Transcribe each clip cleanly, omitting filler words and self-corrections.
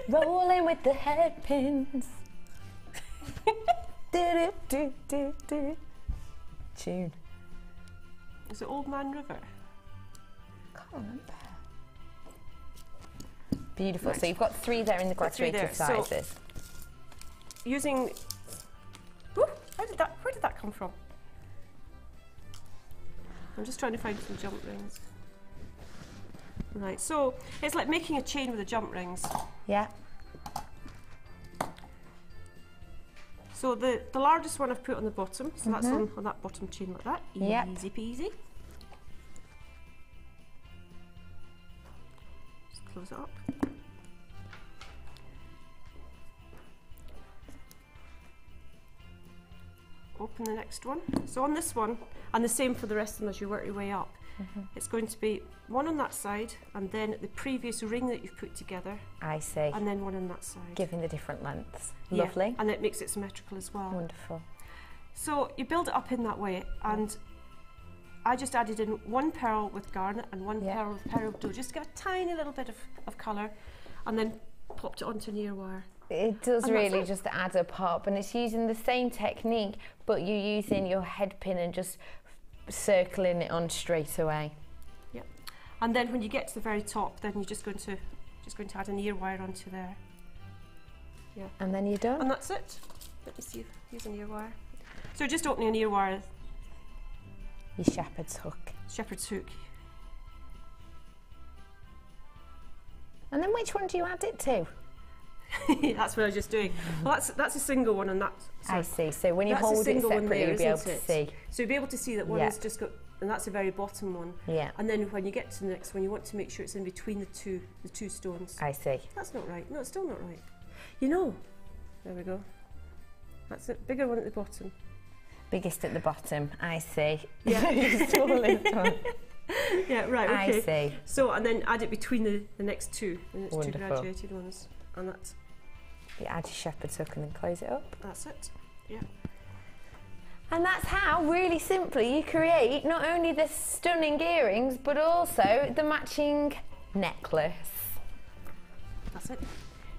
Rolling with the headpins. Tune. Is it Old Man River? Can't remember. Beautiful. Right. So you've got 3 there in the graduated sizes. So, using. Ooh, where did that come from? I'm just trying to find some jump rings. Right, so it's like making a chain with the jump rings. Yeah. So the largest one I've put on the bottom, so that's on that bottom chain like that. Yep. Easy peasy. Just close it up. Open the next one. So on this one, and the same for the rest of them as you work your way up, it's going to be one on that side, and then the previous ring that you've put together. I see. And then one on that side. Giving the different lengths. Yeah, Lovely. and it makes it symmetrical as well. Wonderful. So you build it up in that way, and I just added in 1 pearl with garnet and 1 pearl with peridot, just to get a tiny little bit of colour, and then popped it onto an ear wire. It does really just add a pop, and it's using the same technique, but you're using your head pin and just circling it on straight away. Yep. And then when you get to the very top, then you're just going to add an ear wire onto there. Yeah. And then you're done. And that's it. Let me see if here's an ear wire. So just opening an ear wire. Your shepherd's hook. Shepherd's hook. And then which one do you add it to? That's what I was just doing. Well, that's a single one, and that's. I see. So when you hold it separately, you'll be able to see. So you'll be able to see that one's just got, and that's the very bottom one. Yeah. And then when you get to the next one, you want to make sure it's in between the two stones. I see. That's not right. No, it's still not right. You know. There we go. That's it. Bigger one at the bottom. Biggest at the bottom. I see. Yeah. Smallest one. Yeah. Right. Okay. I see. So and then add it between the next two. The next Wonderful. two graduated ones, and that's. You add your shepherd's hook and then close it up. That's it. Yeah. And that's how, really simply, you create not only the stunning earrings, but also the matching necklace. That's it.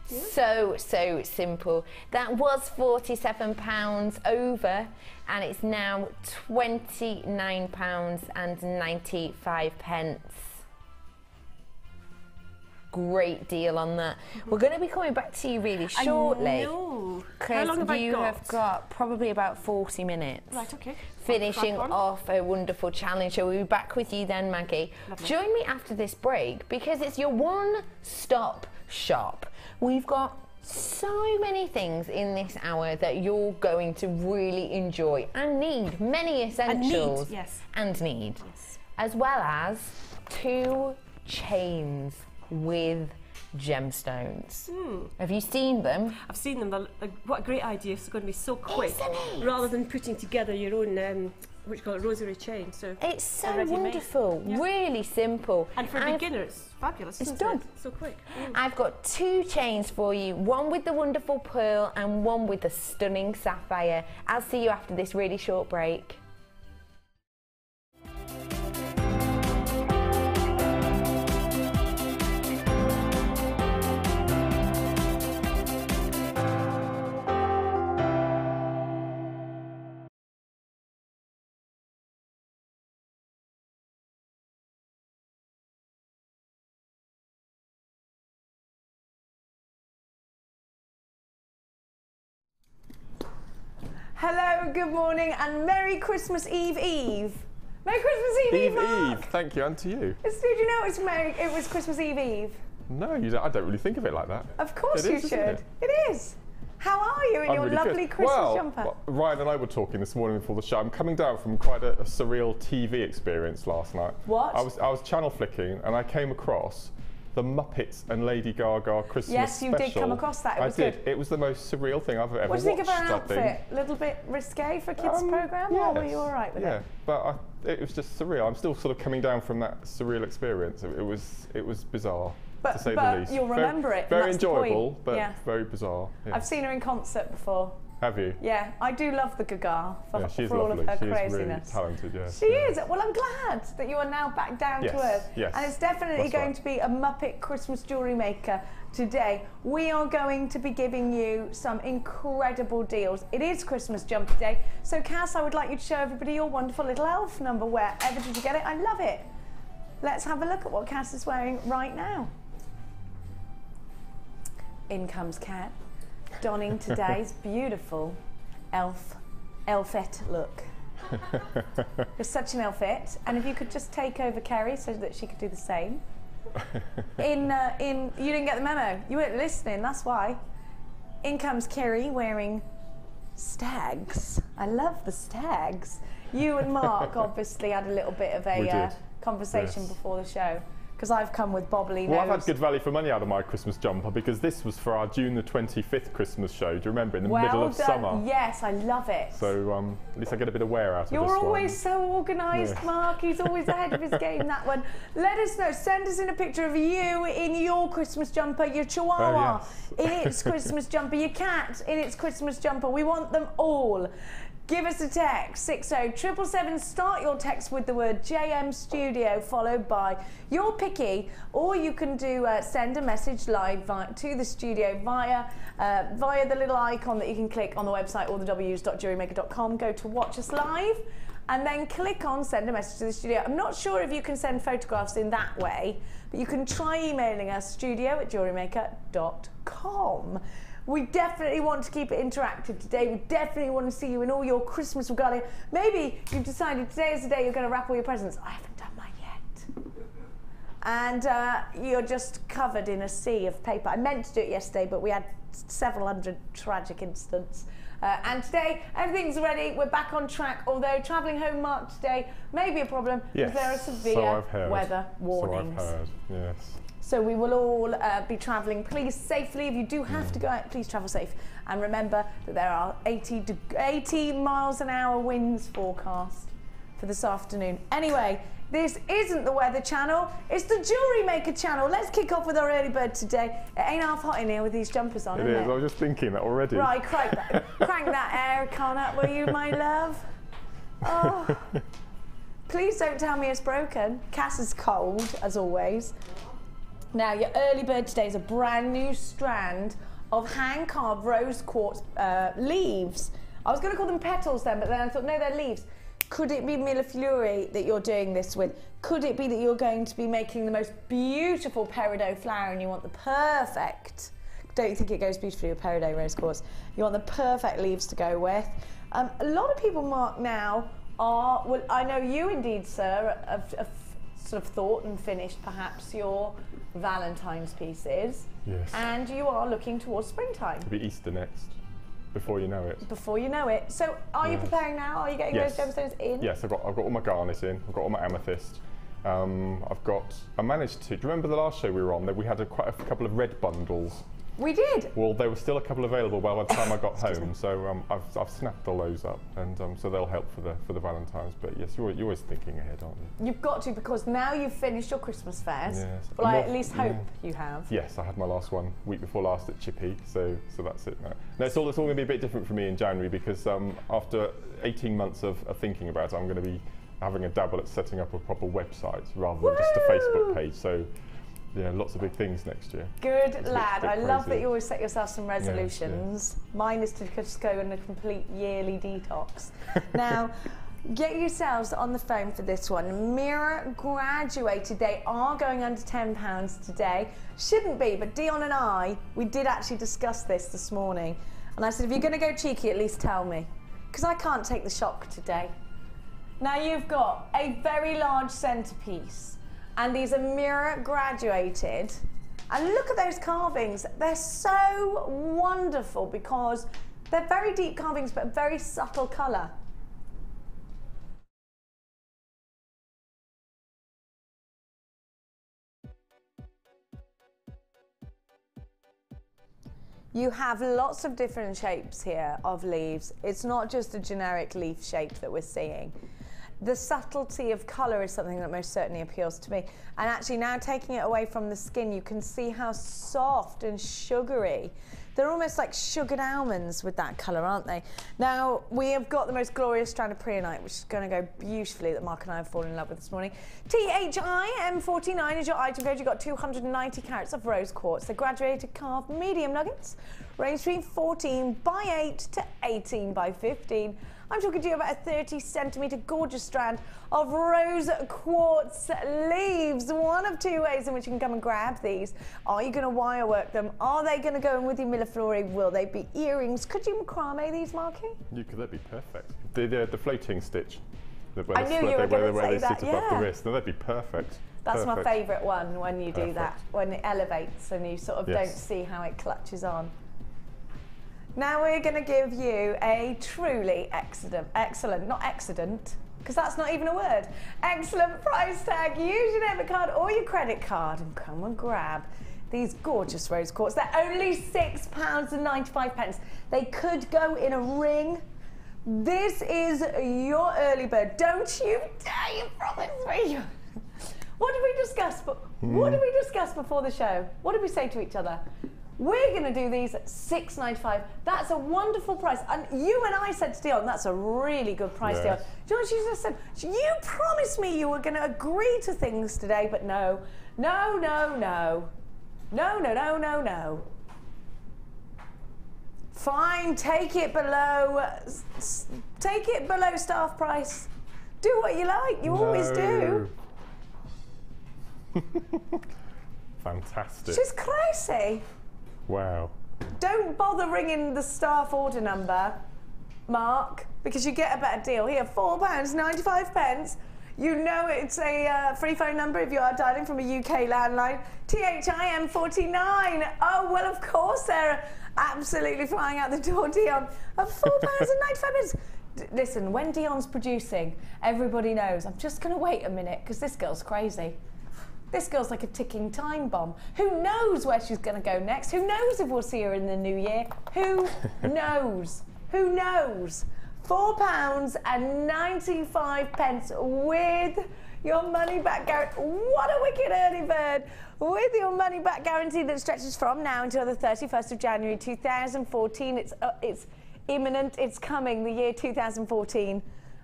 Yeah. So simple. That was £47 over, and it's now £29.95. Great deal on that. We're going to be coming back to you really shortly. I know. How long have you have got probably about 40 minutes. Right, okay. Finishing off a wonderful challenge. So we'll be back with you then, Maggie. Lovely. Join me after this break, because it's your one-stop shop. We've got so many things in this hour that you're going to really enjoy and need. Many essentials. And need. Yes. As well as 2 chains with gemstones. Have you seen them? I've seen them. What a great idea. It's going to be so quick. Isn't it? Rather than putting together your own, what you call it, rosary chain. So It's so wonderful. Yeah. Really simple. And for beginners, fabulous. It's isn't done. It? So quick. I've got 2 chains for you, one with the wonderful pearl and one with the stunning sapphire. I'll see you after this really short break. Hello, good morning, and Merry Christmas Eve Eve. Merry Christmas Eve Mark. Eve, thank you, and to you. Did you know it was Christmas Eve Eve? No, I don't really think of it like that. Of course you should. It is. How are you in your really lovely good. Christmas jumper? Well, Ryan and I were talking this morning before the show. I'm coming down from quite a surreal TV experience last night. What? I was channel flicking and I came across the Muppets and Lady Gaga Christmas Yes, you special. did come across that. It was I did. good. It was the most surreal thing I've ever watched. What do you think of her I outfit? think. A little bit risque for a kids' programme, or were you all right with it? Yeah, but it was just surreal. I'm still sort of coming down from that surreal experience. It was bizarre, to say the least. But you'll remember it. Very that's the point. enjoyable, but yeah. very bizarre. Yeah. I've seen her in concert before. Have you? Yeah, I do love the Gaga for, she's for all lovely. of her She's craziness. really talented, yeah. She is. Well, I'm glad that you are now back down to earth. Yes, and it's definitely that's going right. to be a Muppet Christmas jewellery maker today we are going to be giving you some incredible deals. It is Christmas jumper day, so Cass, I would like you to show everybody your wonderful little elf number. Wherever did you get it? I love it. Let's have a look at what Cass is wearing right now. In comes Kat, donning today's beautiful elfette look. You're such an elfette, and if you could just take over Kerry so that she could do the same. You didn't get the memo. You weren't listening. That's why. In comes Kerry wearing stags. I love the stags. You and Mark obviously had a little bit of a conversation before the show. Because I've come with bobbly nose. Well, I've had good value for money out of my Christmas jumper because this was for our June the 25th Christmas show. Do you remember? In the middle of summer. Yes, I love it. So at least I get a bit of wear out of this one. You're always so organised, Mark. He's always ahead of his game, that one. Let us know. Send us in a picture of you in your Christmas jumper, your chihuahua in its Christmas jumper, your cat in its Christmas jumper. We want them all. Give us a text, 60777. Start your text with the word JM Studio, followed by your picky, or you can do send a message live to the studio via the little icon that you can click on the website, or the w's.jewellerymaker.com. Go to watch us live, and then click on send a message to the studio. I'm not sure if you can send photographs in that way, but you can try emailing us, studio@jewellerymaker.com. We definitely want to keep it interactive today. We definitely want to see you in all your Christmas regalia. Maybe you've decided today is the day you're going to wrap all your presents. I haven't done mine yet. And you're just covered in a sea of paper. I meant to do it yesterday, but we had several hundred tragic incidents. And today, everything's ready. We're back on track, although travelling home, Mark, today may be a problem because there are severe weather warnings. So I've heard, yes. So we will all be travelling, please, safely. If you do have to go out, please travel safe. And remember that there are 80 miles an hour winds forecast for this afternoon. Anyway, this isn't the Weather Channel, it's the Jewellery Maker channel. Let's kick off with our early bird today. It ain't half hot in here with these jumpers on, It is, I was just thinking that already. Right, crank that air con up, will you, my love? Oh. Please don't tell me it's broken. Cass is cold, as always. Now, your early bird today is a brand new strand of hand-carved rose quartz leaves. I was going to call them petals then, but then I thought, no, they're leaves. Could it be millefleur that you're doing this with? Could it be that you're going to be making the most beautiful peridot flower and you want the perfect, don't you think it goes beautifully with peridot rose quartz? You want the perfect leaves to go with. A lot of people, Mark, now are, well, I know you indeed, sir, have sort of thought and finished perhaps your Valentine's pieces. Yes. And you are looking towards springtime. It'll be Easter next, before you know it. Before you know it. So are you preparing now? Are you getting those gemstones in? Yes, I've got all my garnet in. I've got all my amethyst. I managed to, do you remember the last show we were on? That we had quite a couple of red bundles. We did. Well, there were still a couple available by the time I got home, so I've snapped all those up, and so they'll help for the Valentine's. But yes, you're always thinking ahead, aren't you? You've got to, because now you've finished your Christmas fairs. Yes. Well, I at least hope you have. Yes, I had my last one week before last at Chippy, so that's it now. No, it's all going to be a bit different for me in January because after 18 months of thinking about it, I'm going to be having a dabble at setting up a proper website rather than just a Facebook page. So. Yeah, lots of big things next year. Good lad. I love that you always set yourself some resolutions. Yeah. Mine is to just go on a complete yearly detox. Now, get yourselves on the phone for this one. Mirror graduated. They are going under £10 today. Shouldn't be, but Dion and I, we did actually discuss this morning. And I said, if you're going to go cheeky, at least tell me. Because I can't take the shock today. Now, you've got a very large centrepiece. And these are mirror graduated. And look at those carvings. They're so wonderful because they're very deep carvings, but a very subtle colour. You have lots of different shapes here of leaves. It's not just a generic leaf shape that we're seeing. the subtlety of colour is something that most certainly appeals to me. And actually now taking it away from the skin, you can see how soft and sugary. They're almost like sugared almonds with that colour, aren't they? Now, we have got the most glorious strand of preonite, which is going to go beautifully, that Mark and I have fallen in love with this morning. THIM49 is your item code. You've got 290 carats of rose quartz. They're graduated carved medium nuggets, range between 14 by 8 to 18 by 15. I'm talking to you about a 30 centimetre gorgeous strand of rose quartz leaves. One of two ways in which you can come and grab these. Are you going to wire work them? Are they going to go in with your millefleur? Will they be earrings? Could you macrame these, Marky? That'd be perfect. The floating stitch. I knew you were going to say that, sit above the wrist. No, that'd be perfect. That's my favourite one when you do that, when it elevates and you sort of don't see how it clutches on. Now we're going to give you a truly excellent, not accident, because that's not even a word, excellent price tag. Use your debit card or your credit card and come and grab these gorgeous rose quartz. They're only £6.95. They could go in a ring. This is your early bird. Don't you dare, you promise me. What did we discuss? What did we discuss before the show? What did we say to each other? We're going to do these at $6.95. That's a wonderful price. And you and I said to Dion, that's a really good price, Dion. Do you know what she just said? You promised me you were going to agree to things today, but no. No, no, no. No, no, no, no, no. Fine, take it below staff price. Do what you like, you always do. Fantastic. She's crazy. Wow. Don't bother ringing the staff order number, Mark, because you get a better deal. Here, £4.95. You know it's a free phone number if you are dialing from a UK landline. THIM49. Oh, well, of course, they're absolutely flying out the door, Dion. At £4.95. Listen, when Dion's producing, everybody knows. I'm just going to wait a minute because this girl's crazy. This girl's like a ticking time bomb. Who knows where she's going to go next? Who knows if we'll see her in the new year? Who knows? Who knows? £4.95 with your money back guarantee. What a wicked early bird. With your money back guarantee that stretches from now until the 31st of January 2014. It's imminent. It's coming, the year 2014.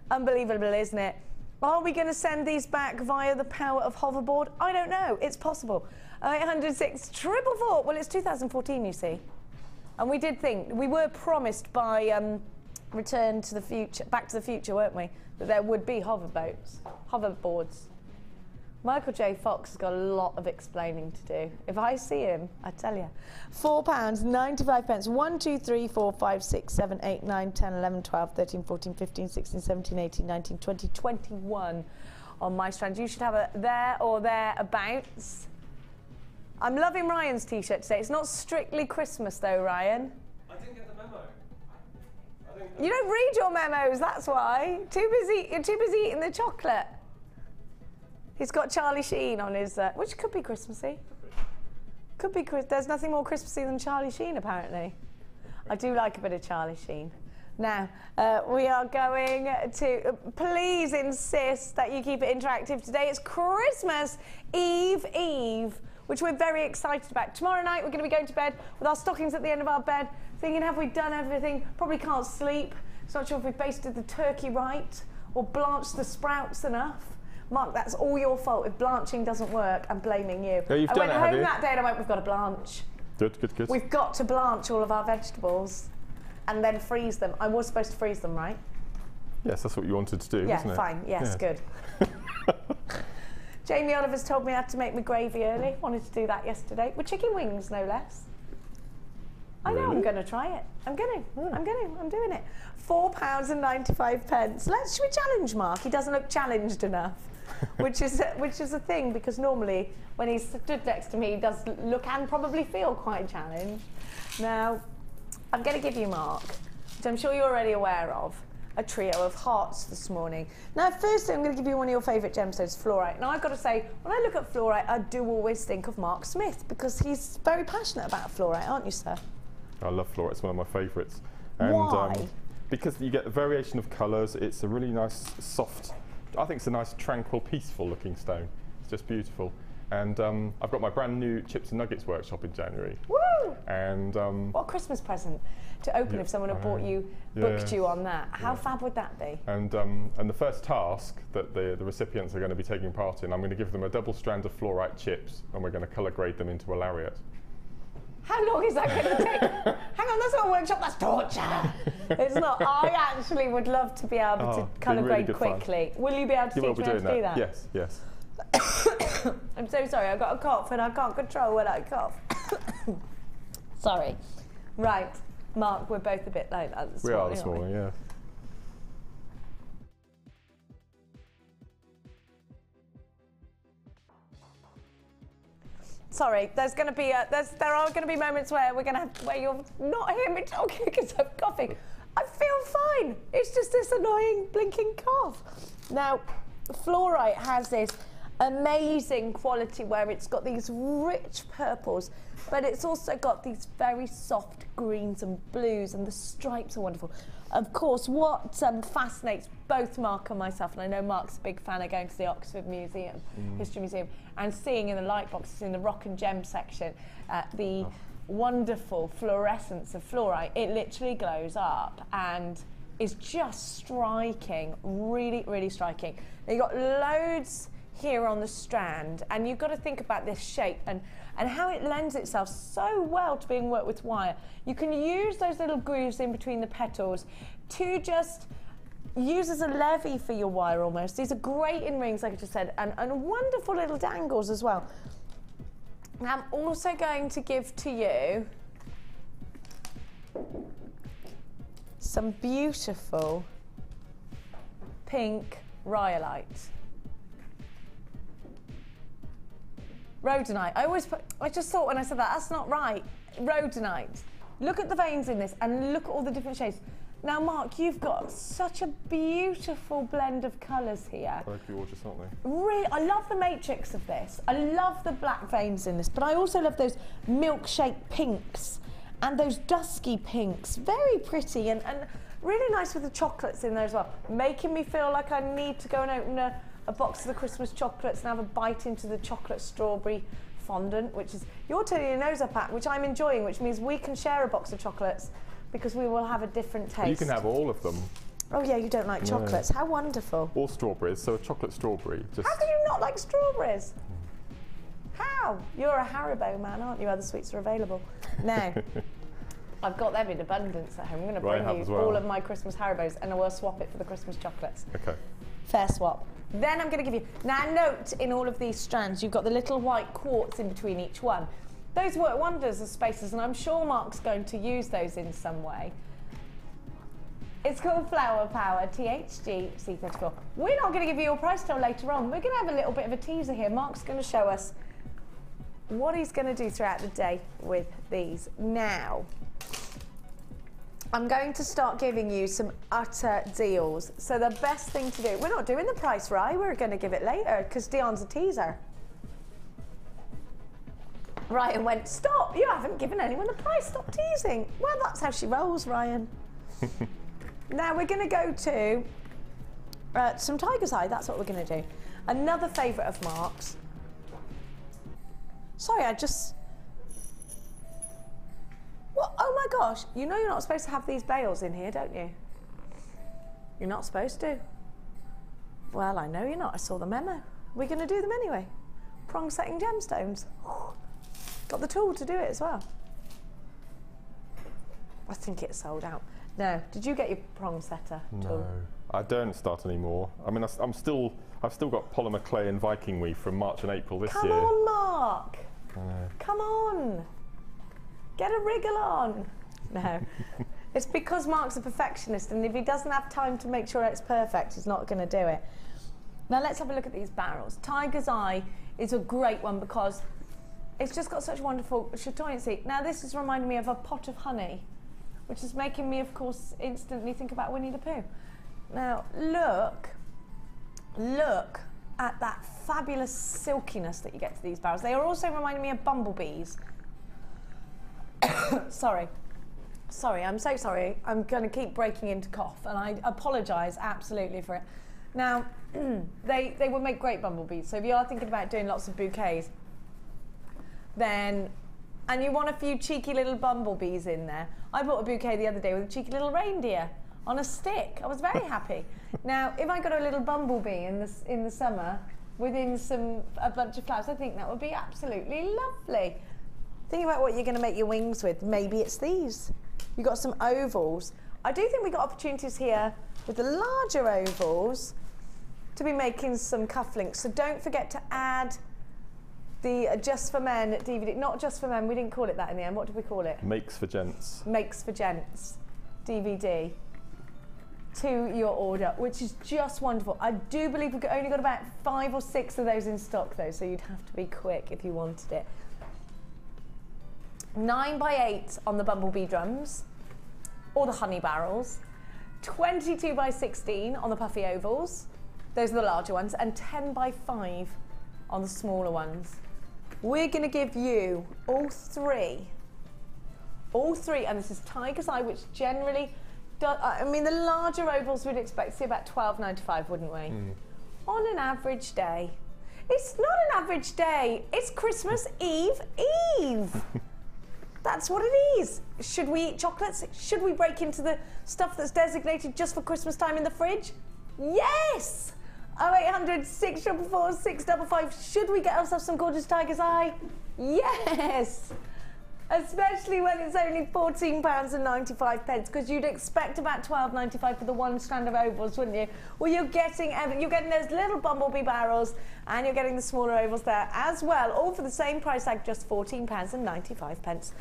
Unbelievable, isn't it? Are we going to send these back via the power of hoverboard? I don't know. It's possible. 0806 444. Well, it's 2014, you see. And we did think, we were promised by Return to the Future, Back to the Future, weren't we? That there would be hoverboards. Michael J. Fox has got a lot of explaining to do. If I see him, I tell you. £4.95. 1, 2, 3, 4, 5, 6, 7, 8, 9, 10, 11, 12, 13, 14, 15, 16, 17, 18, 19, 20, 21 on my strand. You should have a there or thereabouts. I'm loving Ryan's t-shirt today. It's not strictly Christmas though, Ryan. I didn't get the memo. You don't read your memos, that's why. You're too busy eating the chocolate. He's got Charlie Sheen on his, which could be Christmassy. Could be. There's nothing more Christmassy than Charlie Sheen, apparently. I do like a bit of Charlie Sheen. Now, we are going to, please insist that you keep it interactive today. It's Christmas Eve, which we're very excited about. Tomorrow night, we're going to be going to bed with our stockings at the end of our bed, thinking, have we done everything? Probably can't sleep. It's not sure if we basted the turkey right or blanched the sprouts enough. Mark, that's all your fault. If blanching doesn't work, I'm blaming you. No, you've I done went it, home that day and I went, we've got to blanch. Good. We've got to blanch all of our vegetables and then freeze them. I was supposed to freeze them, right? Yes, that's what you wanted to do, yeah, wasn't it? Fine. Yes, yeah. Good. Jamie Oliver's told me I had to make my gravy early. Wanted to do that yesterday. With chicken wings, no less. I know, I'm going to try it. I'm doing it. £4.95. Should we challenge Mark? He doesn't look challenged enough. which is a thing, because normally when he's stood next to me, he does look and probably feel quite challenged. Now, I'm going to give you, Mark, which I'm sure you're already aware of, a trio of hearts this morning. Now, firstly, I'm going to give you one of your favourite gemstones, fluorite. Now, I've got to say, when I look at fluorite, I do always think of Mark Smith, because he's very passionate about fluorite, aren't you, sir? I love fluorite. It's one of my favourites. And, why? Because you get the variation of colours. It's a really nice, soft I think it's a nice, tranquil, peaceful looking stone. It's just beautiful. And I've got my brand new Chips and Nuggets workshop in January. Woo! And what a Christmas present to open if someone had bought you, booked you on that. How fab would that be? And the first task that the recipients are going to be taking part in, I'm going to give them a double strand of fluorite chips, and we're going to colour grade them into a lariat. How long is that going to take? Hang on, that's not a workshop, that's torture. It's not. I actually would love to be able to colour really grade quickly. Will you be able to teach me how to do that? Yes, yes. I'm so sorry, I've got a cough and I can't control when I cough. Sorry. Right, Mark, we're both a bit like that this morning. We are this morning, yeah. Sorry, there are going to be moments where where you'll not hear me talking because I'm coughing. I feel fine. It's just this annoying blinking cough. Now, fluorite has this amazing quality where it's got these rich purples, but it's also got these very soft greens and blues, and the stripes are wonderful. Of course, what fascinates both Mark and myself, and I know Mark's a big fan of going to the Oxford Museum, History Museum, and seeing in the light boxes in the rock and gem section the wonderful fluorescence of fluorite. It literally glows up and is just striking, really, really striking. Now, you've got loads here on the strand, and you've got to think about this shape and how it lends itself so well to being worked with wire. You can use those little grooves in between the petals to just use as a levy for your wire almost. These are great in rings, like I just said, and wonderful little dangles as well. Now, I'm also going to give to you some beautiful pink rhyolite. Rhodonite. I just thought when I said that, that's not right. Rhodonite. Look at the veins in this and look at all the different shades. Now, Mark, you've got such a beautiful blend of colours here. They're gorgeous, aren't they? Really, I love the matrix of this. I love the black veins in this, but I also love those milkshake pinks and those dusky pinks. Very pretty and really nice with the chocolates in there as well. Making me feel like I need to go and open a box of the Christmas chocolates and have a bite into the chocolate strawberry fondant, which is, you're turning your nose up at, which I'm enjoying, which means we can share a box of chocolates because we will have a different taste. You can have all of them. Oh yeah, you don't like chocolates. How wonderful. Or strawberries, so a chocolate strawberry. Just How can you not like strawberries? How? You're a Haribo man, aren't you? Other sweets are available. Now, I've got them in abundance at home. I'm going to bring you all of my Christmas Haribos and I will swap it for the Christmas chocolates. Okay. Fair swap. Then I'm going to give you, now note in all of these strands, you've got the little white quartz in between each one. Those work wonders as spaces, and I'm sure Mark's going to use those in some way. It's called Flower Power, THG C34. We're not going to give you your price till later on. We're going to have a little bit of a teaser here. Mark's going to show us what he's going to do throughout the day with these. Now, I'm going to start giving you some utter deals. So the best thing to do, we're not doing the price right, we're going to give it later because Dion's a teaser. Ryan went, stop, you haven't given anyone the price, stop teasing. Well, that's how she rolls, Ryan. Now we're going to go to some tiger's eye, that's what we're going to do. Another favourite of Mark's. Sorry, What? Oh my gosh, you know you're not supposed to have these bales in here, don't you? You're not supposed to. Well, I know you're not, I saw the memo. We're going to do them anyway. Prong setting gemstones. Got the tool to do it as well. I think it's sold out. No, did you get your prong setter tool? No, I don't start anymore. I mean, I've still got polymer clay and Viking weave from March and April this year. Come on, Mark. Come on. Get a wriggle on. No. It's because Mark's a perfectionist, and if he doesn't have time to make sure it's perfect, he's not going to do it. Now let's have a look at these barrels. Tiger's Eye is a great one because it's just got such wonderful chatoyancy. Now this is reminding me of a pot of honey, which is making me, of course, instantly think about Winnie the Pooh. Now look at that fabulous silkiness that you get to these barrels. They are also reminding me of bumblebees. Sorry, I'm so sorry. I'm going to keep breaking into cough, and I apologise absolutely for it. Now, they would make great bumblebees. So if you are thinking about doing lots of bouquets, then, and you want a few cheeky little bumblebees in there. I bought a bouquet the other day with a cheeky little reindeer on a stick. I was very happy. Now, if I got a little bumblebee in the summer within a bunch of flowers, I think that would be absolutely lovely. Think about what you're going to make your wings with. Maybe it's these. You've got some ovals. I do think we've got opportunities here with the larger ovals to be making some cufflinks. So don't forget to add the Just for Men DVD. Not Just for Men, we didn't call it that in the end. What did we call it? Makes for Gents. Makes for Gents DVD to your order, which is just wonderful. I do believe we've only got about 5 or 6 of those in stock though, so you'd have to be quick if you wanted it. 9x8 on the bumblebee drums or the honey barrels, 22x16 on the puffy ovals, those are the larger ones, and 10x5 on the smaller ones. We're going to give you all three, and this is Tiger's Eye, which generally does, I mean, the larger ovals we'd expect to see about $12.95, wouldn't we? On an average day. It's not an average day, it's Christmas Eve. That's what it is. Should we eat chocolates? Should we break into the stuff that's designated just for Christmas time in the fridge? Yes! 0800 644 655. Should we get ourselves some gorgeous Tiger's Eye? Yes! Especially when it's only £14.95, because you'd expect about £12.95 for the one strand of ovals, wouldn't you? Well, you're getting those little bumblebee barrels, and you're getting the smaller ovals there as well, all for the same price tag, just £14.95.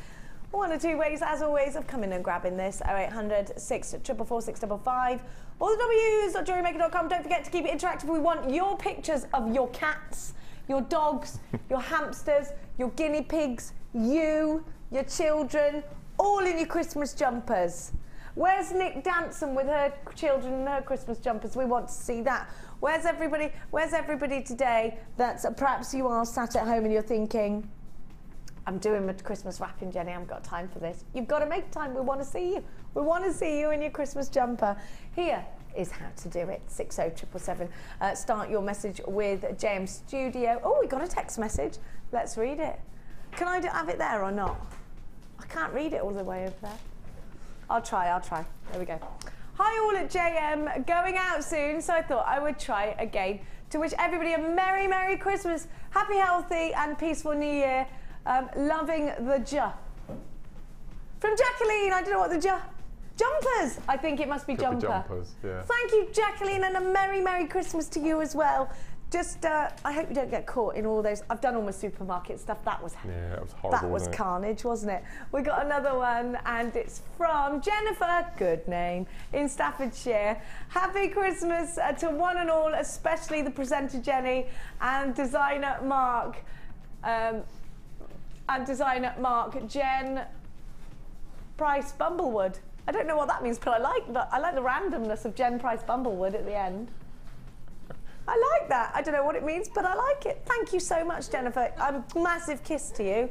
One or two ways, as always, of coming and grabbing this. 0800 644 655. All the W's.jewellerymaker.com. Don't forget to keep it interactive. We want your pictures of your cats, your dogs, your hamsters, your guinea pigs, you, your children, all in your Christmas jumpers. Where's Nick dancing with her children in her Christmas jumpers? We want to see that. Where's everybody today that's perhaps you are sat at home and you're thinking, I'm doing my Christmas wrapping, Jenny, I haven't got time for this. You've got to make time. We want to see you. We want to see you in your Christmas jumper. Here is how to do it. 60777. Start your message with JM Studio. Oh, we got a text message. Let's read it. Can I have it there or not? I can't read it all the way over there. I'll try. There we go. Hi all at JM, going out soon, so I thought I would try again. To wish everybody a Merry, Merry Christmas, happy, healthy and peaceful New Year. Loving the from Jacqueline. I don't know what the jumpers. I think it must be jumper. Jumpers, yeah. Thank you, Jacqueline, and a Merry, Merry Christmas to you as well. Just, I hope you don't get caught in all those. I've done all my supermarket stuff. That was horrible. That was carnage, wasn't it? We got another one, and it's from Jennifer. Good name, in Staffordshire. Happy Christmas to one and all, especially the presenter Jenny and designer Mark. Jen Price Bumblewood. I don't know what that means, but I like the randomness of Jen Price Bumblewood at the end. I like that. I don't know what it means, but I like it. Thank you so much, Jennifer. A massive kiss to you.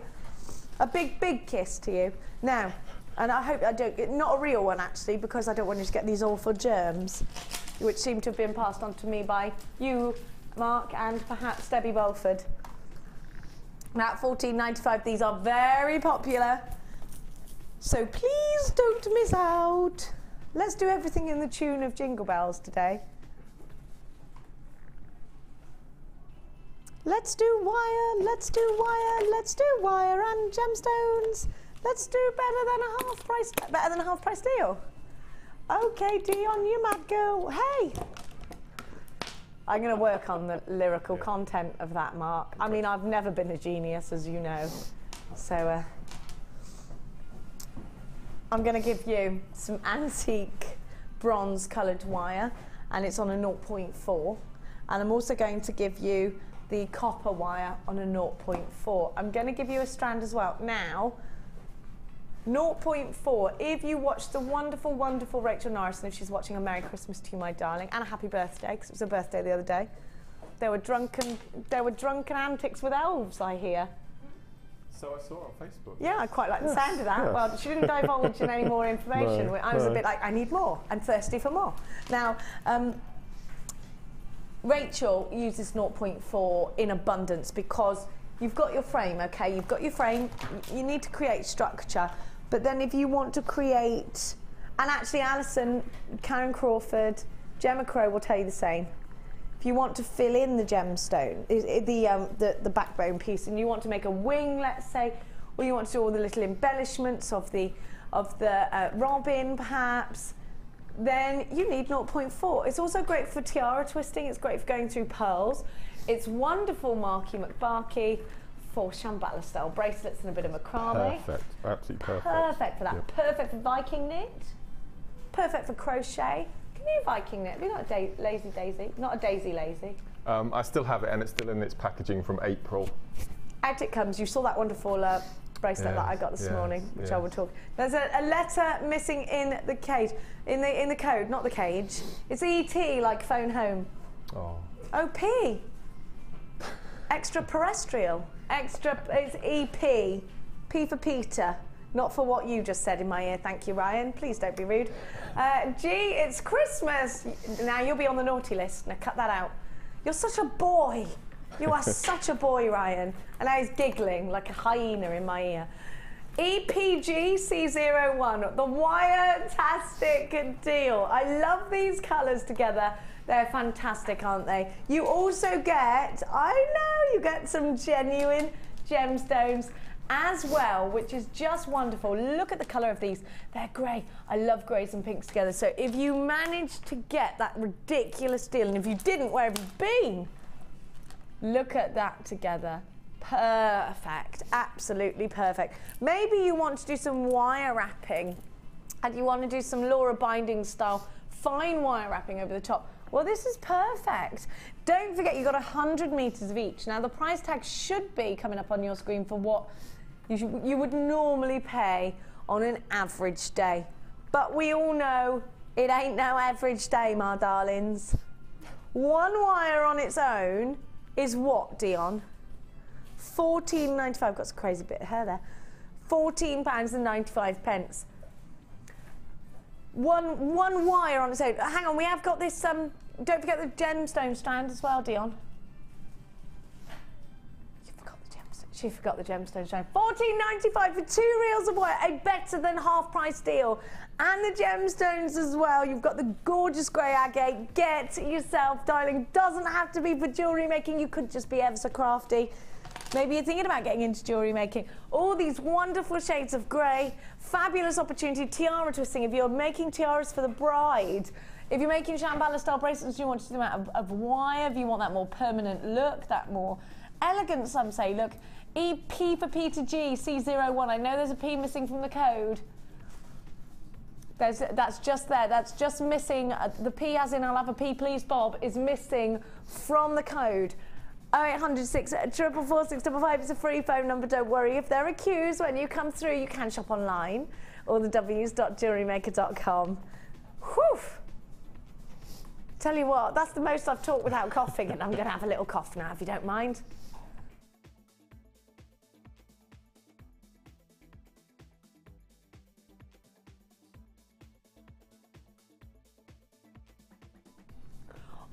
A big, big kiss to you. Now, and I hope I don't get, not a real one actually, because I don't want you to get these awful germs, which seem to have been passed on to me by you, Mark, and perhaps Debbie Balford. Now, at $14.95, these are very popular. So please don't miss out. Let's do everything in the tune of Jingle Bells today. Let's do wire, let's do wire, let's do wire and gemstones. Let's do better than a half price deal. Okay, Dion, you mad girl. Hey! I'm going to work on the lyrical content of that, Mark. I mean, I've never been a genius, as you know. So, I'm going to give you some antique bronze coloured wire, and it's on a 0.4. And I'm also going to give you the copper wire on a 0.4. I'm going to give you a strand as well. Now, 0.4, if you watch the wonderful, wonderful Rachel Norris, and if she's watching, a Merry Christmas to you, my darling, and a happy birthday, because it was her birthday the other day. There were drunken antics with elves, I hear. So I saw on Facebook. Yeah, I quite like the sound of that. Yes. Well, she didn't divulge in any more information. I was a bit like, I need more. I'm thirsty for more. Now, Rachel uses 0.4 in abundance because you've got your frame, okay? You've got your frame, you need to create structure, but then if you want to create, and actually Alison, Karen Crawford, Gemma Crow will tell you the same. If you want to fill in the gemstone, the backbone piece, and you want to make a wing, let's say, or you want to do all the little embellishments of the robin, perhaps, then you need 0.4. It's also great for tiara twisting. It's great for going through pearls. It's wonderful, Marky McBarky, for Shambhala style bracelets and a bit of macrame. Perfect, absolutely perfect. Perfect for that. Yep. Perfect for Viking knit. Perfect for crochet. Can you Viking knit? We're not a lazy daisy, not a daisy lazy. I still have it, and it's still in its packaging from April. Out it comes. You saw that wonderful bracelet that I got this morning, which I will talk. There's a letter missing in the cage, in the code, not the cage. It's ET, like phone home. Oh. OP. Extraterrestrial. Extra is EP. P for Peter. Not for what you just said in my ear. Thank you, Ryan. Please don't be rude. G, it's Christmas. Now you'll be on the naughty list. Now cut that out. You're such a boy. You are such a boy, Ryan. And now he's giggling like a hyena in my ear. EPGC01, the wire-tastic deal. I love these colours together. They're fantastic, aren't they? You also get, I know, you get some genuine gemstones as well, which is just wonderful. Look at the colour of these. They're grey. I love greys and pinks together. So if you manage to get that ridiculous deal, and if you didn't, where have you been? Look at that together. Perfect. Absolutely perfect. Maybe you want to do some wire wrapping and you want to do some Laura binding style fine wire wrapping over the top. Well, this is perfect. Don't forget you've got 100 meters of each. Now the price tag should be coming up on your screen for what you would normally pay on an average day. But we all know it ain't no average day, my darlings. One wire on its own is what, Dion? £14.95. Got some crazy bit of hair there. £14.95. One wire on its own. Hang on, we have got this. Don't forget the gemstone strand as well, Dion. She forgot the gemstone strand. £14.95 for 2 reels of wire. A better than half price deal. And the gemstones as well. You've got the gorgeous grey agate. Get yourself, darling. Doesn't have to be for jewellery making. You could just be ever so crafty. Maybe you're thinking about getting into jewellery making. All these wonderful shades of grey. Fabulous opportunity. Tiara twisting. If you're making tiaras for the bride. If you're making Shambhala style bracelets, you want to do them out of wire. If you want that more permanent look, that more elegant, some say. Look, EP for Peter G, C01. I know there's a P missing from the code. That's just there. That's just missing. The P as in I'll have a P, please, Bob, is missing from the code. 0800 644 655. It's a free phone number. Don't worry. If there are queues when you come through, you can shop online or the w's.jewellerymaker.com. Whew. Tell you what, that's the most I've talked without coughing, and I'm going to have a little cough now, if you don't mind.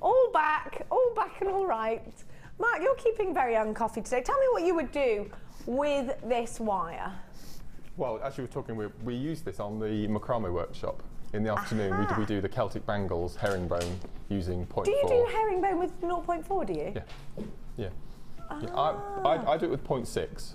All back and all right. Mark, you're keeping very uncoffee today. Tell me what you would do with this wire. Well, as you were talking, we use this on the macrame workshop. In the afternoon, we do the Celtic bangles, herringbone, using 0.4. Do you do herringbone with 0.4, do you? Yeah. Yeah. I do it with 0.6.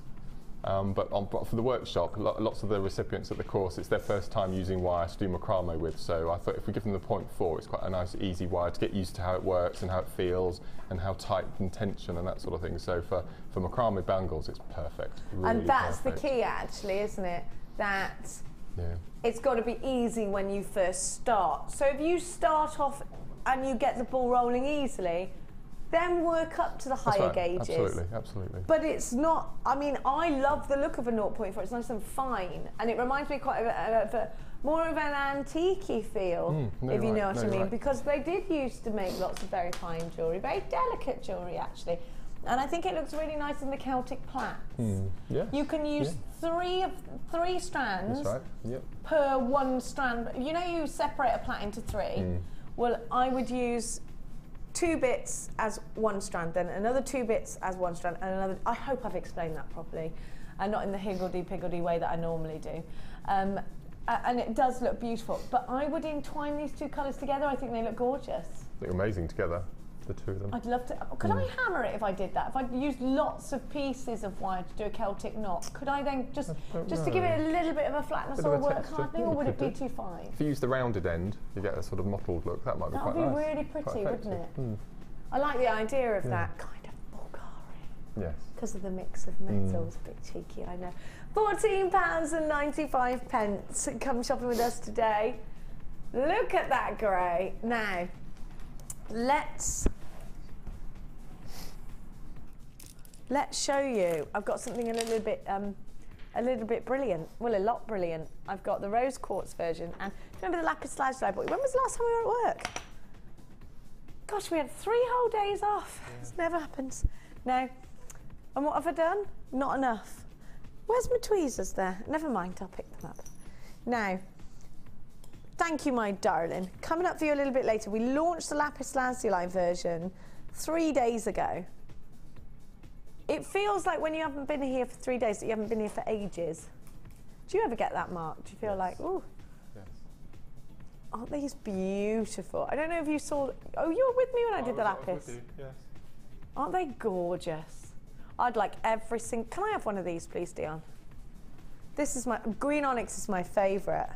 But for the workshop, lots of the recipients at the course, it's their first time using wire to do macrame with. So I thought if we give them the 0.4, it's quite a nice, easy wire to get used to how it works and how it feels and how tight and tension and that sort of thing. So for macrame bangles, it's perfect. Really and that's perfect. the key, actually, isn't it? That it's got to be easy when you first start. So if you start off and you get the ball rolling easily, then work up to the higher gauges. Absolutely, absolutely. But it's not, I mean, I love the look of a 0.4. It's nice and fine. And it reminds me quite of more of an antique-y feel, if you know what I mean. Because they did used to make lots of very fine jewellery, very delicate jewellery, actually. And I think it looks really nice in the Celtic plaits. Yeah. You can use three strands per one strand. You know, you separate a plait into 3. Well, I would use 2 bits as 1 strand, then another 2 bits as 1 strand, and another. I hope I've explained that properly, and not in the higgledy-piggledy way that I normally do. And it does look beautiful, but I would entwine these 2 colours together. I think they look gorgeous. They look amazing together, the 2 of them. I'd love to. Could I hammer it if I did that? If I used lots of pieces of wire to do a Celtic knot, could I then just to give it a little bit of a flatness or a work hardening, or would it be too fine? If you use the rounded end, you get a sort of mottled look. That might be quite nice. That would be really pretty, wouldn't it? I like the idea of that kind of Bulgari. Yes. Because of the mix of metals, a bit cheeky, I know. £14.95. Come shopping with us today. Look at that grey. Now, let's show you. I've got something a little bit brilliant. Well, a lot brilliant. I've got the rose quartz version, and remember the lapis lazuli I bought you? When was the last time we were at work? Gosh, we had 3 whole days off. Yeah. This never happens. Now, and what have I done? Not enough. Where's my tweezers there? Never mind, I'll pick them up. Now, thank you, my darling. Coming up for you a little bit later, we launched the lapis lazuli version 3 days ago. It feels like when you haven't been here for 3 days that you haven't been here for ages. Do you ever get that, Mark? Do you feel like, ooh? Yes. Aren't these beautiful? I don't know if you saw, oh, you were with me when I did the lapis. I was with you, yes. Aren't they gorgeous? I'd like every single, can I have one of these please, Dion? This is my, green onyx is my favourite.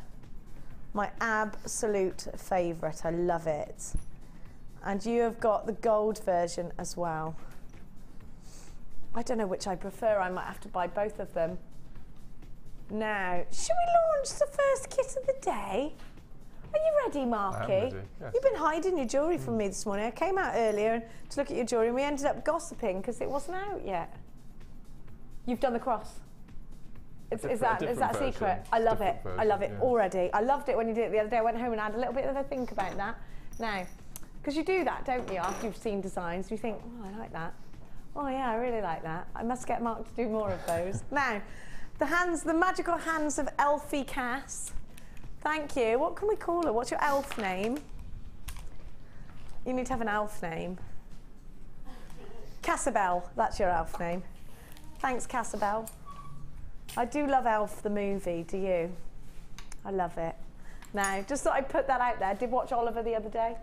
My absolute favourite, I love it. And you have got the gold version as well. I don't know which I prefer, I might have to buy both of them. Now, should we launch the first kit of the day? Are you ready, Marky? I am ready, yes. You've been hiding your jewellery from me this morning. I came out earlier to look at your jewellery and we ended up gossiping because it wasn't out yet. You've done the cross. Is that a secret? I love it. I love it already. I loved it when you did it the other day. I went home and had a little bit of a think about that. Now, because you do that, don't you, after you've seen designs, you think, oh, I like that. Oh yeah, I really like that. I must get Mark to do more of those. Now, the magical hands of Elfie Cass. Thank you. What can we call her? What's your elf name? You need to have an elf name. Cassabelle, that's your elf name. Thanks, Cassabelle. I do love Elf the movie, do you? I love it. Now, just thought I'd put that out there. I did watch Oliver the other day.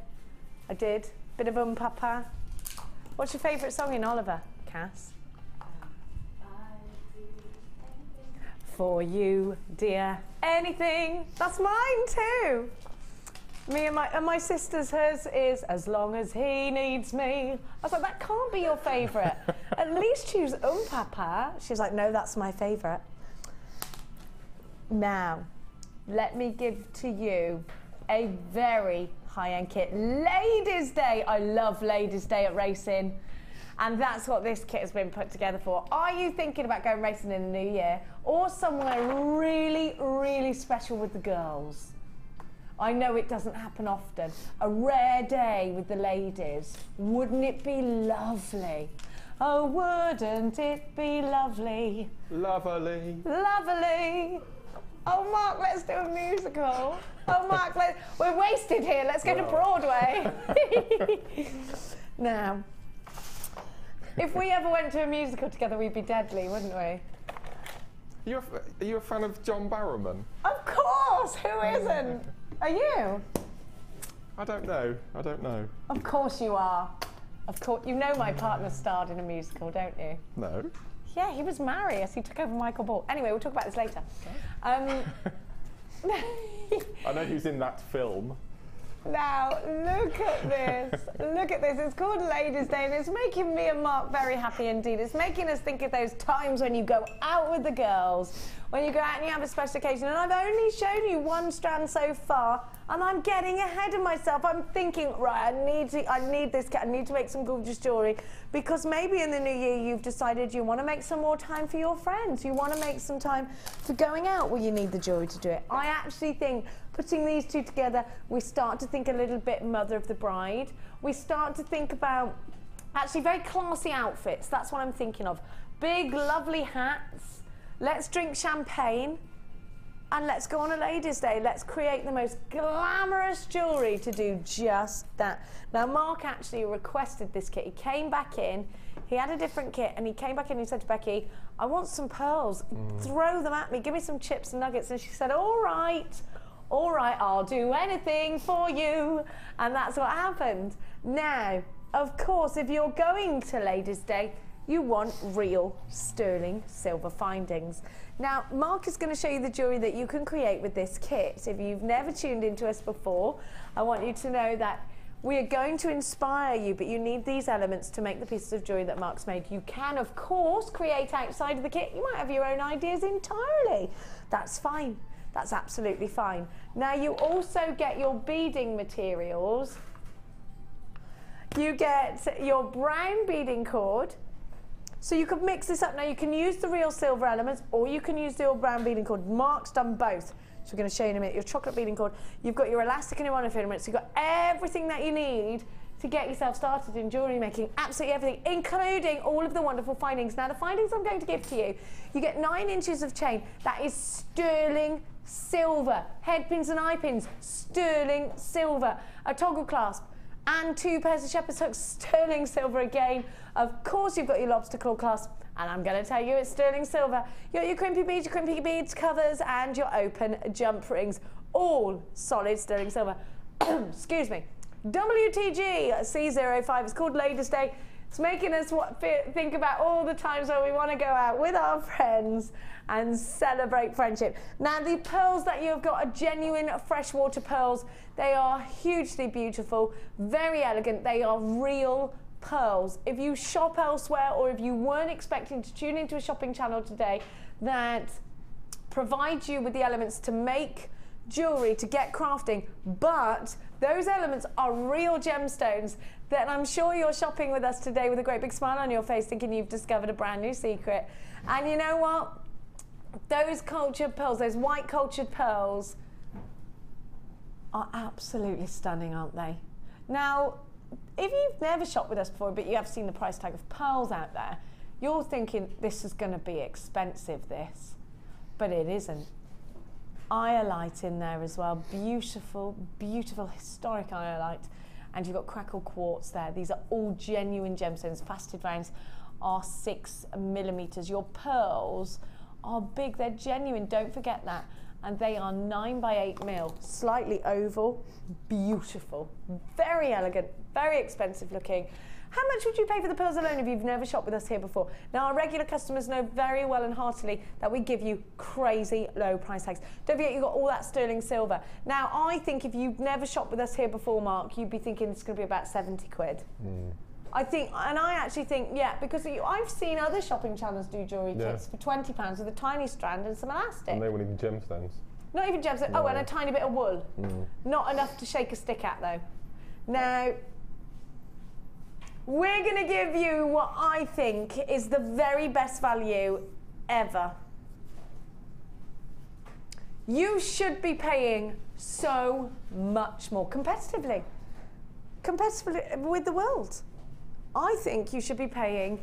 I did. Bit of Papa. What's your favourite song in Oliver, Cass? For you, dear, anything. That's mine too. Me and my sister's, hers is As Long As He Needs Me. I was like, that can't be your favourite. At least choose Papa. She's like, no, that's my favourite. Now, let me give to you a very high-end kit. Ladies' Day. I love Ladies' Day at racing. And that's what this kit has been put together for. Are you thinking about going racing in the new year or somewhere really, really special with the girls? I know it doesn't happen often. A rare day with the ladies. Wouldn't it be lovely? Oh, wouldn't it be lovely? Lovely. Lovely. Oh, Mark, let's do a musical. Oh, Mark, we're wasted here. Let's go to Broadway. Now, if we ever went to a musical together, we'd be deadly, wouldn't we? Are you a fan of John Barrowman? Of course! Who isn't? Are you? I don't know. I don't know. Of course you are. Of course. You know my partner starred in a musical, don't you? No. Yeah, he was Marius. He took over Michael Ball. Anyway, we'll talk about this later. I know who's in that film. Now, look at this. Look at this. It's called Ladies' Day, and it's making me and Mark very happy indeed. It's making us think of those times when you go out with the girls, when you go out and you have a special occasion. And I've only shown you 1 strand so far, and I'm getting ahead of myself. I'm thinking, right, I need this kit. I need to make some gorgeous jewellery, because maybe in the new year you've decided you want to make some more time for your friends. You want to make some time for going out. Well, you need the jewellery to do it. I actually think putting these two together, we start to think a little bit mother of the bride. We start to think about actually very classy outfits. That's what I'm thinking of. Big, lovely hats. Let's drink champagne. And let's go on a ladies' day. Let's create the most glamorous jewellery to do just that. Now, Mark actually requested this kit. He came back in, he had a different kit, and he came back in and he said to Becky, I want some pearls. Throw them at me. Give me some chips and nuggets. And she said, all right, I'll do anything for you. And that's what happened. Now, of course, if you're going to Ladies' Day, you want real sterling silver findings. Now, Mark is going to show you the jewellery that you can create with this kit. If you've never tuned into us before, I want you to know that we are going to inspire you, but you need these elements to make the pieces of jewellery that Mark's made. You can, of course, create outside of the kit. You might have your own ideas entirely. That's fine. That's absolutely fine. Now, you also get your beading materials. You get your brown beading cord. So you could mix this up. Now, you can use the real silver elements or you can use the old brown beading cord. Mark's done both. So we're going to show you in a minute. Your chocolate beading cord. You've got your elastic and your monofilament. So you've got everything that you need to get yourself started in jewellery making. Absolutely everything, including all of the wonderful findings. Now, the findings I'm going to give to you, you get 9 inches of chain. That is sterling silver. Head pins and eye pins, sterling silver. A toggle clasp and 2 pairs of shepherd's hooks, sterling silver again. Of course, you've got your lobster claw clasp, and I'm going to tell you it's sterling silver. You got your crimpy beads covers, and your open jump rings, all solid sterling silver. Excuse me. WTG C05 is called Ladies' Day. It's making us think about all the times where we want to go out with our friends and celebrate friendship. Now, the pearls that you've got are genuine freshwater pearls. They are hugely beautiful, very elegant. They are real pearls. If you shop elsewhere or if you weren't expecting to tune into a shopping channel today that provides you with the elements to make jewellery, to get crafting, but those elements are real gemstones, then I'm sure you're shopping with us today with a great big smile on your face thinking you've discovered a brand new secret. And you know what? Those cultured pearls, those white cultured pearls are absolutely stunning, aren't they? Now, if you've never shopped with us before, but you have seen the price tag of pearls out there, you're thinking this is going to be expensive, this. But it isn't. Iolite in there as well. Beautiful, beautiful historic iolite. And you've got crackle quartz there. These are all genuine gemstones. Faceted rounds are 6 millimeters. Your pearls are big. They're genuine. Don't forget that. And they are 9 by 8 mil. Slightly oval. Beautiful. Very elegant. Very expensive looking. How much would you pay for the pearls alone if you've never shopped with us here before? Now, our regular customers know very well and heartily that we give you crazy low price tags. Don't forget, you've got all that sterling silver. Now, I think if you've never shopped with us here before, Mark, you'd be thinking it's going to be about 70 quid. I think, and I actually think, yeah, because I've seen other shopping channels do jewellery kits for £20 with a tiny strand and some elastic. And they weren't even gemstones. Not even gemstones. No. Oh, and a tiny bit of wool. Not enough to shake a stick at, though. Now, we're going to give you what I think is the very best value ever. You should be paying so much more competitively with the world. I think you should be paying,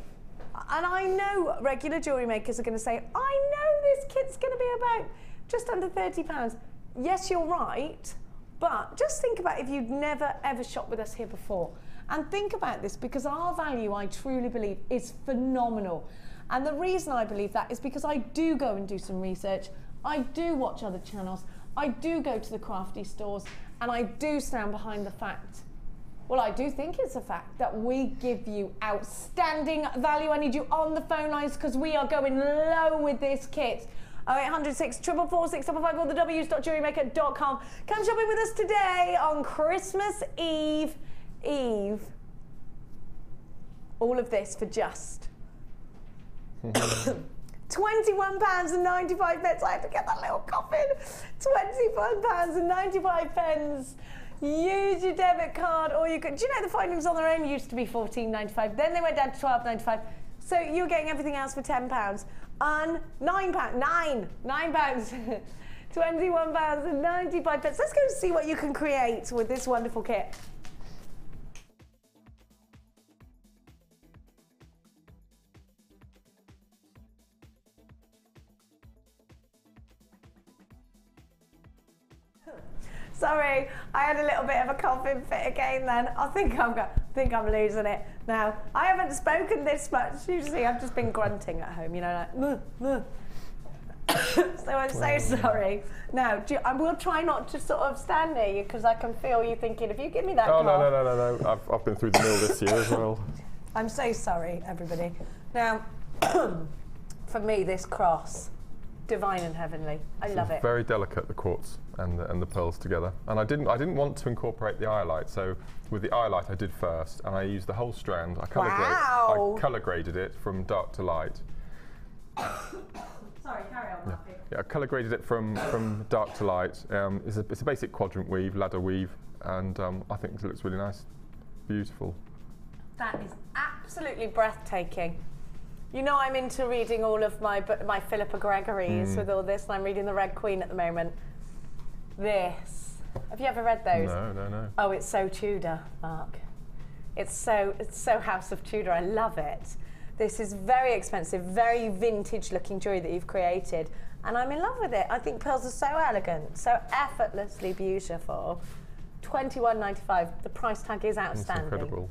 and I know regular jewellery makers are going to say, I know this kit's going to be about just under £30. Yes, you're right, but just think about if you'd never ever shopped with us here before. And think about this, because our value, I truly believe, is phenomenal. And the reason I believe that is because I do go and do some research, I do watch other channels, I do go to the crafty stores, and I do stand behind the fact, well, I do think it's a fact, that we give you outstanding value. I need you on the phone lines because we are going low with this kit. 0800 644 655 or the w's.jewellerymaker.com. Come shopping with us today on Christmas Eve. All of this for just £21.95. I have to get that little coffin. £21.95. Use your debit card, or you could. Do you know the findings on their own used to be £14.95? Then they went down to £12.95. So you're getting everything else for £10 and £9. £21.95. Let's go and see what you can create with this wonderful kit. Sorry, I had a little bit of a coughing fit again then. I think I'm losing it. Now, I haven't spoken this much. Usually I've just been grunting at home, you know, like, muh, muh. So I'm so sorry. Now, I will try not to sort of stand near you because I can feel you thinking, if you give me that Oh, cough. no. I've been through the mill this year as well. I'm so sorry, everybody. Now, for me, this cross, divine and heavenly. I love it. Very delicate, the quartz and the pearls together. And I didn't want to incorporate the eyelight, so with the eyelight I did first, and I used the whole strand. I colour graded it from dark to light. Sorry, carry on, Matthew. Yeah, I colour graded it from dark to light. It's a basic quadrant weave, ladder weave, and I think it looks really nice. Beautiful. That is absolutely breathtaking. You know, I'm into reading all of my Philippa Gregory's with all this, and I'm reading The Red Queen at the moment. This. Have you ever read those? No. Oh, it's so Tudor, Mark. It's so House of Tudor. I love it. This is very expensive, very vintage-looking jewellery that you've created, and I'm in love with it. I think pearls are so elegant, so effortlessly beautiful. $21.95. The price tag is outstanding. It's incredible.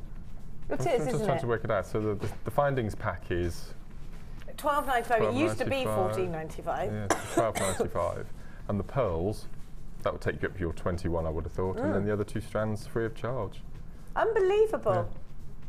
It is, I'm just isn't trying it? to work it out. So the findings pack is $12.95. It used to be $14.95. $14.95. Yeah, $12.95, and the pearls that would take you up to your 21, I would have thought, and then the other 2 strands free of charge. Unbelievable. Yeah.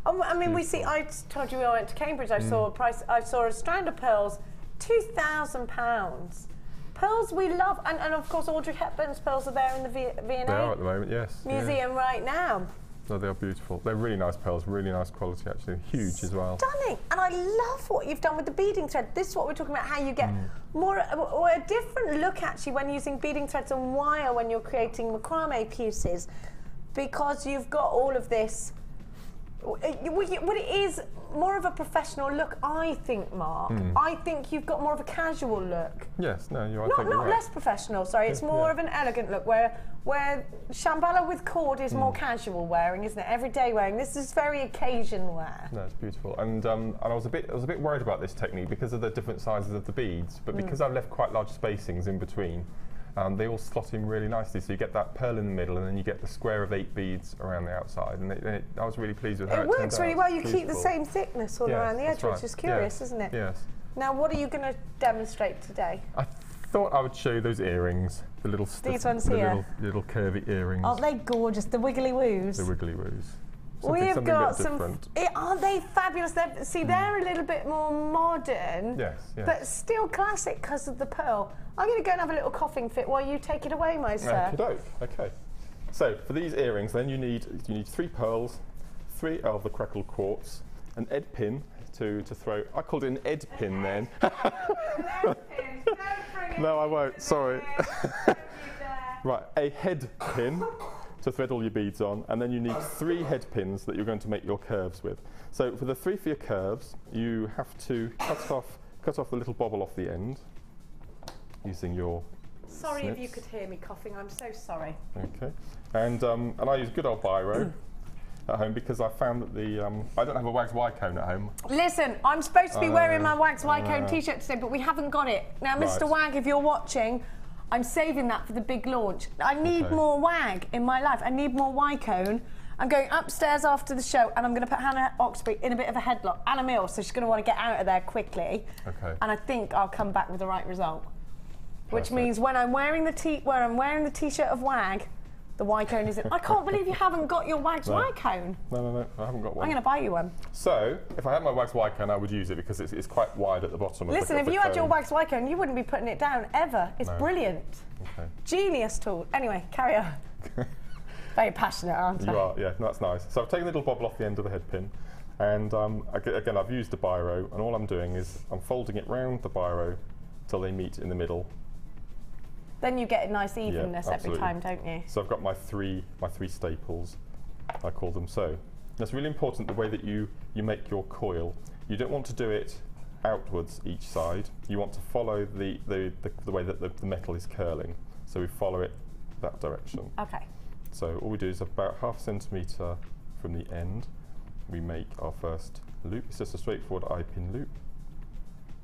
Oh, I mean, we see. I told you when I went to Cambridge. I saw a price. I saw a strand of pearls, £2,000. Pearls we love, and of course Audrey Hepburn's pearls are there in the V&A They are at the moment, yes. museum right now. No, they are beautiful. They're really nice pearls, really nice quality actually, huge as well. Stunning, and I love what you've done with the beading thread. This is what we're talking about, how you get a different look actually when using beading threads and wire when you're creating macrame pieces, because you've got all of this. What it is more of a professional look, I think, Mark. I think you've got more of a casual look. Yes, no, you're Not right. less professional, sorry. It's more of an elegant look where Shambhala with cord is more casual wearing, isn't it? Everyday wearing. This is very occasion wear. No, it's beautiful. And I was a bit worried about this technique because of the different sizes of the beads, but because I've left quite large spacings in between, they all slot in really nicely. So you get that pearl in the middle, and then you get the square of 8 beads around the outside. And I was really pleased with how it turned out. It works really well. You keep the Beautiful. same thickness all around the edge, which is curious, isn't it? Yes. Now, what are you going to demonstrate today? I thought I would show you those earrings, the little These ones here? little curvy earrings. Aren't they gorgeous? The wiggly woos. The wiggly woos. We've got some. Different. Aren't they fabulous? They're a little bit more modern. Yes. But still classic because of the pearl. I'm going to go and have a little coughing fit while you take it away, my sir. Okay. So for these earrings, then you need 3 pearls, 3 of the crackled quartz, an ed pin to throw. I called it an ed pin then. No, I won't. Sorry. Right, a head pin to thread all your beads on, and then you need 3 head pins that you're going to make your curves with. So for the 3 for your curves, you have to cut off the little bobble off the end using your Sorry snips. if you could hear me coughing. I'm so sorry. Okay, and I use good old biro at home because I found that I don't have a wax Y cone at home. Listen, I'm supposed to be wearing my wax Y cone t-shirt today, but we haven't got it. Now, Mr. Wag, if you're watching, I'm saving that for the big launch. I need more wag in my life. I need more Y cone. I'm going upstairs after the show, and I'm going to put Hannah Oxbury in a bit of a headlock. Anna Mills, so she's going to want to get out of there quickly. Okay. And I think I'll come back with the right result. Which means when I'm wearing the t-shirt of wag, the Y cone is in. I can't believe you haven't got your wax Y cone. No, I haven't got one. I'm going to buy you one. So, if I had my wax Y cone, I would use it because it's quite wide at the bottom. Listen, if you had your wax Y cone, you wouldn't be putting it down ever. It's brilliant. Okay. Genius tool. Anyway, carry on. Very passionate, aren't I? You are, yeah, that's nice. So I've taken the little bobble off the end of the head pin, and again, I've used the biro, and all I'm doing is I'm folding it round the biro till they meet in the middle. Then you get a nice evenness every time, don't you? So I've got my three staples, I call them so. That's really important, the way that you make your coil. You don't want to do it outwards each side. You want to follow the way that the metal is curling. So we follow it that direction. Okay. So all we do is about ½ centimetre from the end, we make our first loop. It's just a straightforward eye-pin loop.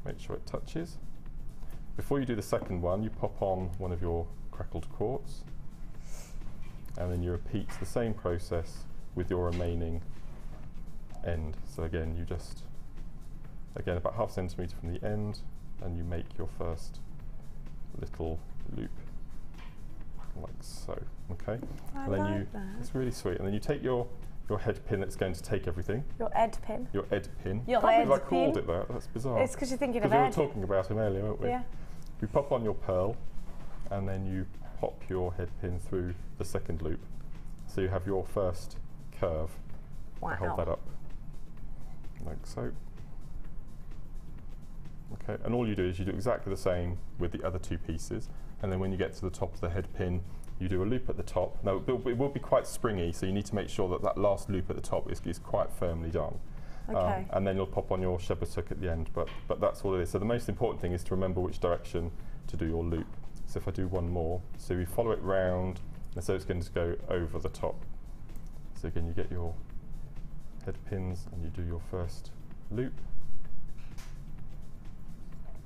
Make sure it touches. Before you do the second one, you pop on one of your crackled quartz. and then you repeat the same process with your remaining end. So again, you just, again, about ½ centimetre from the end, and you make your first little loop, like so, okay? I and then like that. It's really sweet. And then you take your head pin that's going to take everything. Your Ed pin. Your Ed pin. Your Can't Ed believe I called pin. it that, that's bizarre. It's because you're thinking of Because we Ed. were talking about him earlier, weren't we? Yeah. You pop on your pearl, and then you pop your head pin through the second loop. So you have your first curve. Wow. Hold that up, like so. Okay, and all you do is you do exactly the same with the other two pieces, and then when you get to the top of the head pin, you do a loop at the top. Now, it will be quite springy, so you need to make sure that that last loop at the top is quite firmly done. Okay. And then you'll pop on your shepherd's hook at the end, but that's all it is. So the most important thing is to remember which direction to do your loop. So if I do one more, so you follow it round, and so it's going to go over the top. So again, you get your head pins and you do your first loop,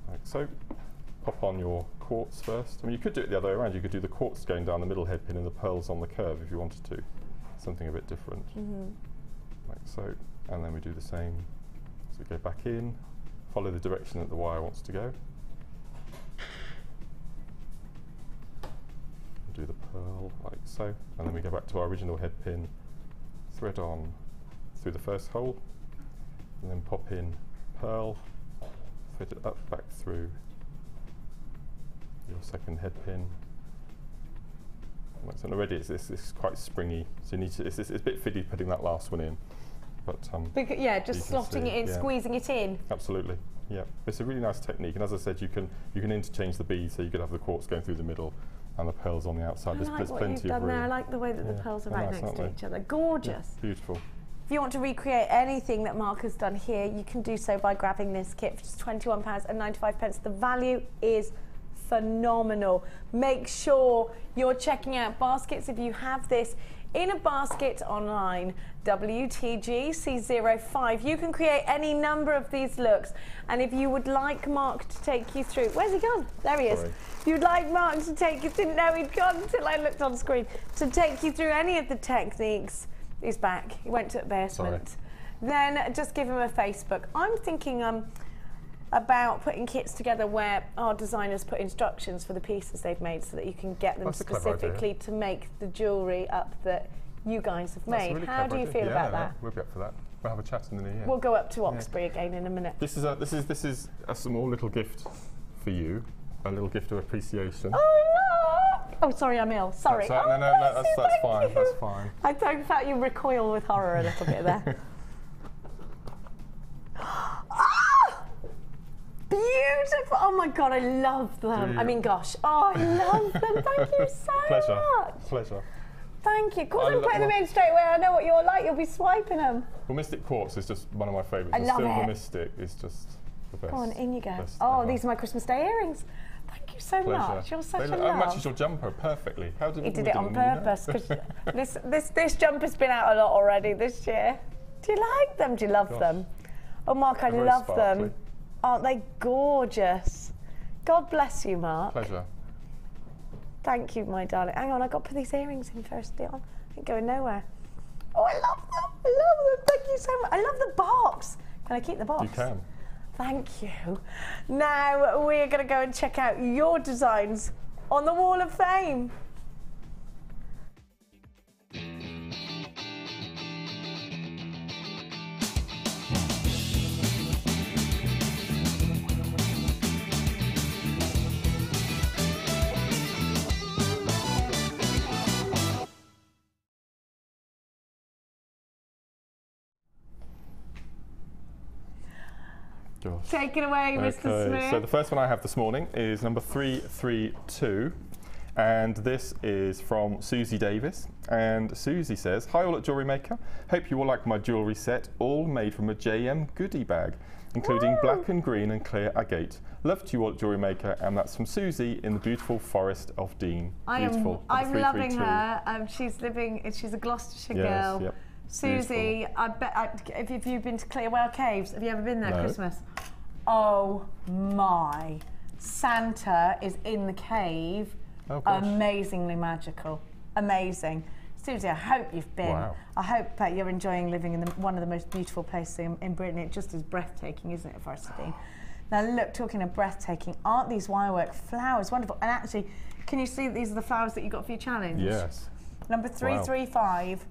like so. Pop on your quartz first. I mean, you could do it the other way around. You could do the quartz going down the middle head pin and the pearls on the curve if you wanted to. Something a bit different, like so. And then we do the same. So we go back in, follow the direction that the wire wants to go. Do the pearl like so, and then we go back to our original head pin, thread on through the first hole, and then pop in pearl, thread it up back through your second head pin. And already it's quite springy, so you need to, it's a bit fiddly putting that last one in, but yeah, just slotting it in, squeezing it in. Absolutely, yeah. It's a really nice technique, and as I said, you can interchange the beads, so you could have the quartz going through the middle and the pearls on the outside. I like what you've done there. I like the way that the pearls are right next to each other. Gorgeous. Yeah, beautiful. If you want to recreate anything that Mark has done here, you can do so by grabbing this kit for just £21.95. The value is phenomenal. Make sure you're checking out baskets if you have this in a basket online, WTGC05. You can create any number of these looks, and if you would like Mark to take you through, where's he gone? There he is. If you'd like Mark to take you, didn't know he'd gone until I looked on screen, to take you through any of the techniques. He's back, he went to the basement. Then just give him a Facebook. I'm thinking about putting kits together where our designers put instructions for the pieces they've made so that you can get them specifically to make the jewellery up that you guys have made. Really How do you feel about that? We'll be up for that. We'll have a chat in the new year. We'll go up to Oxbury again in a minute. This is a small little gift for you, a little gift of appreciation. Oh, sorry, I'm ill. Sorry. That's right. No, that's fine. That's fine. I felt you recoil with horror a little bit there. Beautiful! Oh my God, I love them. I mean, gosh, I love them. Thank you so much. Pleasure. Thank you. Of course, I'm putting them in straight away. I know what you're like. You'll be swiping them. Well, Mystic Quartz is just one of my favourites. I love Silver it. Mystic is just the best. Go on, in you go. Oh, these are my Christmas Day earrings. Thank you so much. You're such a love. Matches your jumper perfectly. How did He did it on purpose because this jumper's been out a lot already this year. Do you like them? Do you love them? Oh, Mark, I love them. Aren't they gorgeous? God bless you, Mark. Pleasure. Thank you, my darling. Hang on, I got to put these earrings in first, Leon. Ain't going nowhere. Oh, I love them. I love them. Thank you so much. I love the box. Can I keep the box? You can. Thank you. Now we're going to go and check out your designs on the Wall of Fame. Gosh. Take it away, Mr. Smith. So the first one I have this morning is number 332, and this is from Susie Davis. And Susie says, "Hi all at Jewellery Maker. Hope you all like my jewellery set, all made from a JM goodie bag, including black and green and clear agate. Love to you all at Jewellery Maker," and that's from Susie in the beautiful Forest of Dean. I'm loving her. She's a Gloucestershire girl. Yep. Susie, Beautiful. I bet if you've been to Clearwell Caves, have you ever been there? No. Christmas? Oh my! Santa is in the cave. Oh, gosh. Amazingly magical. Amazing. Susie, I hope you've been. Wow. I hope you're enjoying living in one of the most beautiful places in Britain. It just is breathtaking, isn't it, for us to be? Now look, talking of breathtaking, aren't these wirework flowers wonderful? And actually, can you see these are the flowers that you got for your challenge? Yes. Number 335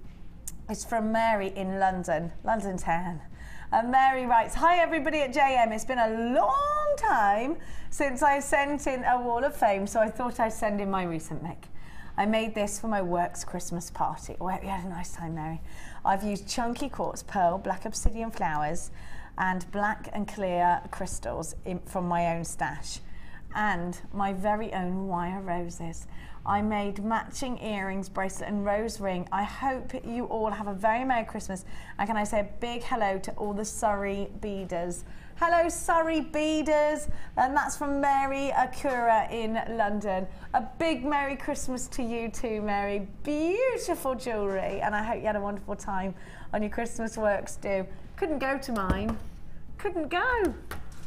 is from Mary in London, London town. And Mary writes, hi everybody at JM, it's been a long time since I sent in a wall of fame, so I thought I'd send in my recent make. I made this for my work's Christmas party. Oh, we had a nice time, Mary. I've used chunky quartz, pearl, black obsidian flowers, and black and clear crystals from my own stash, and my very own wire roses. I made matching earrings, bracelet, and rose ring. I hope you all have a very Merry Christmas. And can I say a big hello to all the Surrey beaders? Hello, Surrey beaders. And that's from Mary Akura in London. A big Merry Christmas to you too, Mary. Beautiful jewellery. And I hope you had a wonderful time on your Christmas works do. Couldn't go to mine. Couldn't go.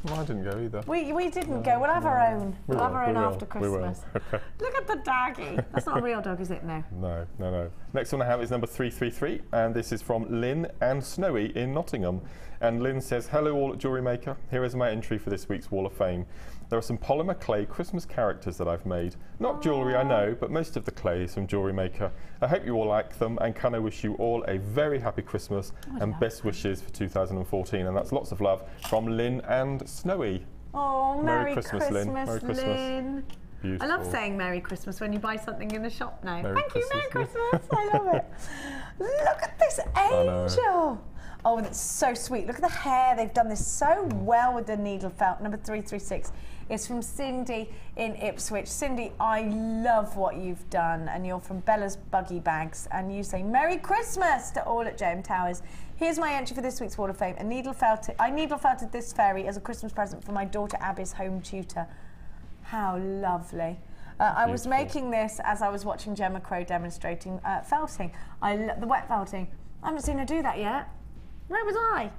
Well, I didn't go either. We didn't go. We'll have our own. We'll have our own after We will. Christmas. Okay. Look at the doggy. That's not a real dog, is it? No. No, no, no. Next one I have is number 333, and this is from Lynn and Snowy in Nottingham. And Lynn says, hello all at Jewellery Maker. Here is my entry for this week's Wall of Fame. There are some polymer clay Christmas characters that I've made. Not jewellery, I know, but most of the clay is from Jewellery Maker. I hope you all like them, and can I wish you all a very happy Christmas and best wishes for 2014. And that's lots of love from Lynn and Snowy. Oh, Merry Christmas, Lynn. Merry Christmas. Lynn. Beautiful. I love saying Merry Christmas when you buy something in the shop now. Merry Thank you, Merry Christmas. Christmas. I love it. Look at this angel. Oh, that's so sweet. Look at the hair. They've done this so well with the needle felt. Number 336 is from Cindy in Ipswich. Cindy, I love what you've done. And you're from Bella's Buggy Bags. And you say, Merry Christmas to all at JM Towers. Here's my entry for this week's Wall of Fame. I needle felted this fairy as a Christmas present for my daughter Abby's home tutor. How lovely. I was making this as I was watching Gemma Crow demonstrating felting. The wet felting. I haven't seen her do that yet. Where was I?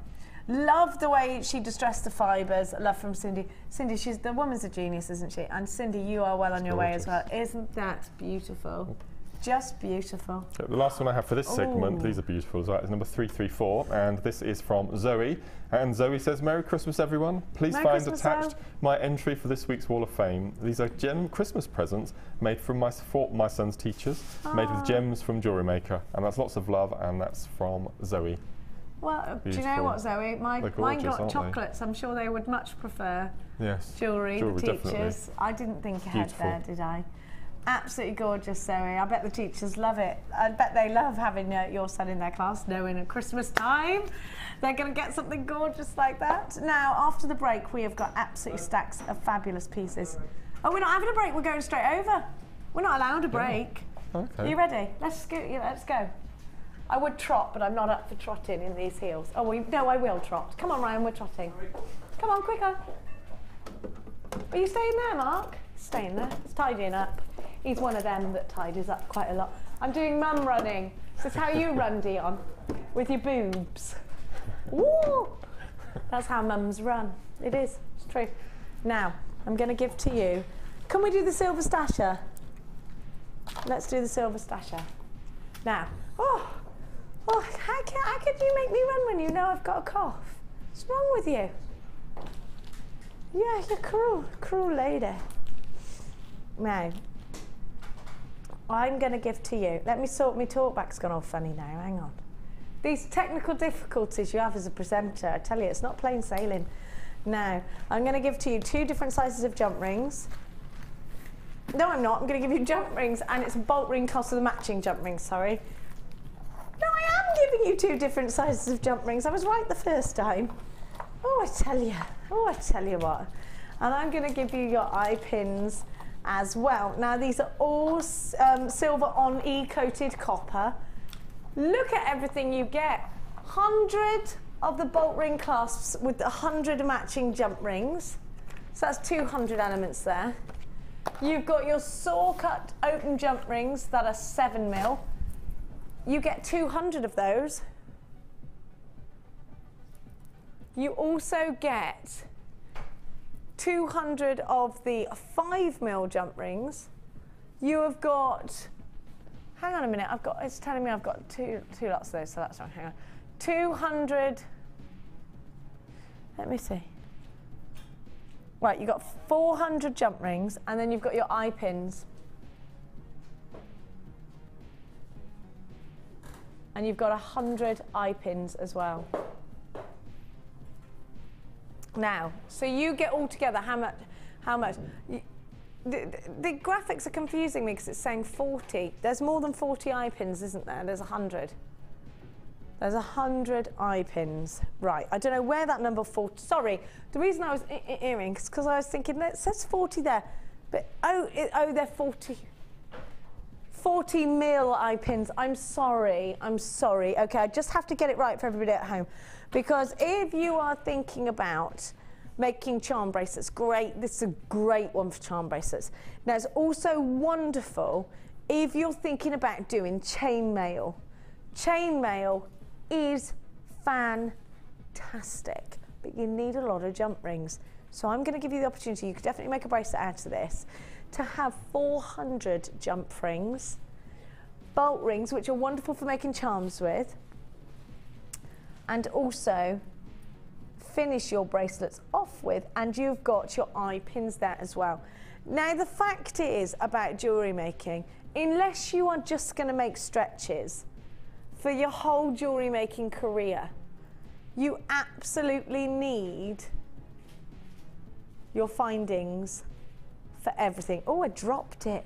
Love the way she distressed the fibres. Love from Cindy. Cindy, the woman's a genius, isn't she? And Cindy, you are well on your way as well. Isn't that beautiful? Just beautiful. The last one I have for this segment, these are beautiful as well, is number 334, and this is from Zoe. And Zoe says, Merry Christmas, everyone. Please Merry find Christmas, attached Zoe. my entry for this week's Wall of Fame. These are gem Christmas presents made for my son's teachers, made with gems from Jewellery Maker. And that's lots of love, and that's from Zoe. Well, Beautiful. do you know what, Zoe? Mine gorgeous, got aren't chocolates. I'm sure they would much prefer jewellery, the teachers. Definitely. I didn't think ahead Beautiful. there, did I? Absolutely gorgeous, Zoe. I bet the teachers love it. I bet they love having your son in their class, knowing at Christmas time they're going to get something gorgeous like that. Now, after the break, we have got absolutely stacks of fabulous pieces. Oh, we're not having a break. We're going straight over. We're not allowed a break. Okay. Are you ready? Let's go. I would trot, but I'm not up for trotting in these heels. Oh, no, I will trot. Come on, Ryan, we're trotting. Come on, quicker. Are you staying there, Mark? Staying there. It's tidying up. He's one of them that tidies up quite a lot. I'm doing mum running. This is how you run, Dion, with your boobs. Woo! That's how mums run. It is. It's true. Now, I'm going to give to you. Can we do the silver stasher? Let's do the silver stasher. Now, how could you make me run when you know I've got a cough? What's wrong with you? Yeah, you're cruel lady. Now, I'm going to give to you. Let me sort my talkback's gone all funny now. Hang on. These technical difficulties you have as a presenter, I tell you, it's not plain sailing. Now, I'm going to give to you 2 different sizes of jump rings. No, I'm not. I'm going to give you jump rings, and it's a bolt ring cost of the matching jump rings, sorry. No, I am giving you 2 different sizes of jump rings. I was right the first time. Oh, I tell you what. And I'm going to give you your eye pins as well. Now, these are all silver on E-coated copper. Look at everything you get. 100 of the bolt ring clasps with 100 matching jump rings. So that's 200 elements there. You've got your saw-cut open jump rings that are 7mm. You get 200 of those. You also get 200 of the 5mm jump rings. You have got hang on a minute, it's telling me I've got two lots of those, so that's wrong, hang on. 200, let me see. Right, you've got 400 jump rings, and then you've got your eye pins. And you've got 100 eye pins as well. Now, so you get all together, how much? The graphics are confusing me because it's saying 40. There's more than 40 eye pins, isn't there? There's 100. There's 100 eye pins. Right, I don't know where that number 40, sorry. The reason I was earring is because I was thinking, it says 40 there, but they're 40. 40 mil eye pins. I'm sorry. Okay, I just have to get it right for everybody at home. Because if you are thinking about making charm bracelets, great, this is a great one for charm bracelets. Now it's also wonderful if you're thinking about doing chainmail. Chainmail is fantastic, but you need a lot of jump rings. So I'm going to give you the opportunity, you could definitely make a bracelet out of this, to have 400 jump rings, bolt rings, which are wonderful for making charms with, and also finish your bracelets off with, and you've got your eye pins there as well. Now the fact is about jewellery making, unless you are just going to make stretches for your whole jewellery making career, you absolutely need your findings for everything. Oh, I dropped it.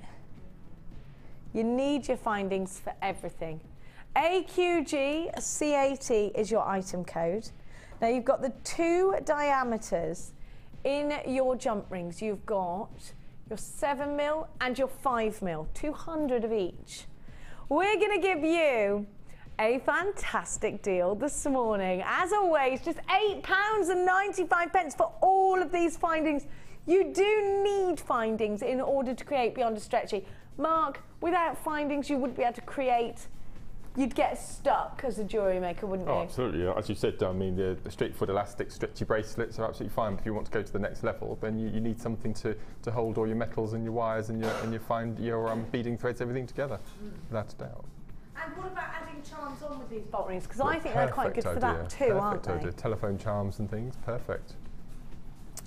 You need your findings for everything. AQGC80 is your item code. Now you've got the 2 diameters in your jump rings. You've got your 7 mil and your 5 mil, 200 of each. We're going to give you a fantastic deal this morning. As always, just £8.95 for all of these findings. You do need findings in order to create Beyond a Stretchy. Mark, without findings, you wouldn't be able to create. You'd get stuck as a jewellery maker, wouldn't you? Oh, absolutely. As you said, I mean, the straight-foot elastic stretchy bracelets are absolutely fine. But if you want to go to the next level, then you need something to hold all your metals and your wires and your beading threads, everything together, without a doubt. And what about adding charms on with these bolt rings? Because I think they're quite good for that too, aren't they? Idea. Telephone charms and things, perfect.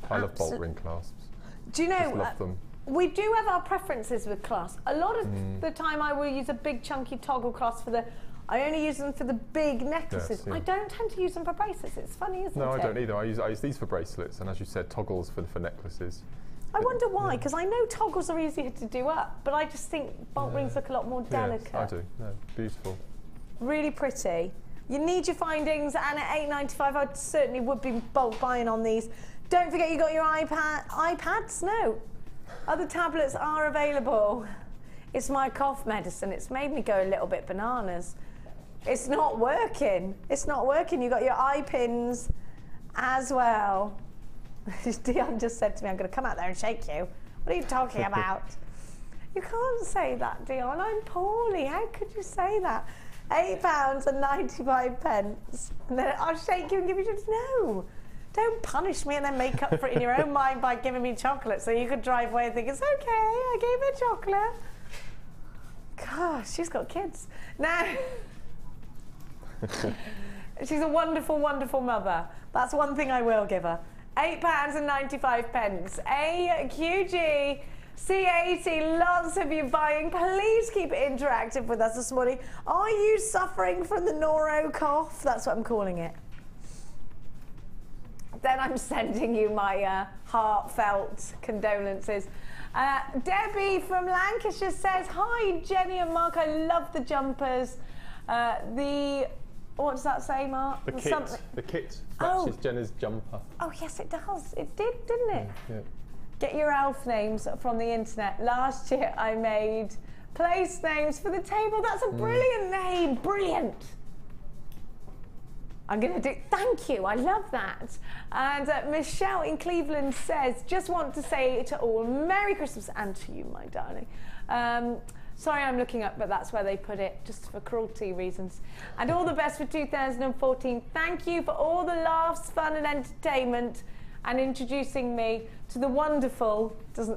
I love bolt ring clasps. Do you know, just love them. We do have our preferences with clasps. A lot of the time I will use a big chunky toggle clasp for I only use them for the big necklaces. Yes, yeah. I don't tend to use them for bracelets. It's funny, isn't it? No, I don't either. I use these for bracelets, and as you said, toggles for necklaces. I wonder why, because I know toggles are easier to do up, but I just think bolt rings look a lot more delicate. Yes, I do. No, beautiful. Really pretty. You need your findings, and at £8.95, I certainly would be bulk buying on these. Don't forget you got your iPads? No. Other tablets are available. It's my cough medicine. It's made me go a little bit bananas. It's not working. It's not working. You got your eye pins as well. Dion just said to me, I'm going to come out there and shake you. What are you talking about? You can't say that, Dion. I'm poorly. How could you say that? £8.95. And then I'll shake you and give you just no. Don't punish me and then make up for it in your own mind by giving me chocolate so you could drive away and think, it's okay, I gave her chocolate. Gosh, she's got kids. Now, she's a wonderful, wonderful mother. That's one thing I will give her. £8.95. AQG C80, lots of you buying. Please keep it interactive with us this morning. Are you suffering from the noro cough? That's what I'm calling it. Then I'm sending you my heartfelt condolences. Debbie from Lancashire says, hi Jenny and Mark, I love the jumpers. What does that say, Mark? The kit matches Jenna's jumper. Oh yes, it does. It did, didn't it? Yeah. Get your elf names from the internet. Last year I made place names for the table. That's a brilliant name, brilliant. I'm going to do, thank you, I love that. And Michelle in Cleveland says, just want to say to all, Merry Christmas, and to you, my darling. Sorry I'm looking up, but that's where they put it, just for cruelty reasons. And all the best for 2014. Thank you for all the laughs, fun and entertainment. and introducing me to the wonderful,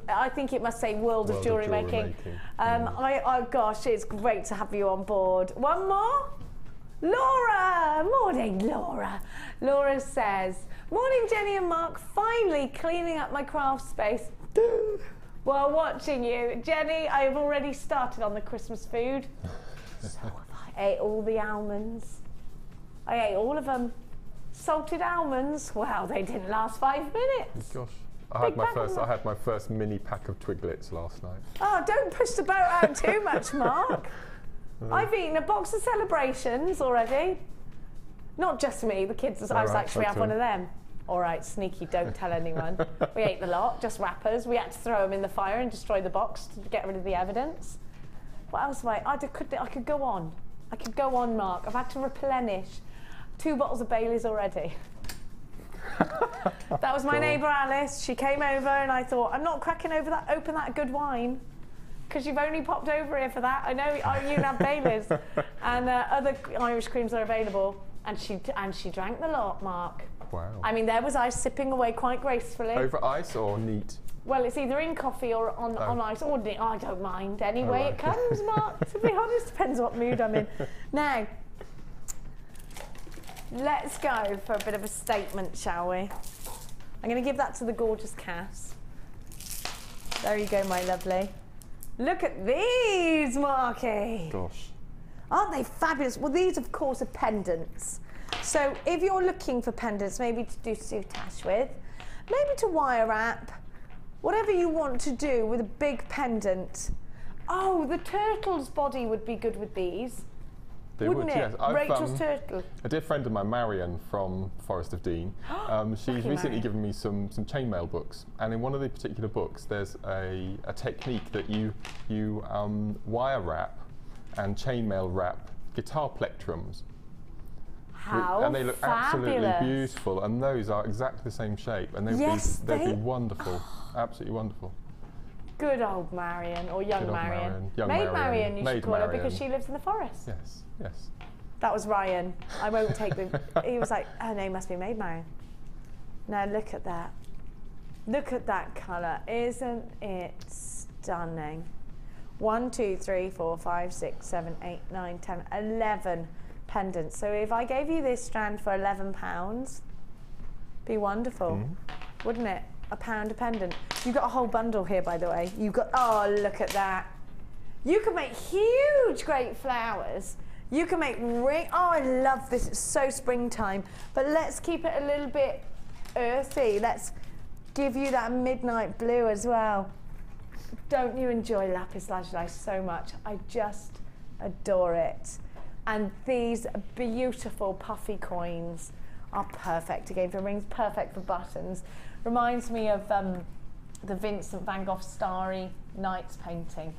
I think it must say world of jewellery making. Gosh, it's great to have you on board. One more? Laura! Morning, Laura. Laura says, morning, Jenny and Mark. Finally cleaning up my craft space while watching you. Jenny, I have already started on the Christmas food. So have I. Ate all the almonds. I ate all of them. Salted almonds. Wow, they didn't last 5 minutes. Gosh. I had my first mini pack of twiglets last night. Oh, don't push the boat out too much, Mark. I've eaten a box of celebrations already. Not just me, the kids. I was actually have one of them. All right, sneaky, don't tell anyone. We ate the lot, just wrappers. We had to throw them in the fire and destroy the box to get rid of the evidence. What else have I could go on. I could go on, Mark. I've had to replenish 2 bottles of Baileys already. That was my neighbour Alice. She came over and I thought, I'm not cracking open that good wine, because you've only popped over here for that. I know you can have Baileys. And other Irish creams are available. And she drank the lot, Mark. Wow. I mean, there was ice sipping away quite gracefully. Over ice or neat? Well, it's either in coffee or on ice or neat. I don't mind. Any way it comes, Mark. To be honest, depends what mood I'm in. Now, let's go for a bit of a statement, shall we? I'm going to give that to the gorgeous Cass. There you go, my lovely. Look at these, Marky. Gosh. Aren't they fabulous? Well, these, of course, are pendants. So if you're looking for pendants, maybe to do soutache with, maybe to wire wrap, whatever you want to do with a big pendant. Oh, the turtle's body would be good with these. They wouldn't would, it? yes. Rachel's turtle. A dear friend of mine, Marion from Forest of Dean, she's recently given me some chainmail books, and in one of the particular books there's a technique that you wire wrap and chainmail wrap guitar plectrums. And they look absolutely beautiful, and those are exactly the same shape, and they'd be wonderful, absolutely wonderful. Good old Marion, or young Marion. Maid Marion, you should call her, because she lives in the forest. Yes, yes. That was Ryan. I won't take the... He was like, her name must be Maid Marion. Now look at that. Look at that colour. Isn't it stunning? 1, 2, 3, 4, 5, 6, 7, 8, 9, 10, 11 pendants. So if I gave you this strand for £11, be wonderful, wouldn't it? £1 a pendant. You've got a whole bundle here, by the way. You've got, oh, look at that. You can make huge, great flowers. You can make oh, I love this. It's so springtime. But let's keep it a little bit earthy. Let's give you that midnight blue as well. Don't you enjoy lapis lazuli so much? I just adore it. And these beautiful puffy coins are perfect again for rings, perfect for buttons. Reminds me of the Vincent van Gogh Starry Nights painting.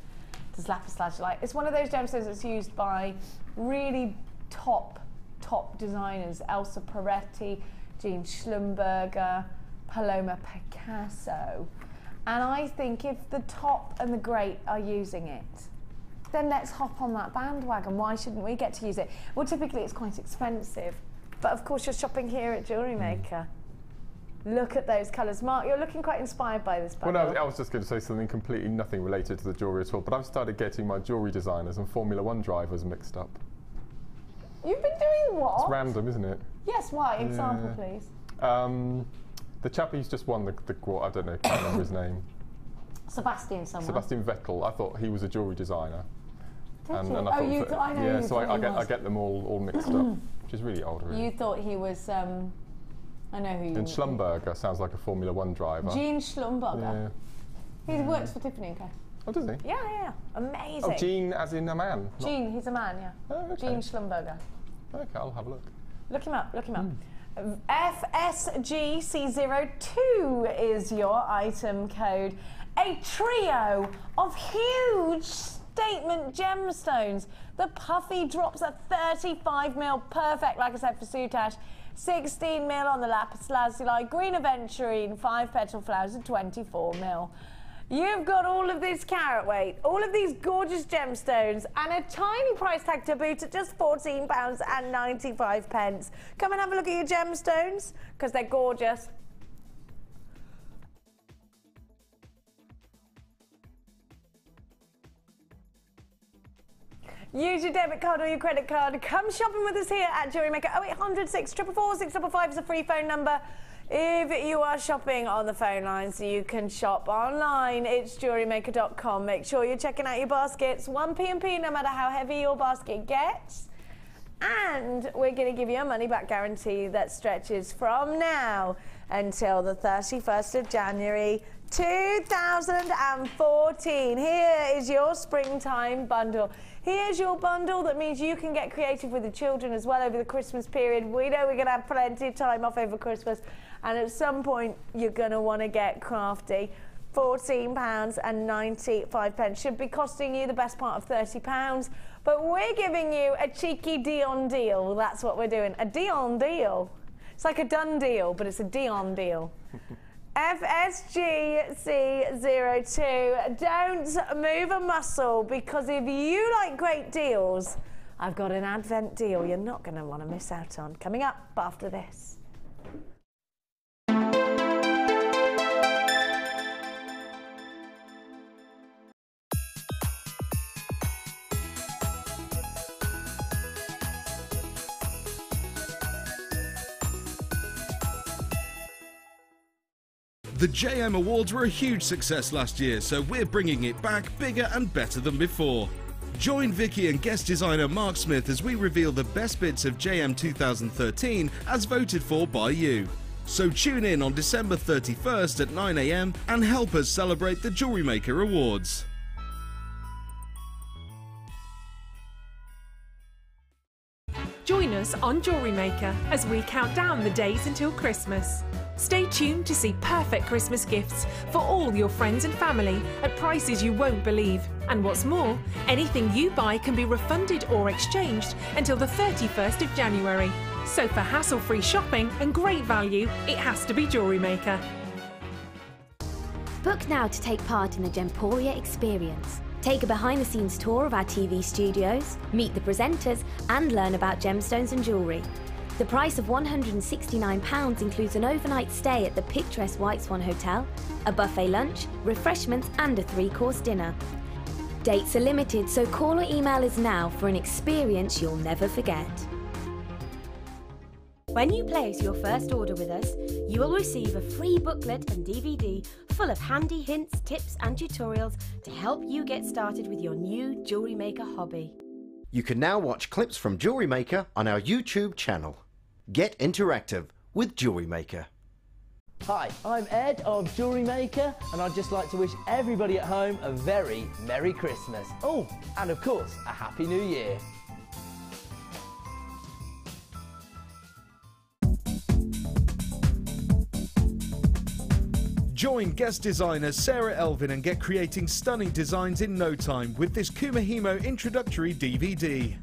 Does lapis lazuli. It's one of those gemstones that's used by really top designers. Elsa Peretti, Jean Schlumberger, Paloma Picasso. And I think if the top and the great are using it, then let's hop on that bandwagon. Why shouldn't we get to use it? Well, typically it's quite expensive. But of course you're shopping here at Jewellery Maker. Look at those colours. Mark, you're looking quite inspired by this bundle. Well, no, I was just going to say something completely nothing related to the jewellery at all, but I've started getting my jewellery designers and Formula 1 drivers mixed up. You've been doing what? It's random, isn't it? Yes, why? Example, please. The chap who's just won the I don't know, can't remember his name. Sebastian someone. Sebastian Vettel. I thought he was a jewellery designer. Did you? And I oh, you thought, I know. Yeah, so I get them all mixed up, which is really old, really. You thought he was, I know who you And Schlumberger sounds like a Formula 1 driver. Jean Schlumberger. Yeah. He works for Tiffany & Co. Oh, does he? Yeah. Amazing. Oh, Jean as in a man? Jean, he's a man, yeah. Oh, okay. Jean Schlumberger. Okay, I'll have a look. Look him up. FSGC02 is your item code. A trio of huge statement gemstones. The puffy drops at 35mm, perfect, like I said, for soutache. 16mm on the lapis lazuli, green aventurine, 5 petal flowers at 24mm. You've got all of this carat weight, all of these gorgeous gemstones, and a tiny price tag to boot at just £14.95. Come and have a look at your gemstones, because they're gorgeous. Use your debit card or your credit card. Come shopping with us here at Jewellery Maker. 0800 644 655 is a free phone number. If you are shopping on the phone lines, you can shop online. It's jewellerymaker.com. Make sure you're checking out your baskets. 1 P&P no matter how heavy your basket gets. And we're going to give you a money back guarantee that stretches from now until the 31st of January 2014. Here is your springtime bundle. Here's your bundle that means you can get creative with the children as well over the Christmas period. We know we're going to have plenty of time off over Christmas, and at some point you're going to want to get crafty. £14.95 should be costing you the best part of £30, but we're giving you a cheeky Dion deal. That's what we're doing, a Dion deal. It's like a done deal, but it's a Dion deal. FSGC02, don't move a muscle, because if you like great deals, I've got an Advent deal you're not going to want to miss out on. Coming up after this. The JM Awards were a huge success last year, so we're bringing it back bigger and better than before. Join Vicky and guest designer Mark Smith as we reveal the best bits of JM 2013 as voted for by you. So tune in on December 31st at 9 AM and help us celebrate the Jewellery Maker Awards. Join us on Jewellery Maker as we count down the days until Christmas. Stay tuned to see perfect Christmas gifts for all your friends and family at prices you won't believe. And what's more, anything you buy can be refunded or exchanged until the 31st of January. So for hassle-free shopping and great value, it has to be Jewellery Maker. Book now to take part in the Gemporia experience. Take a behind-the-scenes tour of our TV studios, meet the presenters and learn about gemstones and jewellery. The price of £169 includes an overnight stay at the picturesque White Swan Hotel, a buffet lunch, refreshments and a 3-course dinner. Dates are limited, so call or email us now for an experience you'll never forget. When you place your first order with us, you will receive a free booklet and DVD full of handy hints, tips and tutorials to help you get started with your new Jewellery Maker hobby. You can now watch clips from Jewellery Maker on our YouTube channel. Get interactive with Jewellery Maker. Hi, I'm Ed of Jewellery Maker, and I'd just like to wish everybody at home a very Merry Christmas. Oh, and of course, a Happy New Year. Join guest designer Sarah Elvin and get creating stunning designs in no time with this Kumahimo introductory DVD.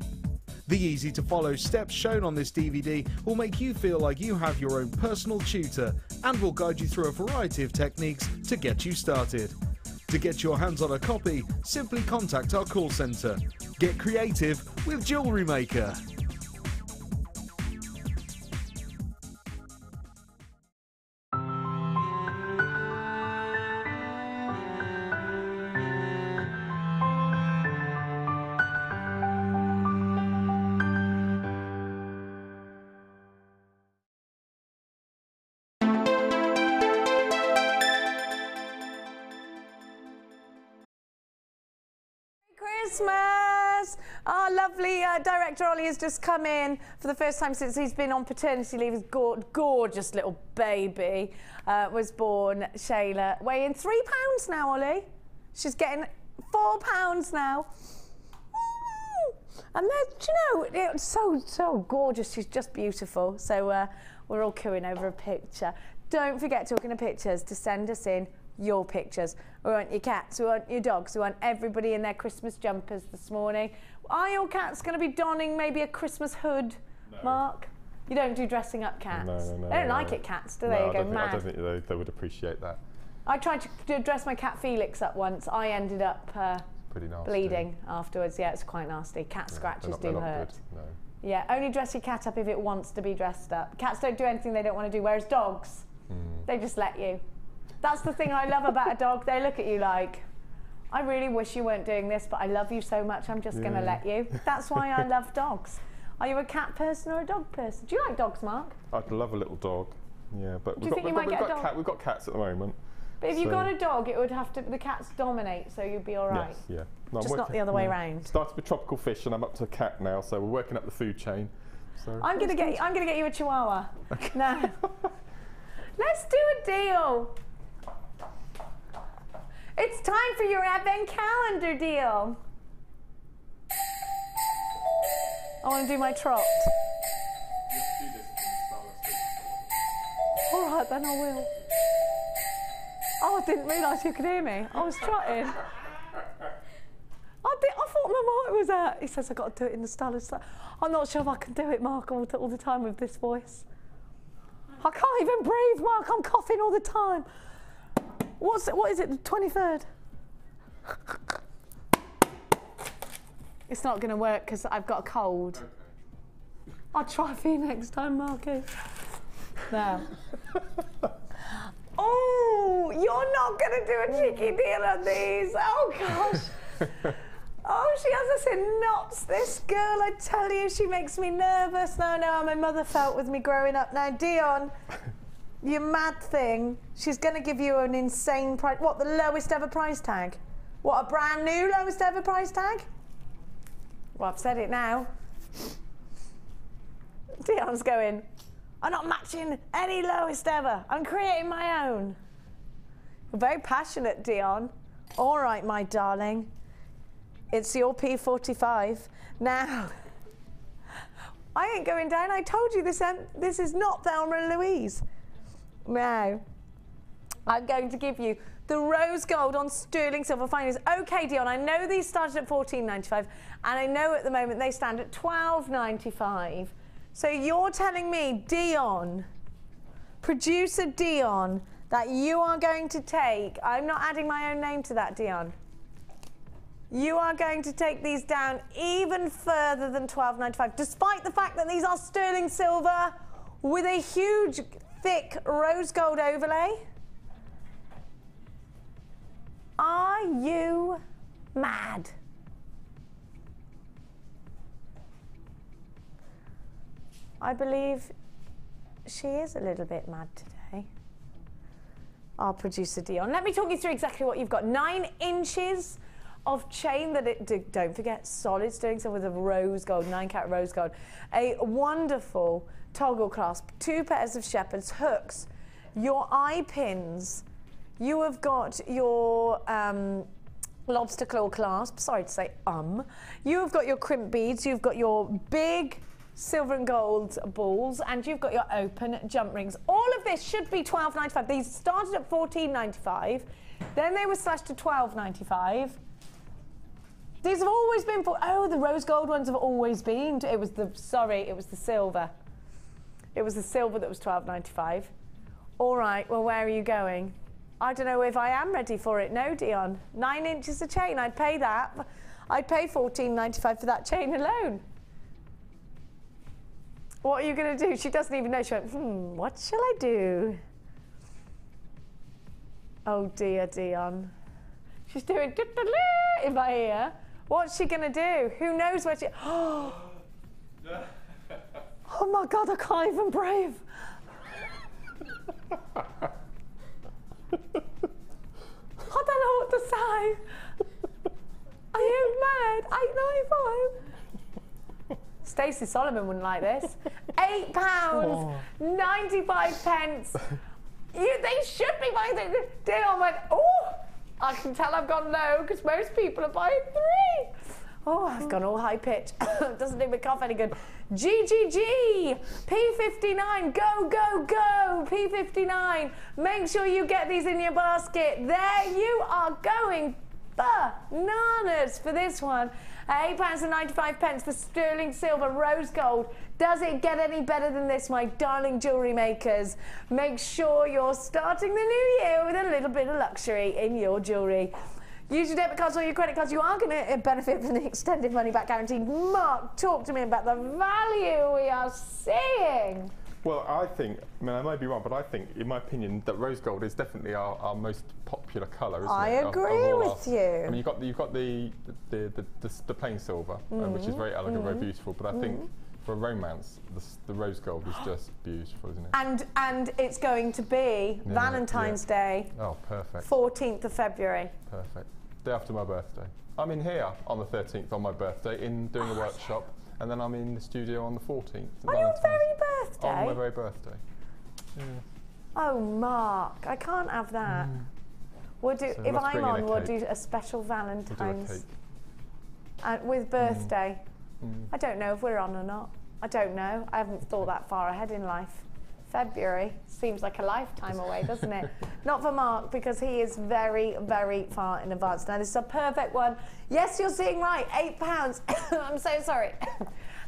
The easy-to-follow steps shown on this DVD will make you feel like you have your own personal tutor and will guide you through a variety of techniques to get you started. To get your hands on a copy, simply contact our call centre. Get creative with Jewellery Maker. Christmas! Our lovely director Ollie has just come in for the first time since he's been on paternity leave. His gorgeous little baby was born, Shayla, weighing £3 now, Ollie. She's getting £4 now. And then, do you know, it's so gorgeous. She's just beautiful. So we're all cooing over a picture. Don't forget, talking of pictures, to send us in your pictures. We want your cats, we want your dogs, we want everybody in their Christmas jumpers this morning. Are your cats going to be donning maybe a Christmas hood, no. Mark? You don't do dressing up cats? No. They don't like it, cats, do they? No, you go mad. I don't think they would appreciate that. I tried to dress my cat Felix up once. I ended up pretty nasty. Bleeding afterwards. Yeah, it's quite nasty. Cat scratches do hurt. Good, no. Yeah, only dress your cat up if it wants to be dressed up. Cats don't do anything they don't want to do, whereas dogs, they just let you. That's the thing I love about a dog. They look at you like, I really wish you weren't doing this, but I love you so much, I'm just going to let you. That's why I love dogs. Are you a cat person or a dog person? Do you like dogs, Mark? I'd love a little dog. Yeah, but we've got cats at the moment. But if you got a dog, it would have to, the cats dominate, so you'd be all right. Yes, yeah. No, just not the other way round. Started with tropical fish, and I'm up to a cat now, so we're working up the food chain. So I'm gonna get you a Chihuahua. Okay. Now, let's do a deal. It's time for your Advent calendar deal. I want to do my trot. All right, then I will. Oh, I didn't realise you could hear me. I was trotting. I thought my mic was out. He says I've got to do it in the style of... I'm not sure if I can do it, Mark, all the time with this voice. I can't even breathe, Mark. I'm coughing all the time. What is it, the 23rd? It's not going to work because I've got a cold. Okay. I'll try for you next time, Marky. Now. Oh, you're not going to do a cheeky deal on these. Oh, gosh. Oh, she has us in knots, this girl, I tell you. She makes me nervous. No, how my mother felt with me growing up. Now, Dion, you mad thing. She's going to give you an insane price. What, the lowest ever price tag? What, a brand new lowest ever price tag? Well, I've said it now. Dion's going, I'm not matching any lowest ever. I'm creating my own. You're very passionate, Dion. All right, my darling. It's your P45. Now, I ain't going down. I told you this is not Thelma and Louise. Now, I'm going to give you the rose gold on sterling silver finals. Okay, Dion, I know these started at $14.95, and I know at the moment they stand at $12.95. So you're telling me, Dion, producer Dion, that you are going to take, I'm not adding my own name to that, Dion. You are going to take these down even further than $12.95, despite the fact that these are sterling silver with a huge, thick rose gold overlay. Are you mad? I believe she is a little bit mad today. Our producer Dion. Let me talk you through exactly what you've got. 9 inches of chain that don't forget, solid sterling silver with a rose gold, 9-carat rose gold. A wonderful toggle clasp, 2 pairs of shepherd's hooks, your eye pins. You have got your lobster claw clasp, sorry to say You have got your crimp beads, you've got your big silver and gold balls, and you've got your open jump rings. All of this should be $12.95. These started at $14.95, then they were slashed to $12.95. These have always been the rose gold ones have always been. It was the silver. It was the silver that was $12.95. All right, well, where are you going? I don't know if I am ready for it. No, Dion. 9 inches of chain, I'd pay that. I'd pay $14.95 for that chain alone. What are you going to do? She doesn't even know. She went, what shall I do? Oh, dear, Dion. She's doing in my ear. What's she going to do? Who knows where she... Oh, my God, I can't even breathe. I don't know what to say. Are you mad? 8.95. Stacey Solomon wouldn't like this. £8, 95 pence. They should be buying this. Dion went, oh, I can tell I've gone low because most people are buying 3. Oh, I've gone all high pitch. Doesn't even cough any good. GGG, P59, go, go, go, P59. Make sure you get these in your basket. There you are going bananas for this one. £8.95 for sterling silver rose gold. Does it get any better than this, my darling jewellery makers? Make sure you're starting the new year with a little bit of luxury in your jewellery. Use your debit cards or your credit cards. You are going to benefit from the extended money back guarantee. Mark, talk to me about the value we are seeing. Well, I think, I mean, I might be wrong, but I think, in my opinion, that rose gold is definitely our most popular colour, isn't it? I agree with you. I mean, you've got the plain silver, which is very elegant, very beautiful. But I think for a romance, the rose gold is just beautiful, isn't it? And it's going to be Valentine's Day. Oh, perfect. 14th of February. Perfect. Day after my birthday. I'm in here on the 13th on my birthday, doing a workshop. And then I'm in the studio on the 14th. On your very birthday? On my very birthday. Yeah. Oh, Mark, I can't have that. We'll do, So if let's I'm bring in on, a we'll cake. do a special Valentine's. We'll do With birthday. I don't know if we're on or not. I don't know. I haven't thought that far ahead in life. February seems like a lifetime away, doesn't it? Not for Mark, because he is very, very far in advance. Now, this is a perfect one. Yes, you're seeing right, £8. I'm so sorry.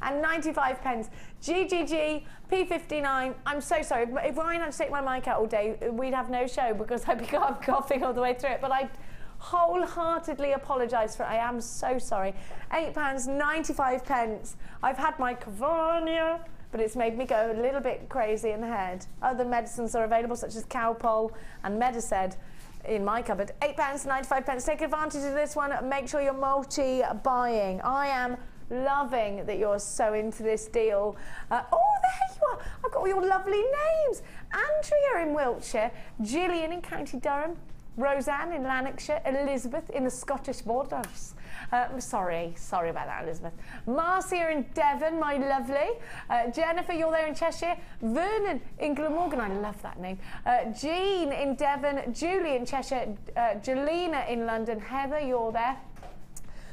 And 95 pence. GGG, P59. I'm so sorry. If Ryan had to take my mic out all day, we'd have no show because I'd be coughing all the way through it. But I wholeheartedly apologise for it. I am so sorry. £8, 95 pence. I've had my Cavania, but it's made me go a little bit crazy in the head. Other medicines are available, such as Cowpole and Mediced in my cupboard. £8, 95 pence. Take advantage of this one. Make sure you're multi-buying. I am loving that you're so into this deal. Oh, there you are. I've got all your lovely names. Andrea in Wiltshire, Gillian in County Durham, Roseanne in Lanarkshire, Elizabeth in the Scottish Borders. Sorry about that, Elizabeth. Marcia in Devon, my lovely. Jennifer, you're there in Cheshire. Vernon in Glamorgan, I love that name. Jean in Devon, Julie in Cheshire, Jelena in London. Heather, you're there.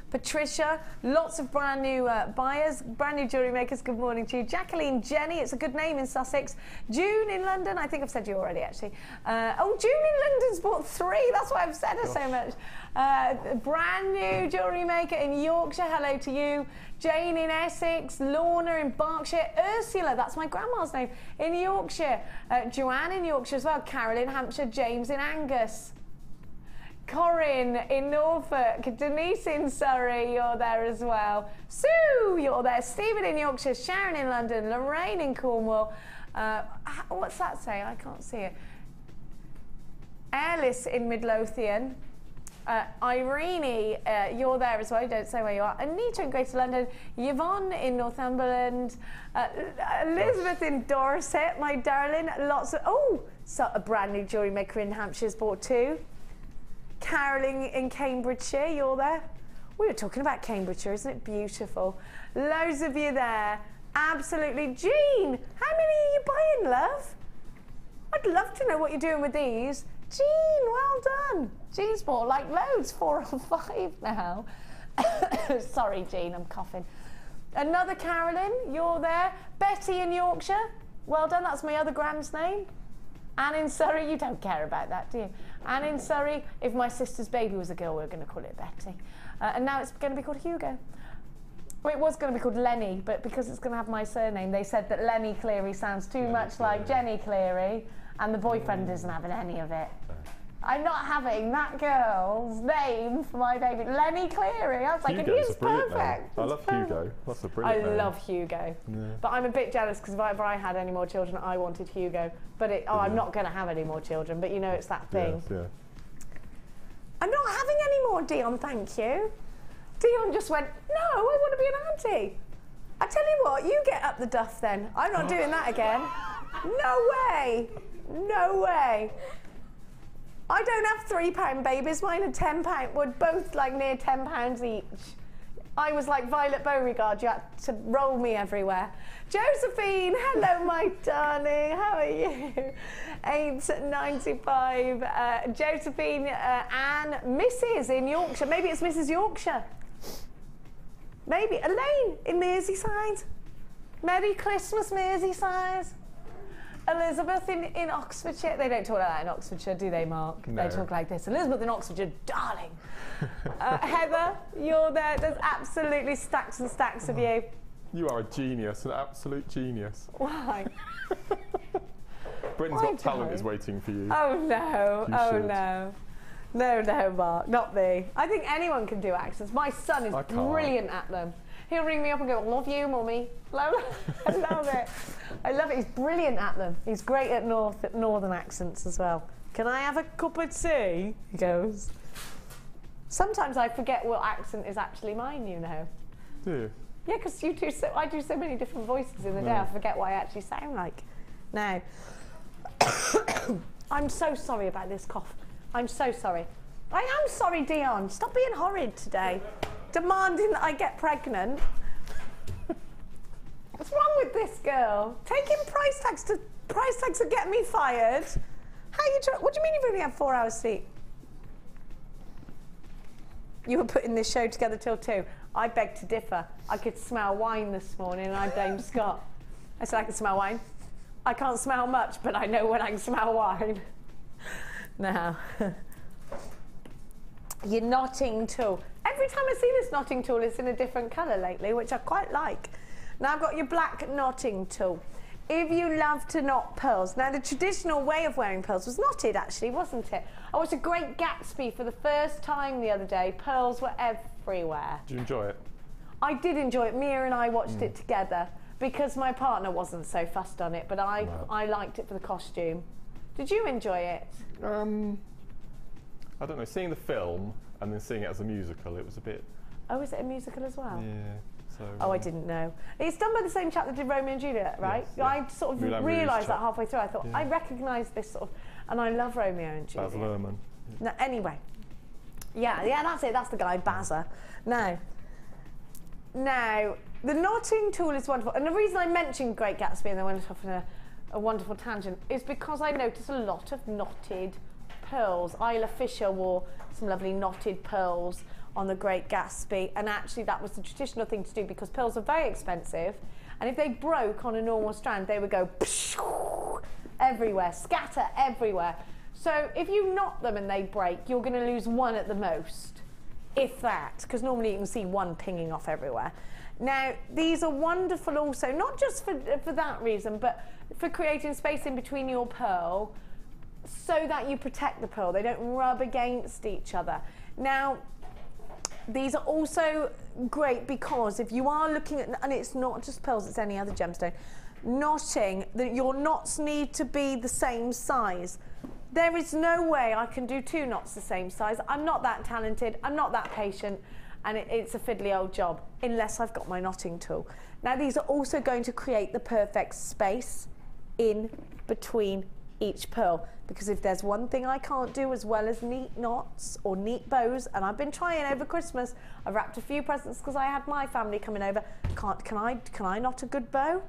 Patricia, lots of brand new buyers, brand new jewellery makers, good morning to you. Jacqueline, Jenny, it's a good name in Sussex. June in London, I think I've said you already actually. Oh, June in London's bought 3, that's why I've said her so much. Brand new jewellery maker in Yorkshire, hello to you. Jane in Essex, Lorna in Berkshire, Ursula, that's my grandma's name, in Yorkshire. Joanne in Yorkshire as well, Carol in Hampshire, James in Angus. Corinne in Norfolk, Denise in Surrey, you're there as well. Sue, you're there. Stephen in Yorkshire, Sharon in London, Lorraine in Cornwall. What's that say? I can't see it. Alice in Midlothian. Irene, you're there as well, don't say where you are. Anita in Greater London, Yvonne in Northumberland, Elizabeth in Dorset, my darling. Lots of, so a brand new jewellery maker in Hampshire's bought 2. Caroline in Cambridgeshire, you're there. We were talking about Cambridgeshire, isn't it beautiful? Loads of you there. Absolutely. Jean, how many are you buying, love? I'd love to know what you're doing with these. Jean, well done. Jean's bought like loads, 4 or 5 now. Sorry, Jean, I'm coughing. Another Caroline, you're there. Betty in Yorkshire, well done, that's my other grand's name. Anne in Surrey, you don't care about that, do you? Anne in Surrey, if my sister's baby was a girl, we were going to call it Betty. And now it's going to be called Hugo. Well, it was going to be called Lenny, but because it's going to have my surname, they said that Lenny Cleary sounds too much like Jenny Cleary, and the boyfriend isn't having any of it. I'm not having that girl's name for my baby. Lenny Cleary. I was like, Hugo's he's a brilliant perfect. name. I love Hugo. That's a brilliant name. I love Hugo. Yeah. But I'm a bit jealous because if I had any more children, I wanted Hugo. But I'm not going to have any more children. But you know, it's that thing. Yes, yeah. I'm not having any more, Dion, thank you. Dion just went, no, I want to be an auntie. I tell you what, you get up the duff then. I'm not doing that again. No way. No way. I don't have £3 babies, mine are £10. We're both like near £10 each. I was like Violet Beauregard, you had to roll me everywhere. Josephine, hello my darling, how are you? 8.95. Josephine, Anne, Mrs. in Yorkshire, maybe it's Mrs. Yorkshire. Maybe Elaine in Merseyside. Merry Christmas, Merseyside. Elizabeth in Oxfordshire. They don't talk like that in Oxfordshire, do they, Mark? No. They talk like this. Elizabeth in Oxfordshire, darling. Heather, you're there. There's absolutely stacks and stacks of you. You are a genius, an absolute genius. Why? Britain's Got Talent is waiting for you. Oh no, You oh should. no. No, Mark, not me. I think anyone can do accents. My son is brilliant at them. He'll ring me up and go, love you, mummy. I love it. I love it. He's brilliant at them. He's great at northern accents as well. Can I have a cup of tea? He goes. Sometimes I forget what accent is actually mine, you know. Do you? Yeah, because you do I do so many different voices in the day, I forget what I actually sound like. Now, I'm so sorry about this cough. I'm so sorry. I am sorry, Dion. Stop being horrid today. Demanding that I get pregnant. What's wrong with this girl? Taking price tags to get me fired. What do you mean you've only had 4 hours sleep? You were putting this show together till 2. I beg to differ. I could smell wine this morning and I blamed Scott. I said I could smell wine. I can't smell much, but I know when I can smell wine. Now, your knotting tool. Every time I see this knotting tool, it's in a different colour lately, which I quite like. Now I've got your black knotting tool. If you love to knot pearls, now the traditional way of wearing pearls was knotted actually, wasn't it? I watched a Great Gatsby for the first time the other day. Pearls were everywhere. Did you enjoy it? I did enjoy it. Mia and I watched it together because my partner wasn't so fussed on it, but I liked it for the costume. Did you enjoy it? I don't know, seeing the film and then seeing it as a musical, it was a bit... Oh, is it a musical as well? Yeah. So, oh, I didn't know. It's done by the same chap that did Romeo and Juliet, right? Yes, yeah. I sort of realised that halfway through. I thought, I recognise this sort of... And I love Romeo and Juliet. Bezel. No, anyway. Yeah, that's it. That's the guy, Bezel. Now, the knotting tool is wonderful. And the reason I mentioned Great Gatsby and then went off in a wonderful tangent is because I noticed a lot of knotted pearls. Isla Fisher wore some lovely knotted pearls on the Great Gatsby, and actually that was the traditional thing to do because pearls are very expensive, and if they broke on a normal strand, they would go everywhere, scatter everywhere. So if you knot them and they break, you're going to lose one at the most, if that, because normally you can see one pinging off everywhere. Now, these are wonderful also, not just for that reason, but for creating space in between your pearl so that you protect the pearl. They don't rub against each other. Now, these are also great because if you are looking at, and it's not just pearls, it's any other gemstone, knotting, that your knots need to be the same size. There is no way I can do 2 knots the same size. I'm not that talented, I'm not that patient, and it's a fiddly old job, unless I've got my knotting tool. Now these are also going to create the perfect space in between each pearl, because if there's one thing I can't do as well as neat knots or neat bows, and I've been trying over Christmas, I've wrapped a few presents because I had my family coming over. Can I knot a good bow?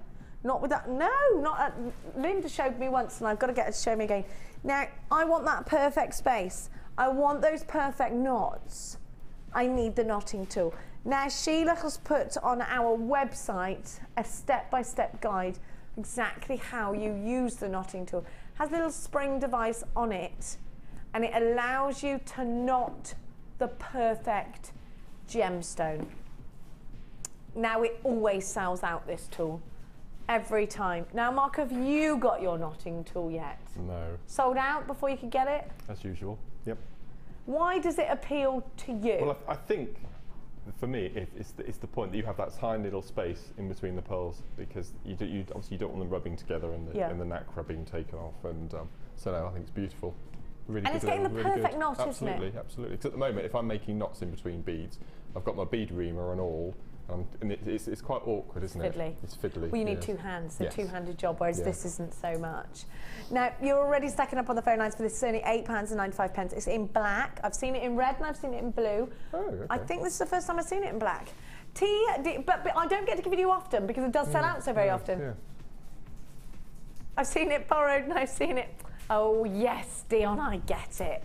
Not with that. No, not. Linda showed me once, and I've got to get her to show me again. Now I want that perfect space. I want those perfect knots. I need the knotting tool. Now Sheila has put on our website a step-by-step guide exactly how you use the knotting tool. Has a little spring device on it, and it allows you to knot the perfect gemstone. Now it always sells out, this tool, every time. Now Mark, have you got your knotting tool yet? No. Sold out before you could get it? As usual, yep. Why does it appeal to you? Well, I think for me, it's the point that you have that tiny little space in between the pearls, because you obviously you don't want them rubbing together and the nacre being taken off, and so no, I think it's beautiful. Really and good, it's getting the really perfect good. knot, absolutely, isn't it? Absolutely. Because at the moment, if I'm making knots in between beads, I've got my bead reamer and all, and it's quite awkward, isn't it? Fiddly. It's fiddly. Well, you need 2 hands, a two-handed job, whereas Yeah. this isn't so much. Now, you're already stacking up on the phone lines for this. It's only £8.95. It's in black. I've seen it in red and I've seen it in blue. Oh, okay. I think this is the first time I've seen it in black. But I don't get to give it to you often because it does sell out so very often. Yeah. I've seen it borrowed and I've seen it. Oh yes, Dion, I get it.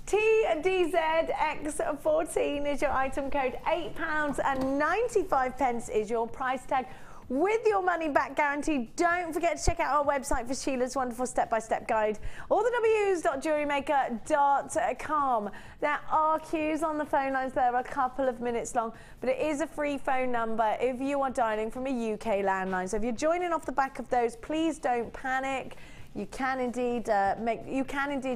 TDZX14 is your item code. £8.95 is your price tag, with your money back guarantee. Don't forget to check out our website for Sheila's wonderful step-by-step guide, or the w's.jewellerymaker.com. There are queues on the phone lines. They're a couple of minutes long, but it is a free phone number if you are dialing from a UK landline. So if you're joining off the back of those, please don't panic. You can indeed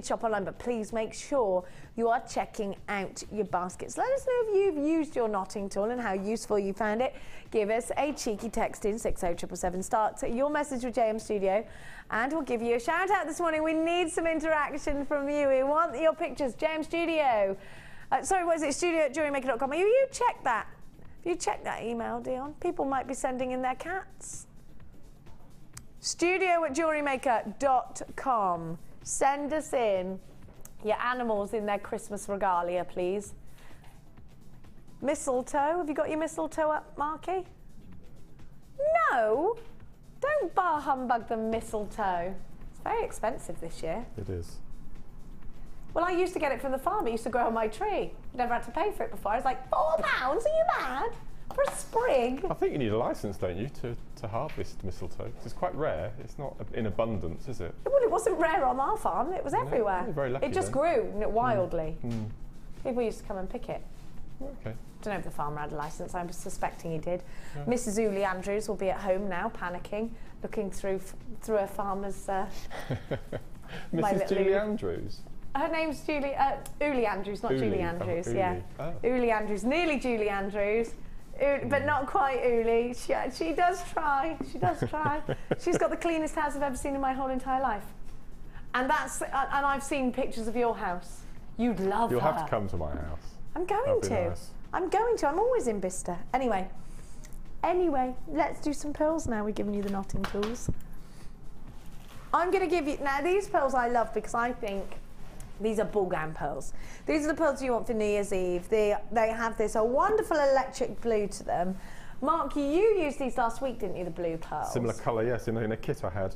shop online, but please make sure you are checking out your baskets. Let us know if you've used your knotting tool and how useful you found it. Give us a cheeky text in 60777. Start your message with JM Studio, and we'll give you a shout out this morning. We need some interaction from you. We want your pictures. JM Studio. Sorry, what is it? Studio@jewellerymaker.com. Have you checked that? Have you checked that email, Dion? People might be sending in their cats. Studio@jewellerymaker.com. Send us in your animals in their Christmas regalia, please. Mistletoe. Have you got your mistletoe up, Marky? No. Don't bar humbug the mistletoe. It's very expensive this year. It is. Well, I used to get it from the farm. It used to grow on my tree. Never had to pay for it before. I was like, £4? Are you mad? For a sprig? I think you need a license, don't you, to harvest mistletoe? It's quite rare. It's not in abundance, is it? Well, it wasn't rare on our farm. It was everywhere. You're very lucky, it just though. grew wildly. People used to come and pick it. Okay. I don't know if the farmer had a license. I'm suspecting he did. Yeah. Mrs. Uli Andrews will be at home now, panicking, looking through her farmer's... Mrs. Julie Andrews? Her name's Uli Andrews, not Julie Andrews. Yeah, Uli Andrews, nearly Julie Andrews. But not quite Uli. She does try. She does try. She's got the cleanest house I've ever seen in my whole entire life. And I've seen pictures of your house. You'd love her. You'll have to come to my house. I'm going to. Nice. I'm going to. I'm always in Bicester. Anyway, let's do some pearls now. We've given you the knotting tools. I'm going to give you now these pearls I love because I think these are ball gown pearls. These are the pearls you want for New Year's Eve. They have this a wonderful electric blue to them. Mark, you used these last week, didn't you, the blue pearls? Similar colour, yes, in a kit I had.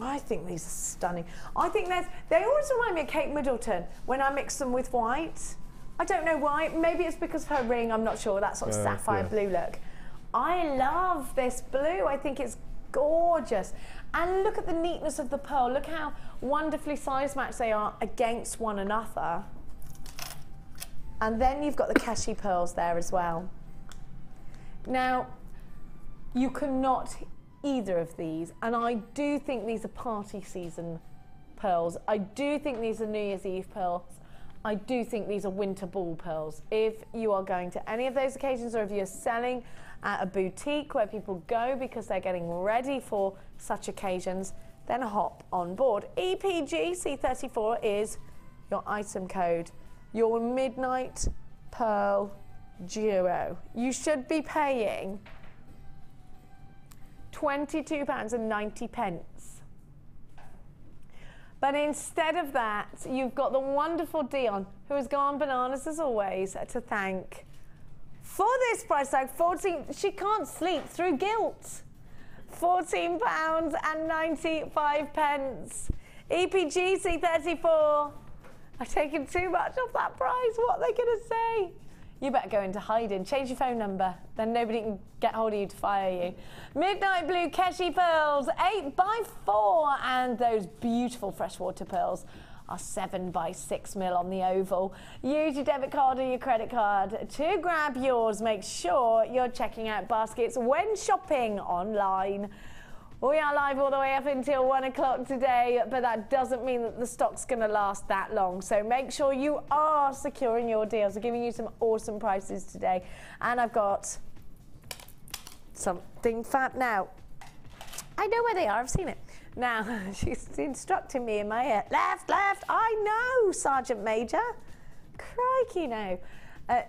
I think these are stunning. I think they always remind me of Kate Middleton when I mix them with white. I don't know why. Maybe it's because of her ring, I'm not sure. That sort of sapphire blue look. I love this blue. I think it's gorgeous. And look at the neatness of the pearl. Look how wonderfully size matched they are against one another. And then you've got the Keshi pearls there as well. Now, you cannot either of these, and I do think these are party season pearls. I do think these are New Year's Eve pearls. I do think these are winter ball pearls. If you are going to any of those occasions, or if you're selling at a boutique where people go because they're getting ready for such occasions, then hop on board. EPGC34 is your item code, your midnight pearl duo. You should be paying £22.90. But instead of that, you've got the wonderful Dion, who has gone bananas as always, to thank for this price tag. 14. She can't sleep through guilt. £14.95. EPGC34. I've taken too much off that price. What are they going to say? You better go into hiding. Change your phone number. Then nobody can get hold of you to fire you. Midnight Blue Keshi pearls, 8x4. And those beautiful freshwater pearls are 7x6mm on the oval. Use your debit card or your credit card to grab yours. Make sure you're checking out baskets when shopping online. We are live all the way up until 1 o'clock today, but that doesn't mean that the stock's going to last that long. So make sure you are securing your deals. We're giving you some awesome prices today. And I've got something fab now. I know where they are. I've seen it. Now, she's instructing me in my ear. Left, left. I know, Sergeant Major. Crikey, no.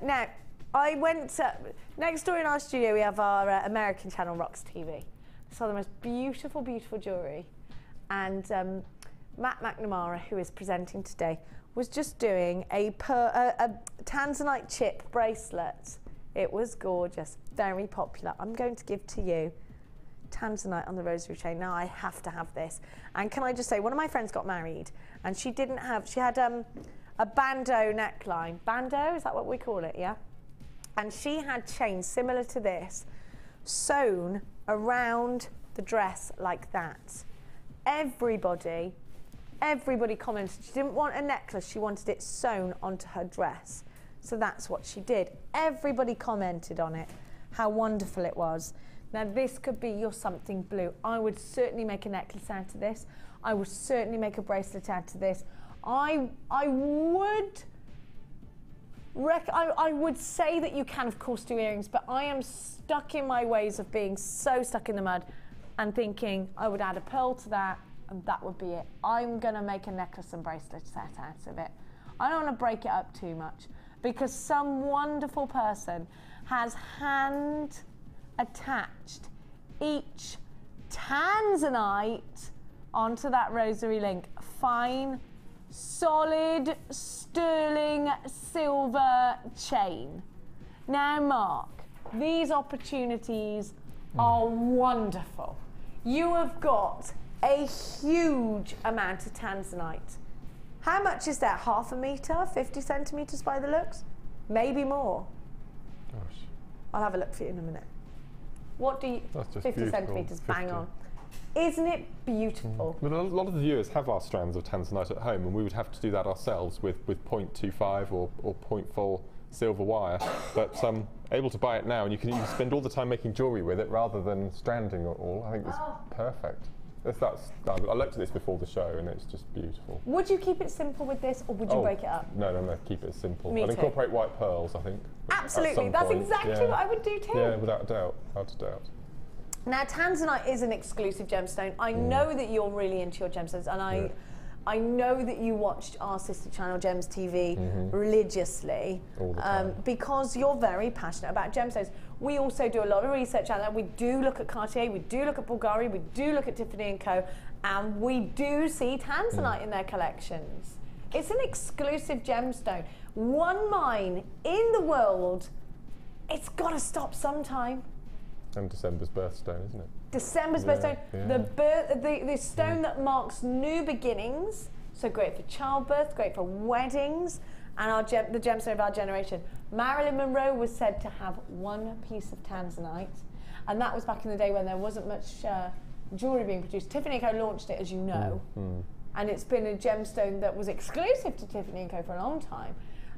Now, I went... next door in our studio, we have our American channel, Rocks TV. Saw the most beautiful, beautiful jewellery. And Matt McNamara, who is presenting today, was just doing a Tanzanite chip bracelet. It was gorgeous, very popular. I'm going to give to you Tanzanite on the rosary chain. Now I have to have this. And can I just say, one of my friends got married and she didn't have, she had a bandeau neckline. Bandeau, is that what we call it, yeah? And she had chains similar to this, sewn around the dress like that. Everybody commented she didn't want a necklace, she wanted it sewn onto her dress. So that's what she did. Everybody commented on it, how wonderful it was. Now this could be your something blue. I would certainly make a necklace out of this. I would certainly make a bracelet out of this. I would say that you can, of course, do earrings, but I am stuck in my ways of being so stuck in the mud and thinking I would add a pearl to that and that would be it. I'm gonna make a necklace and bracelet set out of it. I don't wanna break it up too much because some wonderful person has hand attached each Tanzanite onto that rosary link. Fine, solid sterling silver chain. Now, Mark, these opportunities are wonderful. You have got a huge amount of Tanzanite. How much is that? Half a metre? 50 centimetres by the looks? Maybe more. Gosh. I'll have a look for you in a minute. What do you... That's just 50 beautiful. centimetres, 50. bang on. Isn't it beautiful? But a lot of the viewers have our strands of Tanzanite at home, and we would have to do that ourselves with 0.25 or 0.4 silver wire. But able to buy it now, and you can spend all the time making jewellery with it rather than stranding it all. I think it's perfect. I looked at this before the show, and it's just beautiful. Would you keep it simple with this, or would you break it up? No, keep it simple. Me I'd too. incorporate white pearls, I think. Absolutely, that's exactly what I would do too. Yeah, without a doubt, without a doubt. Now, Tanzanite is an exclusive gemstone. I know that you're really into your gemstones, and I know that you watched our sister channel, Gems TV, religiously. All the time. Because you're very passionate about gemstones. We also do a lot of research out there. We do look at Cartier, we do look at Bulgari, we do look at Tiffany & Co, and we do see Tanzanite in their collections. It's an exclusive gemstone. One mine in the world. It's got to stop sometime. And December's birthstone, isn't it? December's birthstone, the stone that marks new beginnings. So great for childbirth, great for weddings, and the gemstone of our generation. Marilyn Monroe was said to have one piece of Tanzanite, and that was back in the day when there wasn't much jewellery being produced. Tiffany & Co launched it, as you know, and it's been a gemstone that was exclusive to Tiffany & Co for a long time.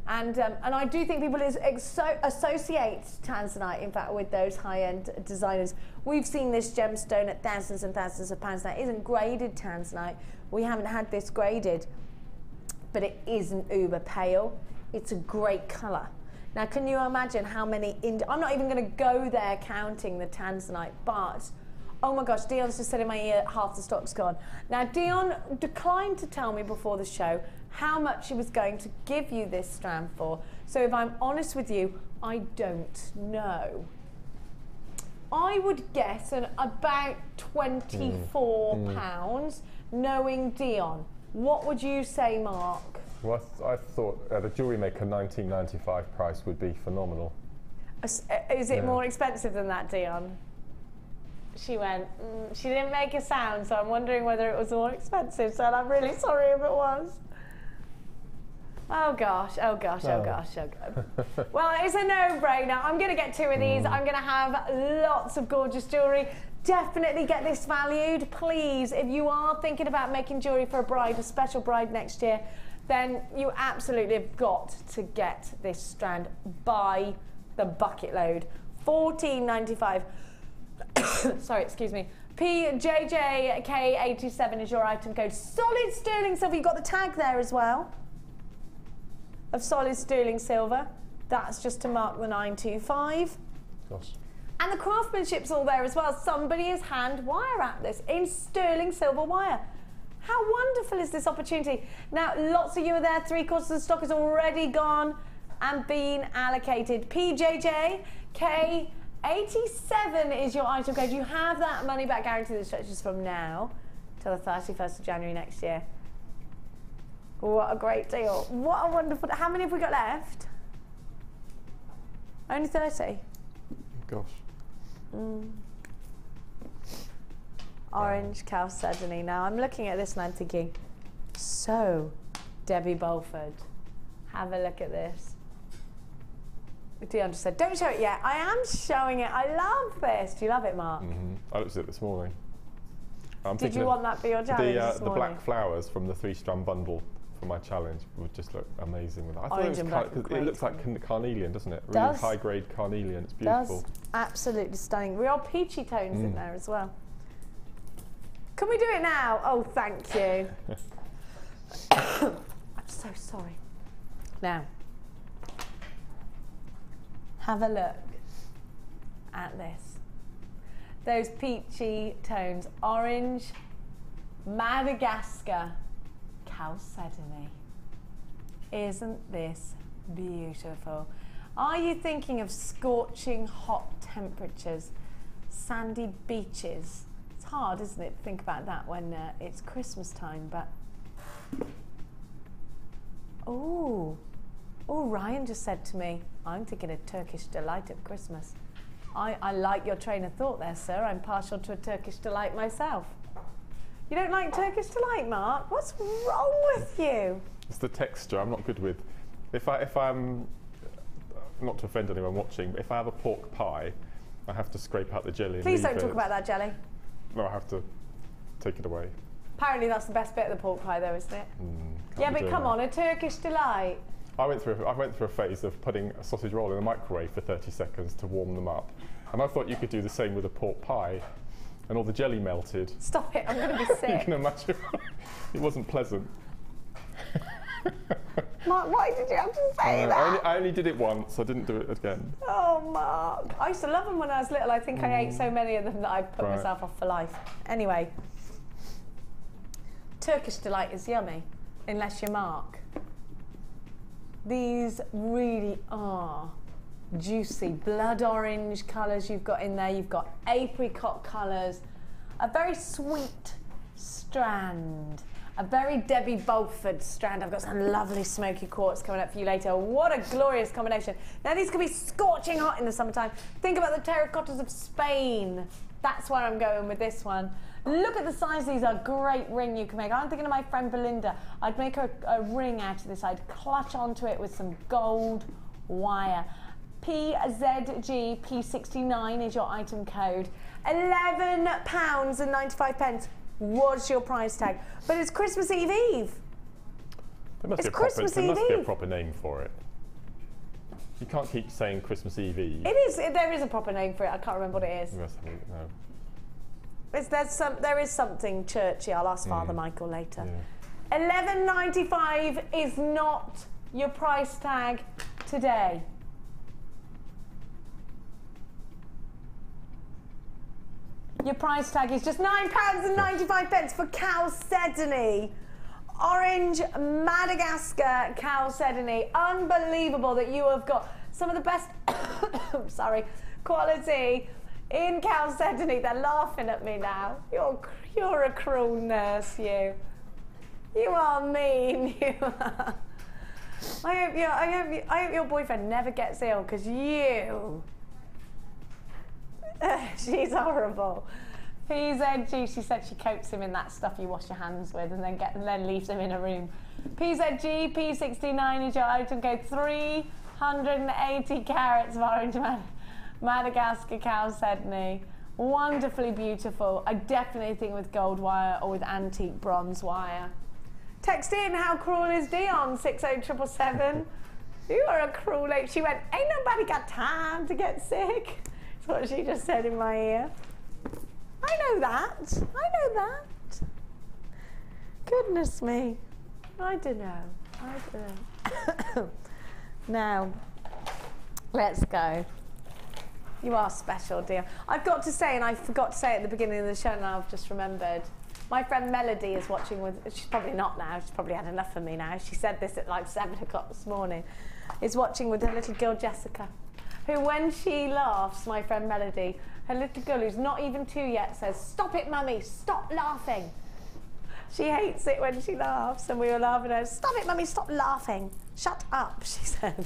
And I do think people associate Tanzanite, in fact, with those high-end designers. We've seen this gemstone at thousands and thousands of pounds. Now, it isn't graded Tanzanite. We haven't had this graded, but it isn't uber pale. It's a great colour. Now, can you imagine how many... I'm not even going to go there counting the Tanzanite, but... Oh my gosh, Dion's just said in my ear, half the stock's gone. Now, Dion declined to tell me before the show how much she was going to give you this strand for. So if I'm honest with you, I don't know. I would guess about £24, knowing Dion. What would you say, Mark? Well, I thought the Jewellery Maker 1995 price would be phenomenal. Is it more expensive than that, Dion? She went, she didn't make a sound, so I'm wondering whether it was more expensive, so I'm really sorry if it was. Oh gosh, oh gosh, oh gosh, oh gosh. Well, it's a no-brainer. I'm going to get 2 of these. I'm going to have lots of gorgeous jewellery. Definitely get this valued. Please, if you are thinking about making jewellery for a bride, a special bride next year, then you absolutely have got to get this strand by the bucket load. $14.95. Sorry, excuse me. PJJK87 is your item code. Solid sterling silver. You've got the tag there as well of solid sterling silver. That's just to mark the 925. Gosh. And the craftsmanship's all there as well. Somebody has hand wire wrapped this in sterling silver wire. How wonderful is this opportunity? Now, lots of you are there. 3/4 of the stock is already gone and been allocated. PJJK87 is your item code. You have that money back guarantee that stretches from now till the 31st of January next year. What a great deal. What a wonderful... How many have we got left? Only 30? Gosh. Orange chalcedony. Now, I'm looking at this and I'm thinking, so, Debbie Bolford, have a look at this. Dion just said, don't show it yet. I am showing it. I love this. Do you love it, Mark? I looked at it this morning. Did you want that for your challenge this the morning? black flowers from the 3-strand bundle for my challenge would just look amazing with that. I thought Orange it and was black would it be looks like carnelian, doesn't it? Does. Really high-grade carnelian. It's beautiful. Does. Absolutely stunning. Real peachy tones in there as well. Can we do it now? Oh, thank you. I'm so sorry. Now, have a look at this. Those peachy tones. Orange, Madagascar, chalcedony. Isn't this beautiful? Are you thinking of scorching hot temperatures, sandy beaches? It's hard, isn't it, to think about that when it's Christmas time, but... Oh, Ryan just said to me, I'm thinking of Turkish delight at Christmas. I like your train of thought there, sir. I'm partial to a Turkish delight myself. You don't like Turkish delight, Mark? What's wrong with you? It's the texture. I'm not good with. If I'm not to offend anyone watching, but if I have a pork pie, I have to scrape out the jelly. Please and don't talk about that jelly. No, I have to take it away. Apparently that's the best bit of the pork pie, though, isn't it? Yeah, but come on, a Turkish delight. I went through a phase of putting a sausage roll in the microwave for 30 seconds to warm them up, and I thought you could do the same with a pork pie, and all the jelly melted. Stop it! I'm going to be sick. You can imagine. It wasn't pleasant. Mark, why did you have to say that? I only did it once. I didn't do it again. Oh, Mark. I used to love them when I was little. I think I ate so many of them that I put myself off for life. Anyway, Turkish delight is yummy, unless you're Mark. These really are juicy blood orange colours you've got in there. You've got apricot colours, a very sweet strand, a very Debbie Bulford strand. I've got some lovely smoky quartz coming up for you later. What a glorious combination. Now these could be scorching hot in the summertime. Think about the terracottas of Spain. That's where I'm going with this one. Look at the size. These are a great ring you can make. I'm thinking of my friend Belinda. I'd make her a ring out of this. I'd clutch onto it with some gold wire. PZG P69 is your item code. £11.95. What's your price tag? But it's Christmas Eve. There must be a proper name for it. You can't keep saying Christmas Eve. It is. There is a proper name for it. I can't remember what it is. No. There is something churchy. I'll ask Father Michael later. Yeah. £11.95 is not your price tag today. Your price tag is just £9.95 for chalcedony. Orange Madagascar chalcedony. Unbelievable that you have got some of the best quality in chalcedony. They're laughing at me now. You're a cruel nurse, you. You are mean. You are. I hope your boyfriend never gets ill, because you. She's horrible. PZG, she said she coats him in that stuff you wash your hands with and then leaves him in a room. PZG P69 is your item code. 380 carats of orange Madagascar chalcedony. Wonderfully beautiful. I definitely think with gold wire or with antique bronze wire. Text in, how cruel is Dion? 60777. You are a cruel lady. She went, ain't nobody got time to get sick. That's what she just said in my ear. I know that. I know that. Goodness me. I don't know. Now, let's go. You are special, dear. I've got to say, and I forgot to say at the beginning of the show, and I've just remembered, my friend Melody is watching with, she's probably not now, she's probably had enough of me now. She said this at like 7 o'clock this morning, is watching with her little girl Jessica, who when she laughs, my friend Melody, her little girl who's not even 2 yet says, "Stop it, mummy, stop laughing." She hates it when she laughs, and we were laughing at her. "Stop it, mummy, stop laughing. Shut up," she said.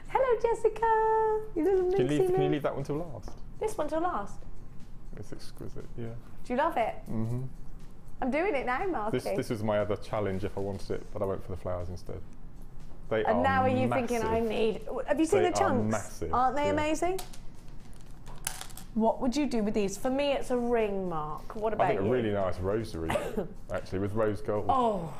Hello, Jessica. You little Can you leave that one till last? This one till last. It's exquisite, yeah. Do you love it? Mm-hmm. I'm doing it now, Marky. This was my other challenge if I wanted it, but I went for the flowers instead. And now are you thinking, I need... Have you seen the chunks? Massive. Aren't they amazing? What would you do with these? For me, it's a ring, Mark. What about you? I think a really nice rosary, actually, with rose gold. Oh,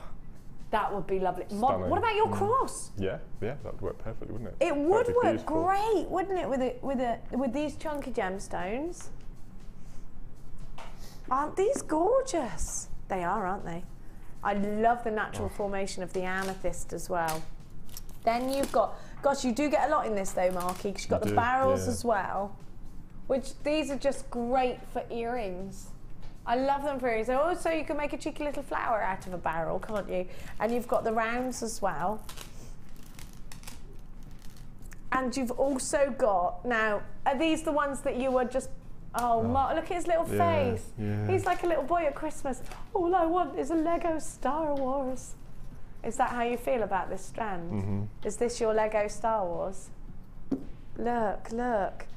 That would be lovely. Stunning. What about your cross? Yeah, that would work perfectly, wouldn't it? It would That'd be work beautiful. great, wouldn't it, with these chunky gemstones? Aren't these gorgeous? They are, aren't they? I love the natural formation of the amethyst as well. Then you've got, gosh, you do get a lot in this though, Marky, because you've got the barrels as well, which these are just great for earrings. I love them for earrings. Also, you can make a cheeky little flower out of a barrel, can't you? And you've got the rounds as well. And you've also got, now, are these the ones that you were just, look at his little face. Yeah. He's like a little boy at Christmas. All I want is a Lego Star Wars. Is that how you feel about this strand? Mm-hmm. Is this your Lego Star Wars? Look, look.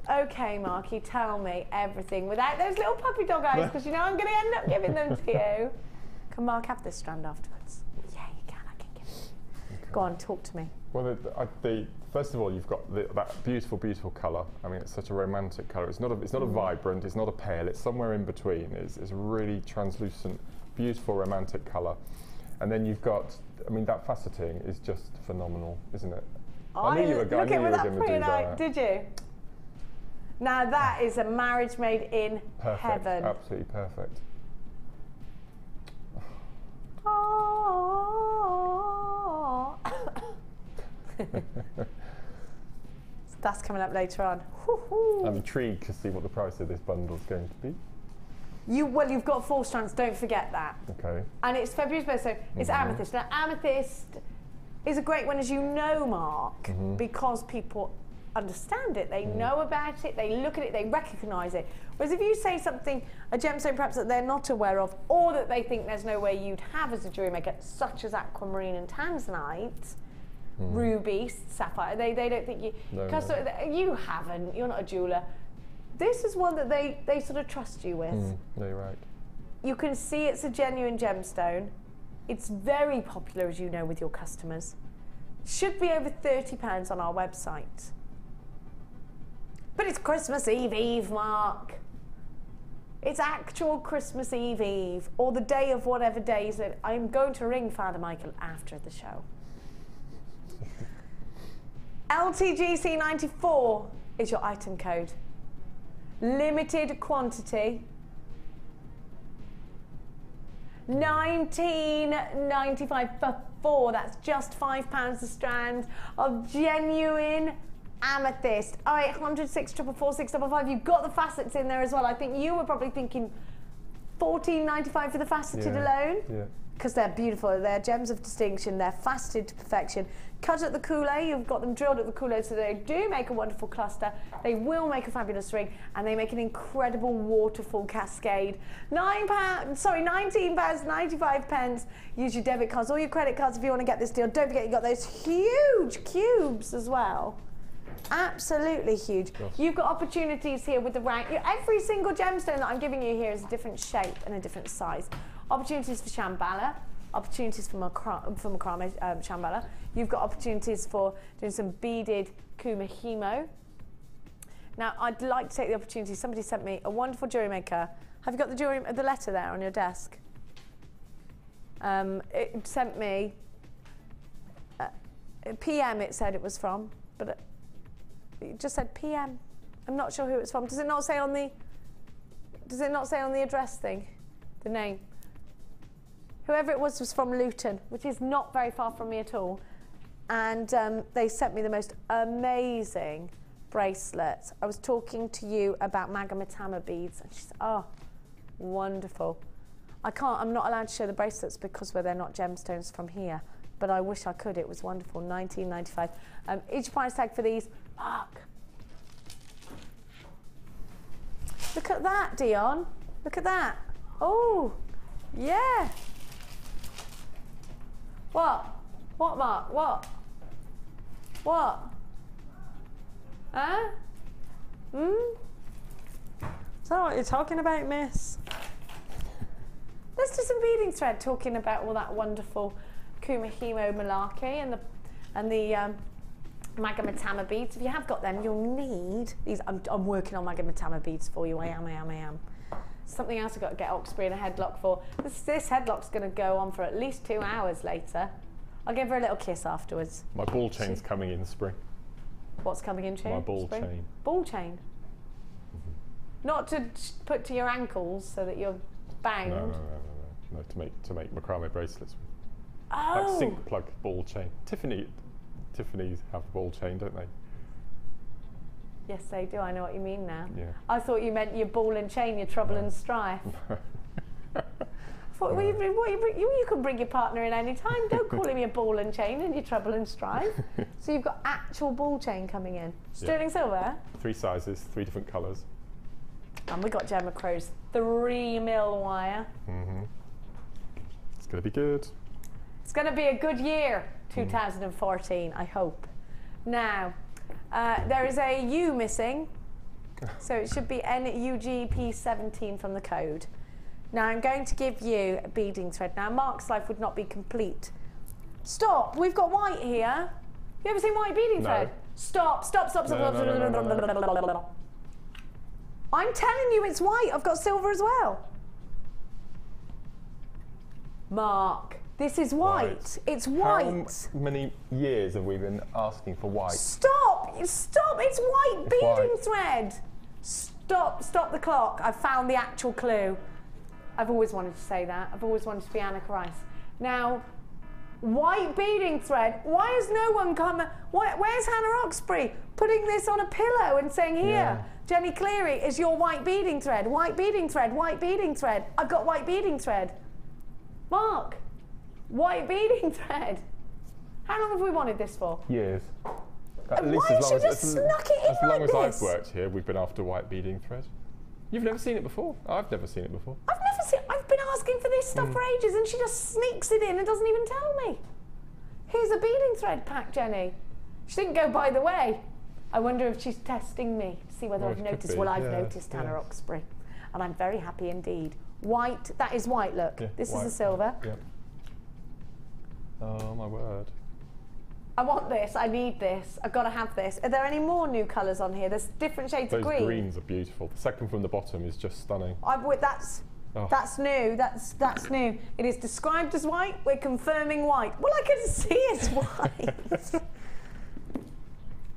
Okay, Marky, tell me everything without those little puppy dog eyes, because you know I'm going to end up giving them to you. Can Mark have this strand afterwards? Yeah, you can. I can give it. Okay. Go on, talk to me. Well, first of all, you've got that beautiful, beautiful colour. I mean, it's such a romantic colour. It's not a vibrant. It's not a pale. It's somewhere in between. It's a really translucent, beautiful, romantic colour. And then you've got, I mean, that faceting is just phenomenal, isn't it? I knew you were going to do that. Did you? Now that is a marriage made in heaven. Absolutely perfect. That's coming up later on. I'm intrigued to see what the price of this bundle is going to be. You've got 4 strands, don't forget that. Okay. And it's February's birthday, so it's amethyst. Now amethyst is a great one, as you know, Mark, because people understand it, they know about it, they look at it, they recognise it. Whereas if you say something, a gemstone perhaps that they're not aware of, or that they think there's no way you'd have as a jewellery maker, such as aquamarine and Tanzanite, ruby, sapphire, they don't think you, you haven't, you're not a jeweller. This is one that they sort of trust you with. No, you're right. You can see it's a genuine gemstone. It's very popular, as you know, with your customers. Should be over £30 on our website. But it's Christmas Eve, Mark. It's actual Christmas Eve, or the day of whatever days that I'm going to ring Father Michael after the show. LTGC94 is your item code. Limited quantity. $19.95 for 4. That's just £5 a strand of genuine amethyst. 0800 644 655. You've got the facets in there as well. I think you were probably thinking $14.95 for the faceted alone. Yeah. Because they're beautiful. They're gems of distinction. They're faceted to perfection. Cut at the coulee. You've got them drilled at the coulee, so they do make a wonderful cluster. They will make a fabulous ring, and they make an incredible waterfall cascade. £19.95. Use your debit cards or your credit cards if you want to get this deal. Don't forget, you've got those huge cubes as well. Absolutely huge. Gosh. You've got opportunities here with the rank. Every single gemstone that I'm giving you here is a different shape and a different size. Opportunities for Shambhala, opportunities for macrame Shambhala. You've got opportunities for doing some beaded kumahimo. Now, I'd like to take the opportunity. Somebody sent me a wonderful jewellery maker. Have you got the letter there on your desk? It sent me PM. It said it was from, but it just said PM. I'm not sure who it's from. Does it not say on the? Does it not say on the address thing, the name? Whoever it was from Luton, which is not very far from me at all. And they sent me the most amazing bracelet. I was talking to you about Magamatama beads, and she said, "Oh, wonderful." I'm not allowed to show the bracelets because they're not gemstones from here, but I wish I could. It was wonderful. $19.95. Each price tag for these, Mark. Look at that, Dion. Look at that. Oh, yeah. What? What, Mark? What? What? Huh? Is that what you're talking about, miss? Let's do some beading thread, talking about all that wonderful kumahimo malarkey and the Magamatama beads. If you have got them, you'll need these. I'm working on Magamatama beads for you. I am. something else I've got to get Oxbury in a headlock for. This headlock's going to go on for at least 2 hours later. I'll give her a little kiss afterwards. My ball chain's coming in spring. What's coming in My ball chain. Ball chain? Not to put to your ankles so that you're bound? No, to make macrame bracelets with. Oh! Like sync plug ball chain. Tiffany's have ball chain, don't they? Yes, they do. I know what you mean now. Yeah. I thought you meant your ball and chain, your trouble and strife. I thought, well, you can bring your partner in any time. Don't call him your ball and chain and your trouble and strife. So you've got actual ball chain coming in. Sterling silver? 3 sizes, 3 different colours. And we got Gemma Crow's 3mm wire. It's going to be good. It's going to be a good year, 2014, I hope. Now, there is a U missing, so it should be NUGP17 from the code. Now I'm going to give you a beading thread. Now Mark's life would not be complete. Stop, we've got white here. You ever seen white beading thread? Stop. No. I'm telling you it's white, I've got silver as well. Mark, this is white. It's white. How many years have we been asking for white? Stop, it's white beading thread. Stop the clock. I've found the actual clue. I've always wanted to say that. I've always wanted to be Anna Rice. Now, white beading thread. Why has no one come? Where's Hannah Oxbury putting this on a pillow and saying, here, Jenny Cleary is your white beading thread. White beading thread. White beading thread. I've got white beading thread. Mark, white beading thread. How long have we wanted this for? Years. At And least why as has long she as, just snuck it in as long like as this? I've worked here, we've been after white beading thread. You've never seen it before? I've never seen it before. I've been asking for this stuff for ages and she just sneaks it in and doesn't even tell me. Here's a beading thread pack, Jenny. She didn't go, by the way. I wonder if she's testing me to see whether I've noticed. Well, I've noticed Hannah Oxbury. And I'm very happy indeed. White, that is white, look. Yeah, this white. is the silver. Yeah. Oh my word. I want this, I need this, I've got to have this. Are there any more new colours on here? There's different shades of green. Those greens are beautiful. The second from the bottom is just stunning. That's new, that's new. It is described as white, we're confirming white. Well, I can see it's white.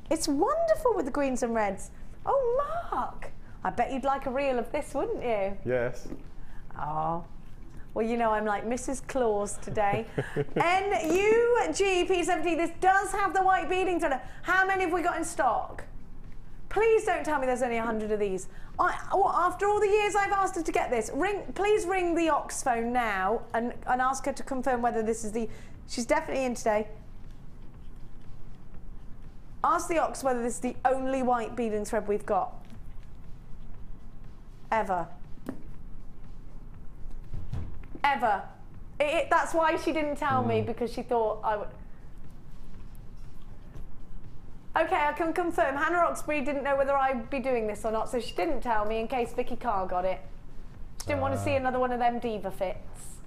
It's wonderful with the greens and reds. Oh, Mark, I bet you'd like a reel of this, wouldn't you? Yes. Oh. Well, you know, I'm like Mrs. Claus today. NUGP17, this does have the white beading thread. How many have we got in stock? Please don't tell me there's only 100 of these. After all the years I've asked her to get this, please ring the Ox phone now and ask her to confirm whether this is the... She's definitely in today. Ask the Ox whether this is the only white beading thread we've got. Ever. Ever. That's why she didn't tell me, because she thought I would... Okay, I can confirm. Hannah Oxbury didn't know whether I'd be doing this or not, so she didn't tell me in case Vicky Carr got it. She didn't want to see another one of them diva fits.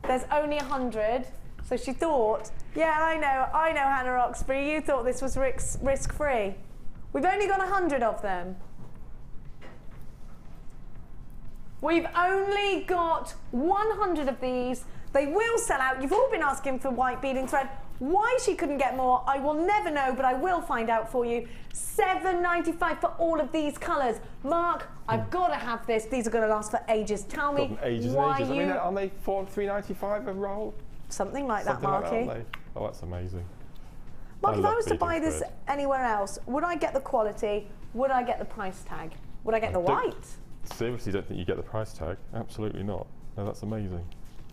There's only 100, so she thought, yeah, I know Hannah Oxbury, you thought this was risk-free. We've only got 100 of them. We've only got 100 of these. They will sell out. You've all been asking for white beading thread. Why she couldn't get more, I will never know, but I will find out for you. $7.95 for all of these colours. Mark, I've got to have this. These are going to last for ages. Tell me ages why and ages. you... I mean, aren't they $3.95 a roll? Something like that, Something like Marky. that, aren't they? Oh, that's amazing. Mark, if I was to buy beading this thread. anywhere else, would I get the quality? Would I get the price tag? Would I get the white? Seriously, don't think you get the price tag. Absolutely not. No, that's amazing.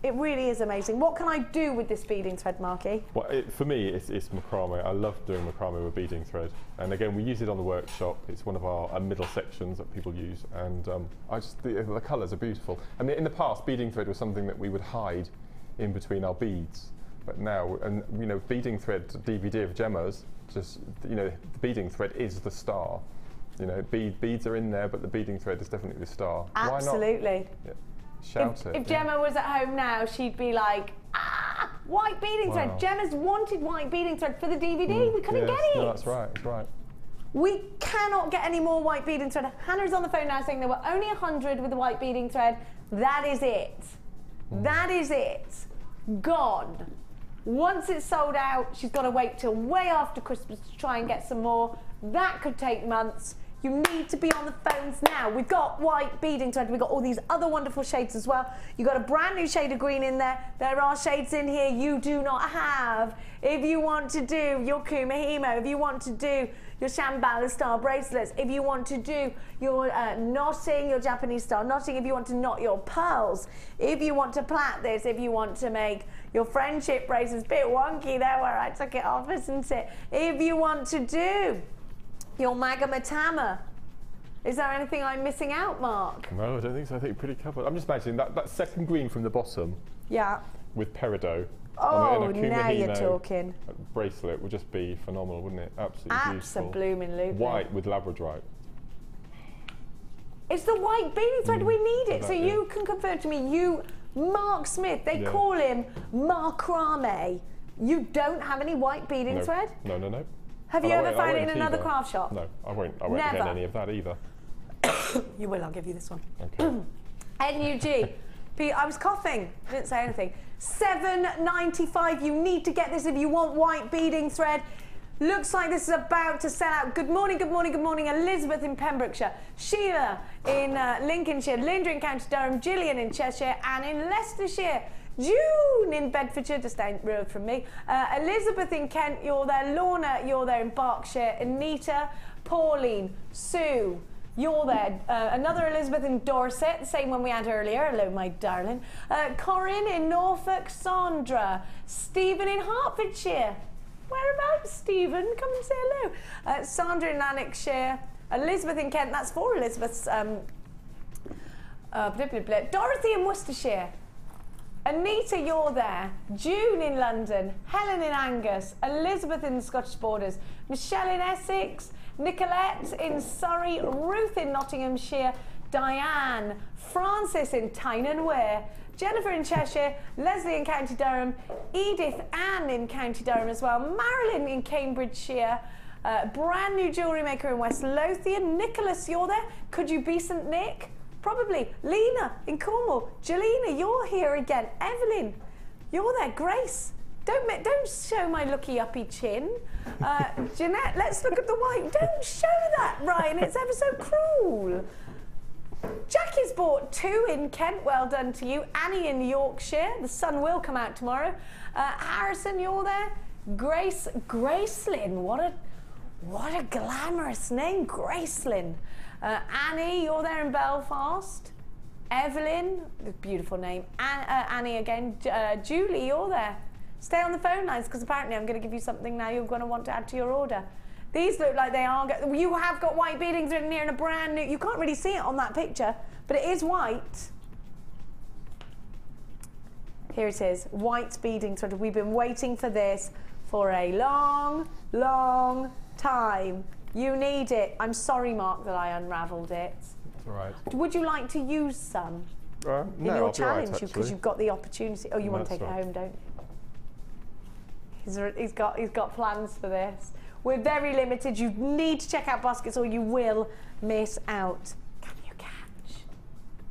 It really is amazing. What can I do with this beading thread, Marky? Well, for me, it's macrame. I love doing macrame with beading thread. And again, we use it on the workshop. It's one of our middle sections that people use. And the colours are beautiful. I mean, in the past, beading thread was something that we would hide in between our beads. But now, and you know, beading thread DVD of Gemma's, just, you know, the beading thread is the star. You know, beads are in there, but the beading thread is definitely the star. Absolutely. Why not? Yeah. Shout it. If Gemma was at home now, she'd be like, white beading thread. Gemma's wanted white beading thread for the DVD. We couldn't get it. No, that's right. That's right. We cannot get any more white beading thread. Hannah's on the phone now saying there were only 100 with the white beading thread. That is it. That is it. Gone. Once it's sold out, she's got to wait till way after Christmas to try and get some more. That could take months. You need to be on the phones now. We've got white beading thread. We've got all these other wonderful shades as well. You've got a brand new shade of green in there. There are shades in here you do not have. If you want to do your kumihimo, if you want to do your Shambhala style bracelets, if you want to do your knotting, your Japanese style knotting, if you want to knot your pearls, if you want to plait this, if you want to make your friendship bracelets, a bit wonky there where I took it off, isn't it? If you want to do your Magamatama. Is there anything I'm missing out, Mark? No, I don't think so. I think you're pretty covered. I'm just imagining that second green from the bottom. Yeah. With peridot. Oh, now you're talking. Bracelet would just be phenomenal, wouldn't it? Absolutely beautiful. Absolutely. White with Labradorite. It's the white beading thread. We need it. So you can confirm to me, you, Mark Smith, they call him Macrame. You don't have any white beading thread? No, no, no. Have you ever found it in another craft shop? No, I won't get any of that either. You will, I'll give you this one. Okay. NUG. I was coughing, I didn't say anything. $7.95. You need to get this if you want white beading thread. Looks like this is about to sell out. Good morning, good morning, good morning. Elizabeth in Pembrokeshire, Sheila in Lincolnshire, Linda in County Durham, Gillian in Cheshire, and in Leicestershire. June in Bedfordshire, just down the road from me. Elizabeth in Kent, you're there. Lorna, you're there in Berkshire. Anita, Pauline, Sue, you're there. Another Elizabeth in Dorset, the same one we had earlier. Hello, my darling. Corinne in Norfolk, Sandra, Stephen in Hertfordshire. Whereabouts, Stephen? Come and say hello. Sandra in Lanarkshire, Elizabeth in Kent. That's 4 Elizabeths. Dorothy in Worcestershire. Anita, you're there. June in London. Helen in Angus. Elizabeth in the Scottish Borders. Michelle in Essex. Nicolette in Surrey. Ruth in Nottinghamshire. Diane. Francis in Tyne and Wear. Jennifer in Cheshire. Leslie in County Durham. Edith Ann in County Durham as well. Marilyn in Cambridgeshire. Brand new jewellery maker in West Lothian. Nicholas, you're there. Could you be St Nick? Probably. Lena in Cornwall. Jelena, you're here again. Evelyn, you're there. Grace, don't show my looky-uppy chin. Jeanette, let's look at the white. Don't show that, Ryan. It's ever so cruel. Jackie's bought 2 in Kent. Well done to you. Annie in Yorkshire. The sun will come out tomorrow. Harrison, you're there. Grace, Gracelyn. What a glamorous name, Gracelyn. Annie, you're there in Belfast. Evelyn, beautiful name. Annie again. Julie, you're there. Stay on the phone lines because apparently I'm going to give you something now you're going to want to add to your order. These look like they are. You have got white beadings written here in a brand new. You can't really see it on that picture, but it is white. Here it is, white beading thread. We've been waiting for this for a long, long time. You need it. I'm sorry, Mark, that I unravelled it. It's all right. Would you like to use some no, in your I'll challenge? Be right, Because you've got the opportunity. Oh, you want to take it home, don't you? He's got plans for this. We're very limited. You need to check out baskets or you will miss out. Can you catch?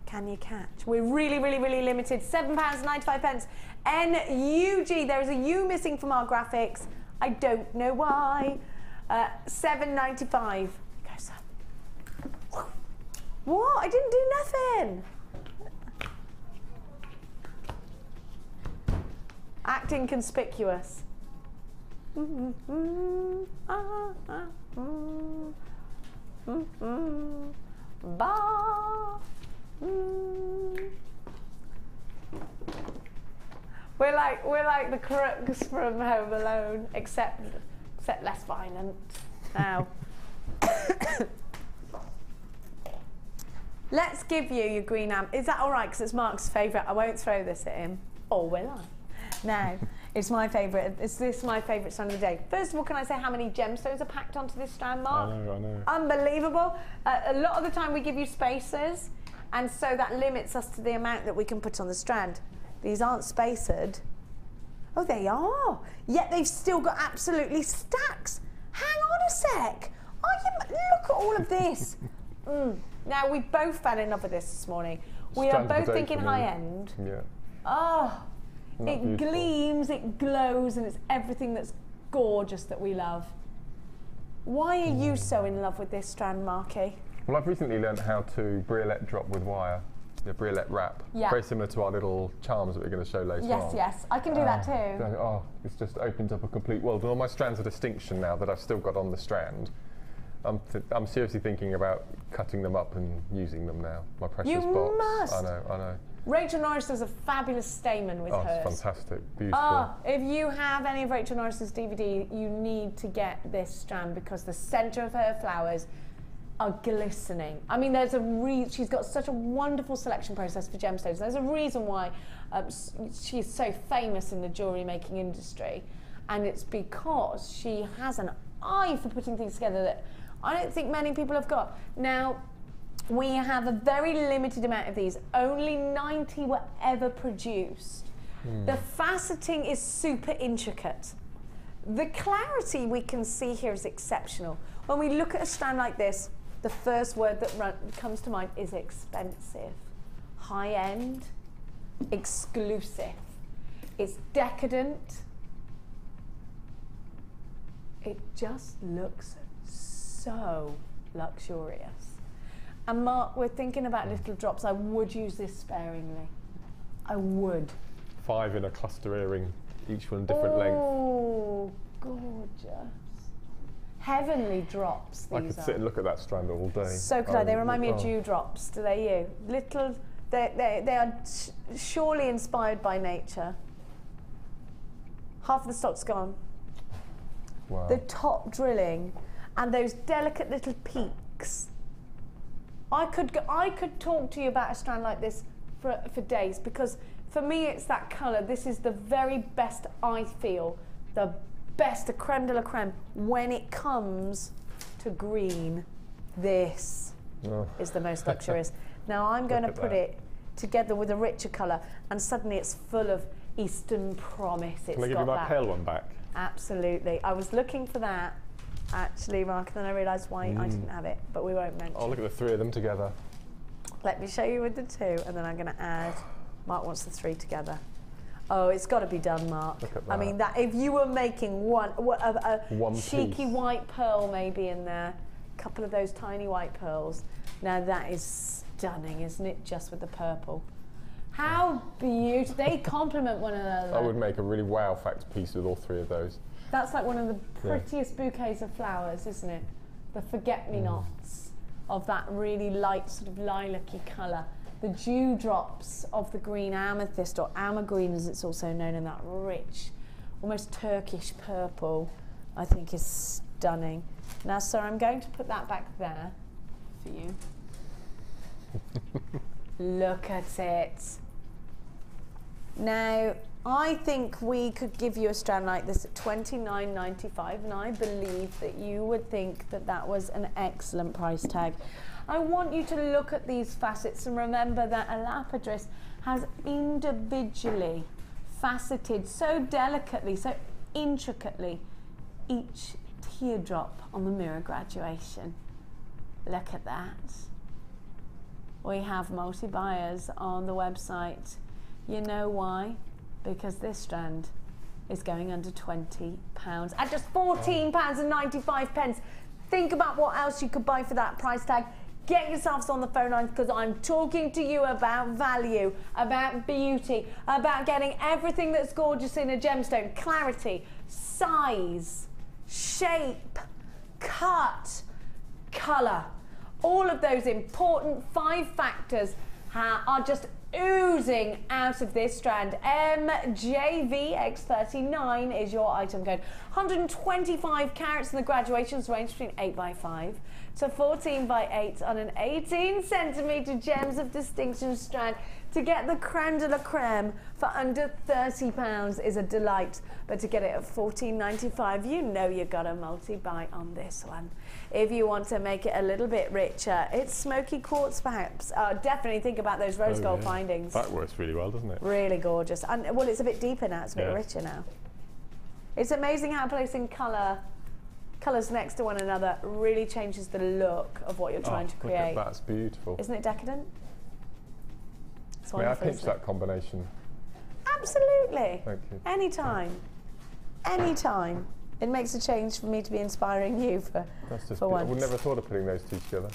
Can you catch? We're really, really, really limited. £7.95. NUG. There is a U missing from our graphics. I don't know why. $7.95. Go, son. What? I didn't do nothing. Acting conspicuous. We're like the crooks from Home Alone, except less violent. Now, let's give you your green amp. Is that all right? Because it's Mark's favourite. I won't throw this at him. Or will I? No, it's my favourite. This is my favourite strand of the day. First of all, can I say how many gemstones are packed onto this strand, Mark? I know. Unbelievable. A lot of the time we give you spacers, and so that limits us to the amount that we can put on the strand. These aren't spacered. Oh, they are. Yet they've still got absolutely stacks. Hang on a sec. Look at all of this. Now, we both fell in love with this morning. We are both thinking high end. Yeah. Oh, it beautiful? gleams, it glows, and it's everything that's gorgeous that we love. Why are you so in love with this strand, Marky? Well, I've recently learned how to briolette drop with wire, the briolette wrap. Yeah. Very similar to our little charms that we're going to show later on. Yes, I can do that too. Oh, it's just opened up a complete world. And all my strands of distinction now that I've still got on the strand, I'm seriously thinking about cutting them up and using them now. My precious box. You must. I know. Rachel Norris does a fabulous stamen with hers. Oh, it's fantastic. Beautiful. If you have any of Rachel Norris's DVD, you need to get this strand because the centre of her flowers are glistening. I mean, there's she's got such a wonderful selection process for gemstones. There's a reason why she's so famous in the jewellery making industry, and it's because she has an eye for putting things together that I don't think many people have got. Now, we have a very limited amount of these. Only 90 were ever produced. The faceting is super intricate. The clarity we can see here is exceptional. When we look at a strand like this, the first word that comes to mind is expensive, high-end, exclusive. It's decadent. It just looks so luxurious. And Mark, we're thinking about little drops. I would use this sparingly. I would. 5 in a cluster earring, each one different length. Oh, gorgeous. Heavenly drops, these I could sit and look at that strand all day. So could I. They remind me of dewdrops, do they you? Little, they are surely inspired by nature. Half of the stock's gone. Wow. The top drilling and those delicate little peaks. I could talk to you about a strand like this for days, because for me it's that colour. This is the very best I feel, the best, the creme de la creme. When it comes to green, this is the most luxurious. Now I'm going to put it together with a richer colour, and suddenly it's full of Eastern promise. Can I give you my pale one back? Absolutely. I was looking for that, actually, Mark, and then I realised why I didn't have it, but we won't mention. Oh, look at the 3 of them together. Let me show you with the 2, and then I'm going to add. Mark wants the 3 together. Oh, it's got to be done, Mark. Look at that. I mean, that if you were making one cheeky piece. white pearl maybe in there, a couple of those tiny white pearls. Now that is stunning, isn't it? Just with the purple. How beautiful. They complement one another. I would make a really wow factor piece with all 3 of those. That's like one of the prettiest bouquets of flowers, isn't it? The forget-me-nots of that really light sort of lilac-y colour. The dewdrops of the green amethyst, or amagreen as it's also known, in that rich, almost Turkish purple, I think is stunning. Now, sir, I'm going to put that back there for you. Look at it. Now, I think we could give you a strand like this at $29.95, and I believe that you would think that that was an excellent price tag. I want you to look at these facets and remember that a lapidus has individually faceted so delicately, so intricately, each teardrop on the mirror graduation. Look at that. We have multi-buyers on the website. You know why? Because this strand is going under £20 at just £14.95. Think about what else you could buy for that price tag. Get yourselves on the phone lines, because I'm talking to you about value, about beauty, about getting everything that's gorgeous in a gemstone. Clarity, size, shape, cut, colour. All of those important 5 factors are just oozing out of this strand. MJVX39 is your item code. 125 carats, and the graduations range between 8x5 to 14x8 on an 18 centimetre gems of distinction strand. To get the creme de la creme for under £30 is a delight, but to get it at $14.95, you know you got a multi-buy on this one. If you want to make it a little bit richer, it's smoky quartz perhaps. Definitely think about those rose gold findings. That works really well, doesn't it? Really gorgeous. And well, it's a bit deeper now, it's a bit richer now. It's amazing how placing colour colours next to one another really changes the look of what you're trying to create. Look at that's beautiful. Isn't it decadent? It's May I wonderful, pinch isn't that it? combination? Absolutely. Thank you. Anytime. Anytime. It makes a change for me to be inspiring you for once. I would never have thought of putting those two together.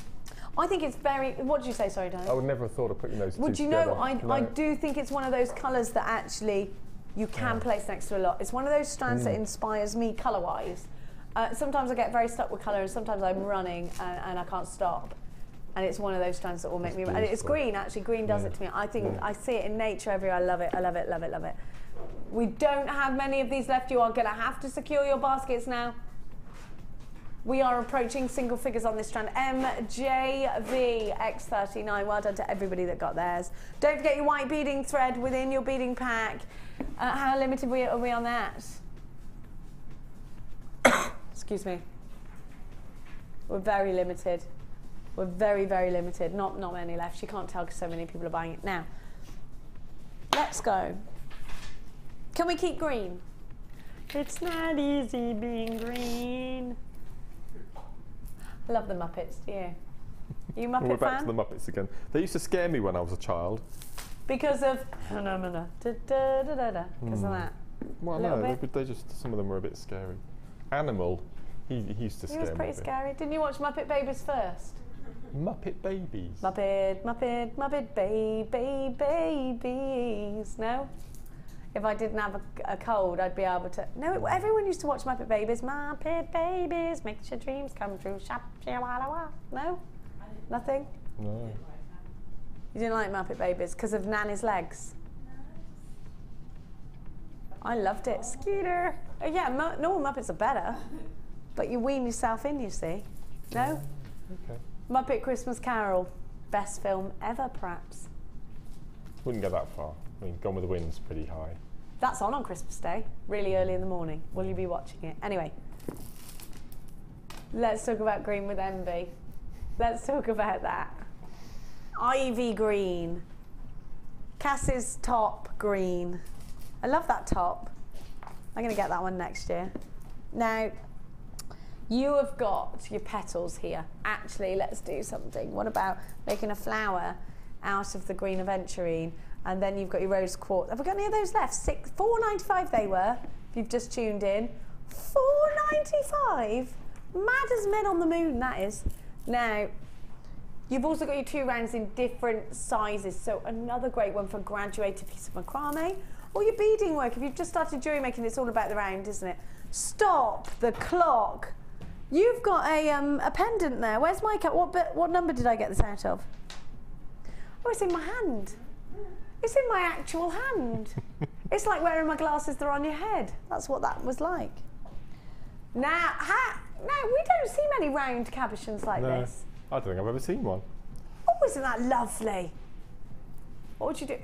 I think it's very... What did you say? Sorry, Dan. I would never have thought of putting those two Would you together. know, I do think it's one of those colours that actually you can place next to a lot. It's one of those strands that inspires me colour-wise. Sometimes I get very stuck with colour and sometimes I'm running and I can't stop. And it's one of those strands that will make me... And it's green, actually. Green does it to me. I think I see it in nature everywhere. I love it. I love it, love it, love it. We don't have many of these left. You are going to have to secure your baskets now. We are approaching single figures on this strand. MJVX39. Well done to everybody that got theirs. Don't forget your white beading thread within your beading pack. How limited are we on that? Excuse me. We're very limited. We're very, very limited. Not many left. You can't tell because so many people are buying it. Now, let's go. Can we keep green? It's not easy being green. I love the Muppets, do you? Are you a Muppet We're back fan? to the Muppets again. They used to scare me when I was a child. Because of phenomena. Because of that. Well, no, they just, some of them were a bit scary. Animal, he used to scare me. He was pretty scary. Didn't you watch Muppet Babies first? Muppet Babies? Muppet Babies. No? If I didn't have a cold, I'd be able to... No, everyone used to watch Muppet Babies. Muppet Babies, makes your dreams come true. No? Nothing? No. You didn't like Muppet Babies because of Nanny's legs? I loved it. Skeeter. Yeah, normal Muppets are better. But you wean yourself in, you see. No? Okay. Muppet Christmas Carol. Best film ever, perhaps. Wouldn't go that far. I mean, Gone with the Wind's pretty high. That's on Christmas Day, really early in the morning. Will you be watching it? Anyway, let's talk about green with envy. Let's talk about that. Ivy green. Cass's top green. I love that top. I'm going to get that one next year. Now, you have got your petals here. Actually, let's do something. What about making a flower out of the green aventurine? And then you've got your rose quartz. Have we got any of those left? $4.95 they were, if you've just tuned in. $4.95? Mad as men on the moon, that is. Now, you've also got your 2 rounds in different sizes. So another great one for a graduated piece of macrame. Or your beading work. If you've just started jewellery making, it's all about the round, isn't it? Stop the clock. You've got a pendant there. Where's my cat? What number did I get this out of? Oh, it's in my hand. It's in my actual hand. It's like wearing my glasses, they're on your head. That's what that was like. Now, we don't see many round cabochons like this. I don't think I've ever seen one. Oh, isn't that lovely? What would you do?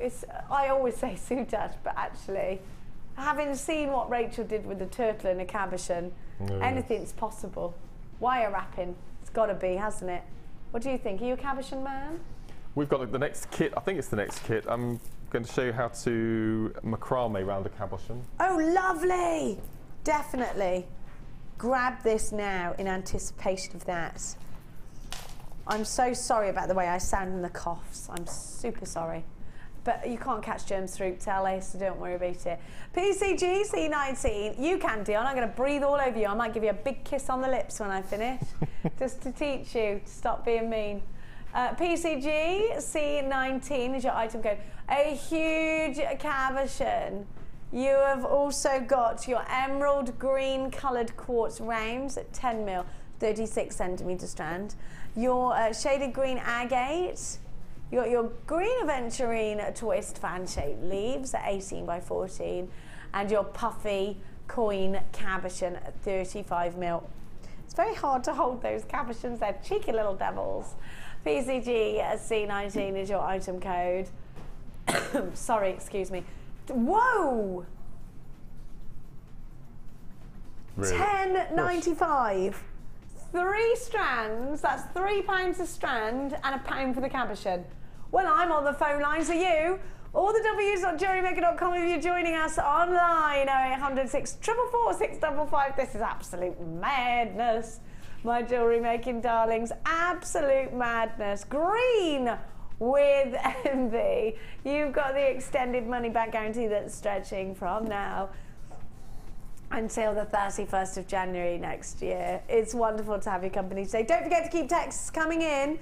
I always say Sudat, but actually, having seen what Rachel did with the turtle in a cabochon, anything's possible. Wire wrapping, it's got to be, hasn't it? What do you think? Are you a cabochon man? We've got the next kit. I think it's the next kit. I'm going to show you how to macrame round a cabochon. Oh, lovely! Definitely. Grab this now in anticipation of that. I'm so sorry about the way I sound in the coughs. I'm super sorry. But you can't catch germs through tele, so don't worry about it. PCG C19, you can, Dion. I'm going to breathe all over you. I might give you a big kiss on the lips when I finish, just to teach you to stop being mean. PCG C19 is your item code. A huge cabochon. You have also got your emerald green coloured quartz rounds at 10 mil, 36 centimetre strand. Your shaded green agate. You got your green aventurine twist fan shaped leaves at 18 by 14, and your puffy coin cabochon at 35 mil. It's very hard to hold those cabochons. They're cheeky little devils. PCG C19 is your item code. Sorry, excuse me. Whoa! Really? $10.95. 3 strands, that's £3 a strand and £1 for the cabochon. Well, I'm on the phone lines. Are you? All the W's.jewellerymaker.com if you're joining us online. 0800 644 655. This is absolute madness. My jewellery making darlings, absolute madness. Green with envy. You've got the extended money back guarantee that's stretching from now until the 31st of January next year. It's wonderful to have your company today. Don't forget to keep texts coming in.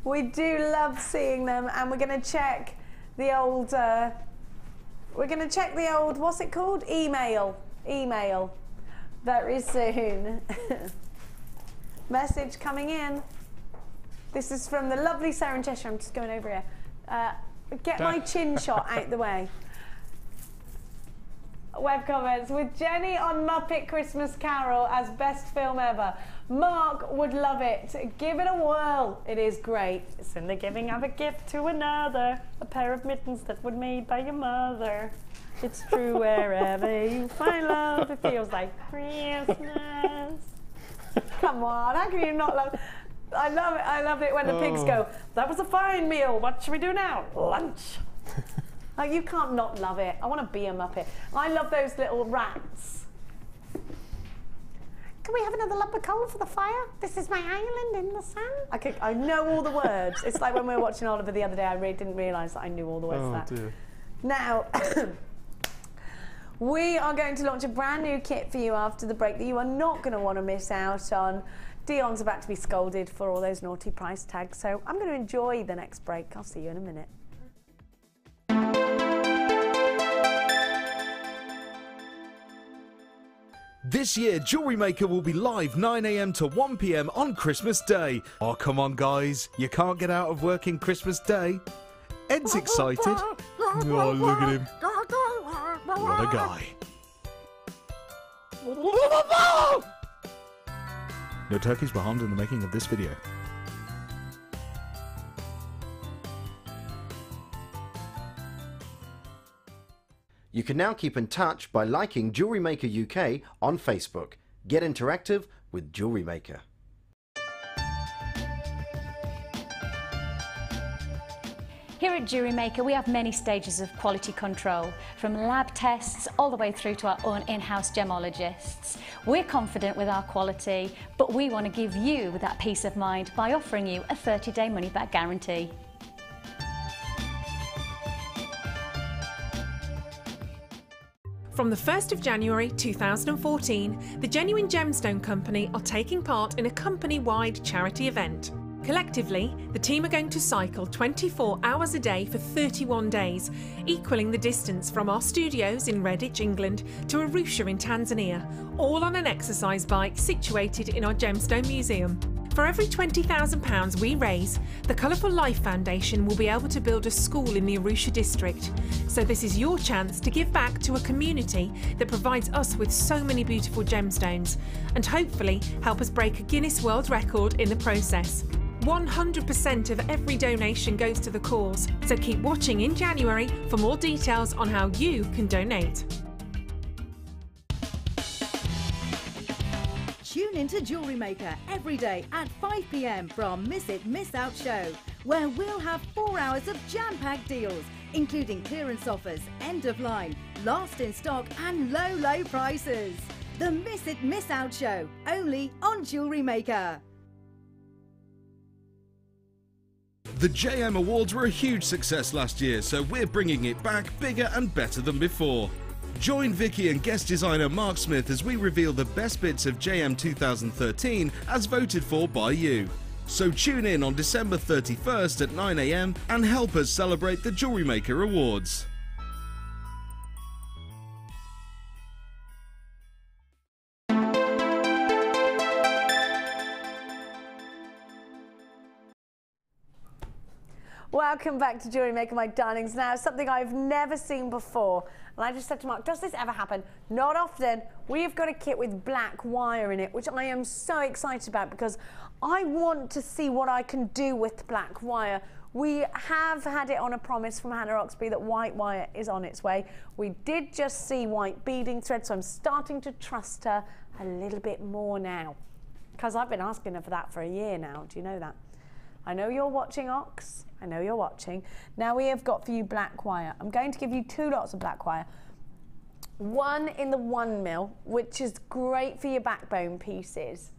We do love seeing them, and we're going to check the old, what's it called? Email very soon. Message coming in. This is from the lovely Sarah in Cheshire. I'm just going over here. Get my chin shot out the way. Web comments. With Jenny on Muppet Christmas Carol as best film ever. Mark would love it. Give it a whirl. It is great. It's in the giving of a gift to another. A pair of mittens that were made by your mother. It's true wherever you find love. It feels like Christmas. Come on, how can you not love it? I love it. I love it when the pigs go, that was a fine meal. What should we do now? Lunch. Oh, you can't not love it. I want to be a Muppet. I love those little rats. Can we have another lump of coal for the fire? This is my island in the sun. I know all the words. It's like when we were watching Oliver the other day, I really didn't realise that I knew all the words to that. Dear. Now, we are going to launch a brand new kit for you after the break that you are not going to want to miss out on. Dion's about to be scolded for all those naughty price tags, so I'm going to enjoy the next break. I'll see you in a minute. This year, Jewellery Maker will be live 9 AM to 1 PM on Christmas Day. Oh, come on, guys. You can't get out of working Christmas Day. Ed's excited. Oh, look at him. What a guy. No turkeys were harmed in the making of this video. You can now keep in touch by liking Jewellery Maker UK on Facebook. Get interactive with Jewellery Maker. Here at Jewellery Maker, we have many stages of quality control, from lab tests all the way through to our own in-house gemologists. We're confident with our quality, but we want to give you that peace of mind by offering you a 30-day money-back guarantee. From the 1st of January 2014, the Genuine Gemstone Company are taking part in a company-wide charity event. Collectively, the team are going to cycle 24 hours a day for 31 days, equaling the distance from our studios in Redditch, England, to Arusha in Tanzania, all on an exercise bike situated in our Gemstone Museum. For every £20,000 we raise, the Colourful Life Foundation will be able to build a school in the Arusha district. So this is your chance to give back to a community that provides us with so many beautiful gemstones, and hopefully help us break a Guinness World Record in the process. 100% of every donation goes to the cause, so keep watching in January for more details on how you can donate. Tune into Jewellery Maker every day at 5 PM from Miss It, Miss Out show, where we'll have 4 hours of jam-packed deals, including clearance offers, end of line, last in stock and low, low prices. The Miss It, Miss Out show, only on Jewellery Maker. The JM Awards were a huge success last year, so we're bringing it back bigger and better than before. Join Vicky and guest designer Mark Smith as we reveal the best bits of JM 2013 as voted for by you. So tune in on December 31st at 9 AM and help us celebrate the Jewellery Maker Awards. Welcome back to Jewellery Maker, my darlings. Now, something I've never seen before, and I just said to Mark, does this ever happen? Not often. We've got a kit with black wire in it, which I am so excited about because I want to see what I can do with black wire. We have had it on a promise from Hannah Oxby that white wire is on its way. We did just see white beading thread, so I'm starting to trust her a little bit more now, because I've been asking her for that for a year now. Do you know that? I know you're watching, Ox. I know you're watching. Now we have got for you black wire. I'm going to give you 2 lots of black wire. One in the 1 mil, which is great for your backbone pieces.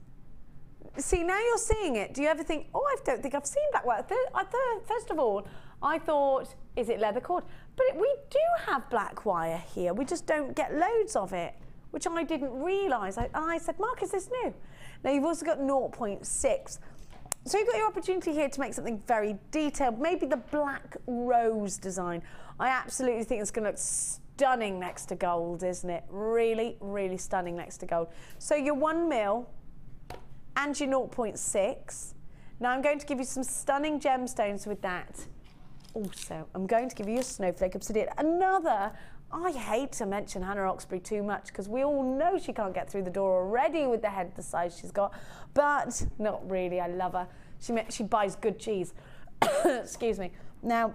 See, now you're seeing it. Do you ever think, oh, I don't think I've seen black wire? First of all, I thought, is it leather cord? But we do have black wire here. We just don't get loads of it, which I didn't realise. I said, Mark, is this new? Now you've also got 0.6. So you've got your opportunity here to make something very detailed, maybe the black rose design. I absolutely think it's going to look stunning next to gold, isn't it? Really, really stunning next to gold. So your 1 mil and your 0.6. Now I'm going to give you some stunning gemstones with that. Also, I'm going to give you a snowflake obsidian. Another, I hate to mention Hannah Oxbury too much because we all know she can't get through the door already with the head the size she's got, but not really, I love her. She buys good cheese. Excuse me. Now,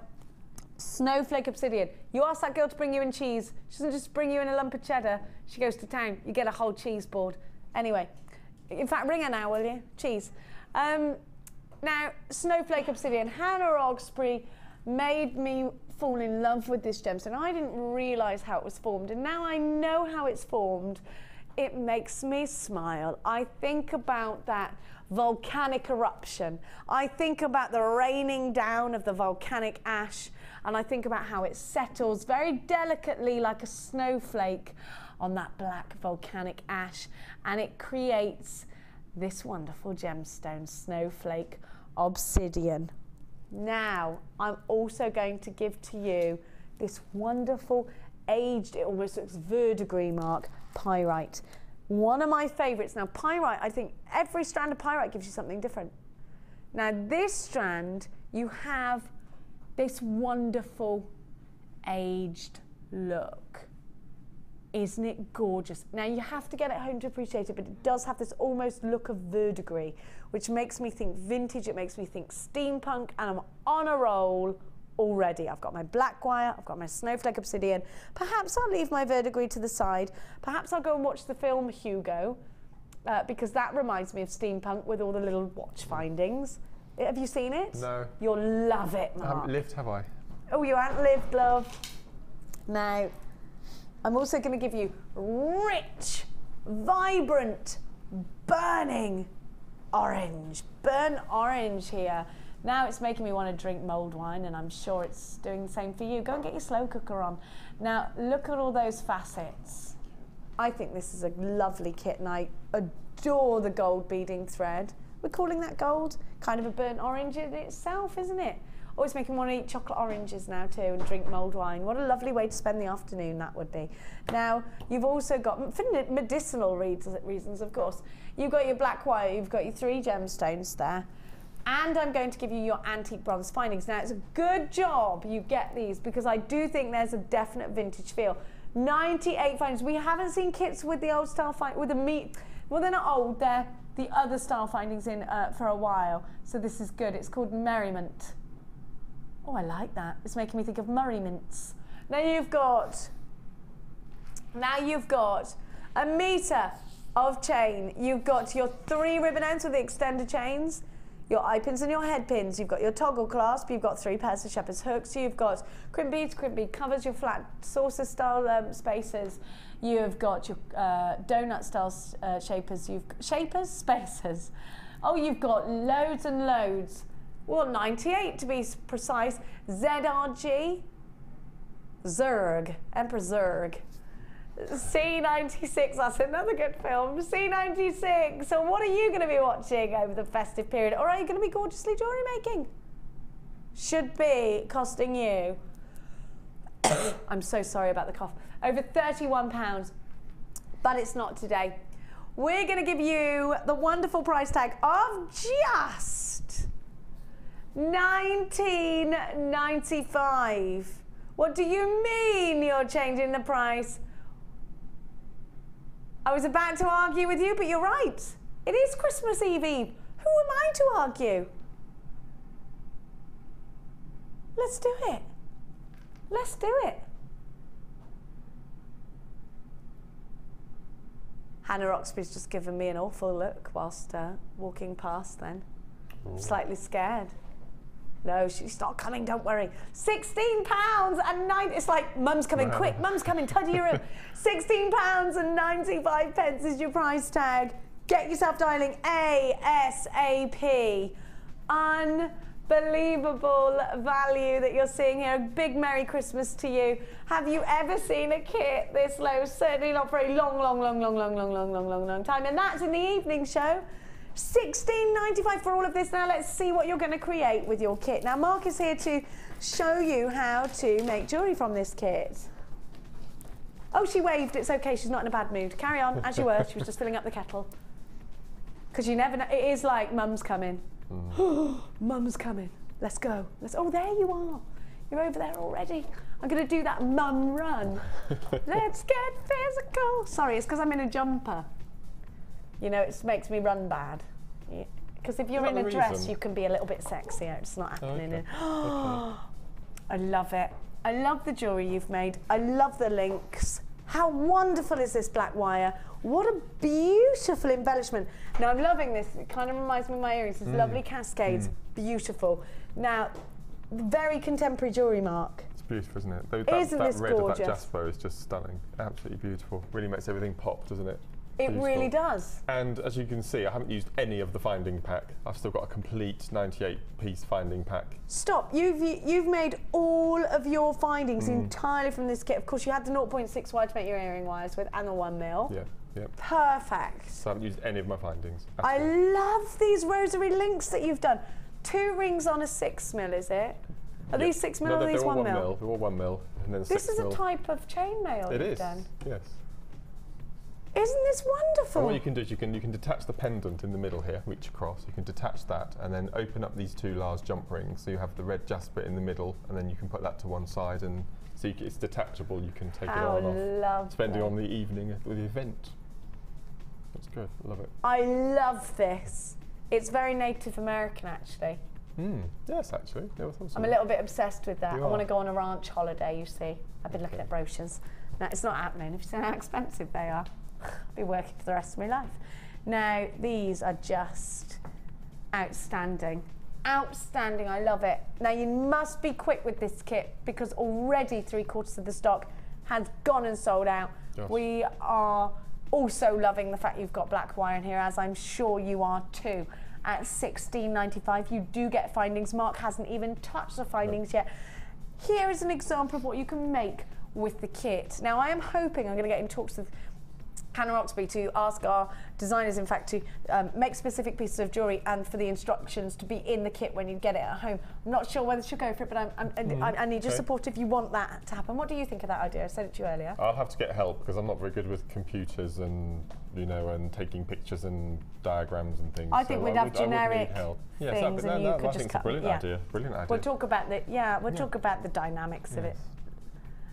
snowflake obsidian. You ask that girl to bring you in cheese. She doesn't just bring you in a lump of cheddar. She goes to town. You get a whole cheese board. Anyway, in fact, ring her now, will you? Cheese. Now, snowflake obsidian. Hannah Oxbury made me fall in love with this gemstone. I didn't realise how it was formed, and now I know how it's formed. It makes me smile. I think about that volcanic eruption. I think about the raining down of the volcanic ash, and I think about how it settles very delicately like a snowflake on that black volcanic ash, and it creates this wonderful gemstone, snowflake obsidian. Now, I'm also going to give to you this wonderful aged, it almost looks verdigris mark, pyrite. One of my favourites. Now, pyrite, I think every strand of pyrite gives you something different. Now, this strand, you have this wonderful aged look. Isn't it gorgeous? Now, you have to get it home to appreciate it, but it does have this almost look of verdigris, which makes me think vintage, it makes me think steampunk, and I'm on a roll already. I've got my black wire, I've got my snowflake obsidian. Perhaps I'll leave my verdigris to the side. Perhaps I'll go and watch the film Hugo, because that reminds me of steampunk with all the little watch findings. Have you seen it? No. You'll love it, Mark. I haven't lived, have I? Oh, you haven't lived, love. Now, I'm also going to give you rich, vibrant, burning orange. Burnt orange here. Now it's making me want to drink mulled wine, and I'm sure it's doing the same for you. Go and get your slow cooker on. Now, look at all those facets. I think this is a lovely kit, and I adore the gold beading thread. We're calling that gold, kind of a burnt orange in itself, isn't it? Always making me want to eat chocolate oranges now too and drink mulled wine. What a lovely way to spend the afternoon that would be. Now, you've also got, for medicinal reasons, of course, you've got your black wire, you've got your 3 gemstones there. And I'm going to give you your antique bronze findings. Now, it's a good job you get these because I do think there's a definite vintage feel. 98 findings. We haven't seen kits with the old style with the meat. Well, they're not old, they're the other style findings in for a while. So this is good. It's called Merriment. Oh, I like that. It's making me think of Murray mints. Now you've got a metre of chain. You've got your 3 ribbon ends with the extender chains, your eye pins and your head pins. You've got your toggle clasp. You've got 3 pairs of shepherd's hooks. You've got crimp bead covers, your flat saucer style spacers. You've got your donut style shapers. Spacers. Oh, you've got loads and loads. Well, 98 to be precise. ZRG, Zerg, Emperor Zerg. C96, that's another good film. C96. So what are you going to be watching over the festive period? Or are you going to be gorgeously jewellery making? Should be costing you, I'm so sorry about the cough, over £31, but it's not today. We're going to give you the wonderful price tag of just $19.95. What do you mean you're changing the price? I was about to argue with you, but you're right. It is Christmas Eve. Who am I to argue? Let's do it. Let's do it. Hannah Oxbury's just given me an awful look whilst walking past then. Ooh. Slightly scared. No, she's not coming, don't worry. £16 and 9, it's like, Mum's coming, quick, Mum's coming, tidy your room. £16 and 95 pence is your price tag. Get yourself dialing ASAP. Unbelievable value that you're seeing here. A big Merry Christmas to you. Have you ever seen a kit this low? Certainly not for a long time. And that's in the evening show. £16.95 for all of this. Now let's see what you're going to create with your kit. Now Mark is here to show you how to make jewellery from this kit. Oh, she waved. It's okay. She's not in a bad mood. Carry on as you were. She was just filling up the kettle. Because you never know. It is like Mum's coming. Mum's coming. Let's go. Oh, there you are. You're over there already. I'm going to do that mum run. Let's get physical. Sorry, it's because I'm in a jumper. You know, it makes me run bad. Because if you're in a dress, you can be a little bit sexier. It's not happening. Okay. I love it. I love the jewellery you've made. I love the links. How wonderful is this black wire? What a beautiful embellishment. Now I'm loving this. It kind of reminds me of my earrings. It's lovely cascades. Beautiful. Now, very contemporary jewellery, Mark. It's beautiful, isn't it? Isn't this red gorgeous? Of that jasper is just stunning. Absolutely beautiful. Really makes everything pop, doesn't it? It really does. And as you can see, I haven't used any of the finding pack. I've still got a complete 98-piece finding pack. Stop. You've made all of your findings entirely from this kit. Of course, you had the 0.6 wire to make your earring wires with and the 1 mil. Yeah. Yep. Perfect. So I haven't used any of my findings. I love these rosary links that you've done. 2 rings on a 6 mil, is it? Are these 6 mil or are these 1 mil? They're all 1 mil. And then 6 mil. This is a type of chainmail you've done. Yes. Isn't this wonderful? And what you can do is you can detach the pendant in the middle here, reach across. You can detach that and then open up these 2 large jump rings. So you have the red jasper in the middle, and then you can put that to one side, and so it's detachable. You can take it on and off, depending on the evening or the event. That's good. Love it. I love this. It's very Native American, actually. Yes, actually. I'm a little bit obsessed with that. I want to go on a ranch holiday, you see. I've been looking at brochures. Now, it's not happening. If you see how expensive they are, I'll be working for the rest of my life. Now, these are just outstanding. Outstanding. I love it. Now, you must be quick with this kit because already 3/4 of the stock has gone and sold out. Yes. We are also loving the fact you've got black wire in here, as I'm sure you are too. At $16.95, you do get findings. Mark hasn't even touched the findings yet. Here is an example of what you can make with the kit. Now, I am hoping I'm going to get in talks with Hannah Oxby to ask our designers, in fact, to make specific pieces of jewellery and for the instructions to be in the kit when you get it at home. I'm not sure whether she'll go for it, but I need your support if you want that to happen. What do you think of that idea? I said it to you earlier. I'll have to get help because I'm not very good with computers and, you know, and taking pictures and diagrams and things. I think we'd have generic things and you could just cut. Brilliant idea. Brilliant idea. We'll talk about the talk about the dynamics of it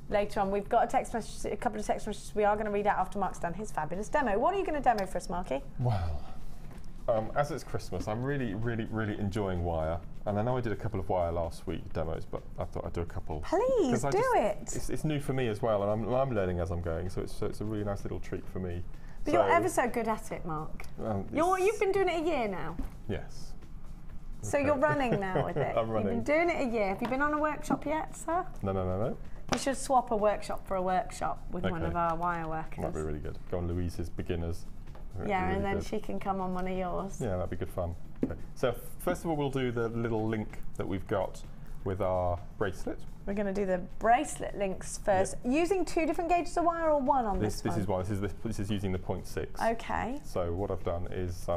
later on. We've got a text message, a couple of text messages we are going to read out after Mark's done his fabulous demo. What are you going to demo for us, Marky? Well, as it's Christmas, I'm really enjoying wire. And I know I did a couple of wire last week demos, but I thought I'd do a couple. Please do it. It's new for me as well, and I'm learning as I'm going, so it's a really nice little treat for me. But you're ever so good at it, Mark. You've been doing it a year now. Yes. So you're running now with it. I'm running. You've been doing it a year. Have you been on a workshop yet, sir? No. You should swap a workshop for a workshop with one of our wire workers. Might be really good. Go on Louise's beginners. Yeah, and then she can come on one of yours. Yeah, that'd be good fun. Okay. So first of all, we'll do the little link that we've got with our bracelet. We're going to do the bracelet links first. Yep. Using 2 different gauges of wire or one on this one? This is one. This is using the 0.6. Okay. So what I've done is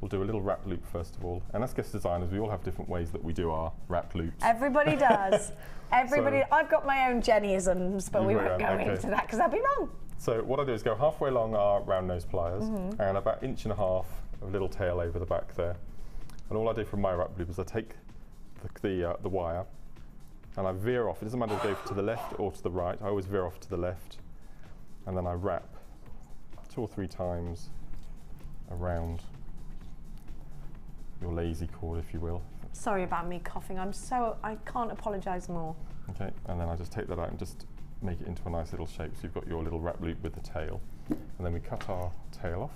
we'll do a little wrap loop first of all. And as guest designers, we all have different ways that we do our wrap loops. Everybody does. Everybody. So I've got my own Jennyisms, but we won't go into that because that'd be wrong. So what I do is go halfway along our round nose pliers and about 1.5 inches of little tail over the back there. And all I do from my wrap loop is I take the wire and I veer off. It doesn't matter if I go to the left or to the right. I always veer off to the left, and then I wrap 2 or 3 times around your lazy cord, if you will. Sorry about me coughing. I can't apologise more. Okay, and then I just take that out and just make it into a nice little shape. So you've got your little wrap loop with the tail, and then we cut our tail off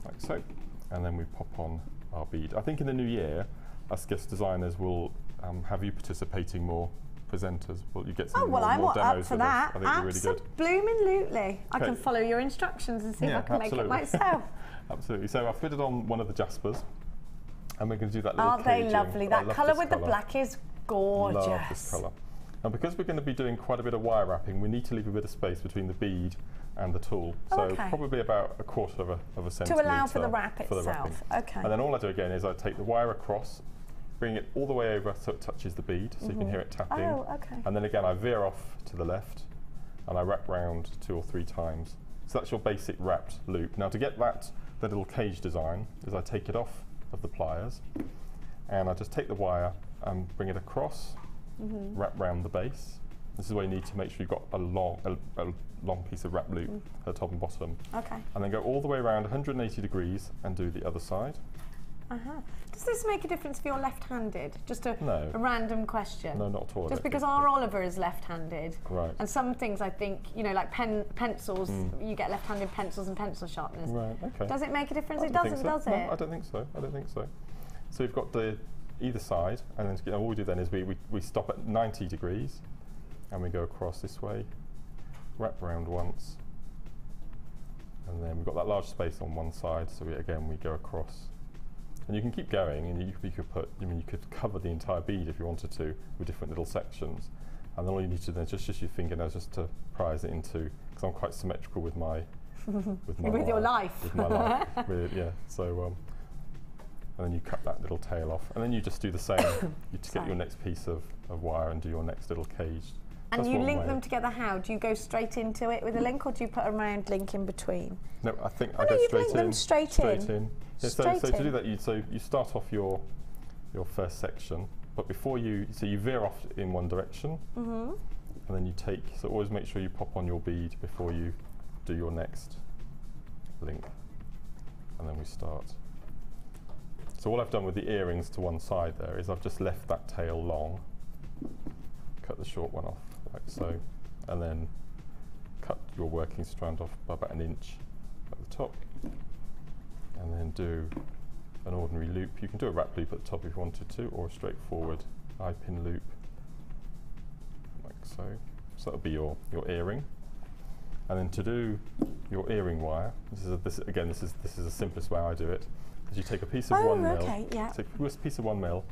like so, and then we pop on our bead. I think in the new year us guest designers will have you participating more. Presenters, well, you get some more I'm demos up for that. I think it'd be really good. Absolutely. I can follow your instructions and see if I can make it myself. Absolutely. So I've fitted on one of the jaspers, and we're going to do that little Aren't they caging. lovely? That colour with the black is gorgeous. Love this colour. And because we're going to be doing quite a bit of wire wrapping, we need to leave a bit of space between the bead and the tool. So probably about 1/4 of a centimetre. To allow for the wrap itself. Okay. And then all I do again is I take the wire across, bring it all the way over so it touches the bead, so you can hear it tapping. Oh, okay. And then again I veer off to the left and I wrap round 2 or 3 times. So that's your basic wrapped loop. Now to get the little cage design is I take it off of the pliers and I just take the wire and bring it across, wrap round the base. This is where you need to make sure you've got a long piece of wrap loop at the top and bottom. Okay. And then go all the way around 180 degrees and do the other side. Does this make a difference if you're left-handed? Just a random question. No, not at all. Just because our Oliver is left-handed. Right. And some things I think, you know, like pencils, you get left-handed pencils and pencil sharpeners. Right, okay. Does it make a difference? It doesn't, does it? No, I don't think so. I don't think so. So we've got either side, and then all we do then is we stop at 90 degrees, and we go across this way, wrap around once, and then we've got that large space on one side, so we go across. And you can keep going, and you could cover the entire bead if you wanted to with different little sections. And then all you need to do is just use your fingernails just to prise it into, because I'm quite symmetrical with my your life. With my life, yeah. So and then you cut that little tail off, and then you just do the same. You get your next piece of wire and do your next little cage. And you link them together how? Do you go straight into it with a link, or do you put a round link in between? No, I think I go straight in. Them straight in. Yeah, so to do that, you start off your first section, but before you veer off in one direction, and then you take. So always make sure you pop on your bead before you do your next link, and then we start. So all I've done with the earrings to one side there is I've just left that tail long, cut the short one off like so, and then cut your working strand off by about 1 inch at the top, and then do an ordinary loop. You can do a wrap loop at the top if you wanted to, or a straightforward eye-pin loop like so. So that'll be your earring. And then to do your earring wire, this is the simplest way I do it. Is you take a piece of 1 mil, take a piece of 1 mil,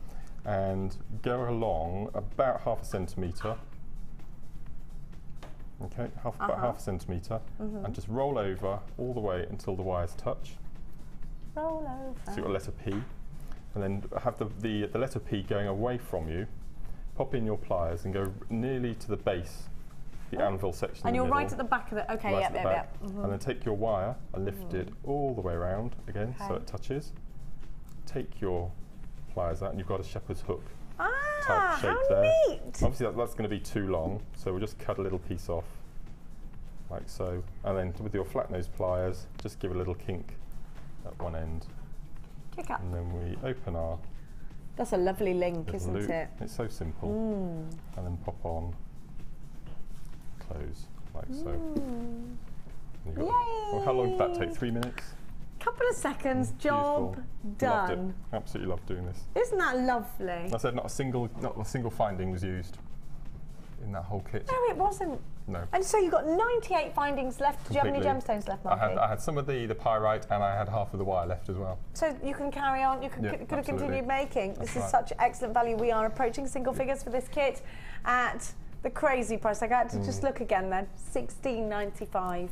and go along about 1/2 centimetre. Okay, about 1/2 centimetre, and just roll over all the way until the wires touch. Roll over. So you've got letter P, and then have the letter P going away from you. Pop in your pliers and go nearly to the base, the anvil section. And you're right at the back of it. Okay, yeah. And then take your wire and lift it all the way around again, so it touches. Take your pliers out, and you've got a shepherd's hook type shape there. Neat. Obviously that's going to be too long, so we'll just cut a little piece off, like so. And then with your flat nose pliers, just give a little kink at one end. Kick up. And then we open our. That's a lovely link, isn't loop. it? It's so simple. And then pop on, close, like so. And Yay! Well, how long did that take? 3 minutes? Couple of seconds, job done. Loved it. Absolutely loved doing this. Isn't that lovely? I said not a single finding was used in that whole kit. No, it wasn't. No. And so you've got 98 findings left. Do you have any gemstones left, Marky? I had some of the pyrite, and I had half of the wire left as well. So you can carry on. You could have continued making. This is such excellent value. We are approaching single figures for this kit at the crazy price. I got to just look again then. $16.95.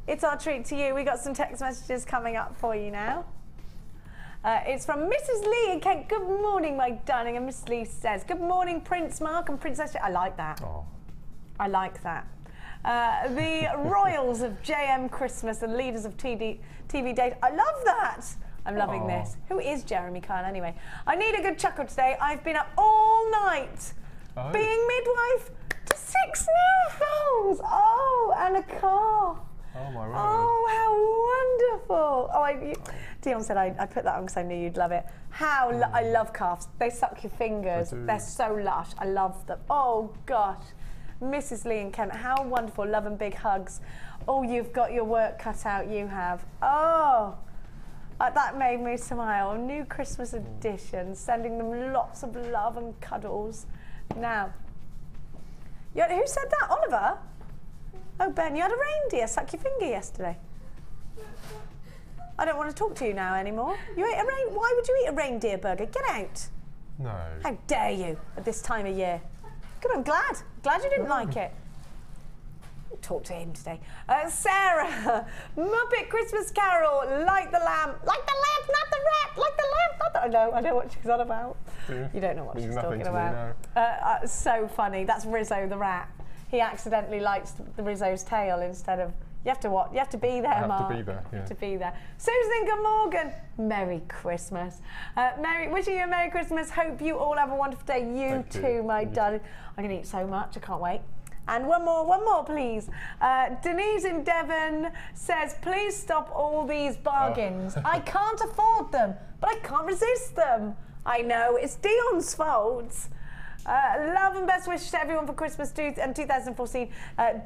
It's our treat to you. We got some text messages coming up for you now. It's from Mrs. Lee in Kent. Good morning, my darling. And Miss Lee says, good morning, Prince Mark and Princess. I like that. Oh. I like that. The royals of JM Christmas and leaders of TV date. I love that. I'm loving this. Who is Jeremy Kyle anyway? I need a good chuckle today. I've been up all night being midwife to 6 newborns. Oh, and a calf. Oh my word. Oh, how wonderful. Dion said I put that on because I knew you'd love it. I love calves. They suck your fingers. They're so lush. I love them. Oh, gosh. Mrs. Lee and Kent, how wonderful. Love and big hugs. Oh, you've got your work cut out. You have. Oh. That made me smile. New Christmas edition, sending them lots of love and cuddles. Now, who said that? Oliver? Oh, Ben, you had a reindeer suck your finger yesterday. I don't want to talk to you now anymore. You ate a Why would you eat a reindeer burger? Get out. No. How dare you at this time of year? Good, I'm glad. Glad you didn't like it. Talk to him today. Sarah, Muppet Christmas Carol, like the lamp, not the rat, like the lamp, not the... I know what she's on about. Yeah. You don't know what she's talking Me, about. no. So funny. That's Rizzo the rat. He accidentally likes the Rizzo's tail instead of... You have to what? You have to be there, Mark. To be there, yeah. You have to be there. Susan, good morning. Merry Christmas. Wishing you a Merry Christmas. Hope you all have a wonderful day. You too, my darling. I'm going to eat so much. I can't wait. And one more, please. Denise in Devon says, please stop all these bargains. I can't afford them, but I can't resist them. I know, it's Dion's fault. Love and best wishes to everyone for Christmas and 2014.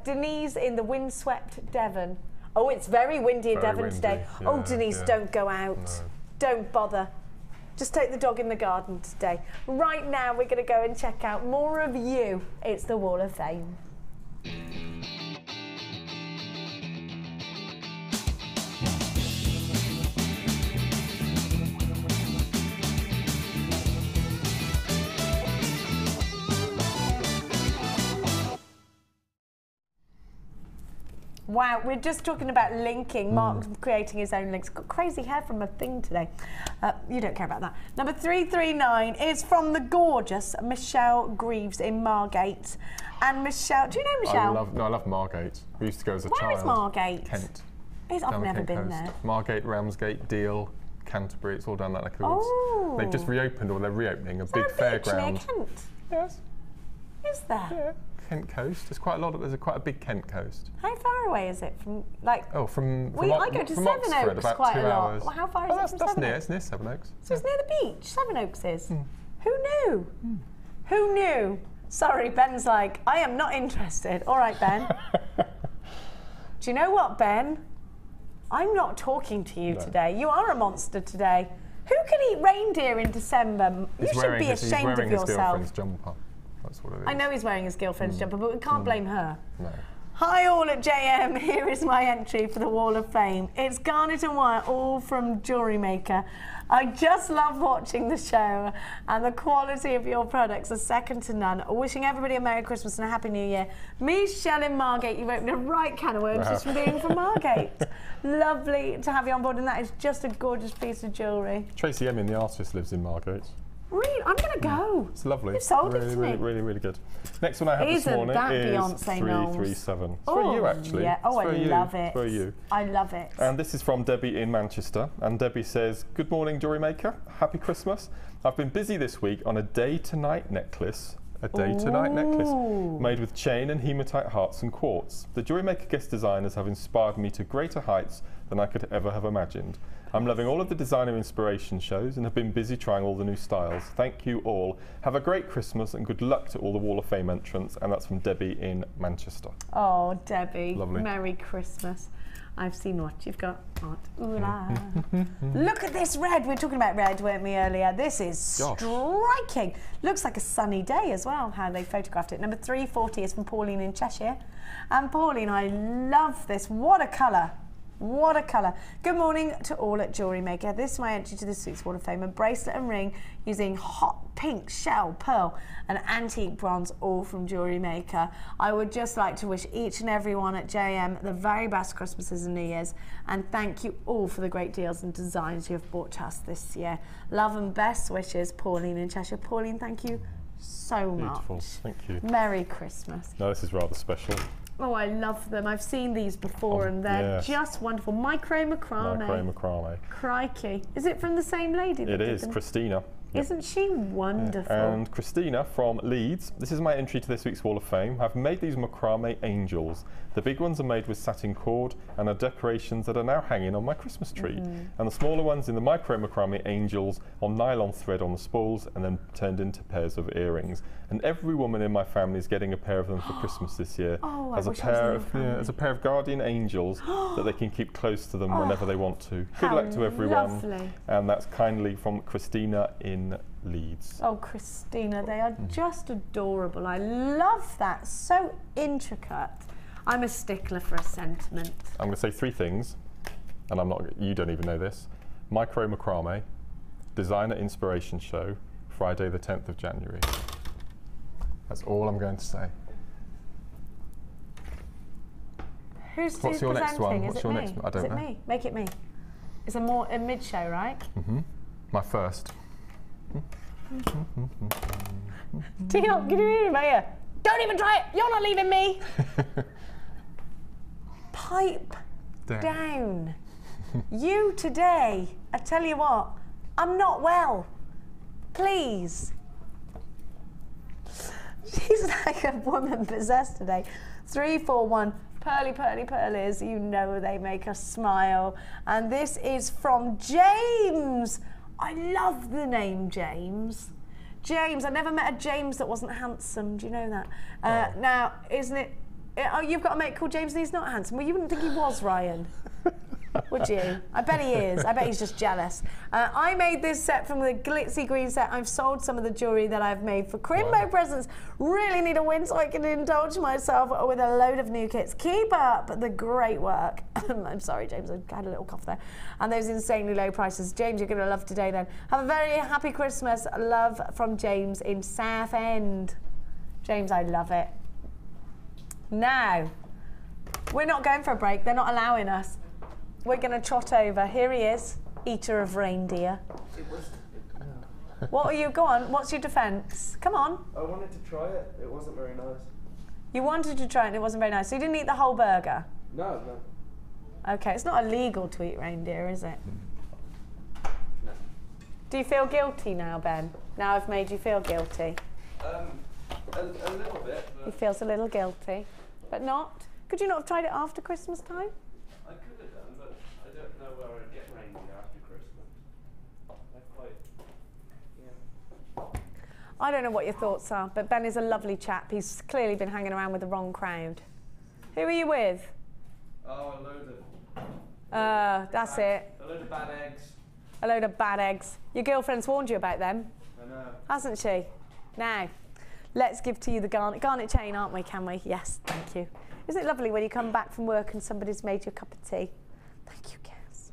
Denise in the windswept Devon. Oh, it's very windy in Devon today. Yeah, oh, Denise, don't go out. No. Don't bother. Just take the dog in the garden today. Right now, we're going to go and check out more of you. It's the Wall of Fame. Wow, we're just talking about linking. Mark's creating his own links. Got crazy hair from a thing today. You don't care about that. Number 339 is from the gorgeous Michelle Greaves in Margate. And Michelle, do you know Michelle? I love Margate. We used to go as a child. Where is Margate? Kent. I've never been there. Margate, Ramsgate, Deal, Canterbury. It's all down that neck of the woods. Oh. They've just reopened, or they're reopening, a big fairground. Near Kent? Yes. Is there? Yeah. Kent coast. There's quite a lot of. There's quite a big Kent coast. How far away is it from? Like. Oh, from I go to Sevenoaks about quite 2 a lot. hours. Well, how far is it from Sevenoaks? That's near. It's near Sevenoaks. So it's near the beach. Sevenoaks is. Who knew? Who knew? Sorry, Ben's like, I am not interested. All right, Ben. Do you know what, Ben? I'm not talking to you today. You are a monster today. Who can eat reindeer in December? You should be ashamed of yourself. He's wearing his girlfriend's jumper. That's what it is. I know he's wearing his girlfriend's jumper, but we can't blame her. No. Hi all at JM, here is my entry for the Wall of Fame. It's Garnet and Wire, all from Jewellery Maker. I just love watching the show, and the quality of your products are second to none. Wishing everybody a Merry Christmas and a Happy New Year. Michelle in Margate, you've opened a right can of worms just from being from Margate. Lovely to have you on board, and that is just a gorgeous piece of jewellery. Tracy Emin, the artist, lives in Margate. Really? I'm going to go. It's lovely. You've sold it to me. Really good. Next one I have this morning is Beyonce 337. It's for you, actually. Yeah. Oh, I love it. It's for you. I love it. And this is from Debbie in Manchester. And Debbie says, good morning, Jewellery Maker. Happy Christmas. I've been busy this week on a day-to-night necklace. A day-to-night necklace made with chain and hematite hearts and quartz. The Jewellery Maker guest designers have inspired me to greater heights than I could ever have imagined. I'm loving all of the designer inspiration shows and have been busy trying all the new styles. Thank you all. Have a great Christmas and good luck to all the Wall of Fame entrants. And that's from Debbie in Manchester. Oh, Debbie. Lovely. Merry Christmas. I've seen what you've got. Ooh la. Look at this red. We were talking about red, weren't we, earlier? This is striking. Looks like a sunny day as well, how they photographed it. Number 340 is from Pauline in Cheshire. And Pauline, I love this. What a colour. What a colour. Good morning to all at Jewellery Maker. This is my entry to the Suits Wall of Fame. A bracelet and ring using hot pink shell, pearl and antique bronze, all from Jewellery Maker. I would just like to wish each and every one at JM the very best Christmases and New Year's, and thank you all for the great deals and designs you have brought to us this year. Love and best wishes, Pauline in Cheshire. Pauline, thank you so much. Beautiful, thank you. Merry Christmas. No, this is rather special. Oh, I love them. I've seen these before and they're just wonderful. Micro macrame. Micro macrame. Crikey. Is it from the same lady? It is, Christina. Isn't she wonderful? And Christina from Leeds, this is my entry to this week's Wall of Fame. I've made these macrame angels. The big ones are made with satin cord and are decorations that are now hanging on my Christmas tree. And the smaller ones in the micro macrame angels on nylon thread on the spools and then turned into pairs of earrings. And every woman in my family is getting a pair of them for Christmas this year as a pair of guardian angels that they can keep close to them whenever they want to. Good luck to everyone. Lovely. And that's kindly from Christina in Leeds. Oh, Christina, they are just adorable. I love that. So intricate. I'm a stickler for a sentiment. I'm going to say 3 things, and you don't even know this. Micro macrame, designer inspiration show, Friday the 10th of January. That's all I'm going to say. What's your next one? Is What's your next one? I don't know. Is it me? Make it me. It's a mid-show, right? My first. Tina, can you hear me, Maya? Don't even try it. You're not leaving me. Pipe down. You today, I tell you what, I'm not well. Please. She's like a woman possessed today. 3, 4, 1. Pearly, pearly, pearlies. You know they make us smile. And this is from James. I love the name James. James, I never met a James that wasn't handsome. Do you know that? Now, isn't it? Oh, you've got a mate called James and he's not handsome. Well, you wouldn't think he was, Ryan. Would you? I bet he is. I bet he's just jealous. I made this set from the glitzy green set. I've sold some of the jewellery that I've made for Crimbo presents. Really need a win so I can indulge myself with a load of new kits. Keep up the great work. I'm sorry, James, I had a little cough there. And those insanely low prices. James, you're going to love today then. Have a very happy Christmas. Love from James in Southend. James, I love it. Now, we're not going for a break. They're not allowing us. We're going to trot over. Here he is, eater of reindeer. What are you? Go on. What's your defence? Come on. I wanted to try it. It wasn't very nice. You wanted to try it and it wasn't very nice. So you didn't eat the whole burger? No. Okay, it's not illegal to eat reindeer, is it? No. Do you feel guilty now, Ben? Now I've made you feel guilty? A little bit. He feels a little guilty, but not. Could you not have tried it after Christmas time? I could have done, but I don't know where I'd get reindeer after Christmas. They're quite, I don't know what your thoughts are, but Ben is a lovely chap. He's clearly been hanging around with the wrong crowd. Who are you with? Oh, a load of... that's it. A load of bad eggs. A load of bad eggs. Your girlfriend's warned you about them. I know. Hasn't she? Now, let's give to you the garnet chain, aren't we, can we? Yes, thank you. Isn't it lovely when you come back from work and somebody's made you a cup of tea? Thank you, Cass.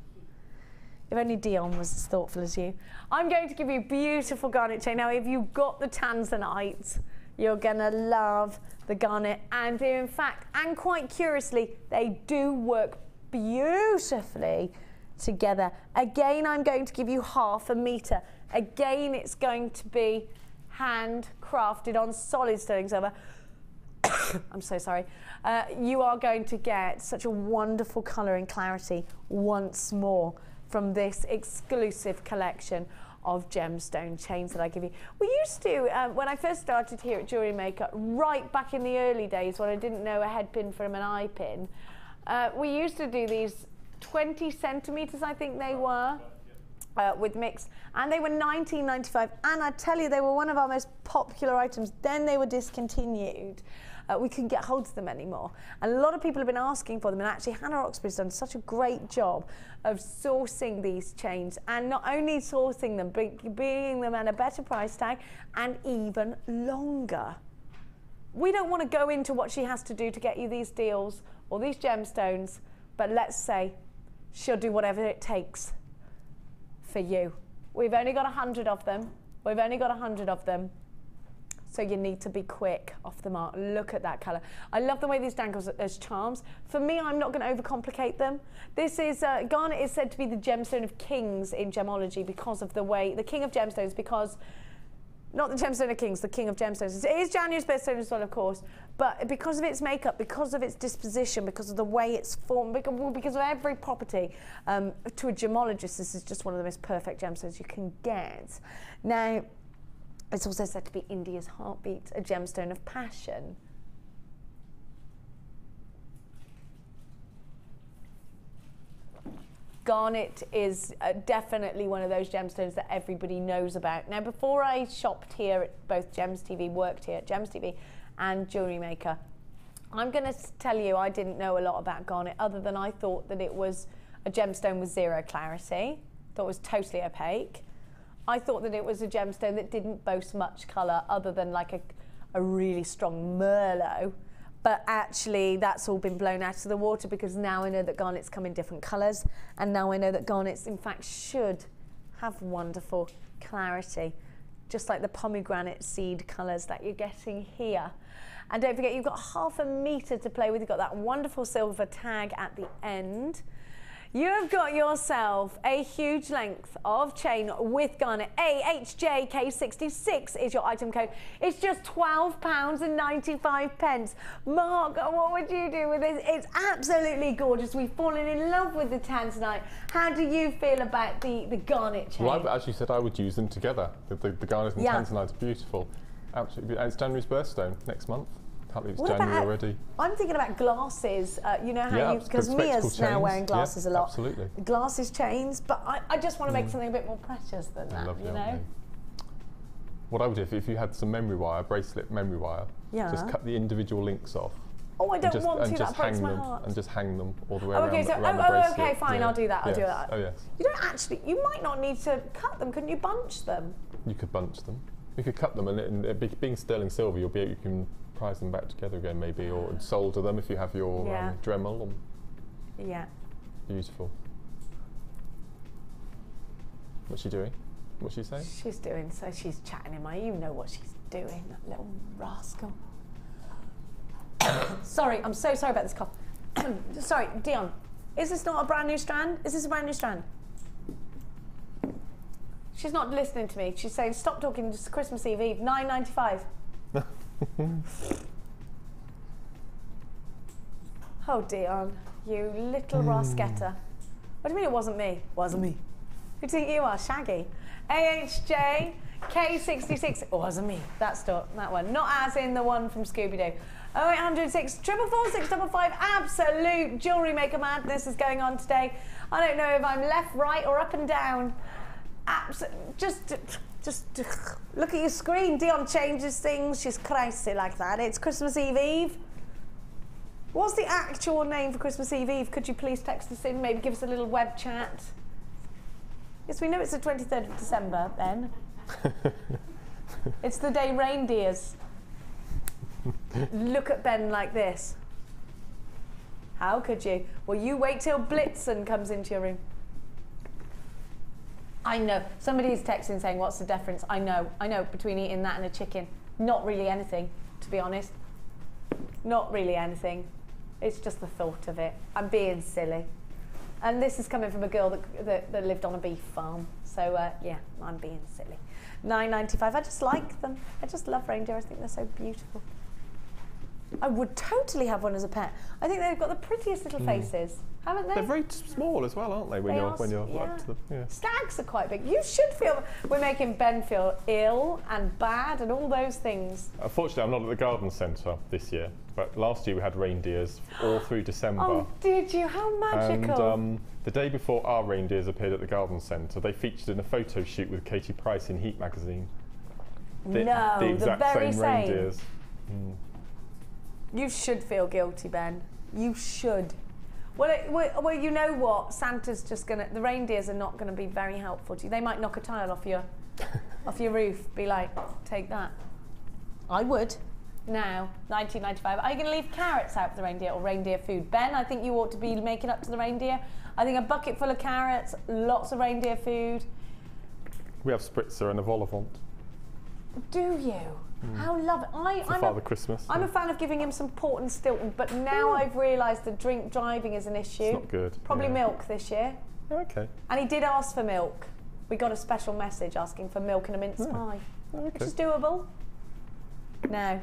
If only Dion was as thoughtful as you. I'm going to give you a beautiful garnet chain. Now, if you've got the Tanzanite, you're going to love the garnet. And in fact, and quite curiously, they do work beautifully together. Again, I'm going to give you 1/2 metre. Again, it's going to be handcrafted on solid sterling silver. I'm so sorry. You are going to get such a wonderful colour and clarity once more from this exclusive collection of gemstone chains that I give you. We used to, when I first started here at Jewellery Maker, right back in the early days when I didn't know a head pin from an eye pin, we used to do these 20 centimetres, I think they were. With mixed, and they were $19.95, and I tell you, they were one of our most popular items. Then they were discontinued. We couldn't get hold of them anymore, and a lot of people have been asking for them, and actually Hannah Oxford's done such a great job of sourcing these chains, and not only sourcing them, but bringing them at a better price tag, and even longer. We don't want to go into what she has to do to get you these deals, or these gemstones, but let's say she'll do whatever it takes for you. We've only got 100 of them. We've only got 100 of them. So you need to be quick off the mark. Look at that colour. I love the way these dangles as charms. For me, I'm not going to overcomplicate them. This is, Garnet is said to be the gemstone of kings in gemology because of the way, the king of gemstones, because not the gemstone of kings, the king of gemstones. It is January's birthstone as well, of course, but because of its makeup, because of its disposition, because of the way it's formed, because of every property, to a gemologist, this is just one of the most perfect gemstones you can get. Now, it's also said to be India's heartbeat, a gemstone of passion. Garnet is definitely one of those gemstones that everybody knows about. Now, before I shopped here at both Gems TV, worked here at Gems TV and Jewellery Maker, I'm going to tell you I didn't know a lot about garnet other than I thought that it was a gemstone with zero clarity, thought it was totally opaque. I thought that it was a gemstone that didn't boast much colour other than like a really strong Merlot. But actually, that's all been blown out of the water because now I know that garnets come in different colours, and now I know that garnets, in fact, should have wonderful clarity, just like the pomegranate seed colours that you're getting here. And don't forget, you've got 1/2 metre to play with. You've got that wonderful silver tag at the end. You have got yourself a huge length of chain with garnet. AHJK66 is your item code. It's just £12.95. Mark, what would you do with this? It's absolutely gorgeous. We've fallen in love with the Tanzanite. How do you feel about the garnet chain? Well, I've actually said I would use them together. The garnet and Tanzanite are beautiful. Absolutely. And it's January's birthstone next month. Can't believe it's January already. I'm thinking about glasses. You know how because Mia's now wearing glasses a lot. Absolutely. Glasses, chains, but I just want to make something a bit more precious than that. Lovely, you know. What I would do if you had some memory wire, bracelet memory wire, just cut the individual links off. Oh, I don't want to. That breaks my heart. And just hang them all the way around. Okay, so around the bracelet. Okay, fine. I'll do that. I'll do that. Oh yes. You don't actually. You might not need to cut them. Couldn't you bunch them? You could bunch them. You could cut them, and being sterling silver, you can prize them back together again, maybe, or solder them if you have your Dremel. Yeah. Beautiful. What's she doing? What's she saying? She's doing, so she's chatting in my, you know what she's doing, that little rascal. Sorry, I'm so sorry about this cough. Sorry, Dion, is this not a brand new strand? Is this a brand new strand? She's not listening to me. She's saying, stop talking, it's Christmas Eve, $9.95. Oh, Dion, you little rascetta. What do you mean it wasn't me? Wasn't me. Who do you think you are? Shaggy. AHJ K66. It wasn't me. That one. Not as in the one from Scooby-Doo. 0806 444 655. Absolute jewellery maker madness is going on today. I don't know if I'm left, right, or up and down. Just look at your screen. Dion changes things. She's crazy like that. It's Christmas Eve. What's the actual name for Christmas Eve? Could you please text us in? Maybe give us a little web chat. Yes, we know it's the 23rd of December then. It's the day reindeers look at Ben like this. How could you? Well, you wait till Blitzen comes into your room. I know. Somebody is texting saying, what's the difference? I know, between eating that and a chicken. Not really anything, to be honest. Not really anything. It's just the thought of it. I'm being silly. And this is coming from a girl that lived on a beef farm. So, yeah, I'm being silly. $9.95. I just like them. I just love reindeer. I think they're so beautiful. I would totally have one as a pet. I think they've got the prettiest little faces, haven't they? They're very small as well, aren't they? When you're up to them. Yeah. Stags are quite big. You should feel we're making Ben feel ill and bad and all those things. Unfortunately, I'm not at the garden centre this year, but last year we had reindeers all through December. Oh, did you? How magical! And the day before our reindeers appeared at the garden centre, they featured in a photo shoot with Katie Price in Heat magazine. The exact very same reindeers. You should feel guilty, Ben. You should. Well, you know what? Santa's just gonna. The reindeers are not gonna be very helpful to you. They might knock a tile off your, off your roof. Be like, take that. I would. Now, $19.95. Are you gonna leave carrots out for the reindeer or reindeer food, Ben? I think you ought to be making up to the reindeer. I think a bucket full of carrots, lots of reindeer food. We have spritzer and a vol au vent. Do you? How lovely. For Father Christmas. I'm a fan of giving him some port and Stilton, but now I've realised that drink driving is an issue. It's not good. Probably milk this year. Okay. And he did ask for milk. We got a special message asking for milk and a mince pie. Okay. Which is doable. No.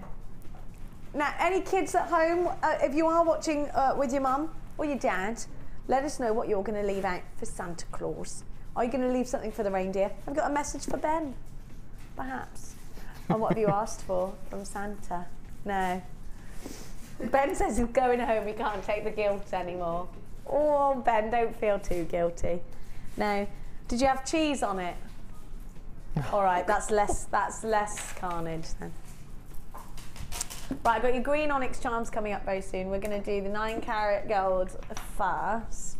Now, any kids at home, if you are watching with your mum or your dad, let us know what you're going to leave out for Santa Claus. Are you going to leave something for the reindeer? I've got a message for Ben, perhaps. And what have you asked for from Santa? No. Ben says he's going home, he can't take the guilt anymore. Oh, Ben, don't feel too guilty. No. Did you have cheese on it? All right, that's less carnage then. Right, I've got your green onyx charms coming up very soon. We're going to do the 9 carat gold first.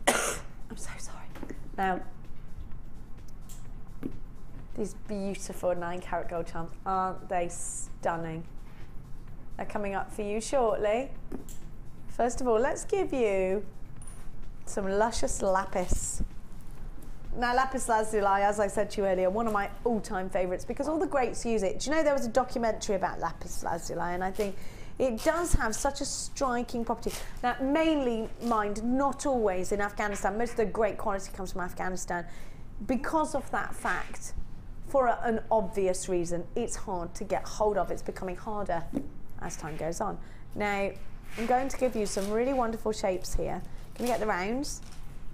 I'm so sorry. Now, these beautiful 9 carat gold charms, aren't they stunning? They're coming up for you shortly. First of all, let's give you some luscious lapis. Now, lapis lazuli, as I said to you earlier, one of my all-time favourites because all the greats use it. Do you know there was a documentary about lapis lazuli, and I think it does have such a striking property. Now, mainly, mind, not always in Afghanistan. Most of the great quality comes from Afghanistan. Because of that fact, for an obvious reason, it's hard to get hold of. It's becoming harder as time goes on. Now, I'm going to give you some really wonderful shapes here. Can you get the rounds?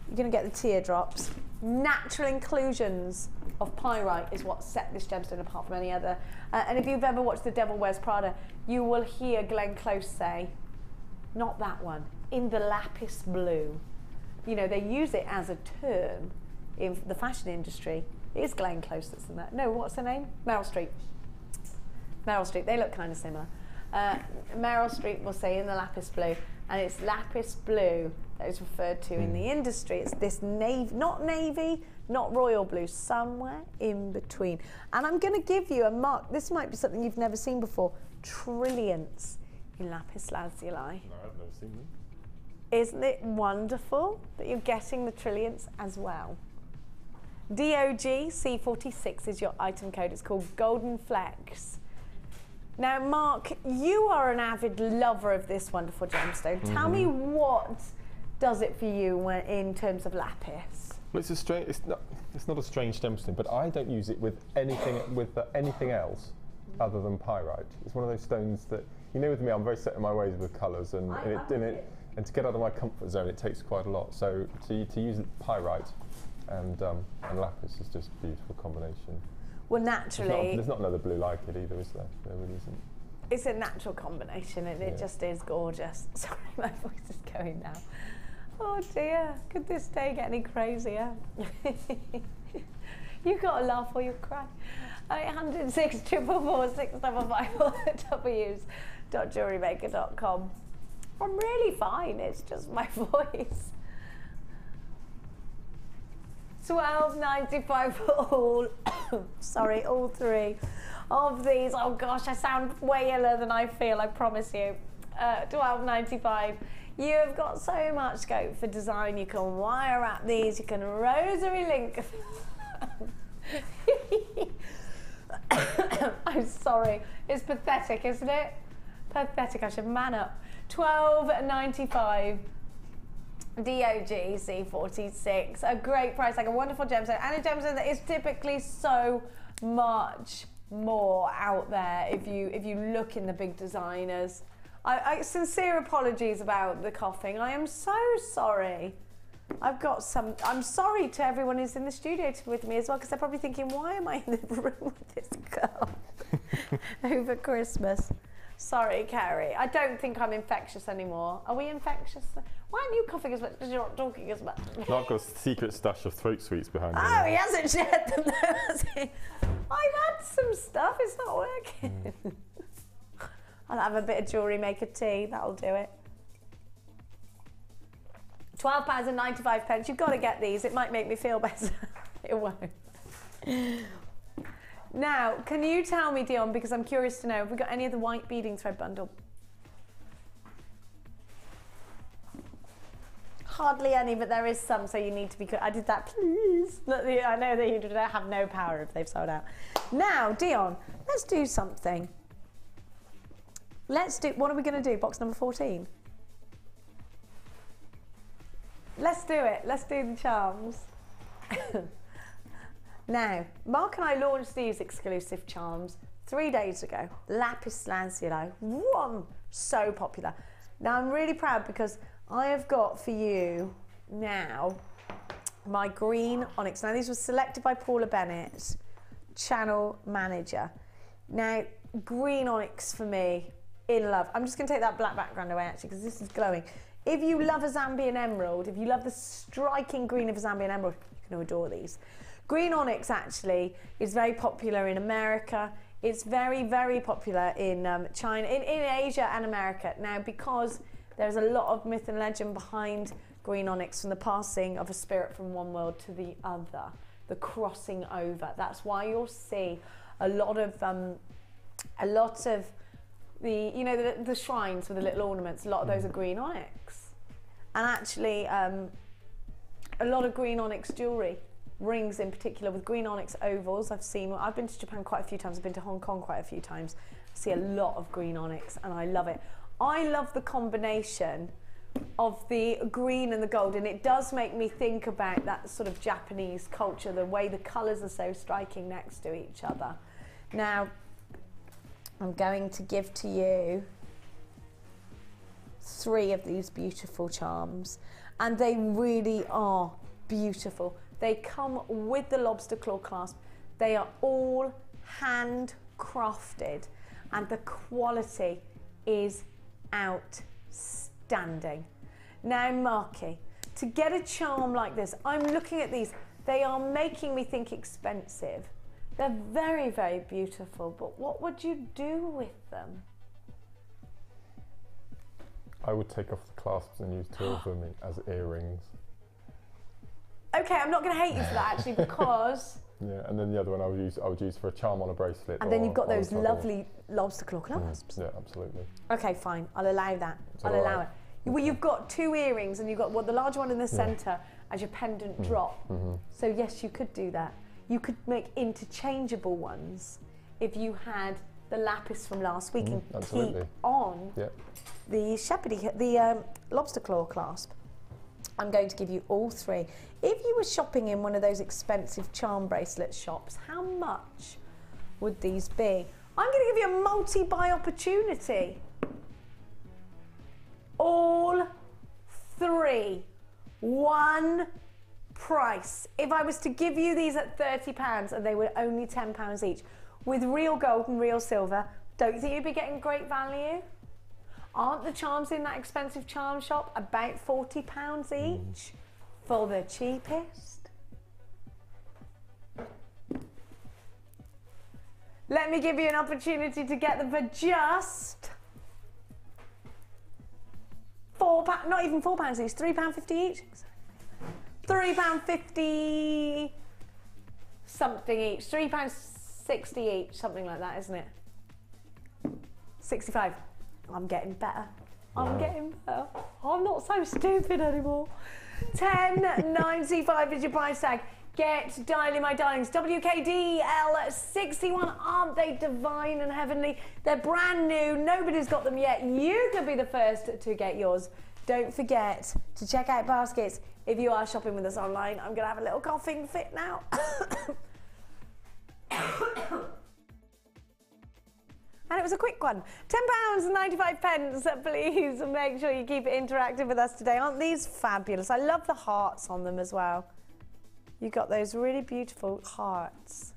You're going to get the teardrops. Natural inclusions of pyrite is what set this gemstone apart from any other. And if you've ever watched The Devil Wears Prada, you will hear Glenn Close say, not that one, in the lapis blue. You know, they use it as a term in the fashion industry. It is Glenn Close that's in that. No, what's her name? Meryl Streep. Meryl Streep, they look kind of similar. Meryl Streep will say in the lapis blue, and it's lapis blue that is referred to in the industry. It's this navy, not royal blue, somewhere in between. And I'm going to give you a mark. This might be something you've never seen before. Trilliants in lapis lazuli. No, I've never seen them. Isn't it wonderful that you're getting the trilliants as well? DOG C46 is your item code. It's called Golden Flecks. Now, Mark, you are an avid lover of this wonderful gemstone. Tell me what does it for you when, in terms of lapis? Well, it's not a strange gemstone, but I don't use it with anything else other than pyrite. It's one of those stones that, you know, with me, I'm very set in my ways with colours, and to get out of my comfort zone, it takes quite a lot. So to use pyrite and lapis is just a beautiful combination. Well, naturally, there's not another blue like it either, is there? There really isn't. It's a natural combination, and it just is gorgeous. Sorry, my voice is going now. Oh dear, could this day get any crazier? You've got to laugh or you'll cry. 806 444 655 www.jewellerymaker.com. I'm really fine, it's just my voice. $12.95 for all, sorry, all 3 of these. Oh gosh, I sound way iller than I feel, I promise you. $12.95. You have got so much scope for design. You can wire wrap these, you can rosary link. I'm sorry, it's pathetic, isn't it? Pathetic, I should man up. $12.95. DOG C46, a great price, like a wonderful gemstone, and a gemstone that is typically so much more out there if you look in the big designers. I sincere apologies about the coughing. I am so sorry. I'm sorry to everyone who's in the studio with me as well, because they're probably thinking, why am I in the room with this girl over Christmas? Sorry, Carrie. I don't think I'm infectious anymore. Are we infectious? Why aren't you coughing as much because you're not talking as much? No, I've got a secret stash of throat sweets behind me. Oh, he hasn't shared them though, has he? I've had some stuff, it's not working. I'll have a bit of Jewellery Maker tea, that'll do it. £12.95. You've got to get these, it might make me feel better. It won't. Now, can you tell me, Dion, because I'm curious to know, have we got any of the white beading thread bundle? Hardly any, but there is some, so you need to be good. I did that, please. I know that you have no power if they've sold out. Now, Dion, let's do something. What are we going to do? Box number 14? Let's do it. Let's do the charms. Now, Mark and I launched these exclusive charms 3 days ago. Lapis lazuli, one, so popular. Now I'm really proud because I have got for you now my green onyx. Now these were selected by Paula Bennett, channel manager. Now green onyx for me, in love. I'm just going to take that black background away actually because this is glowing. If you love a Zambian emerald, if you love the striking green of a Zambian emerald, you're going to adore these. Green onyx actually is very popular in America. It's very, very popular in China, in Asia and America. Now, because there's a lot of myth and legend behind green onyx from the passing of a spirit from one world to the other, the crossing over. That's why you'll see a lot of the, you know, the shrines with the little ornaments, a lot of those are green onyx. And actually, a lot of green onyx jewellery, rings in particular with green onyx ovals. I've been to Japan quite a few times, I've been to Hong Kong quite a few times. I see a lot of green onyx and I love it. I love the combination of the green and the gold, and it does make me think about that sort of Japanese culture, the way the colours are so striking next to each other. Now, I'm going to give to you 3 of these beautiful charms, and they really are beautiful. They come with the lobster claw clasp. They are all handcrafted and the quality is outstanding. Now, Marky, to get a charm like this, I'm looking at these. They are making me think expensive. They're very, very beautiful, but what would you do with them? I would take off the clasps and use 2 of them as earrings. Okay, I'm not going to hate you for that actually, because... Yeah, and then the other one I would use for a charm on a bracelet. And then you've got those lovely lobster claw clasps. Yeah, absolutely. Okay, fine, I'll allow that. I'll allow it. Well, you've got 2 earrings and you've got the large one in the centre as your pendant drop. So yes, you could do that. You could make interchangeable ones if you had the lapis from last week and keep on the the lobster claw clasp. I'm going to give you all 3. If you were shopping in one of those expensive charm bracelet shops, how much would these be? I'm going to give you a multi-buy opportunity. All 3, one price. If I was to give you these at £30 and they were only £10 each, with real gold and real silver, don't you think you'd be getting great value? Aren't the charms in that expensive charm shop about £40 each for the cheapest? Let me give you an opportunity to get them for just £4, not even £4 each, £3.50 each. £3.50 something each, £3.60 each, something like that, isn't it? 65. I'm getting better. I'm getting better. I'm not so stupid anymore. £10.95 is your price tag. Get dialing, my darlings. WKDL61. Aren't they divine and heavenly? They're brand new. Nobody's got them yet. You could be the first to get yours. Don't forget to check out baskets if you are shopping with us online. I'm going to have a little coughing fit now. And it was a quick one. £10.95, please. Make sure you keep it interactive with us today. Aren't these fabulous? I love the hearts on them as well. You've got those really beautiful hearts.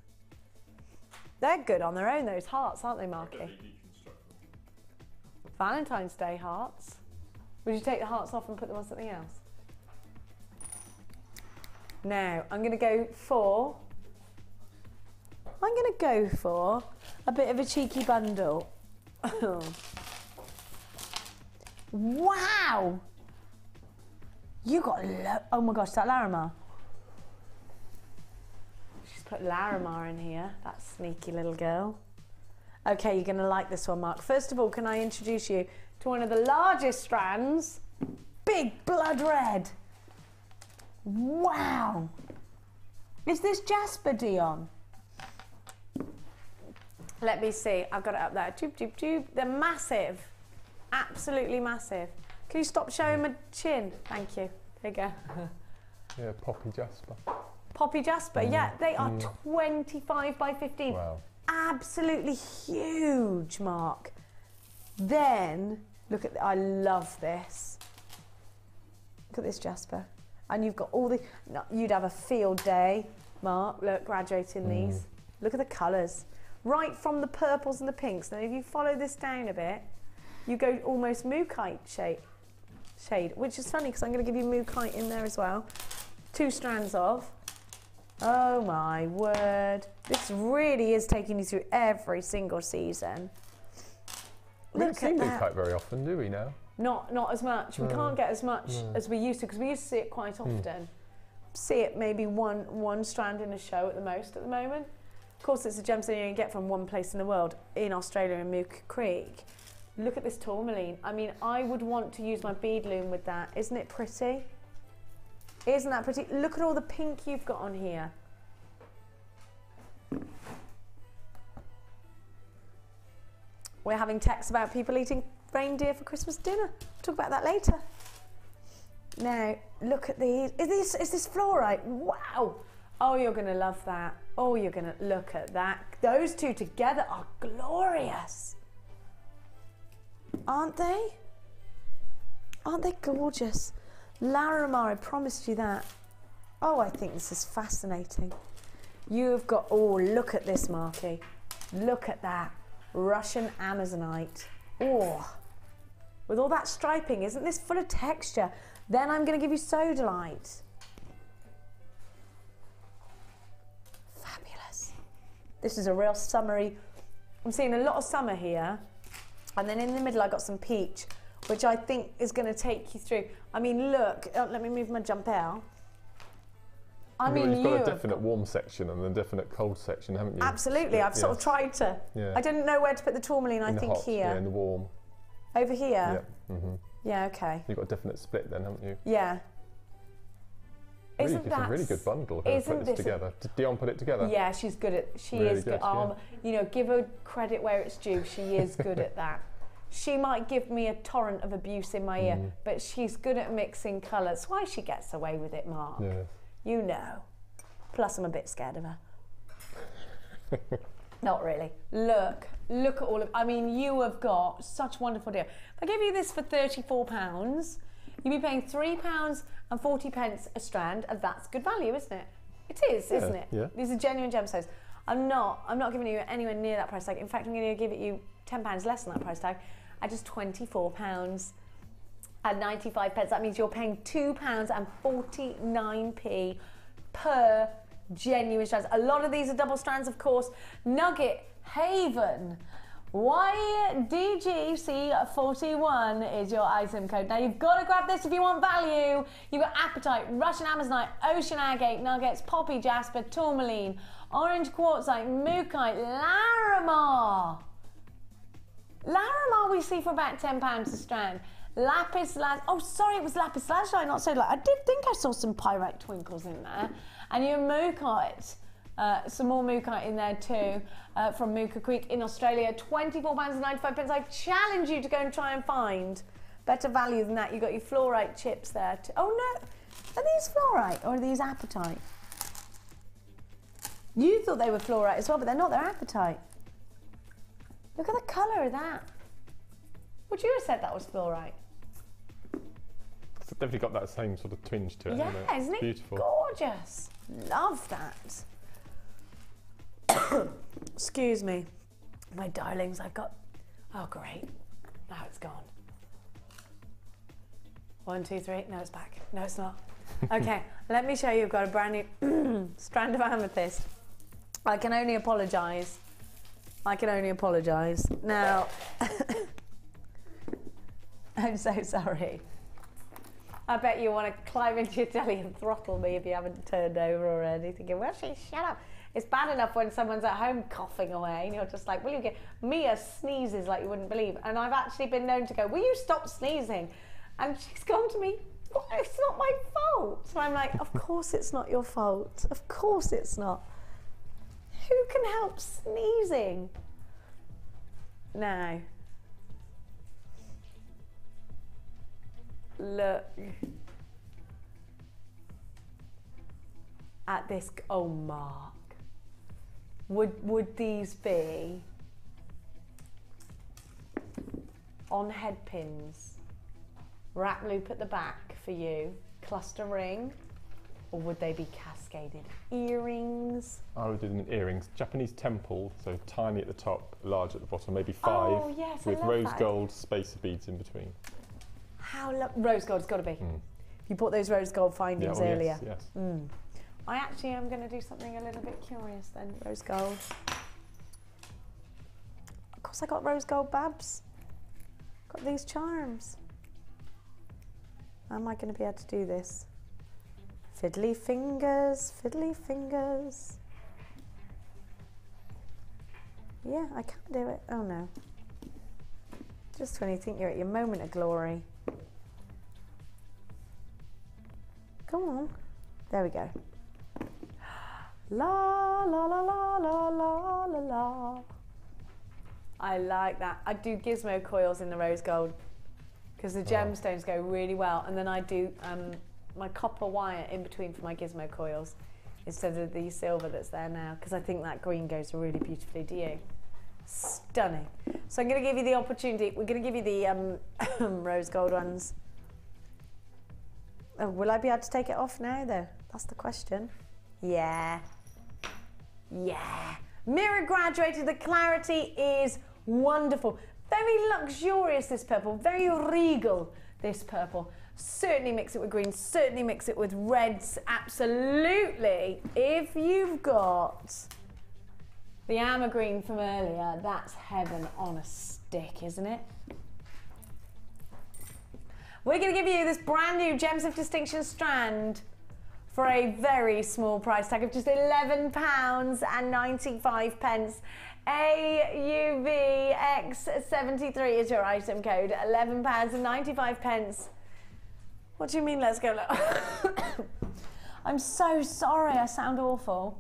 They're good on their own, those hearts, aren't they, Marky? Valentine's Day hearts. Would you take the hearts off and put them on something else? Now, I'm going to go for a bit of a cheeky bundle. Wow! You got, oh my gosh, is that Larimar? She's put Larimar in here, that sneaky little girl. Okay, you're gonna like this one, Mark. First of all, can I introduce you to one of the largest strands? Big blood red. Wow! Is this Jasper Dion? Let me see, I've got it up there. Tube, tube, tube. They're massive, absolutely massive. Can you stop showing my chin? Thank you. There you go. Yeah, Poppy Jasper. Poppy Jasper, yeah, they are 25 by 15. Wow. Absolutely huge, Mark. Then, look at, I love this. Look at this, Jasper. And you've got all the, no, you'd have a field day, Mark, look, graduating these. Look at the colours. Right from the purples and the pinks. Now, if you follow this down a bit, you go almost mookaite shade, which is funny because I'm going to give you mookaite in there as well. 2 strands of. Oh my word. This really is taking you through every single season. We don't see mookaite very often, do we now? Not as much. We can't get as much as we used to, because we used to see it quite often. See it maybe one strand in a show at the most at the moment. Of course, it's a gemstone you can get from one place in the world, in Australia, in Mooka Creek. Look at this tourmaline. I mean, I would want to use my bead loom with that. Isn't it pretty? Isn't that pretty? Look at all the pink you've got on here. We're having texts about people eating reindeer for Christmas dinner. We'll talk about that later. Now, look at these. Is this fluorite? Wow. Oh, you're going to love that. Oh, you're going to look at that. Those two together are glorious. Aren't they? Aren't they gorgeous? Larimar, I promised you that. Oh, I think this is fascinating. You've got, oh, look at this, Marky. Look at that. Russian Amazonite. Oh, with all that striping, isn't this full of texture? Then I'm going to give you sodalite. Fabulous. This is a real summery. I'm seeing a lot of summer here. And then in the middle, I got some peach, which I think is going to take you through. I mean, look, let me move my jump out. I mean, you've got a definite warm section and a definite cold section, haven't you? Absolutely, I've sort of tried to. Yeah. I didn't know where to put the tourmaline, I think here. Yeah, in the warm. Over here? Yeah. Yeah, okay. You've got a definite split then, haven't you? Yeah. Really, it's a really good bundle. Who put this together? Did Dion put it together? Yeah, she's good at. She really is good. Yeah. You know, give her credit where it's due. She is good at that. She might give me a torrent of abuse in my ear, but she's good at mixing colours. That's why she gets away with it, Mark. Yeah. You know. Plus, I'm a bit scared of her. Not really. Look at all of. I mean, you have got such wonderful deal. If I give you this for £34, you'd be paying £3.40 a strand, and that's good value, isn't it? It is, isn't it? Yeah. These are genuine gemstones. I'm not giving you anywhere near that price tag. In fact, I'm going to give it you £10 less than that price tag, at just £24.95. That means you're paying £2.49 per genuine strands. A lot of these are double strands, of course. Nugget Haven YDGC41 is your item code. Now you've got to grab this if you want value. You've got apatite, Russian Amazonite, ocean agate nuggets, poppy jasper, tourmaline, orange quartzite, mookaite, Larimar. Larimar we see for about £10 a strand. Lapis lazuli. Oh, sorry, it was lapis lazuli, not so. I did think I saw some pyrite twinkles in there. And your mookaite, some more mookaite in there too, from Mooka Creek in Australia. £24.95. I challenge you to go and try and find better value than that. You've got your fluorite chips there too. Oh no, are these fluorite or are these apatite? You thought they were fluorite as well, but they're not. They're apatite. Look at the colour of that. Would you have said that was fluorite? It's definitely got that same sort of twinge to it. Yeah, hasn't it? isn't it Beautiful. Gorgeous? Love that. Excuse me. My darlings, I've got... Oh, great. Now it's gone. 1, 2, 3. No, it's back. No, it's not. Okay, let me show you. I've got a brand new strand of amethyst. I can only apologise. I can only apologise. Now... I'm so sorry. I bet you want to climb into your telly and throttle me if you haven't turned over already, thinking, well, shut up. It's bad enough when someone's at home coughing away and you're just like, will you get... Mia sneezes like you wouldn't believe. And I've actually been known to go, will you stop sneezing? And she's gone to me, well, it's not my fault. So I'm like, of course it's not your fault. Of course it's not. Who can help sneezing? Now... Look at this. Oh, Mark. Would these be on head pins, wrap loop at the back for you, cluster ring, or would they be cascaded earrings? I would do them in earrings. Japanese temple, so tiny at the top, large at the bottom, maybe 5, Oh, yes, with I love rose that. gold spacer beads in between. Rose gold's got to be. You bought those rose gold findings Yeah, oh, earlier. yes, yes. I actually am going to do something a little bit curious then. Rose gold. Of course, I got rose gold babs. Got these charms. How am I going to be able to do this? Fiddly fingers, fiddly fingers. Yeah, I can do it. Oh no. Just when you think you're at your moment of glory. Come on. There we go. La la la la la la la la. I like that. I do gizmo coils in the rose gold because the gemstones go really well, and then I do my copper wire in between for my gizmo coils instead of the silver that's there now, because I think that green goes really beautifully. Do you? Stunning. So I'm going to give you the opportunity. We're going to give you the rose gold ones. Oh, will I be able to take it off now though? That's the question. Yeah. Yeah. Mirror graduated. The clarity is wonderful. Very luxurious, this purple. Very regal, this purple. Certainly mix it with greens. Certainly mix it with reds. Absolutely. If you've got the amber green from earlier, that's heaven on a stick, isn't it? We're going to give you this brand new Gems of Distinction strand for a very small price tag of just £11.95. AUVX73 is your item code. £11.95. What do you mean, let's go? I'm so sorry, I sound awful.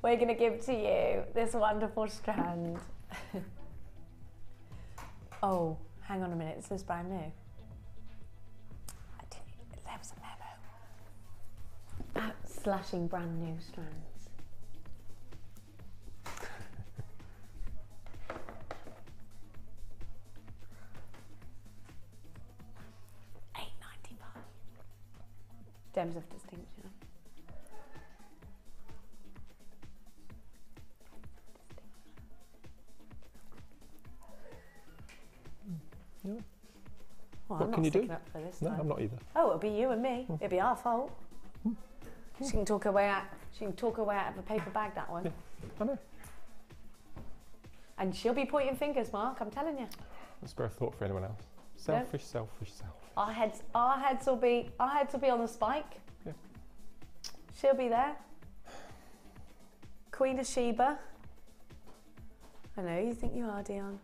We're going to give to you this wonderful strand. Oh, hang on a minute, this is brand new. There was a memo. Slashing brand new strands. $8.95. Gems of Distinction. Yeah. Well, what can you do? Up for this No, time. I'm not either. Oh, it'll be you and me. It'll be our fault. She can talk her way out. She can talk her way out of a paper bag. That one. Yeah, I know. And she'll be pointing fingers, Mark. I'm telling you. Spare a thought for anyone else. Selfish, selfish, self. Our heads will be on the spike. Yeah. She'll be there. Queen of Sheba. I know you think you are, Dion.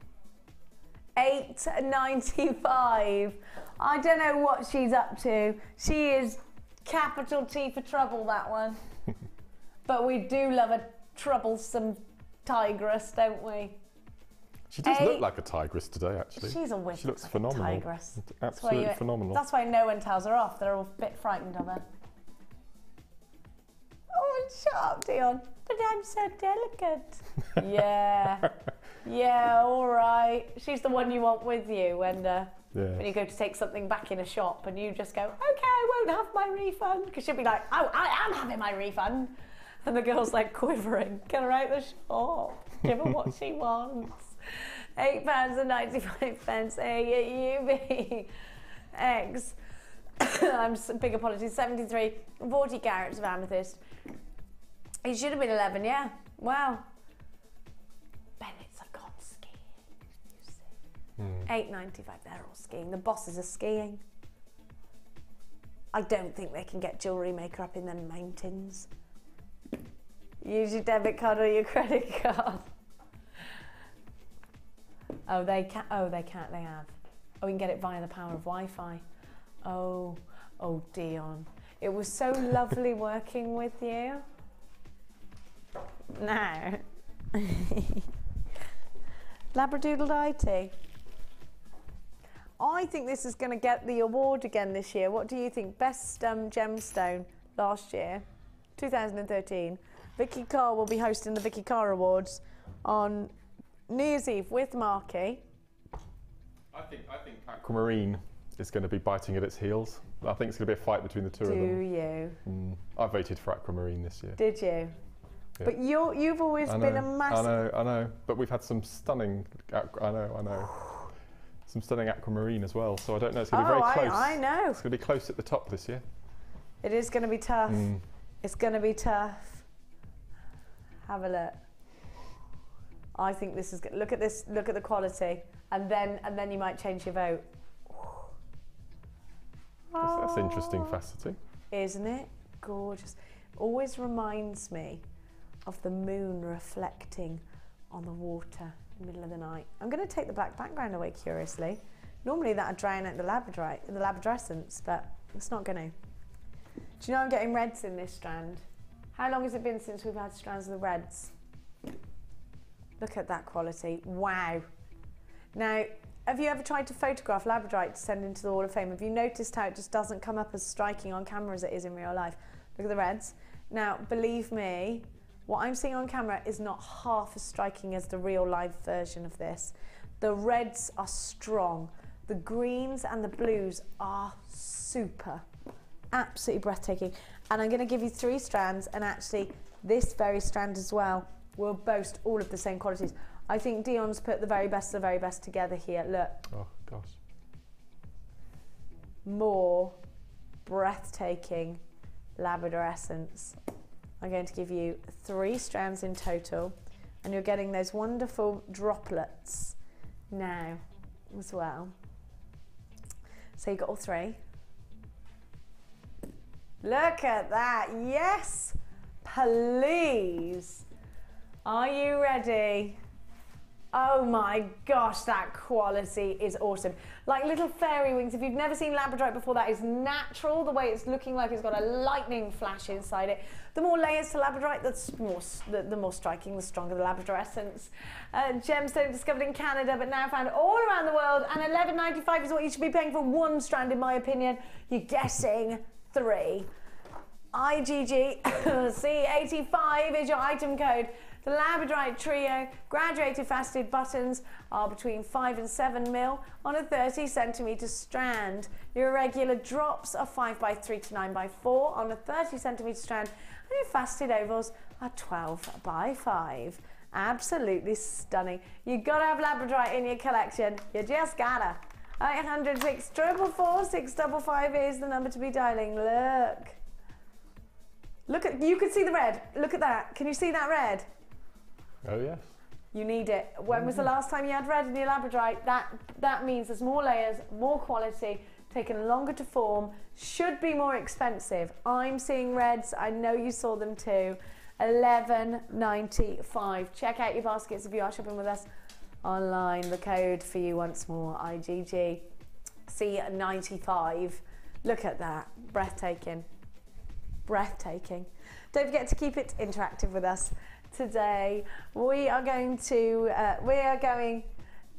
$8.95. I don't know what she's up to. She is capital T for trouble, that one. But we do love a troublesome tigress, don't we? She does look like a tigress today, actually. She's a wicked She looks phenomenal. tigress. Absolutely phenomenal. That's why no one tells her off. They're all a bit frightened of her. Oh, shut up, Dion. But I'm so delicate. Yeah. Yeah, all right. She's the one you want with you when you go to take something back in a shop and you just go, okay, I won't have my refund. Because she'll be like, oh, I am having my refund. And the girl's like quivering. Get her out the shop. Give her what she wants. £8.95. AUVX. Big apologies. 73. 40 carats of amethyst. It should have been 11, yeah. Wow. Bennett's have gone skiing, you see. $8.95, they're all skiing. The bosses are skiing. I don't think they can get Jewellery Maker up in the mountains. Use your debit card or your credit card. Oh, they can't. Oh, they can't. They have. Oh, we can get it via the power of Wi-Fi. Oh, Dion. It was so lovely working with you. Now. Labradoodle-dite. I think this is going to get the award again this year. What do you think? Best gemstone last year, 2013. Vicky Carr will be hosting the Vicky Carr Awards on New Year's Eve with Marky. I think aquamarine is going to be biting at its heels. I think it's going to be a fight between the two of them. Do you? I voted for aquamarine this year. Did you? Yeah. But you've always been a massive... I know. But we've had some stunning... I know. Some stunning aquamarine as well. So I don't know. It's going to be very close. I know. It's going to be close at the top this year. It is going to be tough. It's going to be tough. Have a look. I think this is good. Look at this. Look at the quality, and then you might change your vote. That's interesting faceting, isn't it? Gorgeous. Always reminds me of the moon reflecting on the water in the middle of the night. I'm going to take the black background away, curiously. Normally that would drown out the labradorite, the labradorescence, but it's not going to. Do you know I'm getting reds in this strand? How long has it been since we've had strands of the reds? Look at that quality. Wow. Now, have you ever tried to photograph labradorite to send into the Hall of Fame? Have you noticed how it just doesn't come up as striking on camera as it is in real life? Look at the reds. Now, believe me, what I'm seeing on camera is not half as striking as the real live version of this. The reds are strong. The greens and the blues are super. Absolutely breathtaking. And I'm going to give you 3 strands, and actually this very strand as well will boast all of the same qualities. I think Dion's put the very best of the very best together here. Look. Oh, gosh. More breathtaking labradorescence. I'm going to give you 3 strands in total, and you're getting those wonderful droplets now as well. So you got all 3. Look at that. Yes, please. Are you ready? Oh my gosh, that quality is awesome. Like little fairy wings. If you've never seen labradorite before, that is natural. The way it's looking like it's got a lightning flash inside it. The more layers to labradorite, the more striking, the stronger the labradorescence. Gemstone discovered in Canada, but now found all around the world. And $11.95 is what you should be paying for 1 strand, in my opinion. You're guessing 3. IGG C85 is your item code. The Labradorite Trio graduated faceted buttons are between 5 and 7 mil on a 30 centimetre strand. Your irregular drops are 5 by 3 to 9 by 4 on a 30 centimetre strand, and your faceted ovals are 12 by 5. Absolutely stunning. You've got to have Labradorite in your collection. You just gotta. 800 644 655 is the number to be dialing. Look at, you can see the red. Look at that. Can you see that red? Oh, yes. You need it. When was the last time you had red in your labradorite? That means there's more layers, more quality, taken longer to form, should be more expensive. I'm seeing reds. I know you saw them too. $11.95. Check out your baskets if you are shopping with us online. The code for you once more, IGG C95. Look at that. Breathtaking. Breathtaking. Don't forget to keep it interactive with us. Today we are going to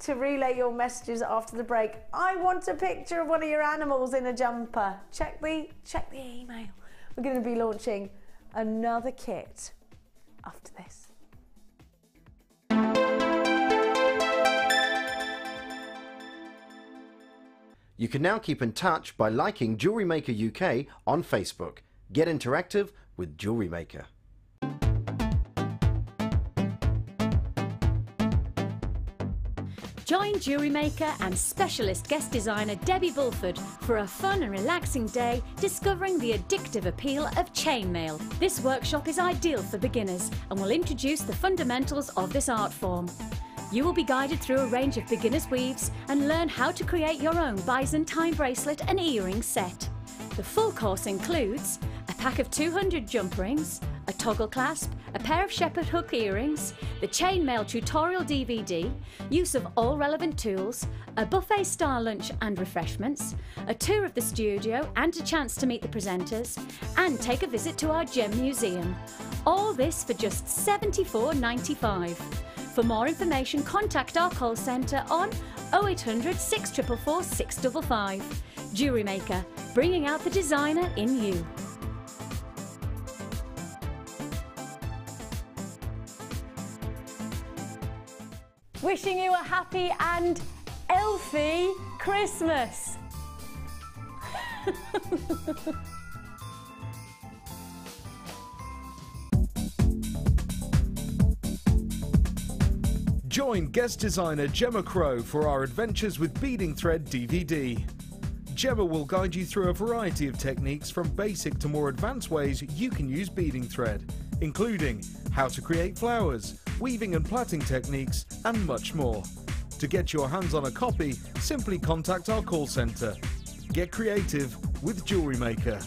relay your messages after the break. I want a picture of one of your animals in a jumper. Check the email. We're going to be launching another kit after this. You can now keep in touch by liking Jewellery Maker UK on Facebook. Get interactive with Jewellery Maker. Join Jewellery Maker and specialist guest designer Debbie Bulford for a fun and relaxing day discovering the addictive appeal of chainmail. This workshop is ideal for beginners and will introduce the fundamentals of this art form. You will be guided through a range of beginners' weaves and learn how to create your own Byzantine bracelet and earring set. The full course includes a pack of 200 jump rings, a toggle clasp, a pair of shepherd hook earrings, the chainmail tutorial DVD, use of all relevant tools, a buffet style lunch and refreshments, a tour of the studio and a chance to meet the presenters, and take a visit to our gem museum. All this for just $74.95. For more information, contact our call centre on 0800 644 655. Jewellery Maker, bringing out the designer in you. Wishing you a happy and healthy Christmas. Join guest designer Gemma Crow for our Adventures with Beading Thread DVD. Gemma will guide you through a variety of techniques from basic to more advanced ways you can use beading thread, including how to create flowers, weaving and plaiting techniques, and much more. To get your hands on a copy, simply contact our call centre. Get creative with Jewellery Maker.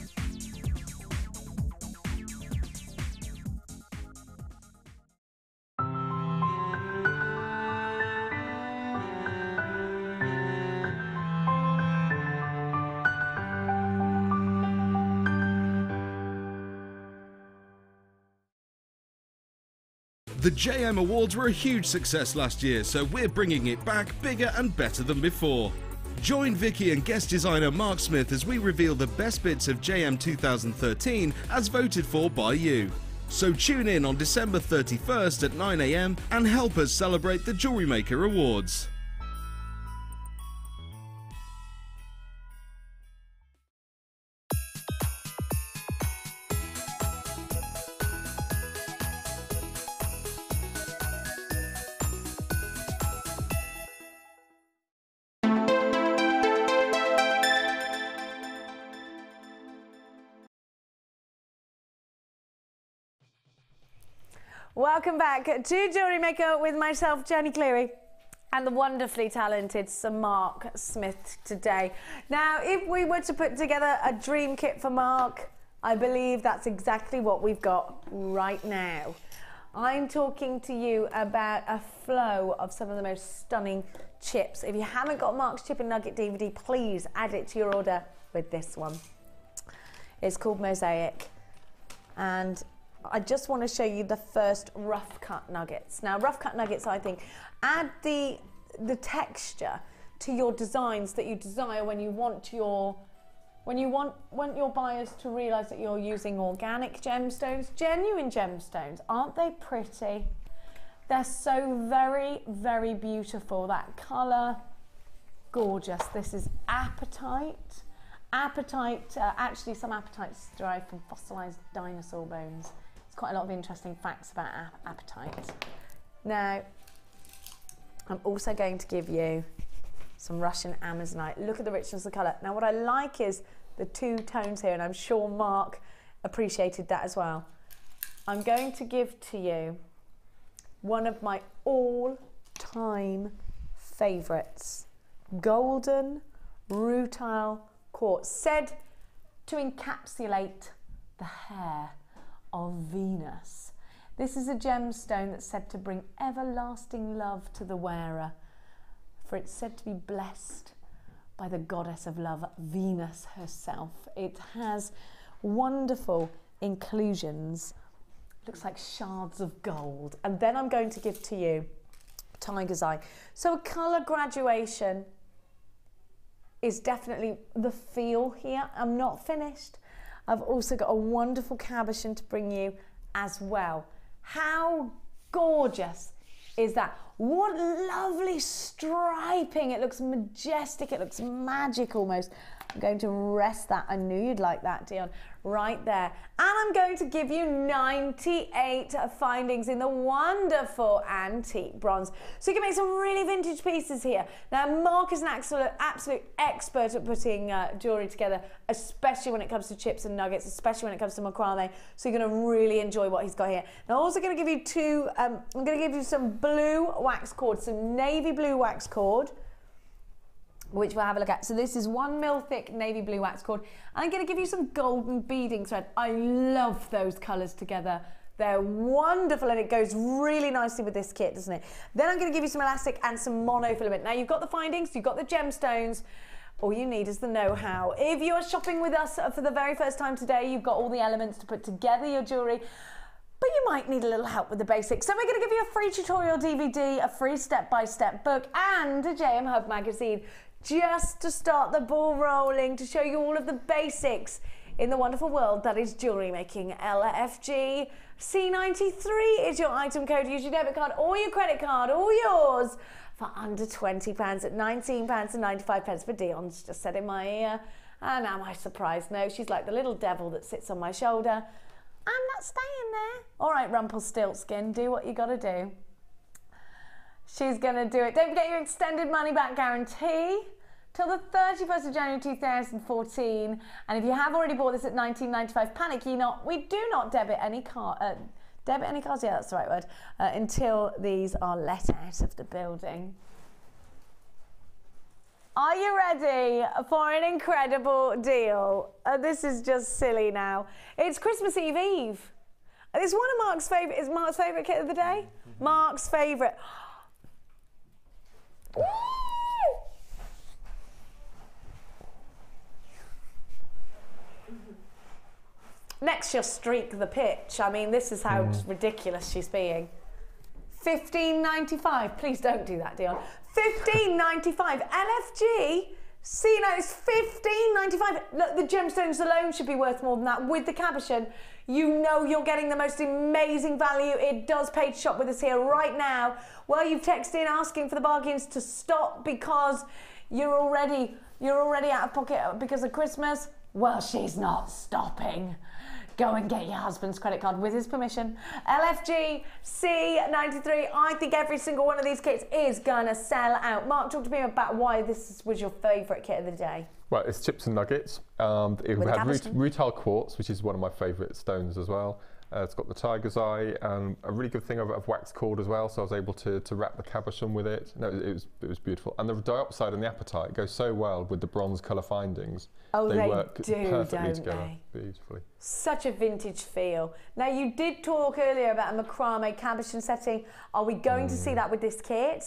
The JM Awards were a huge success last year, so we're bringing it back bigger and better than before. Join Vicky and guest designer Mark Smith as we reveal the best bits of JM 2013 as voted for by you. So tune in on December 31st at 9 AM and help us celebrate the Jewellery Maker Awards. Welcome back to Jewellery Maker with myself, Jenny Cleary, and the wonderfully talented Sir Mark Smith today. Now, if we were to put together a dream kit for Mark, I believe that's exactly what we've got right now. I'm talking to you about a flow of some of the most stunning chips. If you haven't got Mark's Chip and Nugget DVD, please add it to your order with this one. It's called Mosaic, and I just want to show you the first rough cut nuggets. Now, rough cut nuggets, I think, add the texture to your designs that you desire when you want your buyers to realize that you're using organic gemstones, genuine gemstones. Aren't they pretty? They're so very, very beautiful. That color, gorgeous. This is apatite. Apatite, actually some apatites derived from fossilized dinosaur bones. There's quite a lot of interesting facts about apatite. Now, I'm also going to give you some Russian Amazonite. Look at the richness of colour. Now, what I like is the two tones here, and I'm sure Mark appreciated that as well. I'm going to give to you one of my all-time favourites, golden rutile quartz, said to encapsulate the hair of Venus. This is a gemstone that's said to bring everlasting love to the wearer, for it's said to be blessed by the goddess of love, Venus herself. It has wonderful inclusions, looks like shards of gold. And then I'm going to give to you Tiger's Eye. So a colour graduation is definitely the feel here. I'm not finished. I've also got a wonderful cabochon to bring you as well. How gorgeous is that? What lovely striping. It looks majestic. It looks magic almost. I'm going to rest that. I knew you'd like that, Dion. Right there. And I'm going to give you 98 findings in the wonderful antique bronze. So you can make some really vintage pieces here. Now, Mark is an absolute expert at putting jewellery together, especially when it comes to chips and nuggets, especially when it comes to macrame. So you're going to really enjoy what he's got here. Now, I'm also going to give you I'm going to give you some blue wax cord, some navy blue wax cord, which we'll have a look at. So this is 1 mil thick navy blue wax cord. I'm going to give you some golden beading thread. I love those colours together. They're wonderful, and it goes really nicely with this kit, doesn't it? Then I'm going to give you some elastic and some monofilament. Now, you've got the findings, you've got the gemstones. All you need is the know-how. If you're shopping with us for the very first time today, you've got all the elements to put together your jewellery. but you might need a little help with the basics. So we're going to give you a free tutorial DVD, a free step-by-step book, and a JM Hub magazine, just to start the ball rolling, to show you all of the basics in the wonderful world that is jewellery making. LFG C93 is your item code. Use your debit card or your credit card, all yours, for under £20 at £19.95 for Dion's just said in my ear. And am I surprised? No, she's like the little devil that sits on my shoulder. I'm not staying there. All right, Rumpelstiltskin, do what you got to do. She's going to do it. Don't forget your extended money back guarantee till the 31st of January 2014. And if you have already bought this at £19.95, panic ye not. We do not debit any cards. Debit any cards? Yeah, that's the right word. Until these are let out of the building. Are you ready for an incredible deal? This is just silly now. It's Christmas Eve. It's one of Mark's favourite. Is Mark's favourite kit of the day? Mark's favourite. Next, she'll streak the pitch. I mean, this is how ridiculous she's being. $15.95. Please don't do that, Dion. $15.95. LFG. See, no, it's $15.95. Look, the gemstones alone should be worth more than that. With the cabochon, you know you're getting the most amazing value. It does pay to shop with us here right now. Well, you've texted in asking for the bargains to stop because you're already out of pocket because of Christmas. Well, she's not stopping. Go and get your husband's credit card with his permission. LFG C93. I think every single one of these kits is gonna sell out. Mark, talk to me about why this was your favourite kit of the day. Well, it's chips and nuggets. It had rutile quartz, which is one of my favourite stones as well. It's got the tiger's eye and a really good thing of wax cord as well, so I was able to wrap the cabochon with it. No, it was beautiful. And the diopside and the apatite go so well with the bronze colour findings. Oh, they work perfectly together. They? Beautifully. Such a vintage feel. Now, you did talk earlier about a macrame cabochon setting. Are we going to see that with this kit?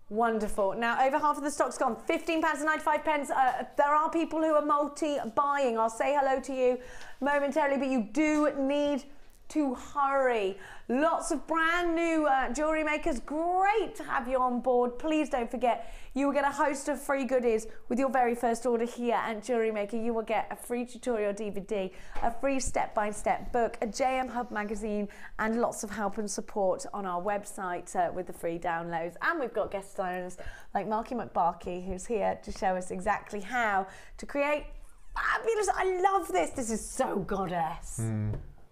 Wonderful. Now, over half of the stock's gone. £15.95. There are people who are multi-buying. I'll say hello to you momentarily, but you do need to hurry. Lots of brand new jewellery makers. Great to have you on board. Please don't forget, you will get a host of free goodies with your very first order here at Jewellery Maker. You will get a free tutorial DVD, a free step-by-step book, a JM Hub magazine, and lots of help and support on our website with the free downloads. And we've got guest designers like Marky McBarkey, who's here to show us exactly how to create fabulous. I love this. This is so goddess.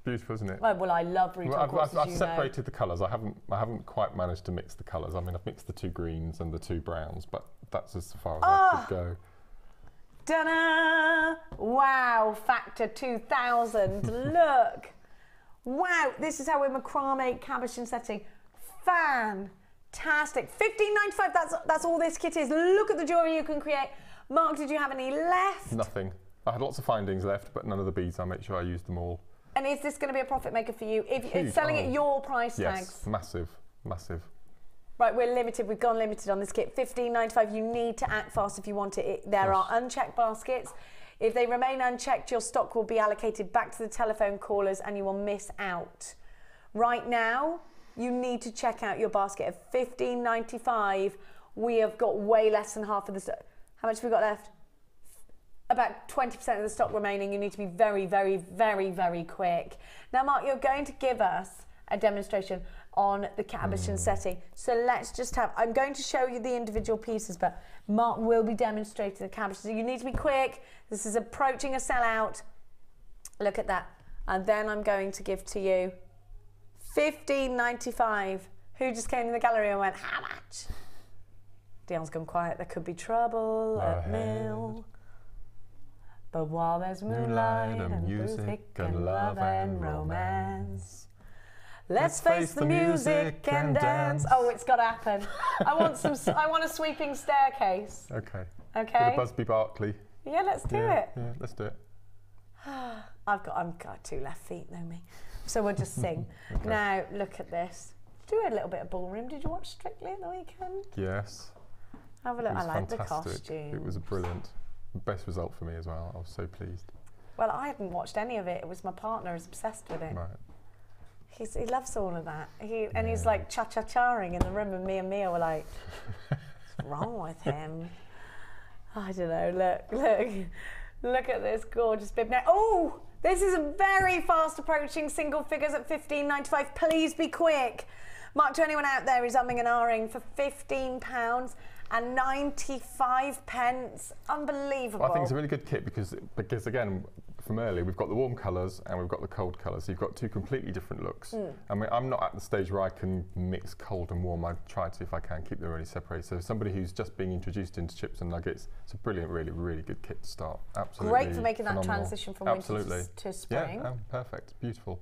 Beautiful, isn't it? Well, I love rutile quartz, I've separated the colours. I haven't quite managed to mix the colours. I mean, I've mixed the two greens and the two browns, but that's as far as I could go. Ta-da! Wow, factor 2000. Look. Wow, this is how we're macrame cabochon setting. Fantastic. $15.95. That's all this kit is. Look at the jewellery you can create. Mark, did you have any left? Nothing. I had lots of findings left, but none of the beads. I make sure I used them all. And is this going to be a profit maker for you? If it's selling at your price tags? Yes, massive, massive. Right, we're limited. We've gone limited on this kit. $15.95. You need to act fast if you want it. There are unchecked baskets. If they remain unchecked, your stock will be allocated back to the telephone callers and you will miss out. Right now, you need to check out your basket of $15.95. We have got way less than half of the stock. How much have we got left? About 20% of the stock remaining. You need to be very, very, very, very quick. Now, Mark, you're going to give us a demonstration on the cabochon setting. So let's just have, I'm going to show you the individual pieces, but Mark will be demonstrating the cabochon. So you need to be quick. This is approaching a sellout. Look at that. And then I'm going to give to you $15.95. Who just came in the gallery and went, how much? Dion's gone quiet. There could be trouble at Mill. But while there's moonlight and music and love and romance, let's face the music and dance. Oh, it's got to happen. I want a sweeping staircase. Okay. Okay. With a Busby Barkley. Yeah, let's do it. Yeah, let's do it. I've got two left feet, know me. So we'll just sing. Okay. Now, look at this. Do a little bit of ballroom. Did you watch Strictly at the weekend? Yes. Have a look. I like the costume. It was brilliant. Best result for me as well. I was so pleased. Well, I hadn't watched any of it. It was my partner who's obsessed with it. Right. He loves all of that. And he's like cha-cha-charing in the room, and me and Mia were like, what's wrong with him? I don't know, look at this gorgeous bib now. Oh, this is very fast approaching single figures at £15.95. Please be quick. Mark to anyone out there who's umming and ahhing for £15 and 95 pence. Unbelievable. Well, I think it's a really good kit because again, from earlier, we've got the warm colours and we've got the cold colours. So you've got two completely different looks. I mean, I'm not at the stage where I can mix cold and warm. I try to, if I can, keep them really separated. So somebody who's just being introduced into chips and nuggets, it's a brilliant, really, really good kit to start. Absolutely. Great for making that transition from winter to spring. Yeah, perfect, beautiful.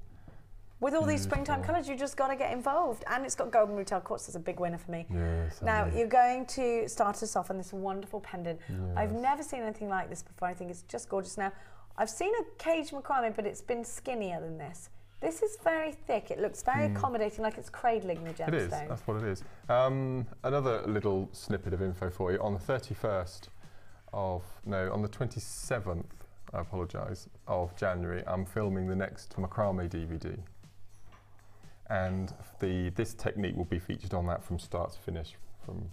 With all these springtime colours, you just got to get involved. And it's got golden retail quartz, that's a big winner for me. Yes, now, you're going to start us off on this wonderful pendant. Yes. I've never seen anything like this before. I think it's just gorgeous. Now, I've seen a cage macrame, but it's been skinnier than this. This is very thick. It looks very accommodating, like it's cradling the gemstone. It is, that's what it is. Another little snippet of info for you. On the 31st of, no, on the 27th, I apologise, of January, I'm filming the next macrame DVD. And this technique will be featured on that from start to finish, from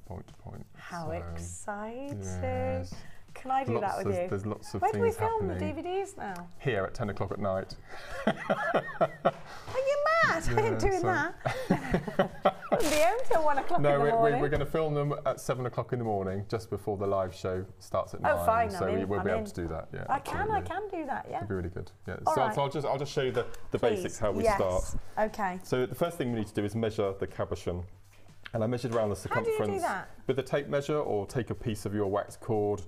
point to point. How exciting. Yes. Can I do that with you? There's lots of Where things Where happening. do we film the DVDs now? Here at 10 o'clock at night. Are you mad? I ain't doing that. Wouldn't be home till 1 o'clock in the morning. We're going to film them at 7 o'clock in the morning, just before the live show starts at 9. Oh, fine. So we'll be able to do that. Yeah, I can do that. Yeah. It'll be really good. Yeah. All right. So I'll just show you the basics how we start. Okay. So the first thing we need to do is measure the cabochon, and I measured around the circumference. How do you do that? With a tape measure, or take a piece of your wax cord.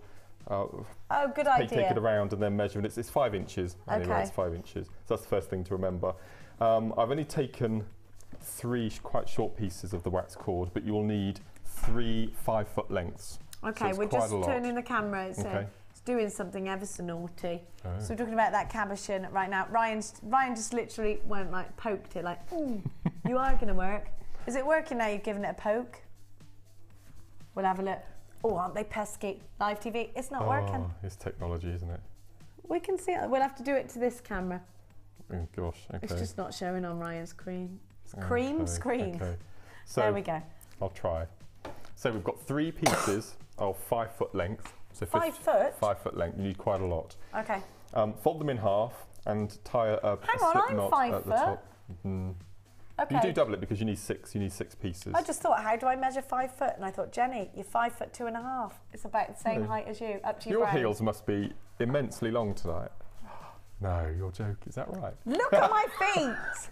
Good idea. Take it around and then measure, and it's 5 inches. Anyway, it's 5 inches. So that's the first thing to remember. I've only taken 3 quite short pieces of the wax cord, but you will need 3 5-foot lengths. Okay, so we're just turning the camera. It's doing something ever so naughty. Oh. So we're talking about that cabochon right now. Ryan just literally went like poked it like, you are going to work. Is it working now? You've given it a poke. We'll have a look. Oh, aren't they pesky? Live TV, it's not working. It's technology, isn't it? We can see it. We'll have to do it to this camera. Oh, gosh, okay. It's just not showing on Ryan's screen. Screen. Okay. So there we go. I'll try. So we've got 3 pieces of 5-foot length. So 5 foot? 5 foot length. You need quite a lot. Okay. Fold them in half and tie a slip knot at the top. Okay. You do double it because you need 6 pieces. I just thought, how do I measure 5 foot? And I thought, Jenny, you're 5 foot 2.5. It's about the same height as you, up to your heels must be immensely long tonight. No, you're joking. Is that right? Look at my feet.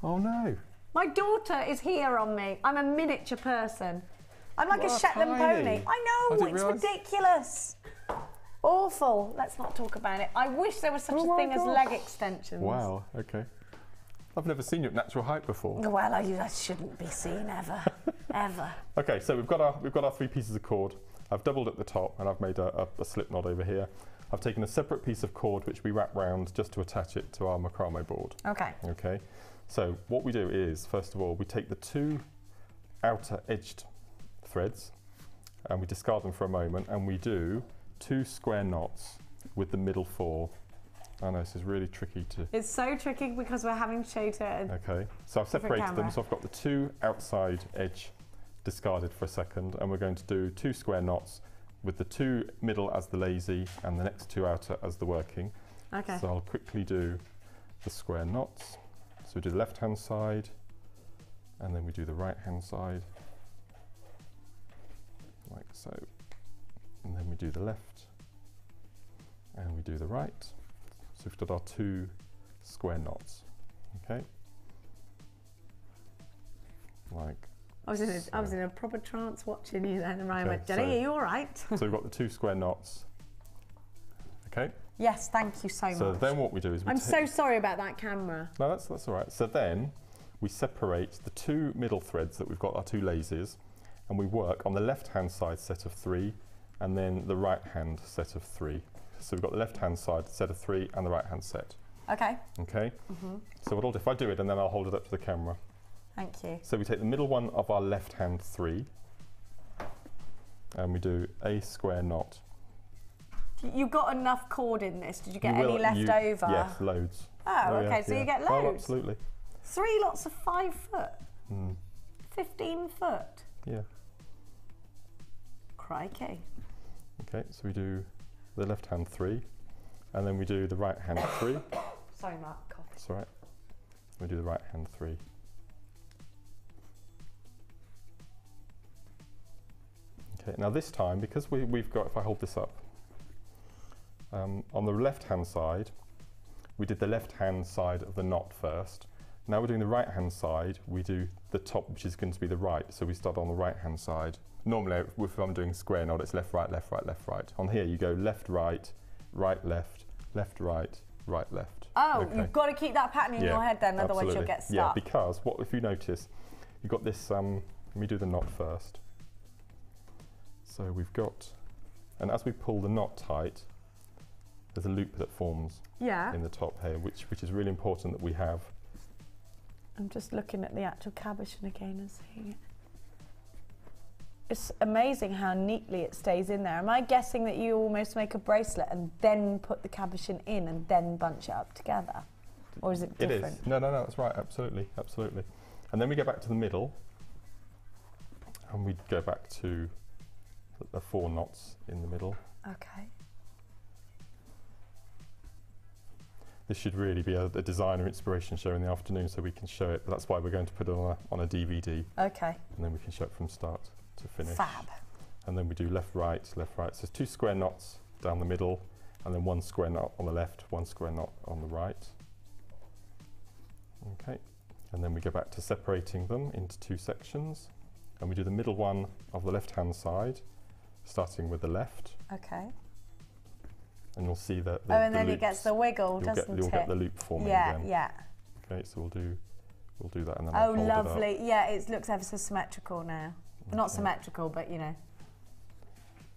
Oh no. My daughter is here on me. I'm a miniature person. I'm like a Shetland pony. I know, it's ridiculous. Awful. Let's not talk about it. I wish there was such a thing as leg extensions. Wow, okay. I've never seen you at natural height before. Well, I shouldn't be seen ever, ever. Okay, so we've got our 3 pieces of cord. I've doubled at the top and I've made a slip knot over here. I've taken a separate piece of cord which we wrap round just to attach it to our macrame board. Okay. Okay. So what we do is, first of all, we take the 2 outer edged threads and we discard them for a moment, and we do 2 square knots with the middle 4. I know this is really tricky to... It's so tricky because we're having to show it. Okay, so I've separated them, so I've got the 2 outside edge discarded for a second, and we're going to do 2 square knots with the 2 middle as the lazy and the next 2 outer as the working. Okay. So I'll quickly do the square knots. So we do the left hand side, and then we do the right hand side, like so. And then we do the left, and we do the right. So we've got our 2 square knots, okay? Like I was in a proper trance watching you then, and Ryan went, so Jenny, are you all right? So we've got the 2 square knots, okay? Yes, thank you so much. So then what we do is I'm so sorry about that camera. No, that's all right. So then we separate the 2 middle threads that we've got, our 2 laces, and we work on the left-hand side set of 3, and then the right-hand set of 3. So we've got the left-hand side set of 3 and the right-hand set. Okay. Okay. So what I'll do, if I do it, and then I'll hold it up to the camera. Thank you. So we take the middle one of our left-hand 3, and we do a square knot. You got enough cord in this? Did you get any left over? Yes, loads. Oh, okay. So you get loads. Oh, absolutely. 3 lots of 5 foot. 15 foot. Yeah. Crikey. Okay, so we do the left hand 3, and then we do the right hand 3. Sorry, Mark. Cough. That's all right. We do the right hand 3. Okay, now this time, because we've got, if I hold this up, on the left hand side, we did the left hand side of the knot first. Now we're doing the right hand side, we do the top, which is going to be the right, so we start on the right hand side. Normally, if I'm doing square knot, it's left, right, left, right, left, right. On here, you go left, right, right, left, left, right, right, left. Oh, okay. You've got to keep that pattern in your head then, otherwise absolutely. you'll get stuck. Yeah, because what if you notice, you've got this, let me do the knot first. So we've got, and as we pull the knot tight, there's a loop that forms in the top here, which is really important that we have. I'm just looking at the actual cabochon again and seeing it. It's amazing how neatly it stays in there. Am I guessing that you almost make a bracelet and then put the cabochon in and then bunch it up together? Or is it different? It is. No, that's right. Absolutely, absolutely. And then we go back to the middle, and we go back to the 4 knots in the middle. Okay. This should really be a designer inspiration show in the afternoon, so we can show it. But that's why we're going to put it on a DVD. Okay. And then we can show it from start to finish. Fab. And then we do left, right, left, right. So it's 2 square knots down the middle, and then 1 square knot on the left, 1 square knot on the right. Okay. And then we go back to separating them into 2 sections, and we do the middle one of the left-hand side, starting with the left. Okay. And you'll see that and then it gets the wiggle, doesn't it? You'll get the loop forming again. Yeah. Okay, so we'll do that, and then I'll hold lovely. it up. Yeah, it looks ever so symmetrical now. Okay. Not symmetrical, but you know.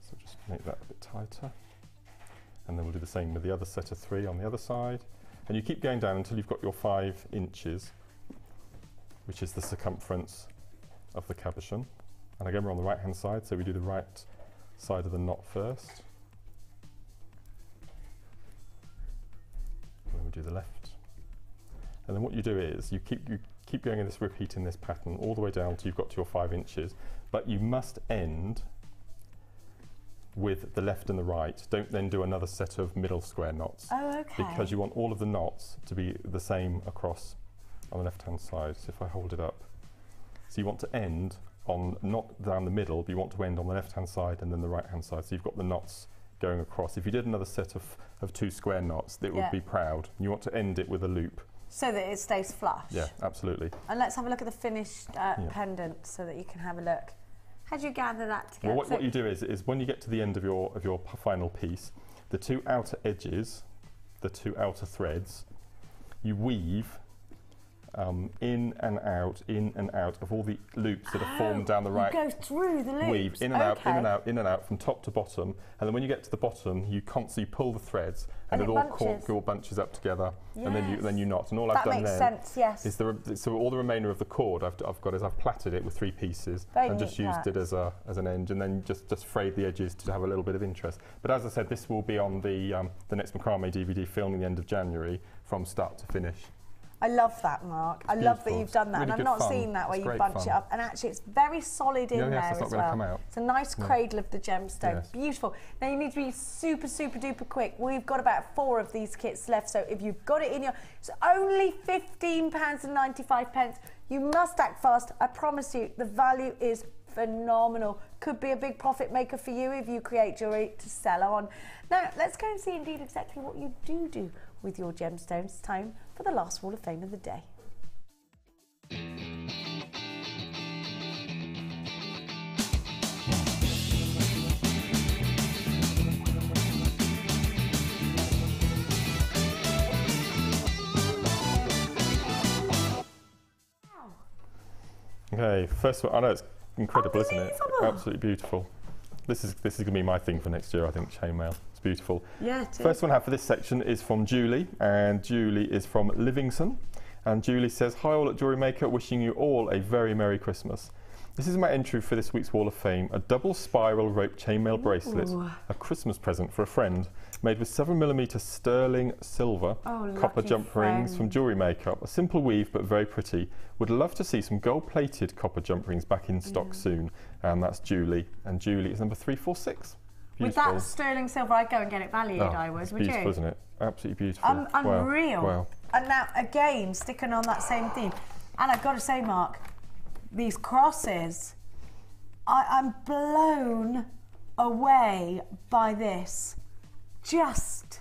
So just make that a bit tighter. And then we'll do the same with the other set of 3 on the other side. And you keep going down until you've got your 5 inches, which is the circumference of the cabochon. And again, we're on the right-hand side, so we do the right side of the knot first. And then we do the left. And then what you do is you keep going in this, repeating this pattern all the way down till you've got to your 5 inches, but you must end with the left and the right. Don't then do another set of middle square knots. Oh, okay. Because you want all of the knots to be the same across on the left-hand side. So if I hold it up, so you want to end on, not down the middle, but you want to end on the left-hand side and then the right-hand side. So you've got the knots going across. If you did another set of 2 square knots, it would be proud. You want to end it with a loop. So that it stays flush. Yeah, absolutely. And let's have a look at the finished pendant so that you can have a look. How do you gather that together? Well, what you do is when you get to the end of your final piece, the 2 outer edges, the 2 outer threads, you weave in and out of all the loops that are formed down the right. You go through the loops. Weave in and out, in and out, in and out, from top to bottom. And then when you get to the bottom, you constantly pull the threads, and it all bunches up together. Yes. And then you knot. And all I've done then is so all the remainder of the cord I've got is I've plaited it with 3 pieces and just used it as an end, and then just frayed the edges to have a little bit of interest. But as I said, this will be on the next macrame DVD filming the end of January from start to finish. I love that, Mark. I love that you've done that, really, and I've not seen that where you bunch it up. And actually, it's very solid in there as well. It's a nice cradle of the gemstone. Yes. Beautiful. Now you need to be super, super duper quick. We've got about 4 of these kits left, so if you've got it in your, it's only £15.95. You must act fast. I promise you, the value is phenomenal. Could be a big profit maker for you if you create jewellery to sell on. Now, let's go and see indeed exactly what you do with your gemstones. It's time for the last Wall of Fame of the day. Okay, first one, I know it's incredible, isn't it? Absolutely beautiful. This is going to be my thing for next year, I think, chainmail. It's beautiful. Yeah, it is. First one I have for this section is from Julie, and Julie is from Livingston. And Julie says, "Hi all at Jewellery Maker, wishing you all a very Merry Christmas. This is my entry for this week's Wall of Fame, a double spiral rope chainmail bracelet, a Christmas present for a friend, made with 7mm sterling silver, copper jump rings from Jewellery Maker. A simple weave but very pretty. Would love to see some gold-plated copper jump rings back in stock soon. And that's Julie, and Julie is number 346. Beautiful. With that sterling silver, I'd go and get it valued, I would you? Beautiful, isn't it? Absolutely beautiful. Unreal. Wow. And now, again, sticking on that same theme, and I've got to say, Mark, these crosses, I'm blown away by this. Just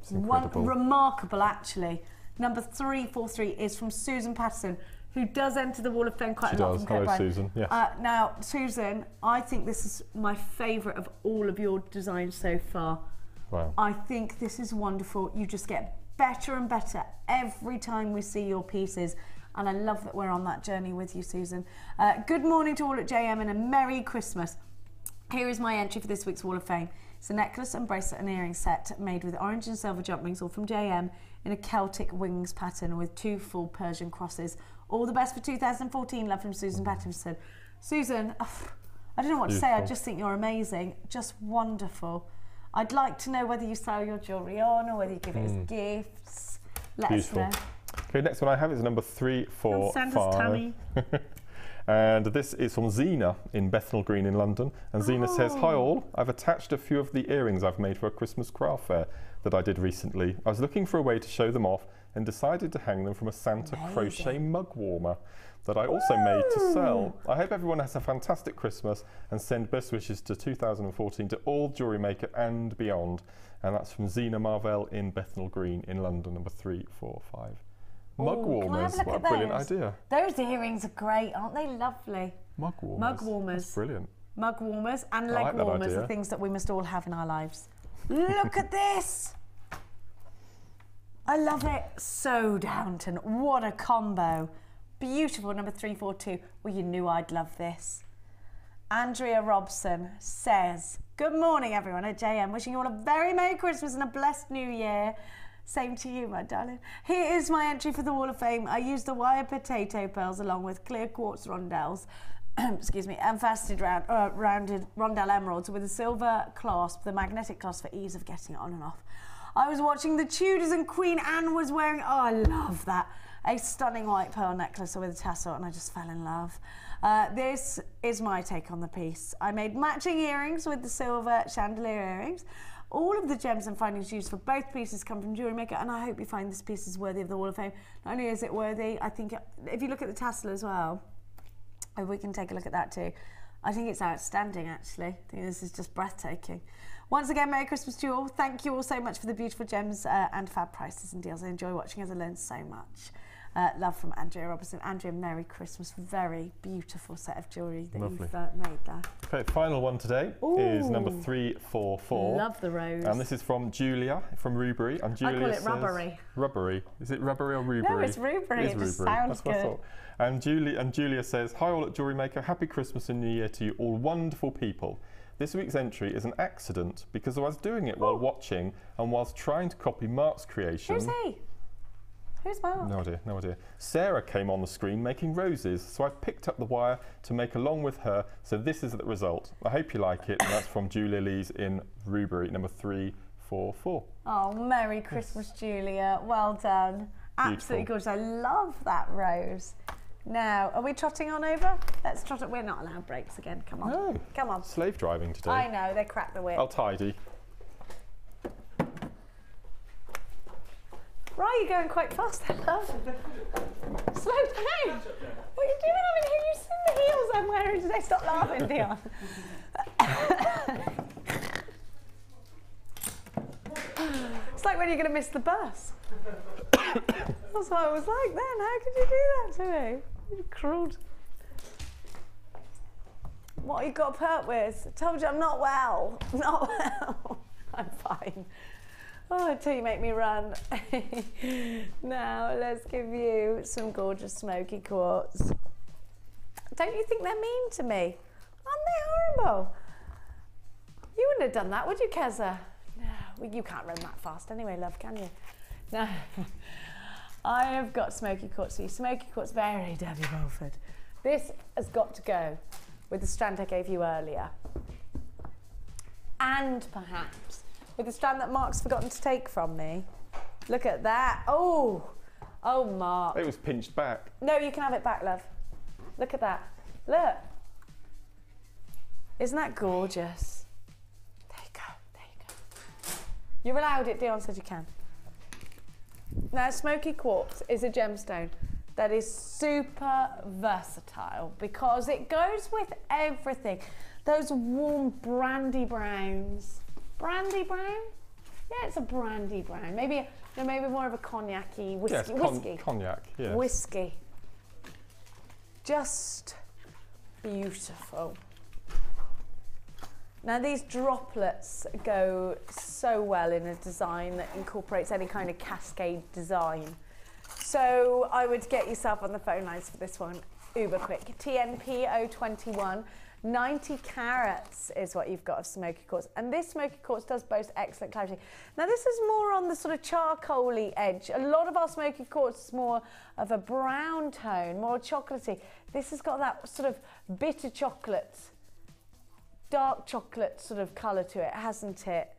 remarkable, actually. Number 343 is from Susan Patterson, who does enter the Wall of Fame quite a lot. She does. Hello, Susan. Yes. Now, Susan, I think this is my favourite of all of your designs so far. Wow. I think this is wonderful. You just get better and better every time we see your pieces. And I love that we're on that journey with you, Susan. Good morning to all at JM and a Merry Christmas. Here is my entry for this week's Wall of Fame. It's a necklace and bracelet and earring set made with orange and silver jump rings, all from JM, in a Celtic wings pattern with 2 full Persian crosses. All the best for 2014. Love from Susan Patterson. Susan, I don't know what to say. I just think you're amazing. Just wonderful. I'd like to know whether you sell your jewellery on or whether you give it as gifts. Let us know. Okay, next one I have is number 345. And this is from Zena in Bethnal Green in London. And Zena says, hi all, I've attached a few of the earrings I've made for a Christmas craft fair that I did recently. I was looking for a way to show them off and decided to hang them from a Santa crochet mug warmer that I also made to sell. I hope everyone has a fantastic Christmas and send best wishes to 2014 to all Jewellery Maker and beyond. And that's from Zena Marvell in Bethnal Green in London, number 345. Mug warmers, what a brilliant idea. Those earrings are great, aren't they lovely? Mug warmers. Mug warmers. That's brilliant. Mug warmers and leg warmers are things that we must all have in our lives. Look at this. I love it. So Downton, what a combo. Beautiful, number 342. Well, you knew I'd love this. Andrea Robson says, good morning everyone at JM, wishing you all a very Merry Christmas and a blessed New Year. Same to you, my darling. Here is my entry for the Wall of Fame. I used the wire potato pearls along with clear quartz rondelles, excuse me, and faceted rounded rondelle emeralds with a silver clasp, the magnetic clasp for ease of getting it on and off. I was watching the Tudors and Queen Anne was wearing, oh, I love that, a stunning white pearl necklace with a tassel, and I just fell in love. This is my take on the piece. I made matching earrings with the silver chandelier earrings. All of the gems and findings used for both pieces come from Jewellery Maker, and I hope you find this piece is worthy of the Wall of Fame. Not only is it worthy, I think if you look at the tassel as well, if we can take a look at that too, I think it's outstanding actually. I think this is just breathtaking. Once again, Merry Christmas to you all. Thank you all so much for the beautiful gems and fab prices and deals. I enjoy watching as I learn so much. Love from Andrea Robertson. Andrea, Merry Christmas. Very beautiful set of jewellery that you've made there. Okay, final one today is number 344. Love the rose. And this is from Julia from Rubery. And Julia I call it rubbery. Rubbery. Is it rubbery or Rubery? No, it's Rubery. It just sounds good. What I thought. And Julia says, hi all at Jewellery Maker. Happy Christmas and New Year to you all wonderful people. This week's entry is an accident because I was doing it while watching and whilst trying to copy Mark's creation. Who's he? Who's Mark? No idea, no idea. Sarah came on the screen making roses, so I picked up the wire to make along with her, so this is the result. I hope you like it, and that's from Julia Lees in Rubery, number 344. Oh, Merry Christmas, Julia. Well done. Absolutely gorgeous. I love that rose. Now, are we trotting on over? Let's trot it. We're not allowed breaks again. Come on. No. Come on. Slave driving today. I know, they crack the whip. I'll tidy. Right, you're going quite fast, I love. Slow down. What are you doing? I mean, you see the heels I'm wearing today. Stop laughing, Dion. It's like when you're going to miss the bus. That's what it was like then. How could you do that to me? You crude. What have you got to put up with? I told you I'm not well. Not well. I'm fine. Oh, until you make me run. Now, let's give you some gorgeous smoky quartz. Don't you think they're mean to me? Aren't they horrible? You wouldn't have done that, would you, Keza? No, well, you can't run that fast anyway, love, can you? No. I have got smoky quartz for you. Smoky quartz, very Debbie Mulford. This has got to go with the strand I gave you earlier. And perhaps with the strand that Mark's forgotten to take from me. Look at that. Oh, oh, Mark. It was pinched back. No, you can have it back, love. Look at that. Look. Isn't that gorgeous? There you go, there you go. You're allowed it, Dion said you can. Now, smoky quartz is a gemstone that is super versatile because it goes with everything. Those warm brandy browns. Brandy brown? Yeah, it's a brandy brown. Maybe, no, maybe more of a cognac-y whiskey. Yes, whiskey. Cognac, yeah. Whiskey. Just beautiful. Now these droplets go so well in a design that incorporates any kind of cascade design. So I would get yourself on the phone lines for this one uber quick. TNP 021, 90 carats is what you've got of smoky quartz. And this smoky quartz does boast excellent clarity. Now this is more on the sort of charcoaly edge. A lot of our smoky quartz is more of a brown tone, more chocolatey. This has got that sort of bitter chocolate, dark chocolate sort of colour to it, hasn't it?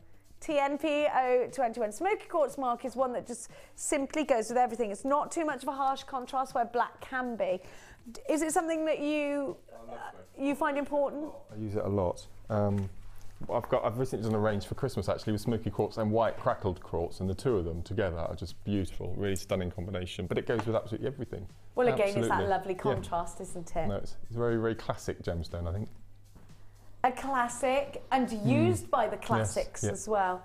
TNP 021. Smoky quartz, Mark, is one that just simply goes with everything. It's not too much of a harsh contrast where black can be. Is it something that you find important? I use it a lot. I've recently done a range for Christmas actually with smoky quartz and white crackled quartz, and the two of them together are just beautiful, really stunning combination. But it goes with absolutely everything. Well, again, absolutely. It's that lovely contrast, isn't it? No, it's a very, very classic gemstone, I think. A classic, and used by the classics as well.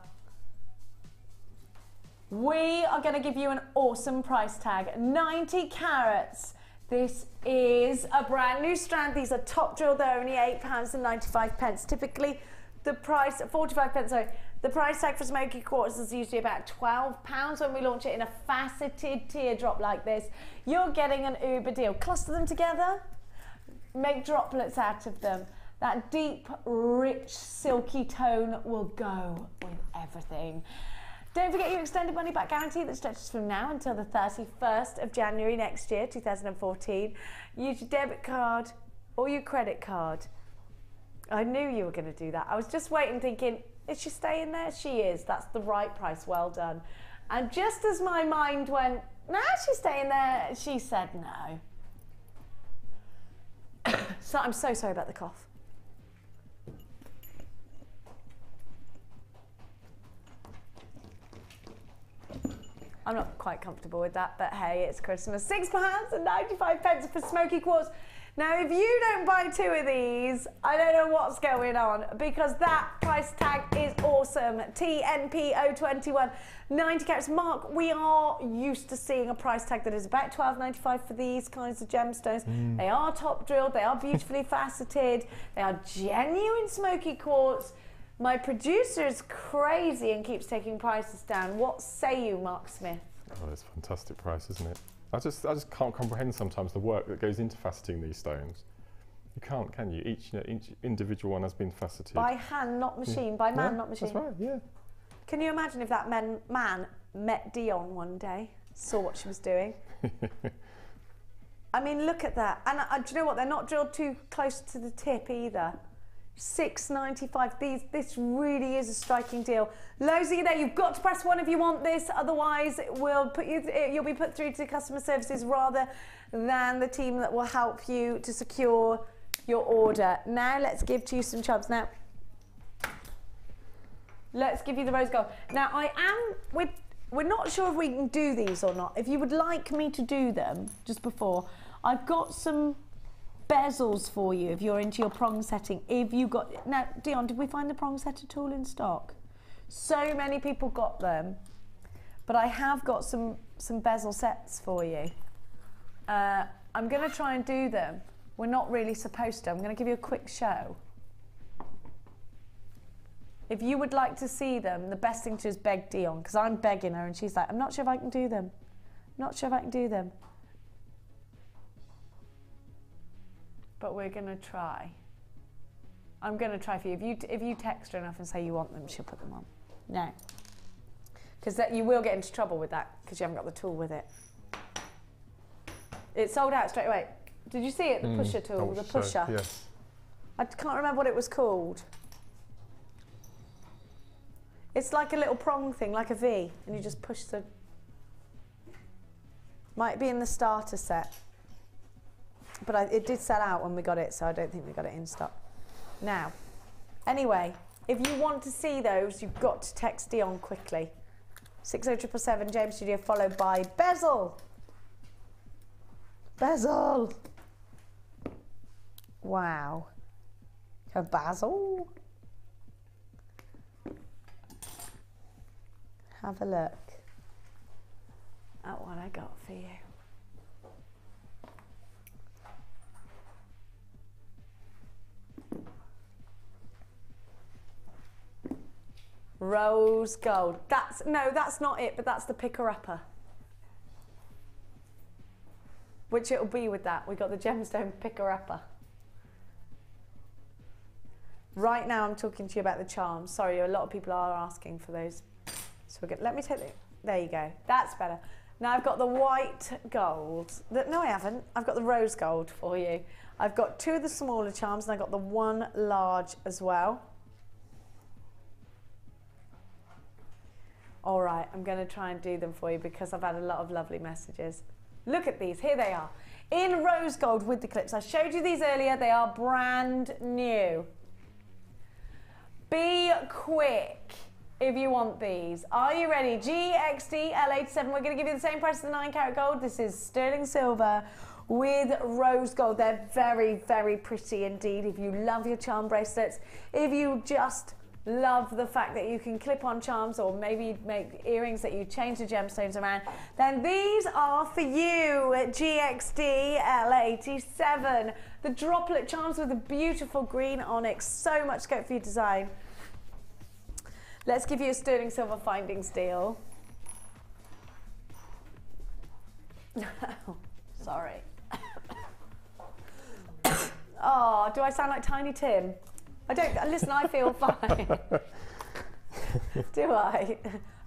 We are going to give you an awesome price tag, 90 carats. This is a brand new strand. These are top drilled. They're only £8.95. Typically, the price, 45 pence, sorry. The price tag for smoky quartz is usually about £12 when we launch it in a faceted teardrop like this. You're getting an uber deal. Cluster them together, make droplets out of them. That deep, rich, silky tone will go with everything. Don't forget your extended money back guarantee that stretches from now until the 31st of January next year, 2014. Use your debit card or your credit card. I knew you were going to do that. I was just waiting thinking, is she staying there? She is. That's the right price. Well done. And just as my mind went, no, she's staying there, she said no. So I'm so sorry about the cough. I'm not quite comfortable with that, but hey, it's Christmas. £6.95 for smoky quartz. Now, if you don't buy two of these, I don't know what's going on, because that price tag is awesome. TNP 021, 90 carats. Mark, we are used to seeing a price tag that is about £12.95 for these kinds of gemstones. They are top drilled, they are beautifully faceted, they are genuine smoky quartz. My producer is crazy and keeps taking prices down. What say you, Mark Smith? Oh, it's a fantastic price, isn't it? I just can't comprehend sometimes the work that goes into faceting these stones. You can't, can you? Each individual one has been faceted. By hand, not machine. By man, not machine. That's right, yeah. Can you imagine if that man met Dion one day, saw what she was doing? I mean, look at that. And do you know what? They're not drilled too close to the tip either. £6.95. This really is a striking deal. Loads of you there. You've got to press one if you want this. Otherwise, you'll be put through to customer services rather than the team that will help you to secure your order. Now let's give to you some chubs. Now let's give you the rose gold. Now we're not sure if we can do these or not. If you would like me to do them just before, I've got some bezels for you if you're into your prong setting. Now, Dion, did we find the prong setter tool in stock? So many people got them, but I have got some bezel sets for you. I'm going to try and do them. We're not really supposed to. I'm going to give you a quick show. If you would like to see them, the best thing to do is beg Dion, because I'm begging her and she's like, I'm not sure if I can do them. I'm not sure if I can do them. But we're going to try. I'm going to try for you. If you text her enough and say you want them, she'll put them on. No. Because you will get into trouble with that because you haven't got the tool with it. It's sold out straight away. Did you see it? The pusher tool, the pusher. Yes. I can't remember what it was called. It's like a little prong thing, like a V, and you just push the... Might be in the starter set. But it did sell out when we got it, so I don't think we got it in stock. Now, anyway, if you want to see those, you've got to text Dion quickly. 60777 James Studio, followed by Bezel. Bezel. Wow. A Basil. Have a look at what I got for you. Rose gold. That's not it, but that's the picker-upper. Which it'll be with that. We got the gemstone picker-upper. Right now I'm talking to you about the charms. Sorry, a lot of people are asking for those. So we're good. Let me take the, there you go. That's better. Now I've got the white gold. No, I haven't. I've got the rose gold for you. I've got 2 of the smaller charms and I've got the 1 large as well. All right, I'm going to try and do them for you because I've had a lot of lovely messages. Look at these, here they are. In rose gold with the clips. I showed you these earlier, they are brand new. Be quick if you want these. Are you ready? GXD L87, we're going to give you the same price as the 9 karat gold. This is sterling silver with rose gold. They're very, very pretty indeed. If you love your charm bracelets, if you just love the fact that you can clip on charms or maybe make earrings that you change the gemstones around, then these are for you at GXD L87. The droplet charms with a beautiful green onyx, so much scope for your design. Let's give you a sterling silver findings deal. Sorry. Oh, do I sound like Tiny Tim? I don't, listen, I feel fine. Do I?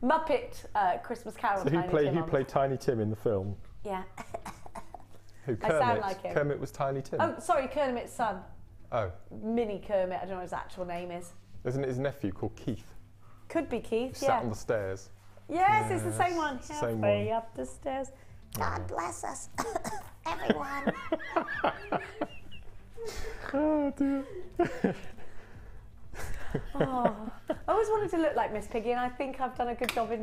Muppet Christmas Carol. So who played Tiny Tim in the film? Yeah. Who, Kermit? I sound like him. Kermit was Tiny Tim. Oh, sorry, Kermit's son. Oh. Mini Kermit, I don't know what his actual name is. Isn't it his nephew called Keith? Could be Keith, Who sat on the stairs. Yes, it's the same one. Same one. Up the stairs. God bless us, everyone. Oh dear. Oh, I always wanted to look like Miss Piggy, and I think I've done a good job in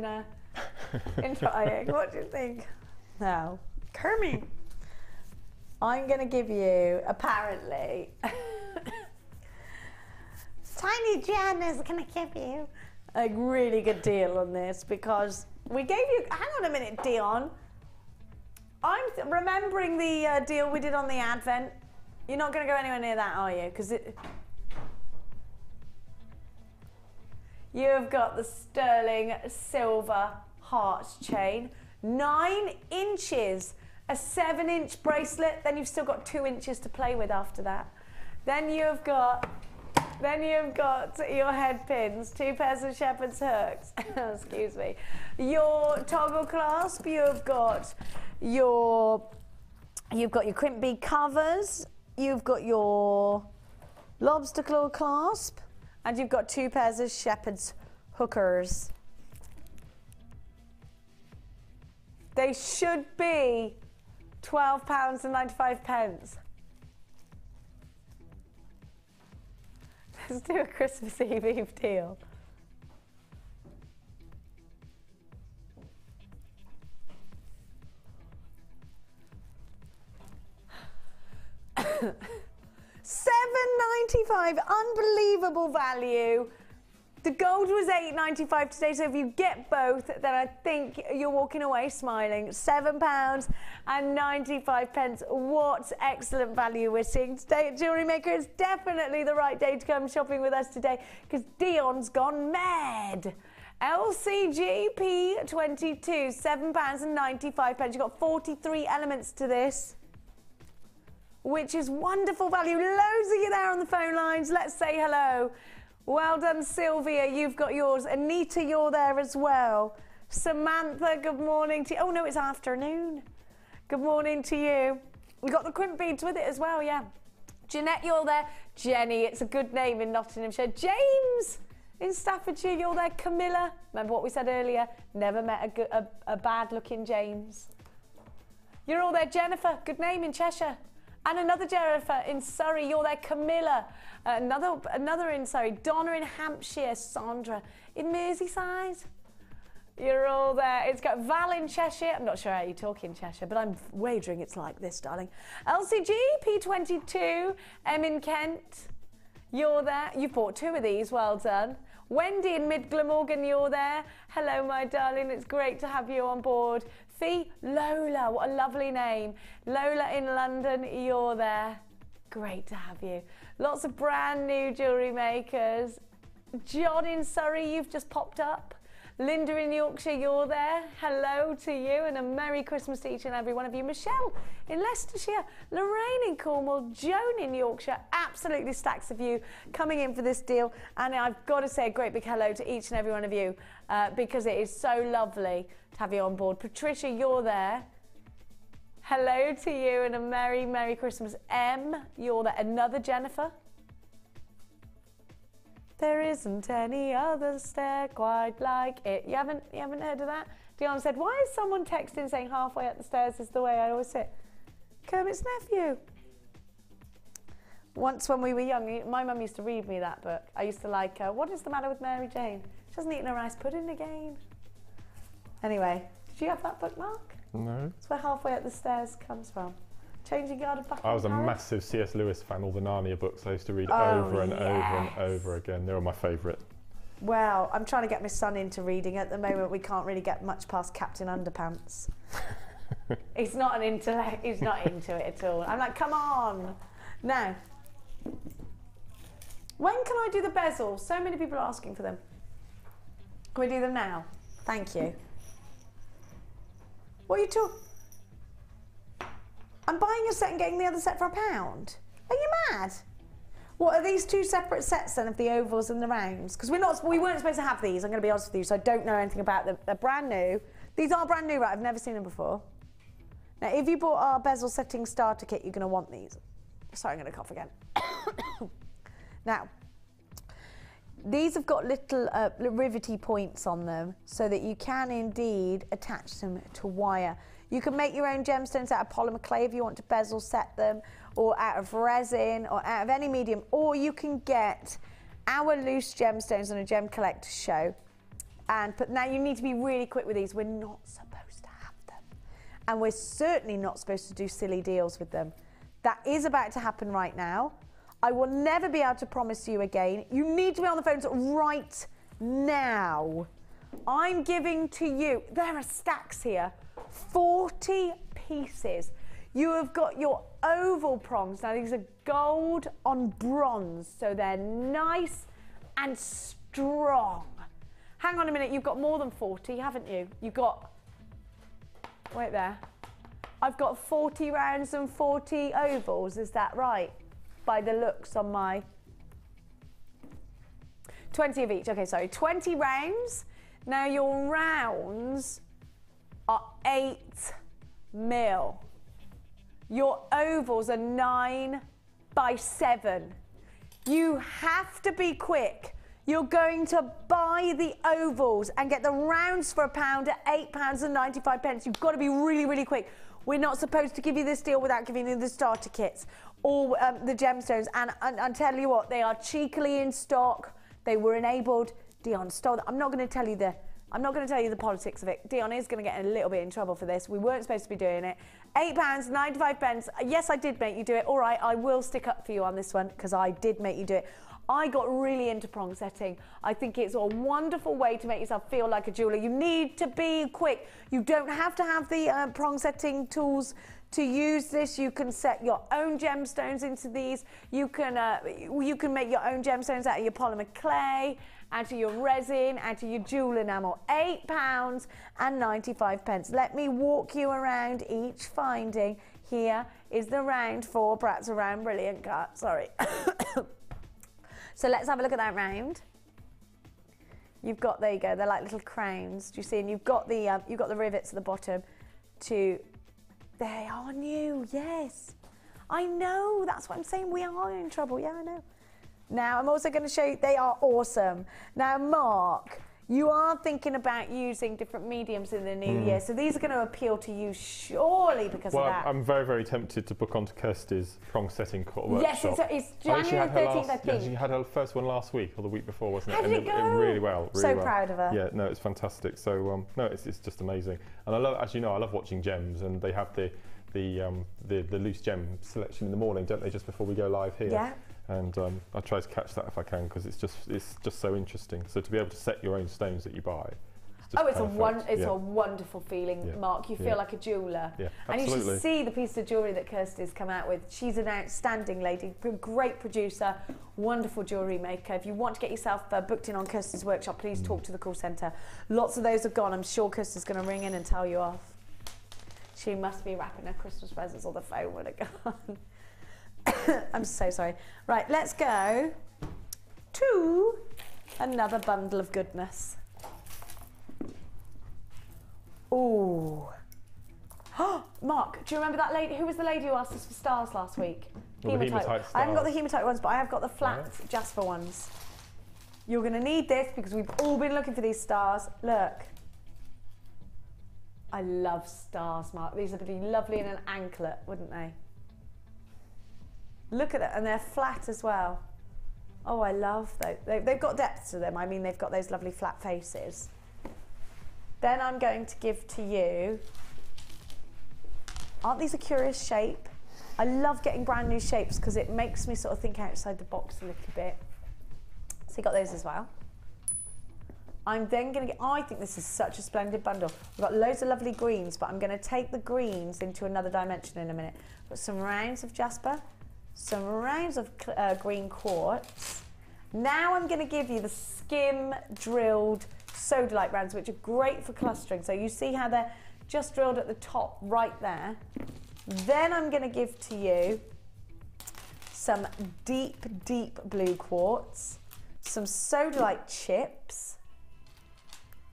trying. What do you think? Now, Kermit, I'm going to give you, apparently, Tiny Jen is going to give you a really good deal on this because we gave you, hang on a minute, Dion. I'm remembering the deal we did on the Advent. You're not going to go anywhere near that, are you? Because you've got the sterling silver heart chain, 9 inches, a 7-inch bracelet. Then you've still got 2 inches to play with after that. Then you've got your head pins, 2 pairs of shepherd's hooks. Excuse me. Your toggle clasp. You've got your crimp bead covers. You've got your lobster claw clasp, and you've got 2 pairs of shepherd's hookers. They should be £12.95. Let's do a Christmas Eve deal. $7.95, unbelievable value. The gold was $8.95 today, so if you get both, then I think you're walking away smiling. £7.95. What excellent value we're seeing today at Jewellery Maker. It's definitely the right day to come shopping with us today because Dion's gone mad. LCGP22, £7.95. You've got 43 elements to this, which is wonderful value. Loads of you there on the phone lines. Let's say hello. Well done, Sylvia. You've got yours. Anita, you're there as well. Samantha, good morning to you. Oh, no, it's afternoon. Good morning to you. We got the crimp beads with it as well, yeah. Jeanette, you're there. Jenny, it's a good name in Nottinghamshire. James in Staffordshire, you're there. Camilla, remember what we said earlier? Never met a bad-looking James. You're all there. Jennifer, good name in Cheshire. And another Jennifer in Surrey, you're there. Camilla, another in Surrey. Donna in Hampshire. Sandra in Merseyside. You're all there. It's got Val in Cheshire. I'm not sure how you talk in Cheshire, but I'm wagering it's like this, darling. LCG, P22, M in Kent. You're there. You've bought 2 of these. Well done. Wendy in Mid Glamorgan, you're there. Hello, my darling. It's great to have you on board. Fee, Lola. What a lovely name. Lola in London, you're there. Great to have you. Lots of brand new jewellery makers. John in Surrey, you've just popped up. Linda in Yorkshire, you're there. Hello to you and a Merry Christmas to each and every one of you. Michelle in Leicestershire, Lorraine in Cornwall, Joan in Yorkshire, absolutely stacks of you coming in for this deal. And I've got to say a great big hello to each and every one of you because it is so lovely to have you on board. Patricia, you're there. Hello to you and a Merry, Merry Christmas. Em, you're there. Another Jennifer. There isn't any other stair quite like it. You haven't heard of that? Dion said, why is someone texting saying halfway up the stairs is the way I always sit? Kermit's nephew. Once when we were young, my mum used to read me that book. I used to like, what is the matter with Mary Jane? She hasn't eaten a rice pudding again. Anyway, did you have that book, Mark? No. That's where halfway up the stairs comes from. Changing Guard of Buckingham I was a Palace. massive C.S. Lewis fan. All the Narnia books I used to read over and over and over again. They were my favourite. Well, I'm trying to get my son into reading. At the moment, we can't really get much past Captain Underpants. He's not an intellect. He's not into it at all. I'm like, come on. Now, when can I do the bezels? So many people are asking for them. Can we do them now? Thank you. What are you talking? I'm buying a set and getting the other set for £1. Are you mad? What are these 2 separate sets then of the ovals and the rounds? Because we weren't supposed to have these. I'm going to be honest with you, so I don't know anything about them. They're brand new. These are brand new, right? I've never seen them before. Now, if you bought our bezel setting starter kit, you're going to want these. Sorry, I'm going to cough again. Now, these have got little rivety points on them so that you can indeed attach them to wire. You can make your own gemstones out of polymer clay if you want to bezel set them, or out of resin, or out of any medium, or you can get our loose gemstones on a gem collector show. But now you need to be really quick with these. We're not supposed to have them. And we're certainly not supposed to do silly deals with them. That is about to happen right now. I will never be able to promise you again. You need to be on the phones right now. I'm giving to you, there are stacks here, 40 pieces. You have got your oval prongs. Now these are gold on bronze, so they're nice and strong. Hang on a minute, you've got more than 40, haven't you? You've got, wait there. I've got 40 rounds and 40 ovals, is that right? By the looks on my, 20 of each, okay, sorry, 20 rounds. Now your rounds are 8 mil. Your ovals are 9 by 7. You have to be quick. You're going to buy the ovals and get the rounds for £1 at £8.95. You've got to be really, really quick. We're not supposed to give you this deal without giving you the starter kits or the gemstones. And I tell you what, they are cheekily in stock. They were enabled. Dion stole that. I'm not going to tell you the politics of it. Dion is going to get a little bit in trouble for this. We weren't supposed to be doing it. £8.95. Yes, I did make you do it. All right, I will stick up for you on this one because I did make you do it. I got really into prong setting. I think it's a wonderful way to make yourself feel like a jeweler. You need to be quick. You don't have to have the prong setting tools to use this. You can set your own gemstones into these. You can make your own gemstones out of your polymer clay, out of your resin, out of your jewel enamel. £8.95. Let me walk you around each finding. Here is the round for, perhaps a round brilliant cut, sorry. So let's have a look at that round. You've got, there you go, they're like little crowns. Do you see? And you've got the rivets at the bottom to They are new, yes. I know, that's what I'm saying, we are in trouble, yeah, I know. Now, I'm also going to show you, they are awesome. Now, Mark, you are thinking about using different mediums in the new year, so these are going to appeal to you surely because of that. I'm very, very tempted to book onto Kirsty's prong setting workshop. Yes, it's January 13th, I think. She had her first one last week or the week before, wasn't it? How did it go? Really well. Really so well. proud of her. Yeah, no, it's fantastic. So no, it's just amazing. And I love, as you know, I love watching gems, and they have the loose gem selection in the morning, don't they? Just before we go live here. Yeah. And I try to catch that if I can, because it's just so interesting. So to be able to set your own stones that you buy. It's a wonderful feeling, Mark. You feel like a jeweller. Yeah, and you should see the piece of jewellery that Kirsty's come out with. She's an outstanding lady, great producer, wonderful jewellery maker. If you want to get yourself booked in on Kirsty's workshop, please talk to the call centre. Lots of those have gone. I'm sure Kirsty's going to ring in and tell you off. She must be wrapping her Christmas presents on the phone when it gone. I'm so sorry. Right, let's go to another bundle of goodness. Ooh. Mark, do you remember that lady? Who was the lady who asked us for stars last week? Hematite stars. I haven't got the hematite ones, but I have got the flat jasper ones. You're going to need this because we've all been looking for these stars. Look. I love stars, Mark. These would be lovely in an anklet, wouldn't they? Look at it, and they're flat as well. Oh, I love those. They've got depth to them. I mean, they've got those lovely flat faces. Then I'm going to give to you, aren't these a curious shape? I love getting brand new shapes because it makes me sort of think outside the box a little bit. So you got those as well. I'm then going to get, I think this is such a splendid bundle. We've got loads of lovely greens, but I'm going to take the greens into another dimension in a minute. Got some rounds of jasper, some rounds of green quartz. Now I'm going to give you the skim drilled sodalite rounds, which are great for clustering. So you see how they're just drilled at the top right there. Then I'm going to give to you some deep, deep blue quartz, some sodalite chips.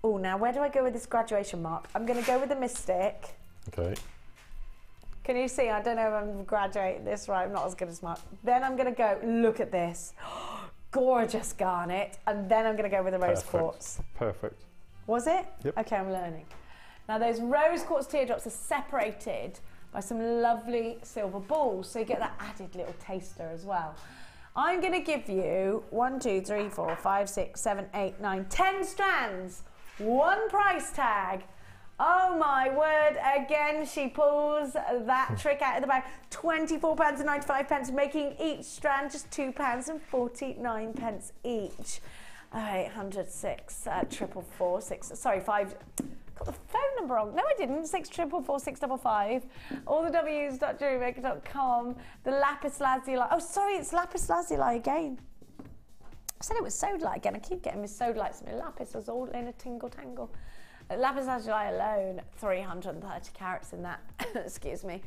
Oh, now where do I go with this graduation, Mark? I'm going to go with the Mystic. Okay. Can you see? I don't know if I'm graduating this right. I'm not as good as Mark. Then I'm going to go, look at this. Gorgeous garnet. And then I'm going to go with the rose quartz. Perfect. Was it? Yep. Okay, I'm learning. Now those rose quartz teardrops are separated by some lovely silver balls. So you get that added little taster as well. I'm going to give you 1, 2, 3, 4, 5, 6, 7, 8, 9, 10 strands. One price tag. Oh my word, again she pulls that trick out of the bag. £24.95, making each strand just £2.49 each. 806 444 6. Sorry, 5. Got the phone number wrong. No, I didn't. 644 655. All the W's.jewellerymaker.com. The lapis lazuli. Oh, sorry, it's lapis lazuli again. I said it was sodalite again. I keep getting my sodalites and my lapis was all in a tingle tangle. Lapis lazuli alone, 330 carats in that. Excuse me.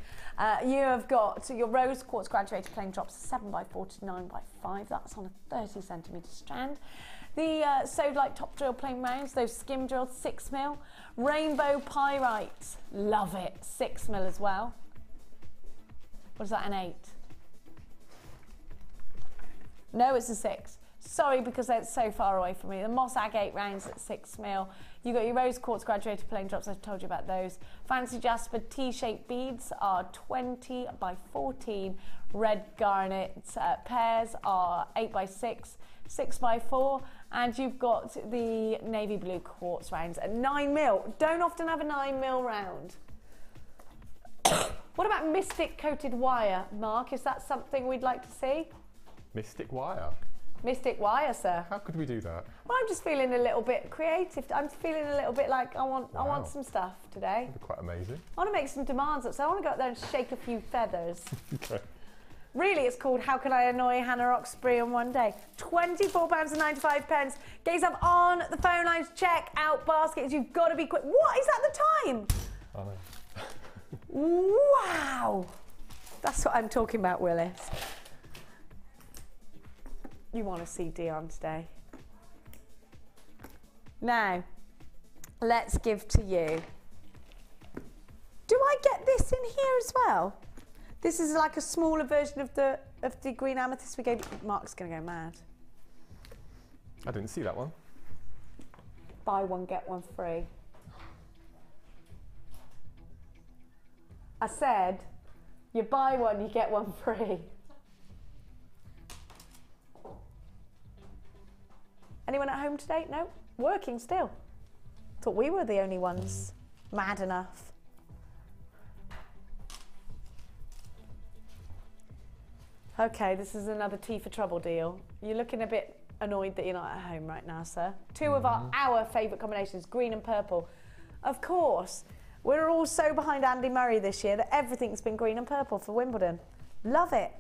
You have got your rose quartz graduated plain drops, 7x4 to 9x5. That's on a 30cm strand. The sodalite top drill plain rounds, those skim drilled 6mm. Rainbow pyrite, love it, 6mm as well. What is that, an 8? No, it's a 6. Sorry, because that's so far away from me. The moss agate rounds at 6mm. You got your rose quartz graduated plain drops. I've told you about those. Fancy jasper T-shaped beads are 20x14. Red garnet pairs are 8x6, 6x4, and you've got the navy blue quartz rounds at 9mm. Don't often have a 9mm round. What about mystic coated wire, Mark? Is that something we'd like to see? Mystic wire? Mystic wire, sir. How could we do that? Well, I'm just feeling a little bit creative. I'm feeling a little bit like I want some stuff today. That'd be quite amazing. I want to make some demands up, so I want to go out there and shake a few feathers. Okay. Really, it's called How Can I Annoy Hannah Roxbury in One Day? £24.95. Get yourself on the phone lines, check out baskets. You've got to be quick. What? Is that the time? I know. Wow. That's what I'm talking about, Willis. You want to see Dion today. Now, let's give to you. Do I get this this in here as well? This is like a smaller version of the green amethyst we gave you. Mark's going to go mad. I didn't see that one. Buy one, get one free. I said, you buy one, you get one free. Anyone at home today? No? Working still. Thought we were the only ones mad enough. Okay, this is another tea for trouble deal. You're looking a bit annoyed that you're not at home right now, sir. Two of our favourite combinations, green and purple. Of course, we're all so behind Andy Murray this year that everything's been green and purple for Wimbledon. Love it.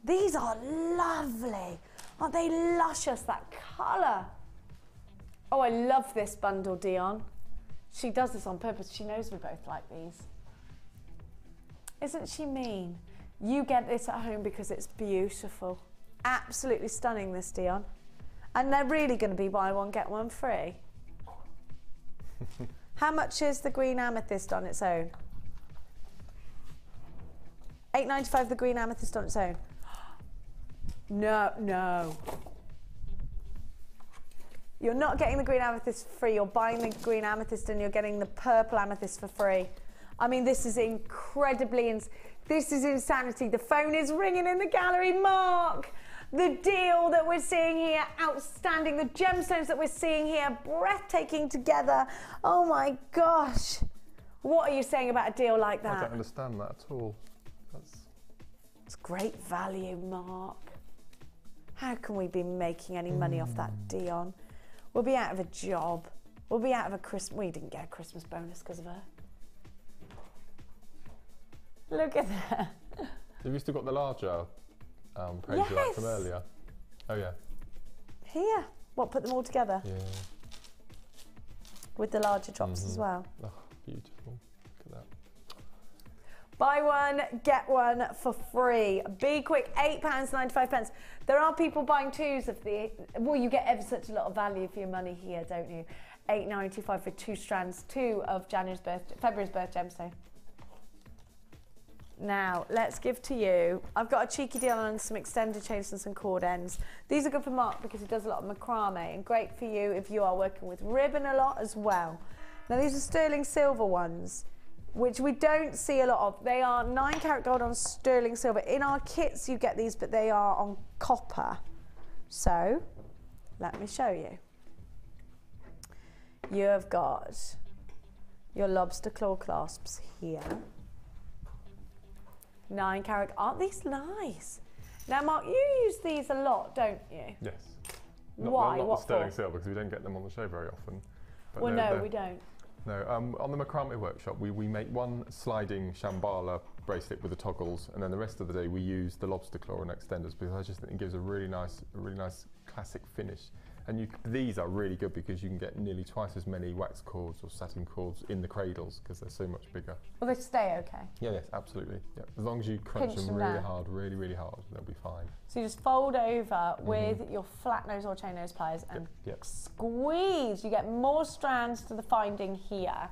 These are lovely. Aren't they luscious, that colour? Oh, I love this bundle, Dion. She does this on purpose. She knows we both like these. Isn't she mean? You get this at home because it's beautiful. Absolutely stunning, this, Dion. And they're really going to be buy one, get one free. How much is the green amethyst on its own? $8.95 the green amethyst on its own. No, no. You're not getting the green amethyst for free. You're buying the green amethyst and you're getting the purple amethyst for free. I mean, this is incredibly, this is insanity. The phone is ringing in the gallery. Mark, the deal that we're seeing here, outstanding. The gemstones that we're seeing here, breathtaking together. Oh my gosh. What are you saying about a deal like that? I don't understand that at all. It's great value, Mark. How can we be making any money off that, Dion? We'll be out of a job. We'll be out of a Christmas. We didn't get a Christmas bonus because of her. Look at that. Have you still got the larger Prairie from earlier? Oh yeah. Here. What, put them all together? Yeah. With the larger drops as well. Oh, beautiful. Look at that. Buy one, get one for free. Be quick, £8.95. There are people buying twos of the, well, you get ever such a lot of value for your money here, don't you? £8.95 for 2 strands, 2 of February's birth gemstone. Now, let's give to you, I've got a cheeky deal on some extended chains and some cord ends. These are good for Mark because he does a lot of macrame, and great for you if you are working with ribbon a lot as well. Now, these are sterling silver ones, which we don't see a lot of. They are 9 karat gold on sterling silver. In our kits you get these, but they are on copper. So, let me show you. You have got your lobster claw clasps here. 9 karat, aren't these nice? Now Mark, you use these a lot, don't you? Yes. Why? Not what the sterling for? silver, because we don't get them on the show very often. But Well, no, we don't. No, on the macrame workshop, we make one sliding shambhala bracelet with the toggles, and then the rest of the day we use the lobster claw and extenders because I just think it gives a really nice classic finish. And these are really good because you can get nearly twice as many wax cords or satin cords in the cradles because they're so much bigger. Will they stay okay? Yeah, yes, absolutely. Yeah. As long as you crunch them really hard, really hard, they'll be fine. So you just fold over with your flat nose or chain nose pliers and squeeze. You get more strands to the finding here.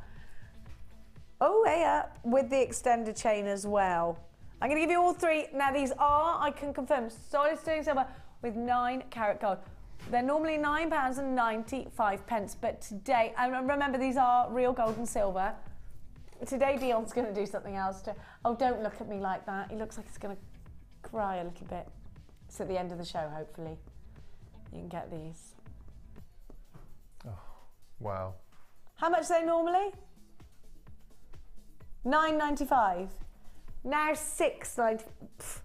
Oh, yeah, with the extended chain as well. I'm going to give you all 3. Now these are, I can confirm, solid sterling silver with 9 karat gold. They're normally £9.95, but today, and remember these are real gold and silver. Today Dion's going to do something else too. Oh, don't look at me like that. He looks like he's going to cry a little bit. It's at the end of the show, hopefully. You can get these. Oh, wow. How much are they normally? £9.95. Now £6.95.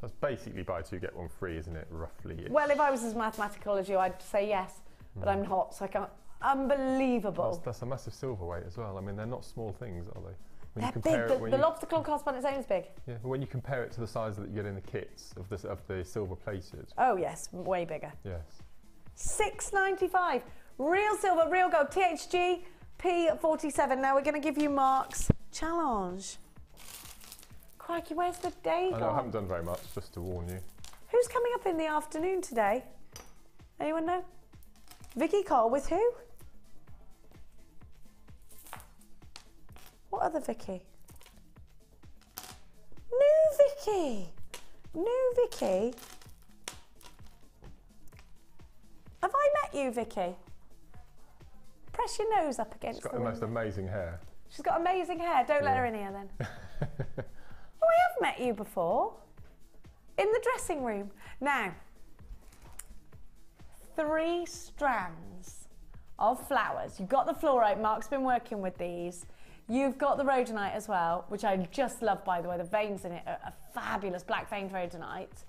That's basically buy 2 get 1 free, isn't it, roughly? Well, if I was as mathematical as you, I'd say yes, but I'm not, so I can't. Unbelievable. That's a massive silver weight as well. I mean, they're not small things, are they? When They're big. The lobster claw clasp on its own is big. Yeah, but when you compare it to the size that you get in the kits of the silver plated. Oh yes, way bigger. Yes. £6.95. Real silver, real gold. THG P47. Now we're going to give you Mark's challenge. Crikey, where's the day gone? I haven't done very much, just to warn you. Who's coming up in the afternoon today? Anyone know? Vicky Cole with who? What other Vicky? Vicky. New Vicky. Have I met you, Vicky? Press your nose up against She's got the the most window. amazing hair. She's got amazing hair. Don't let her in here then. Oh, I have met you before. In the dressing room. Now, 3 strands of flowers. You've got the fluorite. Mark's been working with these. You've got the rhodonite as well, which I just love, by the way. The veins in it are fabulous, black veined rhodonite.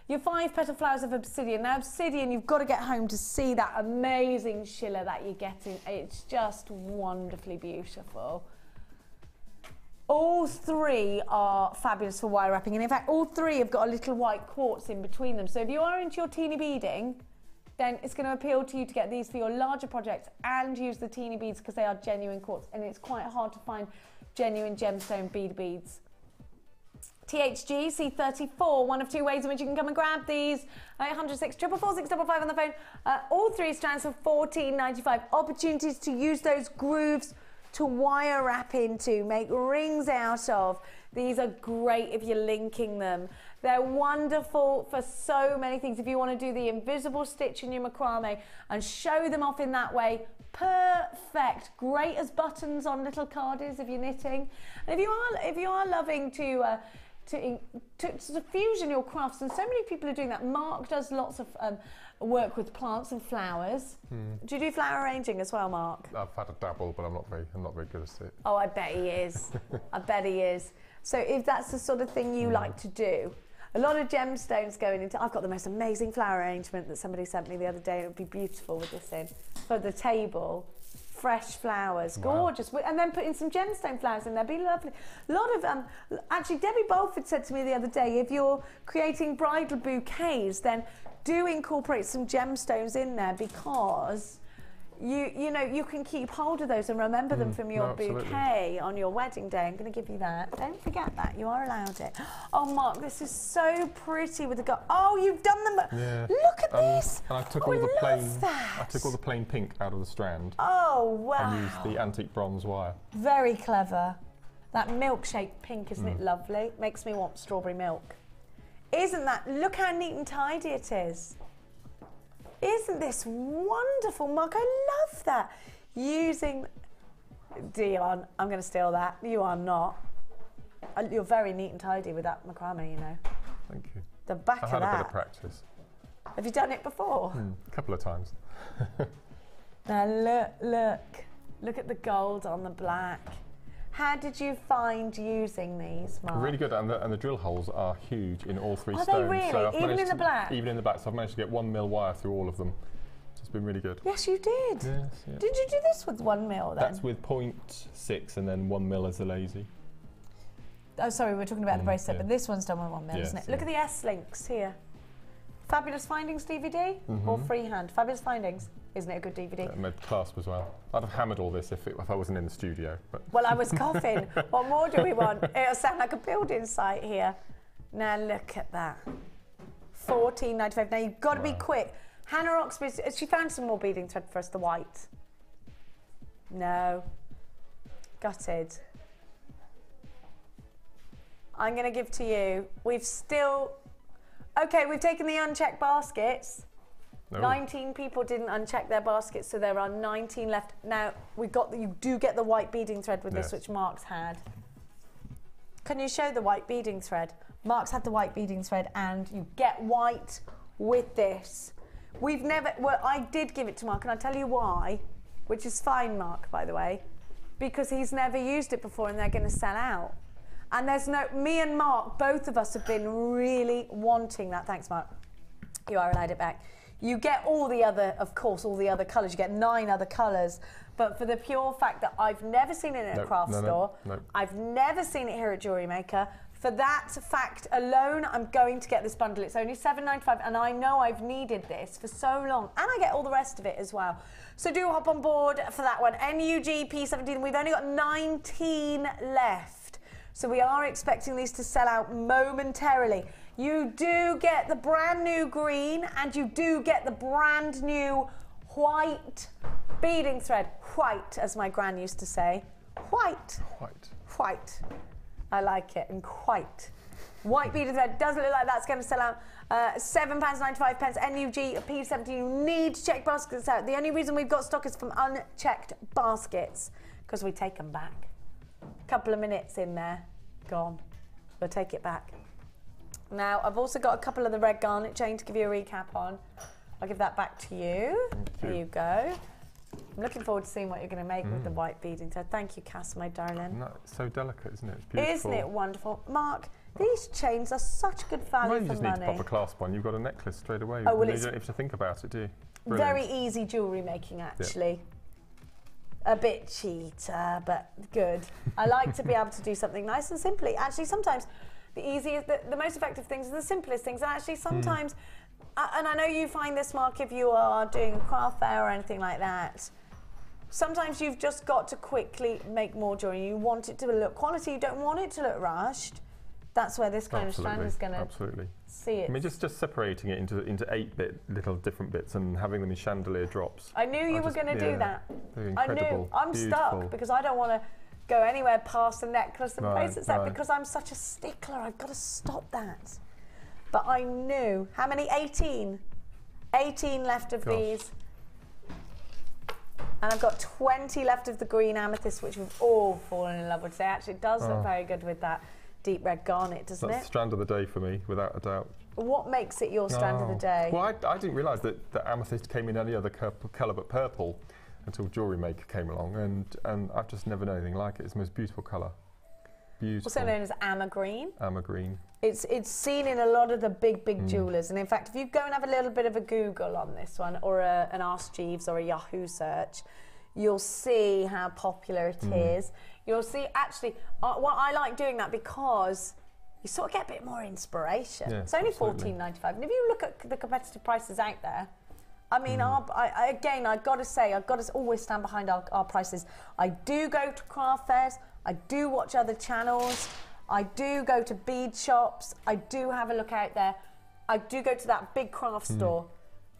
Your 5 petal flowers of obsidian. Now, obsidian, you've got to get home to see that amazing schiller that you're getting. It's just wonderfully beautiful. All 3 are fabulous for wire wrapping. And in fact, all 3 have got a little white quartz in between them. So if you are into your teeny beading, then it's going to appeal to you to get these for your larger projects and use the teeny beads because they are genuine quartz. And it's quite hard to find genuine gemstone beads. THG C34, one of 2 ways in which you can come and grab these. 806 444 655 on the phone. All 3 strands for $14.95. Opportunities to use those grooves to wire wrap into, make rings out of. These are great if you're linking them. They're wonderful for so many things. If you want to do the invisible stitch in your macrame and show them off in that way, perfect. Great as buttons on little cardies if you're knitting. And if you are loving to fusion your crafts, and so many people are doing that. Mark does lots of work with plants and flowers. Do you do flower arranging as well, Mark? I've had a dabble, but I'm not very good at it. Oh, I bet he is. I bet he is. So if that's the sort of thing you like to do, a lot of gemstones going into. I've got the most amazing flower arrangement that somebody sent me the other day. It would be beautiful with this in for the table. Fresh flowers, gorgeous, and then putting some gemstone flowers in there, be lovely. A lot of actually, Debbie Bolford said to me the other day, if you're creating bridal bouquets, then do incorporate some gemstones in there because you know you can keep hold of those and remember them from your bouquet on your wedding day. I'm going to give you that. Don't forget that. You are allowed it. Oh, Mark, this is so pretty with the gold. Oh, you've done them. Yeah. Look at this. And I took all the plain. I took all the plain pink out of the strand. Oh wow. And used the antique bronze wire. Very clever. That milkshake pink, isn't it lovely? Makes me want strawberry milk. Isn't that? Look how neat and tidy it is. Isn't this wonderful, Mark? I love that. Using Dion, I'm going to steal that. You are not. You're very neat and tidy with that macrame, you know. Thank you. The back of that. I've had a bit of practice. Have you done it before? A couple of times. Now look at the gold on the black. How did you find using these, Mark? Really good, and the drill holes are huge in all 3 stones. Are they really? So Even in the black? Even in the black, so I've managed to get 1 mil wire through all of them. So it's been really good. Yes, you did. Yes, yeah. Did you do this with 1 mil then? That's with 0.6 and then 1 mil as a lazy. Oh, sorry, we were talking about the bracelet, but this one's done with 1 mil, Yes, isn't it? yeah. Look at the S-links here. Fabulous Findings DVD or freehand? Fabulous Findings. Isn't it a good DVD? Made clasp as well. I'd have hammered all this if I wasn't in the studio. But Well, I was coughing. What more do we want? It'll sound like a building site here. Now look at that. $14.95. Now you've got to be quick. Hannah Oxby, she found some more beading thread for us, the white. No. Gutted. I'm going to give to you. We've still... Okay, we've taken the unchecked baskets. No. 19 people didn't uncheck their baskets, so there are 19 left. Now, you do get the white beading thread with this, which Mark's had. Can you show the white beading thread? Mark's had the white beading thread, and you get white with this. We've never, well, I did give it to Mark, and I'll tell you why, which is fine, Mark, by the way, because he's never used it before, and they're going to sell out. And there's no, me and Mark, both of us have been really wanting that. Thanks, Mark. You are allowed it back. You get all the other, of course, all the other colours. You get 9 other colours. But for the pure fact that I've never seen it in a craft store, I've never seen it here at Jewellery Maker, for that fact alone, I'm going to get this bundle. It's only $7.95, and I know I've needed this for so long. And I get all the rest of it as well. So do hop on board for that one. NUG P17, we've only got 19 left. So we are expecting these to sell out momentarily. You do get the brand new green, and you do get the brand new white beading thread. White, as my gran used to say. White. White. White. I like it, and quite. White beaded thread doesn't look like that's going to sell out. £7.95 NUG P70. You need to check baskets out. The only reason we've got stock is from unchecked baskets because we take them back. A couple of minutes in there, gone. We'll take it back. Now I've also got a couple of the red garnet chain to give you a recap on. I'll give that back to you. There you go. I'm looking forward to seeing what you're going to make with the white beading thread. Thank you, Cass, my darling. No, it's so delicate, isn't it? It's beautiful. Isn't it wonderful? Mark, these chains are such good value well, you for just money. need to pop a clasp on. You've got a necklace straight away. Oh, well, you don't have to think about it, do you? Very easy jewellery making, actually. A bit cheater, but good. I like to be able to do something nice and simply. Actually, sometimes the easiest, the most effective things are the simplest things. And actually, sometimes, and I know you find this, Mark, if you are doing a craft fair or anything like that, sometimes you've just got to quickly make more jewellery. You want it to look quality, you don't want it to look rushed. That's where this kind of strand is going to see it. I mean, just separating it into 8-bit little different bits and having them in chandelier drops. I knew you were going to do that. They're I incredible. knew. I'm stuck because I don't want to go anywhere past the necklace and bracelets because I'm such a stickler. I've got to stop that. But I knew. How many? 18. 18 left of these. And I've got 20 left of the green amethyst, which we've all fallen in love with today. Actually, it does look very good with that deep red garnet, doesn't it? That's strand of the day for me, without a doubt. What makes it your strand of the day? Well, I didn't realise that amethyst came in any other colour but purple until Jewellery Maker came along, and I've just never known anything like it. It's the most beautiful colour. Beautiful. Also known as Amagreen. Amagreen. It's seen in a lot of the big jewellers, and in fact, if you go and have a little bit of a Google on this one, or an Ask Jeeves or a Yahoo search, you'll see how popular it is. You'll see, actually, what I like doing that because you sort of get a bit more inspiration. Yeah, it's only $14.95, and if you look at the competitive prices out there, I mean, again, I've got to say, I've got to always stand behind our prices. I do go to craft fairs, I do watch other channels, I do go to bead shops, I do have a look out there, I do go to that big craft store.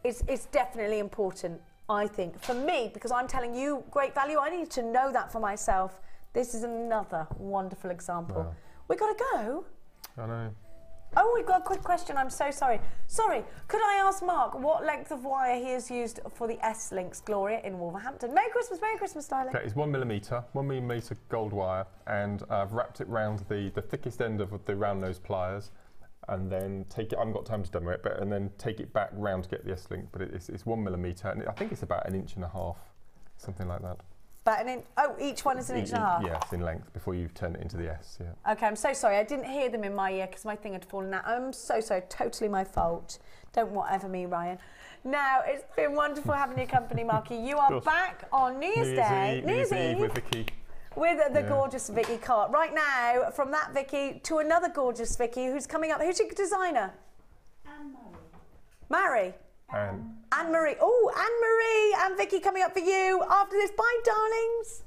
It's definitely important, I think, for me, because I'm telling you great value. I need to know that for myself. This is another wonderful example. Wow. We got to go. I know. Oh, we've got a quick question. I'm so sorry. Sorry, could I ask Mark what length of wire he has used for the S-Links Gloria in Wolverhampton? Merry Christmas, darling. Okay, it's 1 millimetre gold wire, and I've wrapped it round the thickest end of the round nose pliers, and then take it. I haven't got time to demo it, and then take it back round to get the S-link. But it's 1 millimetre, and I think it's about 1.5 inches, something like that. About an inch. Oh, each one is 1.5 inches. Yes, in length before you turn it into the S. Yeah. Okay, I'm so sorry. I didn't hear them in my ear because my thing had fallen out. I'm so sorry. Totally my fault. Don't whatever me, Ryan. Now, it's been wonderful having your company, Marky. You are back on New Year's Day. New Year's Eve with Vicky. With the gorgeous Vicky Cart. Right now, from that Vicky to another gorgeous Vicky who's coming up. Who's your designer? Anne-Marie. Anne-Marie. Oh, Anne-Marie and Vicky coming up for you after this. Bye, darlings.